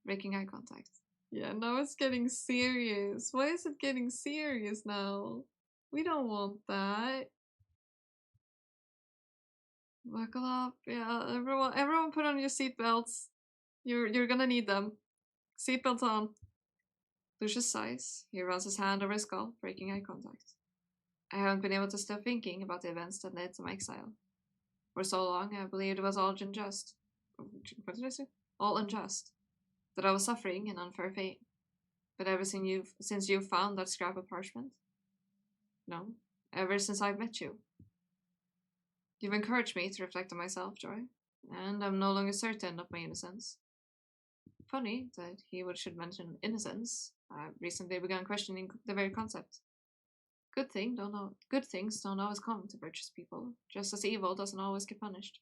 A: breaking eye contact. Yeah, now it's getting serious. Why is it getting serious now? We don't want that. Buckle up. Yeah, everyone put on your seatbelts. You're gonna need them. Seatbelts on. Lucius sighs. He runs his hand over his scalp, breaking eye contact. I haven't been able to stop thinking about the events that led to my exile. For so long, I believed it was all unjust. What did I say? All unjust. That I was suffering an unfair fate. But ever since you've found that scrap of parchment? No. Ever since I've met you. You've encouraged me to reflect on myself, Joy, and I'm no longer certain of my innocence. Funny that he should mention innocence. I've recently begun questioning the very concept. Good things don't always come to virtuous people, just as evil doesn't always get punished.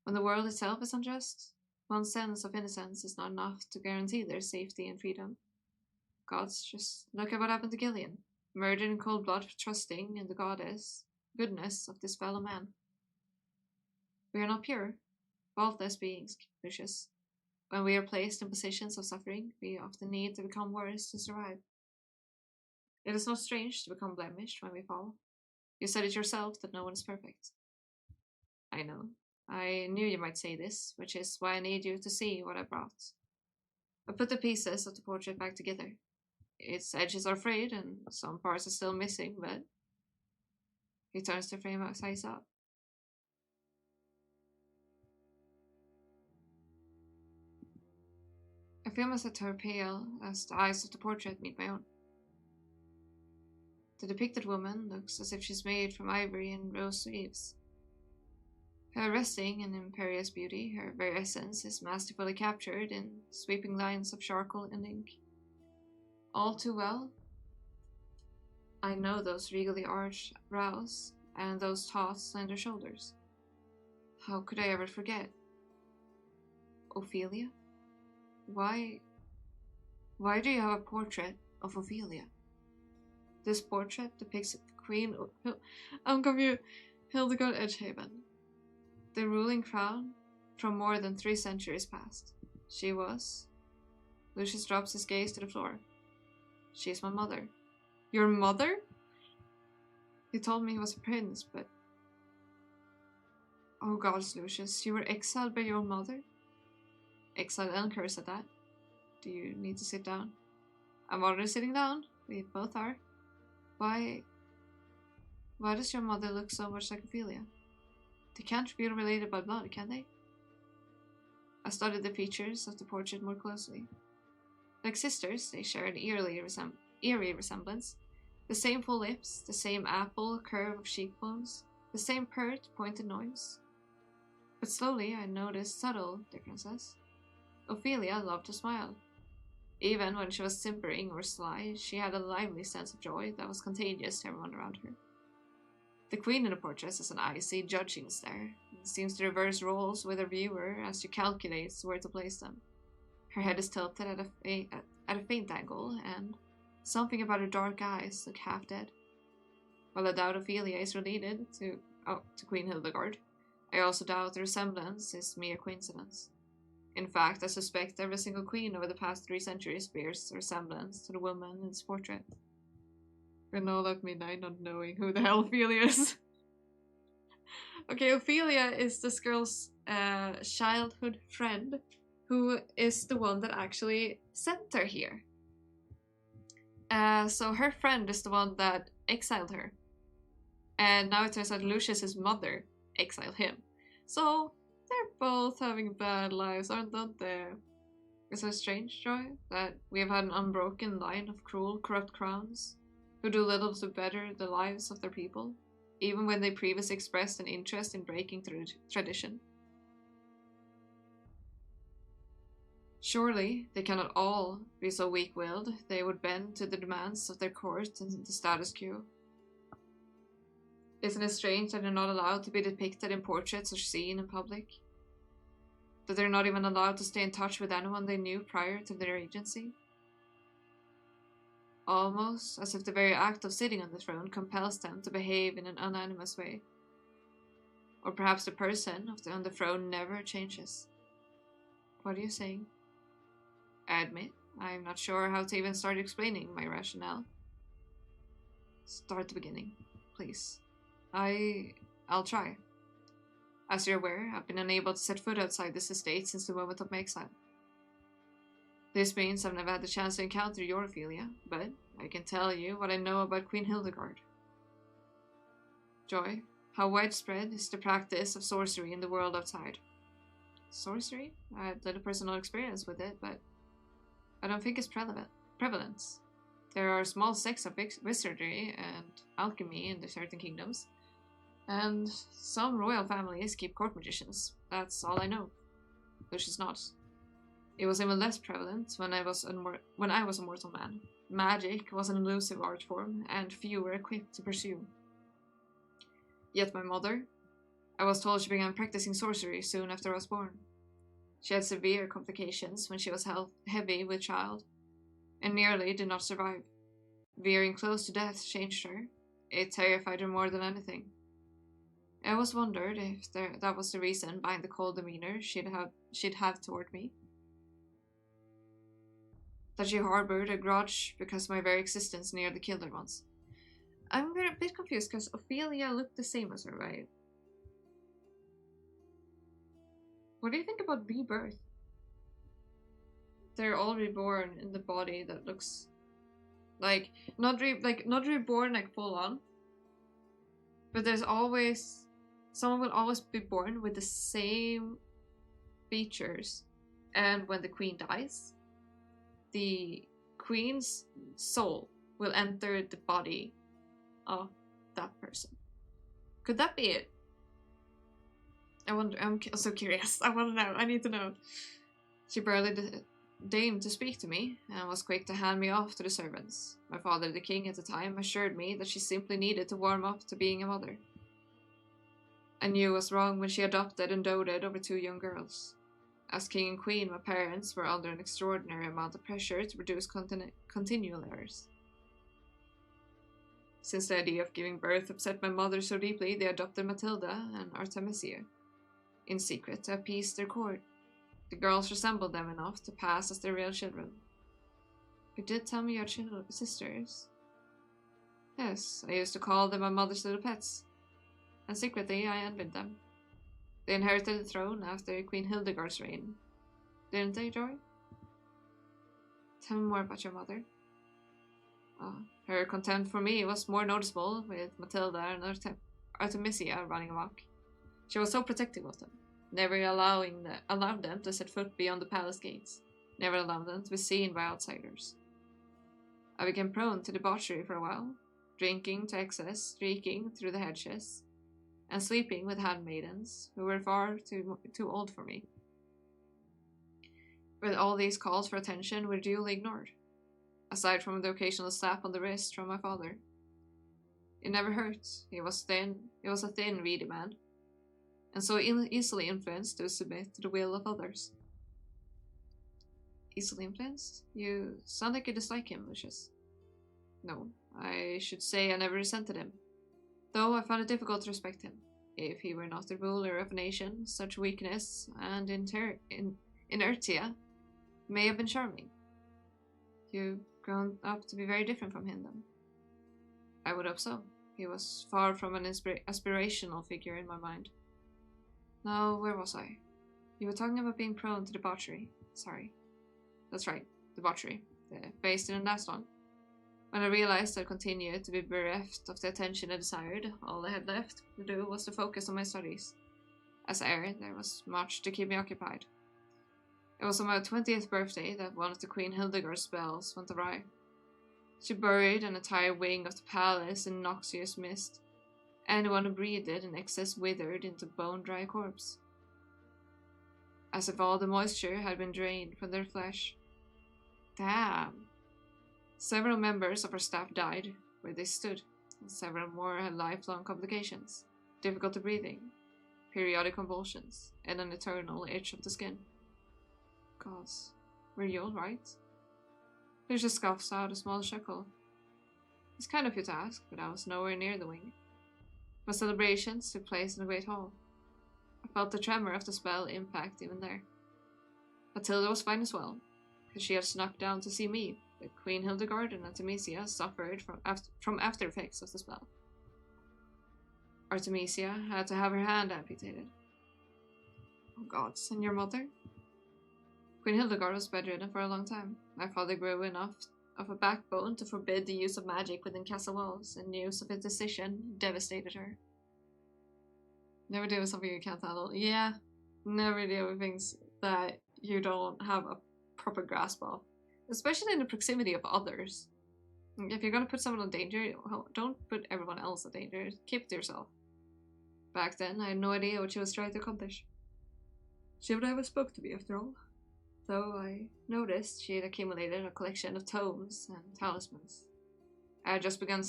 A: When the world itself is unjust, one's sense of innocence is not enough to guarantee their safety and freedom. Gods, just look at what happened to Gillian, murdered in cold blood for trusting in the goodness of this fellow man. We are not pure, faultless beings, Lucius. When we are placed in positions of suffering, we often need to become worse to survive. It is not strange to become blemished when we fall. You said it yourself that no one is perfect. I know. I knew you might say this, which is why I need you to see what I brought. I put the pieces of the portrait back together. Its edges are frayed and some parts are still missing, but he turns the frame size up. I feel myself turn pale as the eyes of the portrait meet my own. The depicted woman looks as if she's made from ivory and rose leaves. Her resting and imperious beauty, her very essence, is masterfully captured in sweeping lines of charcoal and ink. All too well, I know those regally arched brows and those taut, slender shoulders. How could I ever forget? Ophelia? Why do you have a portrait of Ophelia? This portrait depicts Queen I'm confused. Hildegard Edgehaven, the ruling crown from more than 3 centuries past. She was... Lucius drops his gaze to the floor. She is my mother. Your mother? He told me he was a prince, but... Oh gods, Lucius, you were exiled by your mother? Exiled and cursed at that. Do you need to sit down? I'm already sitting down. We both are. Why does your mother look so much like Ophelia? They can't be related by blood, can they? I studied the features of the portrait more closely. Like sisters, they share an eerie resemblance. The same full lips, the same apple curve of cheekbones, the same pert, pointed nose. But slowly I noticed subtle differences. Ophelia loved to smile. Even when she was simpering or sly, she had a lively sense of joy that was contagious to everyone around her. The queen in the portrait is an icy, judging stare, and seems to reverse roles with her viewer as she calculates where to place them. Her head is tilted at a faint angle, and something about her dark eyes look half dead. While I doubt Ophelia is related to Queen Hildegard, I also doubt the resemblance is mere coincidence. In fact, I suspect every single queen over the past 3 centuries bears a resemblance to the woman in this portrait. We're all at midnight not knowing who the hell Ophelia is. Okay, Ophelia is this girl's childhood friend who is the one that actually sent her here. So her friend is the one that exiled her. And now it turns out Lucius's mother exiled him. So they're both having bad lives, aren't they? Is it strange, Joy, that we have had an unbroken line of cruel, corrupt crowns who do little to better the lives of their people, even when they previously expressed an interest in breaking tradition? Surely they cannot all be so weak-willed they would bend to the demands of their court and the status quo. Isn't it strange that they're not allowed to be depicted in portraits or seen in public? That they're not even allowed to stay in touch with anyone they knew prior to their agency? Almost as if the very act of sitting on the throne compels them to behave in an unanimous way. Or perhaps the person on the throne never changes. What are you saying? I admit, I'm not sure how to even start explaining my rationale. Start at the beginning, please. I'll try. As you're aware, I've been unable to set foot outside this estate since the moment of my exile. This means I've never had the chance to encounter your Ophelia, but I can tell you what I know about Queen Hildegard. Joy, how widespread is the practice of sorcery in the world outside? Sorcery? I had little personal experience with it, but I don't think it's prevalent. There are small sects of wizardry and alchemy in the certain kingdoms, and some royal families keep court magicians. That's all I know. Which is not. It was even less prevalent when I was a mortal man. Magic was an elusive art form, and few were equipped to pursue. Yet my mother, I was told she began practicing sorcery soon after I was born. She had severe complications when she was heavy with child, and nearly did not survive. Veering close to death changed her. It terrified her more than anything. I always wondered if that was the reason behind the cold demeanor she'd have toward me. That she harbored a grudge because my very existence nearly killed her once. I'm a bit confused because Ophelia looked the same as her, right? What do you think about rebirth? They're all reborn in the body that looks like not reborn like full on, but there's always someone will always be born with the same features, and when the queen dies, the queen's soul will enter the body of that person. Could that be it? I wonder. I'm so curious. I want to know. I need to know. She barely deigned to speak to me and was quick to hand me off to the servants. My father, the king at the time, assured me that she simply needed to warm up to being a mother. I knew I was wrong when she adopted and doted over 2 young girls. As king and queen, my parents were under an extraordinary amount of pressure to produce continual heirs. Since the idea of giving birth upset my mother so deeply, they adopted Matilda and Artemisia, in secret to appease their court. The girls resembled them enough to pass as their real children. You did tell me your sisters. Yes, I used to call them my mother's little pets. And secretly I envied them. They inherited the throne after Queen Hildegard's reign. Didn't they, Joy? Tell me more about your mother. Her contempt for me was more noticeable with Matilda and Artemisia running amok. She was so protective of them, never allowed them to set foot beyond the palace gates, never allowed them to be seen by outsiders. I became prone to debauchery for a while, drinking to excess, streaking through the hedges, and sleeping with handmaidens who were far too old for me. But all these calls for attention were duly ignored, aside from the occasional slap on the wrist from my father. It never hurt. He was a thin, reedy man, and so easily influenced to submit to the will of others. Easily influenced? You sound like you dislike him, Lucius. No, I should say I never resented him, though I found it difficult to respect him. If he were not the ruler of a nation, such weakness and inertia may have been charming. You've grown up to be very different from him, then. I would hope so. He was far from an aspirational figure in my mind. Now, where was I? You were talking about being prone to debauchery. Sorry. That's right, debauchery. Based in the last one. When I realized I'd continued to be bereft of the attention I desired, all I had left to do was to focus on my studies. As heir, there was much to keep me occupied. It was on my 20th birthday that one of the Queen Hildegard's spells went awry. She buried an entire wing of the palace in noxious mist. Anyone who breathed it in excess withered into bone-dry corpse, as if all the moisture had been drained from their flesh. Damn. Several members of her staff died where they stood, and several more had lifelong complications, difficulty breathing, periodic convulsions, and an eternal itch of the skin. Gods, were you alright? Lucius scoffs out a small chuckle. It's kind of you to ask, but I was nowhere near the wing. My celebrations took place in the Great Hall. I felt the tremor of the spell impact even there. Matilda was fine as well, because she had snuck down to see me, but Queen Hildegard and Artemisia suffered from after effects of the spell. Artemisia had to have her hand amputated. Oh gods, and your mother? Queen Hildegard was bedridden for a long time. My father grew enough of a backbone to forbid the use of magic within castle walls, and news of his decision devastated her. Never deal with something you can't handle. Yeah, never deal with things that you don't have a proper grasp of, especially in the proximity of others. If you're gonna put someone in danger, don't put everyone else in danger. Keep it to yourself. Back then, I had no idea what she was trying to accomplish. She would never spoke to me after all. Though I noticed she had accumulated a collection of tomes and talismans. I had just begun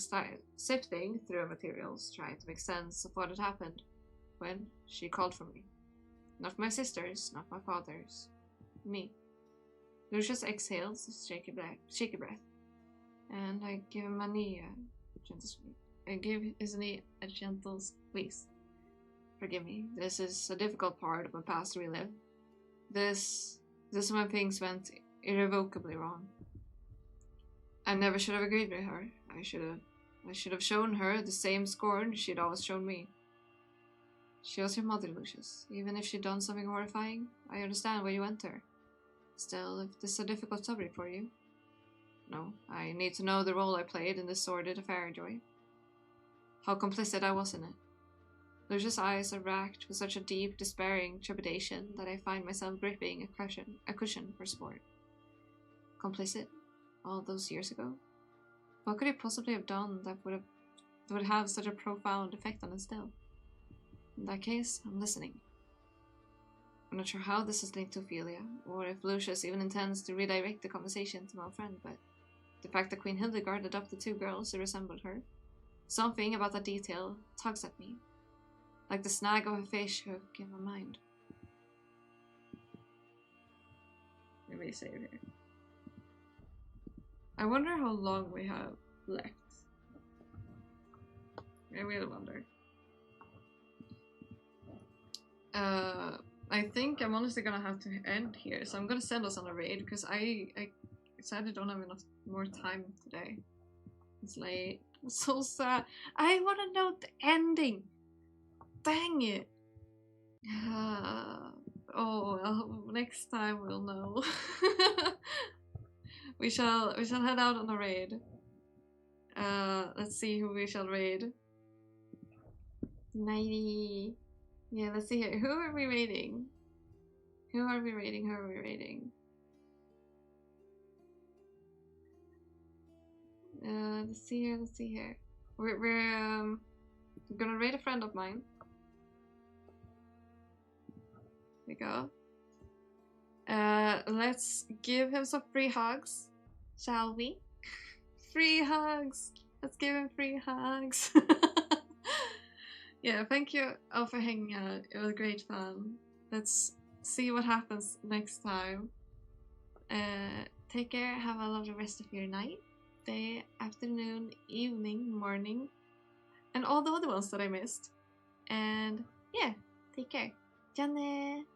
A: sifting through her materials, trying to make sense of what had happened, when she called for me. Not my sisters, not my fathers. Me. Lucius exhales a shaky breath, and I give him a knee a gentle squeeze. I give his knee a gentle squeeze. Forgive me, this is a difficult part of my past to relive. This is when things went irrevocably wrong. I never should have agreed with her. I should have shown her the same scorn she'd always shown me. She was your mother, Lucius. Even if she'd done something horrifying, I understand why you went there. Still, if this is a difficult subject for you. No, I need to know the role I played in this sordid affair, Joy. How complicit I was in it. Lucius' eyes are racked with such a deep, despairing trepidation that I find myself gripping a cushion for support. Complicit? All those years ago? What could he possibly have done that would have such a profound effect on him still? In that case, I'm listening. I'm not sure how this is linked to Ophelia, or if Lucius even intends to redirect the conversation to my friend, but the fact that Queen Hildegard adopted 2 girls who resembled her, something about that detail tugs at me, like the snag of a fish hook in my mind. Let me save here. I wonder how long we have left. I really wonder. I think I'm honestly gonna have to end here, so I'm gonna send us on a raid because I sadly don't have enough more time today. It's late. I'm so sad. I want to know the ending. Dang it. Oh well, next time we'll know. we shall head out on a raid. Let's see who we shall raid. 90. Yeah, let's see here. Who are we raiding? Who are we raiding? Who are we raiding? Let's see here. Let's see here. We're gonna raid a friend of mine. There we go. Let's give him some free hugs, shall we? Free hugs. Let's give him free hugs. Yeah, thank you all for hanging out. It was great fun. Let's see what happens next time. Take care. Have a lovely rest of your night, day, afternoon, evening, morning, and all the other ones that I missed. And yeah, take care. じゃあねー。